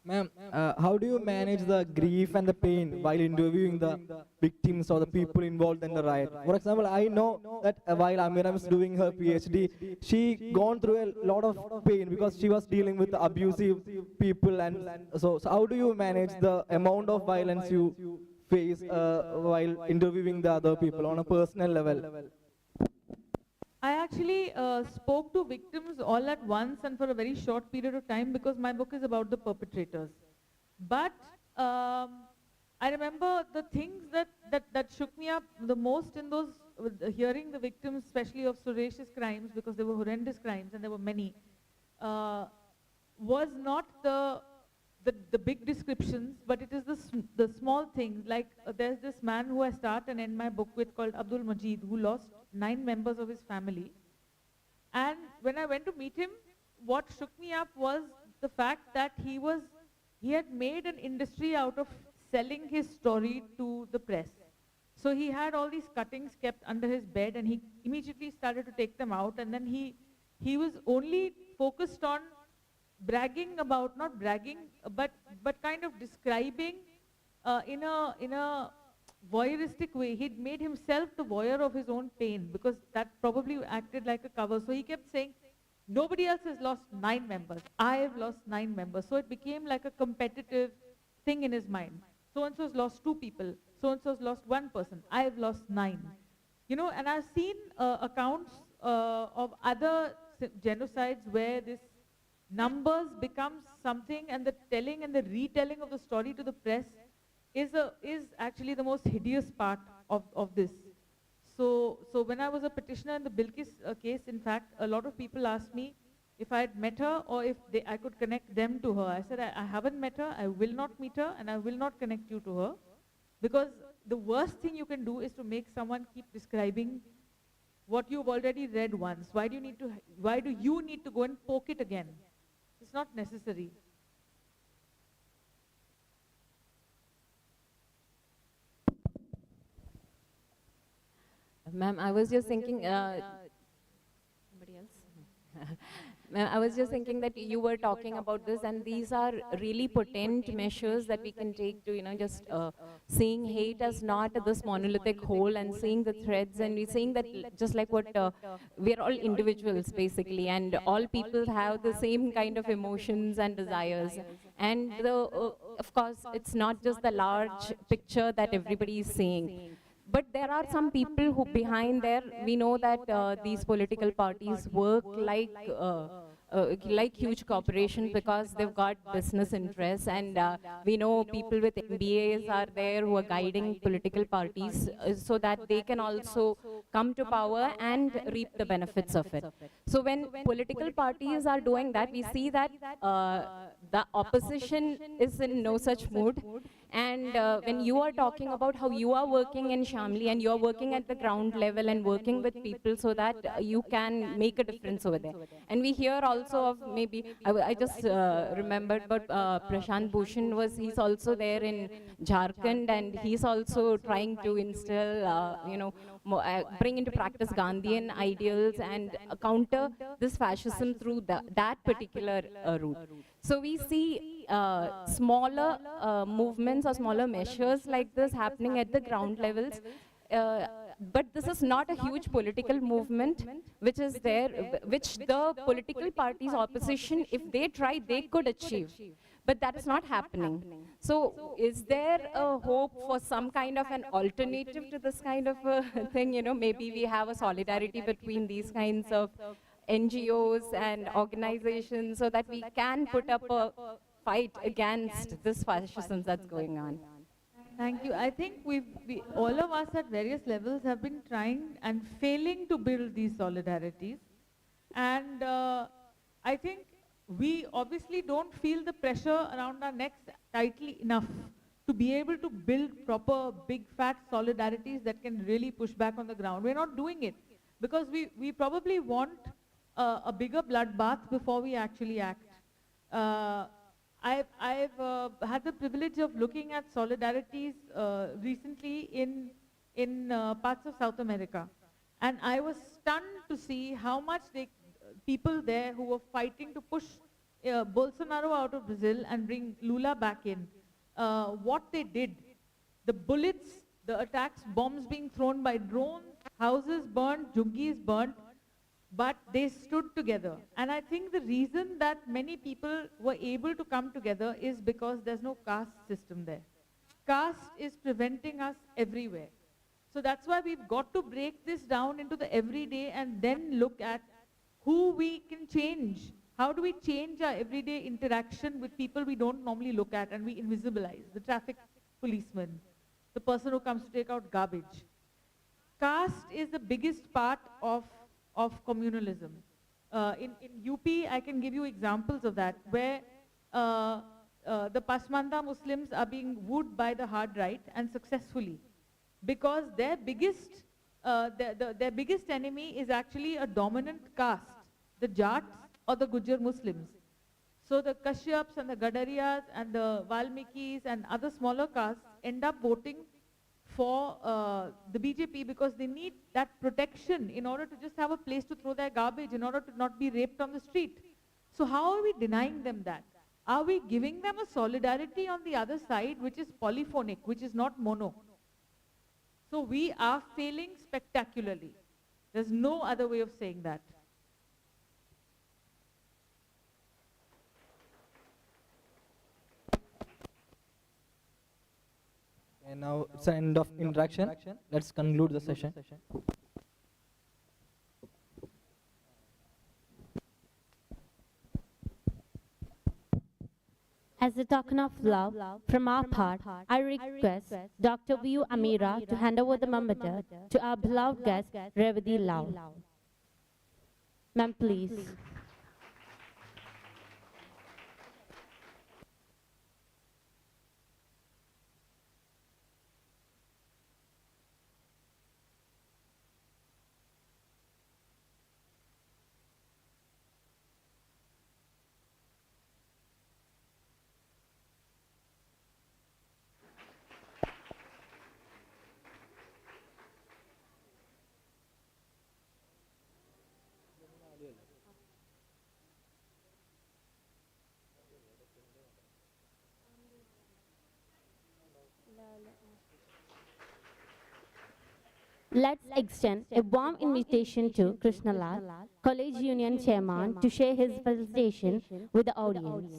Ma'am, how do you manage the grief and the pain while interviewing the victims or the people involved in the riot? For example, I know that while Amira was doing her PhD, she gone through a lot of pain because she was dealing with abusive people, and so how do you manage the amount of violence you face while interviewing the other people on a personal level? I actually spoke to victims all at once and for a very short period of time because my book is about the perpetrators. But I remember the things that shook me up the most in those, hearing the victims, especially of Suresh's crimes, because they were horrendous crimes and there were many, was not the big descriptions, but it is the small things. Like there's this man who I start and end my book with called Abdul Majid, who lost 9 members of his family. And when I went to meet him, what shook me up was the fact that he had made an industry out of selling his story to the press. So he had all these cuttings kept under his bed and he immediately started to take them out, and then he was only focused on bragging about, not bragging, but kind of describing in a voyeuristic way. He'd made himself the voyeur of his own pain, because that probably acted like a cover. So he kept saying, nobody else has lost 9 members. I have lost 9 members. So it became like a competitive thing in his mind. So-and-so's lost 2 people. So-and-so's lost 1 person. I have lost 9. You know, and I've seen accounts of other genocides where this numbers becomes something, and the telling and the retelling of the story to the press is actually the most hideous part of this. So when I was a petitioner in the Bilkis case, in fact, a lot of people asked me if I had met her or if I could connect them to her. I said, I haven't met her, I will not meet her, and I will not connect you to her, because the worst thing you can do is to make someone keep describing what you've already read once. Why do you need to go and poke it again? It's not necessary. Ma'am, I was just thinking, somebody else? Ma'am, I was just thinking that you were talking about this, and these are really potent measures that we can take to, you know, just seeing hate as not this monolithic whole, and seeing the threads, and we're seeing that just like what, we're all individuals basically, and all people have the same kind of emotions and desires. And of course, it's not just the large picture that everybody is seeing. But there are some people who behind there, we know that these political parties work like huge corporations because they've got business interests, and we know people with MBAs are there who are guiding political parties so that they can also come to power and reap the benefits of it. So when political parties are doing that, we see that the opposition is in no such mood. And when you are talking about how you are working in Shamli and you are working at the ground level and working with people so that you can make a difference over there. And we hear also of maybe, I just remembered, but Prashant Bhushan he's also there in Jharkhand, and he's also trying to instill, bring into practice Gandhian ideals and counter this fascism through that particular route. So we see smaller movements or smaller measures like this happening at the ground levels. But this is not a huge political movement which is there, which the political parties opposition, if they try, they could achieve. But that is not happening. So is there a hope for some kind of an alternative to this kind of a thing? You know, maybe we have a solidarity between these kinds of NGOs and organizations so that we can put up a fight against this fascism that's going on. Thank you. I think all of us at various levels have been trying and failing to build these solidarities. And I think we obviously don't feel the pressure around our necks tightly enough to be able to build proper big fat solidarities that can really push back on the ground. We're not doing it because we probably want a bigger bloodbath before we actually act. I've had the privilege of looking at solidarities recently in parts of South America, and I was stunned to see how much people there who were fighting to push Bolsonaro out of Brazil and bring Lula back in, what they did, the bullets, the attacks, bombs being thrown by drones, houses burned, jungis burned, but they stood together. And I think the reason that many people were able to come together is because there's no caste system there. Caste is preventing us everywhere. So that's why we've got to break this down into the everyday and then look at who we can change. How do we change our everyday interaction with people we don't normally look at and we invisibilize? The traffic policeman, the person who comes to take out garbage. Caste is the biggest part of communalism. In UP, I can give you examples of that, where the Pasmanda Muslims are being wooed by the hard right, and successfully, because their biggest enemy is actually a dominant caste, the Jats or the Gujar Muslims. So the Kashyaps and the Gadariyas and the Valmikis and other smaller castes end up voting for the BJP because they need that protection in order to just have a place to throw their garbage, in order to not be raped on the street. So how are we denying them that? Are we giving them a solidarity on the other side which is polyphonic, which is not mono? So we are failing spectacularly. There's no other way of saying that. And now it's the end of interaction. Let's conclude the session. As a token of love from our part, I request Dr. V.U. Amira to hand over the Mamatar to our beloved guest, Revati Lau. Ma'am, please. Let's extend a warm invitation to Krishnalal, College Union Chairman, to share his felicitation with the audience.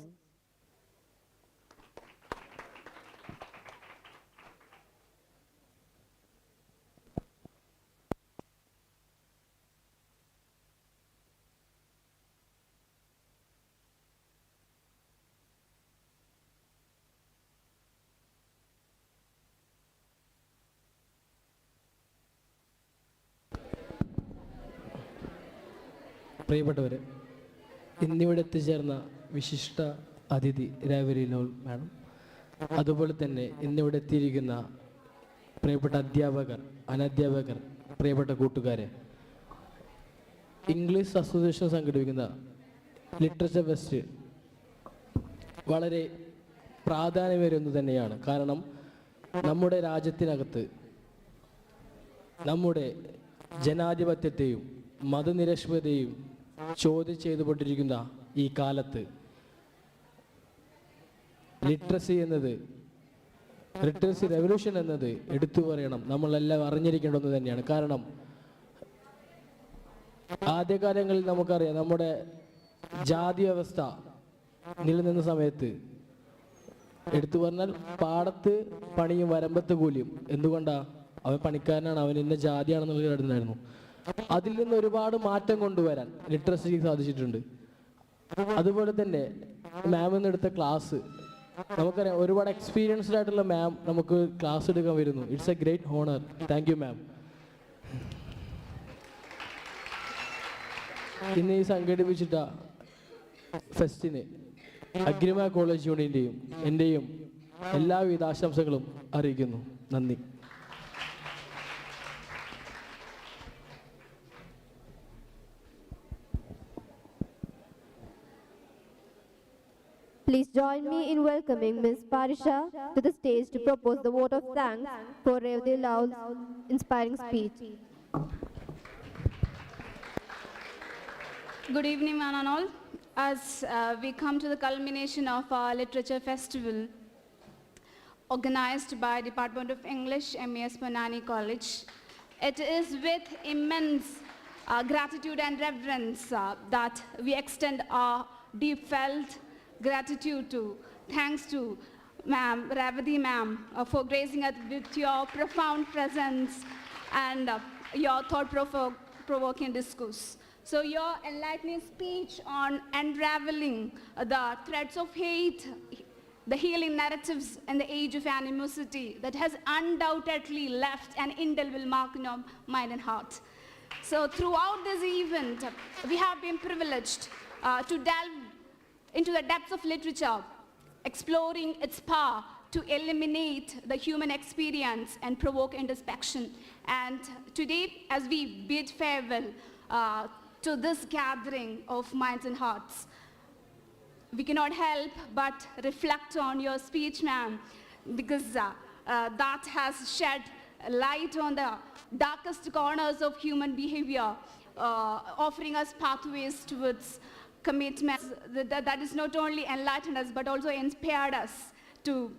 പ്രിയപ്പെട്ടവരെ, ഇന്നിവിടെ എത്തിച്ചേർന്ന വിശിഷ്ട അതിഥി Revathi ലൗൽ madam, അതുപോലെ തന്നെ ഇന്നിവിടെ എത്തിയിരിക്കുന്ന പ്രിയപ്പെട്ട അധ്യാപകർ, അനധ്യാപകർ, പ്രിയപ്പെട്ട കൂട്ടുകാരെ, ഇംഗ്ലീഷ് അസോസിയേഷൻ സംഘടിപ്പിക്കുന്ന ലിറ്ററേച്ചർ ഫെസ്റ്റ് വളരെ പ്രാധാന്യമേറിയൊന്നു തന്നെയാണ്. കാരണം നമ്മുടെ രാജ്യത്തിനകത്ത് നമ്മുടെ ജനാധിപത്യത്തെയും മതനിരപേക്ഷതയും ചോദ്യം ചെയ്തുകൊണ്ടിരിക്കുന്ന ഈ കാലത്ത് ലിറ്ററസി റെവല്യൂഷൻ എന്നത് എടുത്തു പറയണം, നമ്മളെല്ലാം അറിഞ്ഞിരിക്കേണ്ടത് തന്നെയാണ്. കാരണം ആദ്യകാലങ്ങളിൽ നമുക്കറിയാം, നമ്മുടെ ജാതി വ്യവസ്ഥ നിലനിന്ന സമയത്ത് എടുത്തു പറഞ്ഞാൽ പാടത്ത് പണിയും വരമ്പത്ത് കൂലിയും. എന്തുകൊണ്ടാണ്? അവൻ പണിക്കാരനാണ്, അവൻ ഇന്ന ജാതിയാണെന്നുള്ള കിടന്നായിരുന്നു. അതിൽ നിന്ന് ഒരുപാട് മാറ്റം കൊണ്ടുവരാൻ ലിറ്ററസിക്ക് സാധിച്ചിട്ടുണ്ട്. അതുപോലെ തന്നെ മാമിൽ എടുത്ത ക്ലാസ് നമുക്കറിയാം, ഒരുപാട് എക്സ്പീരിയൻസ്ഡ് ആയിട്ടുള്ള മാം നമുക്ക് ക്ലാസ് എടുക്കാൻ വരുന്നു. It's A great honour. Thank you ma'am. ഇന്ന് ഈ സംഘടിപ്പിച്ചിട്ട ഫെസ്റ്റിന് അഗ്രിമ കോളേജ് യൂണിയൻ്റെയും എൻ്റെയും എല്ലാവിധ ആശംസകളും അറിയിക്കുന്നു. നന്ദി. Please join me in welcoming Ms. Parisha to the stage to propose the vote of thanks for Revati Laul's inspiring speech. Good evening, one and all. As we come to the culmination of our literature festival, organized by Department of English, MES Ponnani College, it is with immense gratitude and reverence that we extend our deep felt gratitude to, thanks to ma'am, Revati ma'am, for gracing us with your profound presence and your thought-provoking discourse. So your enlightening speech on unraveling the threads of hate, the healing narratives in the age of animosity that has undoubtedly left an indelible mark in your mind and heart. So throughout this event, we have been privileged to delve into the depths of literature, exploring its power to eliminate the human experience and provoke introspection. And today, as we bid farewell to this gathering of minds and hearts, we cannot help but reflect on your speech, ma'am, because that has shed light on the darkest corners of human behavior, offering us pathways towards commitments that is not only enlightened us but also inspired us to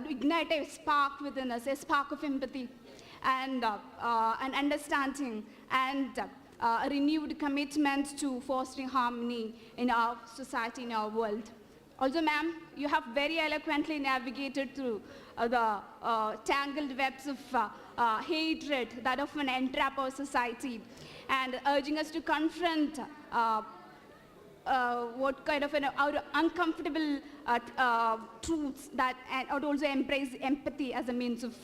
ignite a spark within us, a spark of empathy and understanding and a renewed commitment to fostering harmony in our society, in our world. Also, ma'am, you have very eloquently navigated through the tangled webs of hatred that often entrap our society, and urging us to confront what kind of our uncomfortable truths that, and also embrace empathy as a means of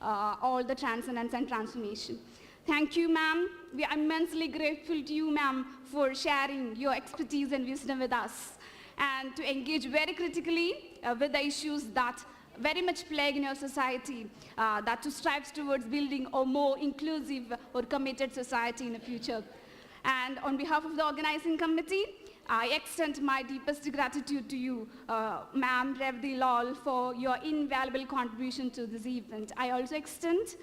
all the transcendence and transformation. Thank you, ma'am. We are immensely grateful to you, ma'am, for sharing your expertise and wisdom with us, and to engage very critically with the issues that very much plague in your society, that to strive towards building a more inclusive or committed society in the future. And on behalf of the organizing committee, I extend my deepest gratitude to you, ma'am Revdi Lal, for your invaluable contribution to this event. I also extend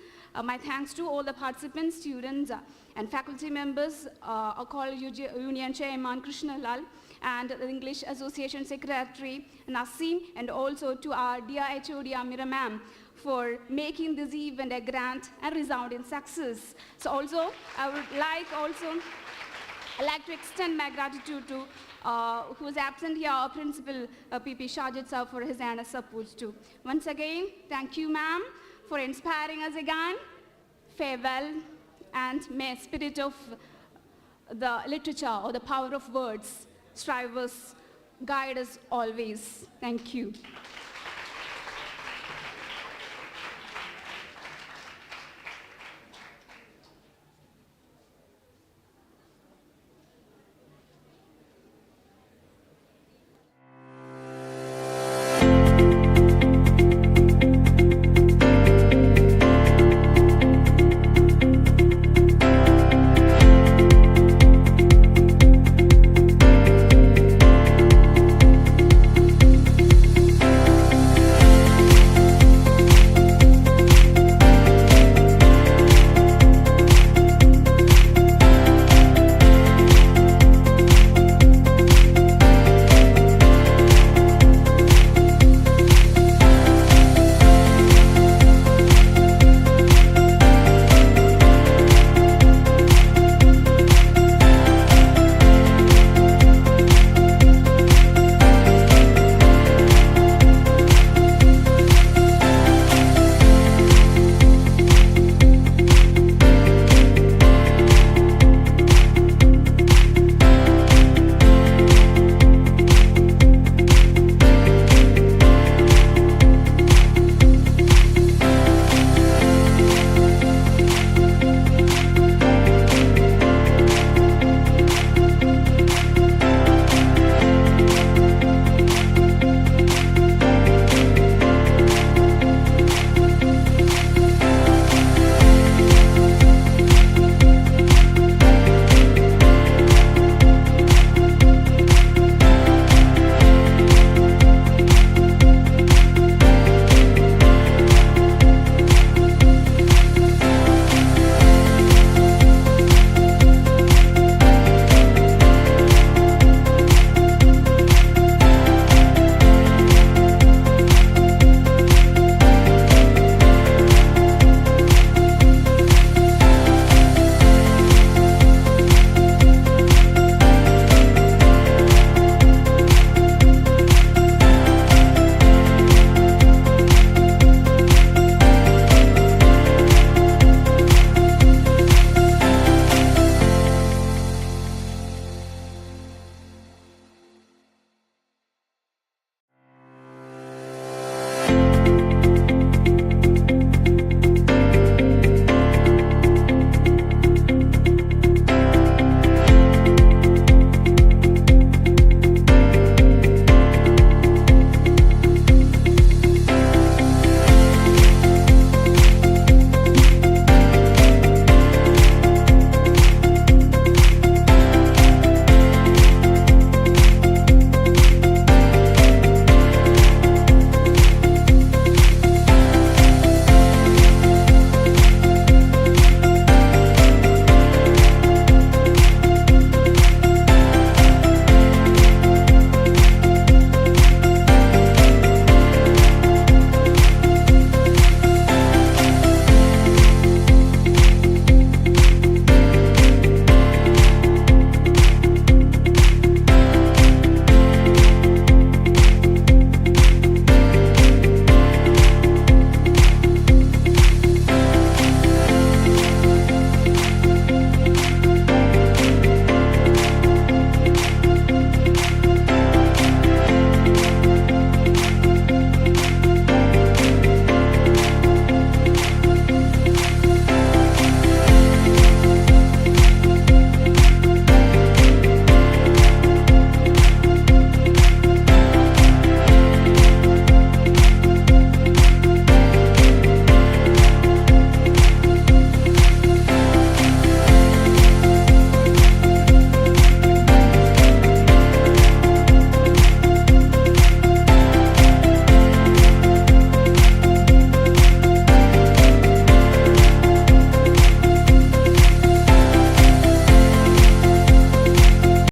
my thanks to all the participants, students, and faculty members, our College Union Chairman Krishna Lal, and the English Association Secretary Naseem, and also to our dear HOD Amira ma'am for making this event a grand and resounding success. So also, I would like to extend my gratitude to who is absent here, our principal, PP Shajid sir, for his earnest support too. Once again, thank you, ma'am, for inspiring us again. Farewell, and may spirit of the literature or the power of words strive us, guide us always. Thank you.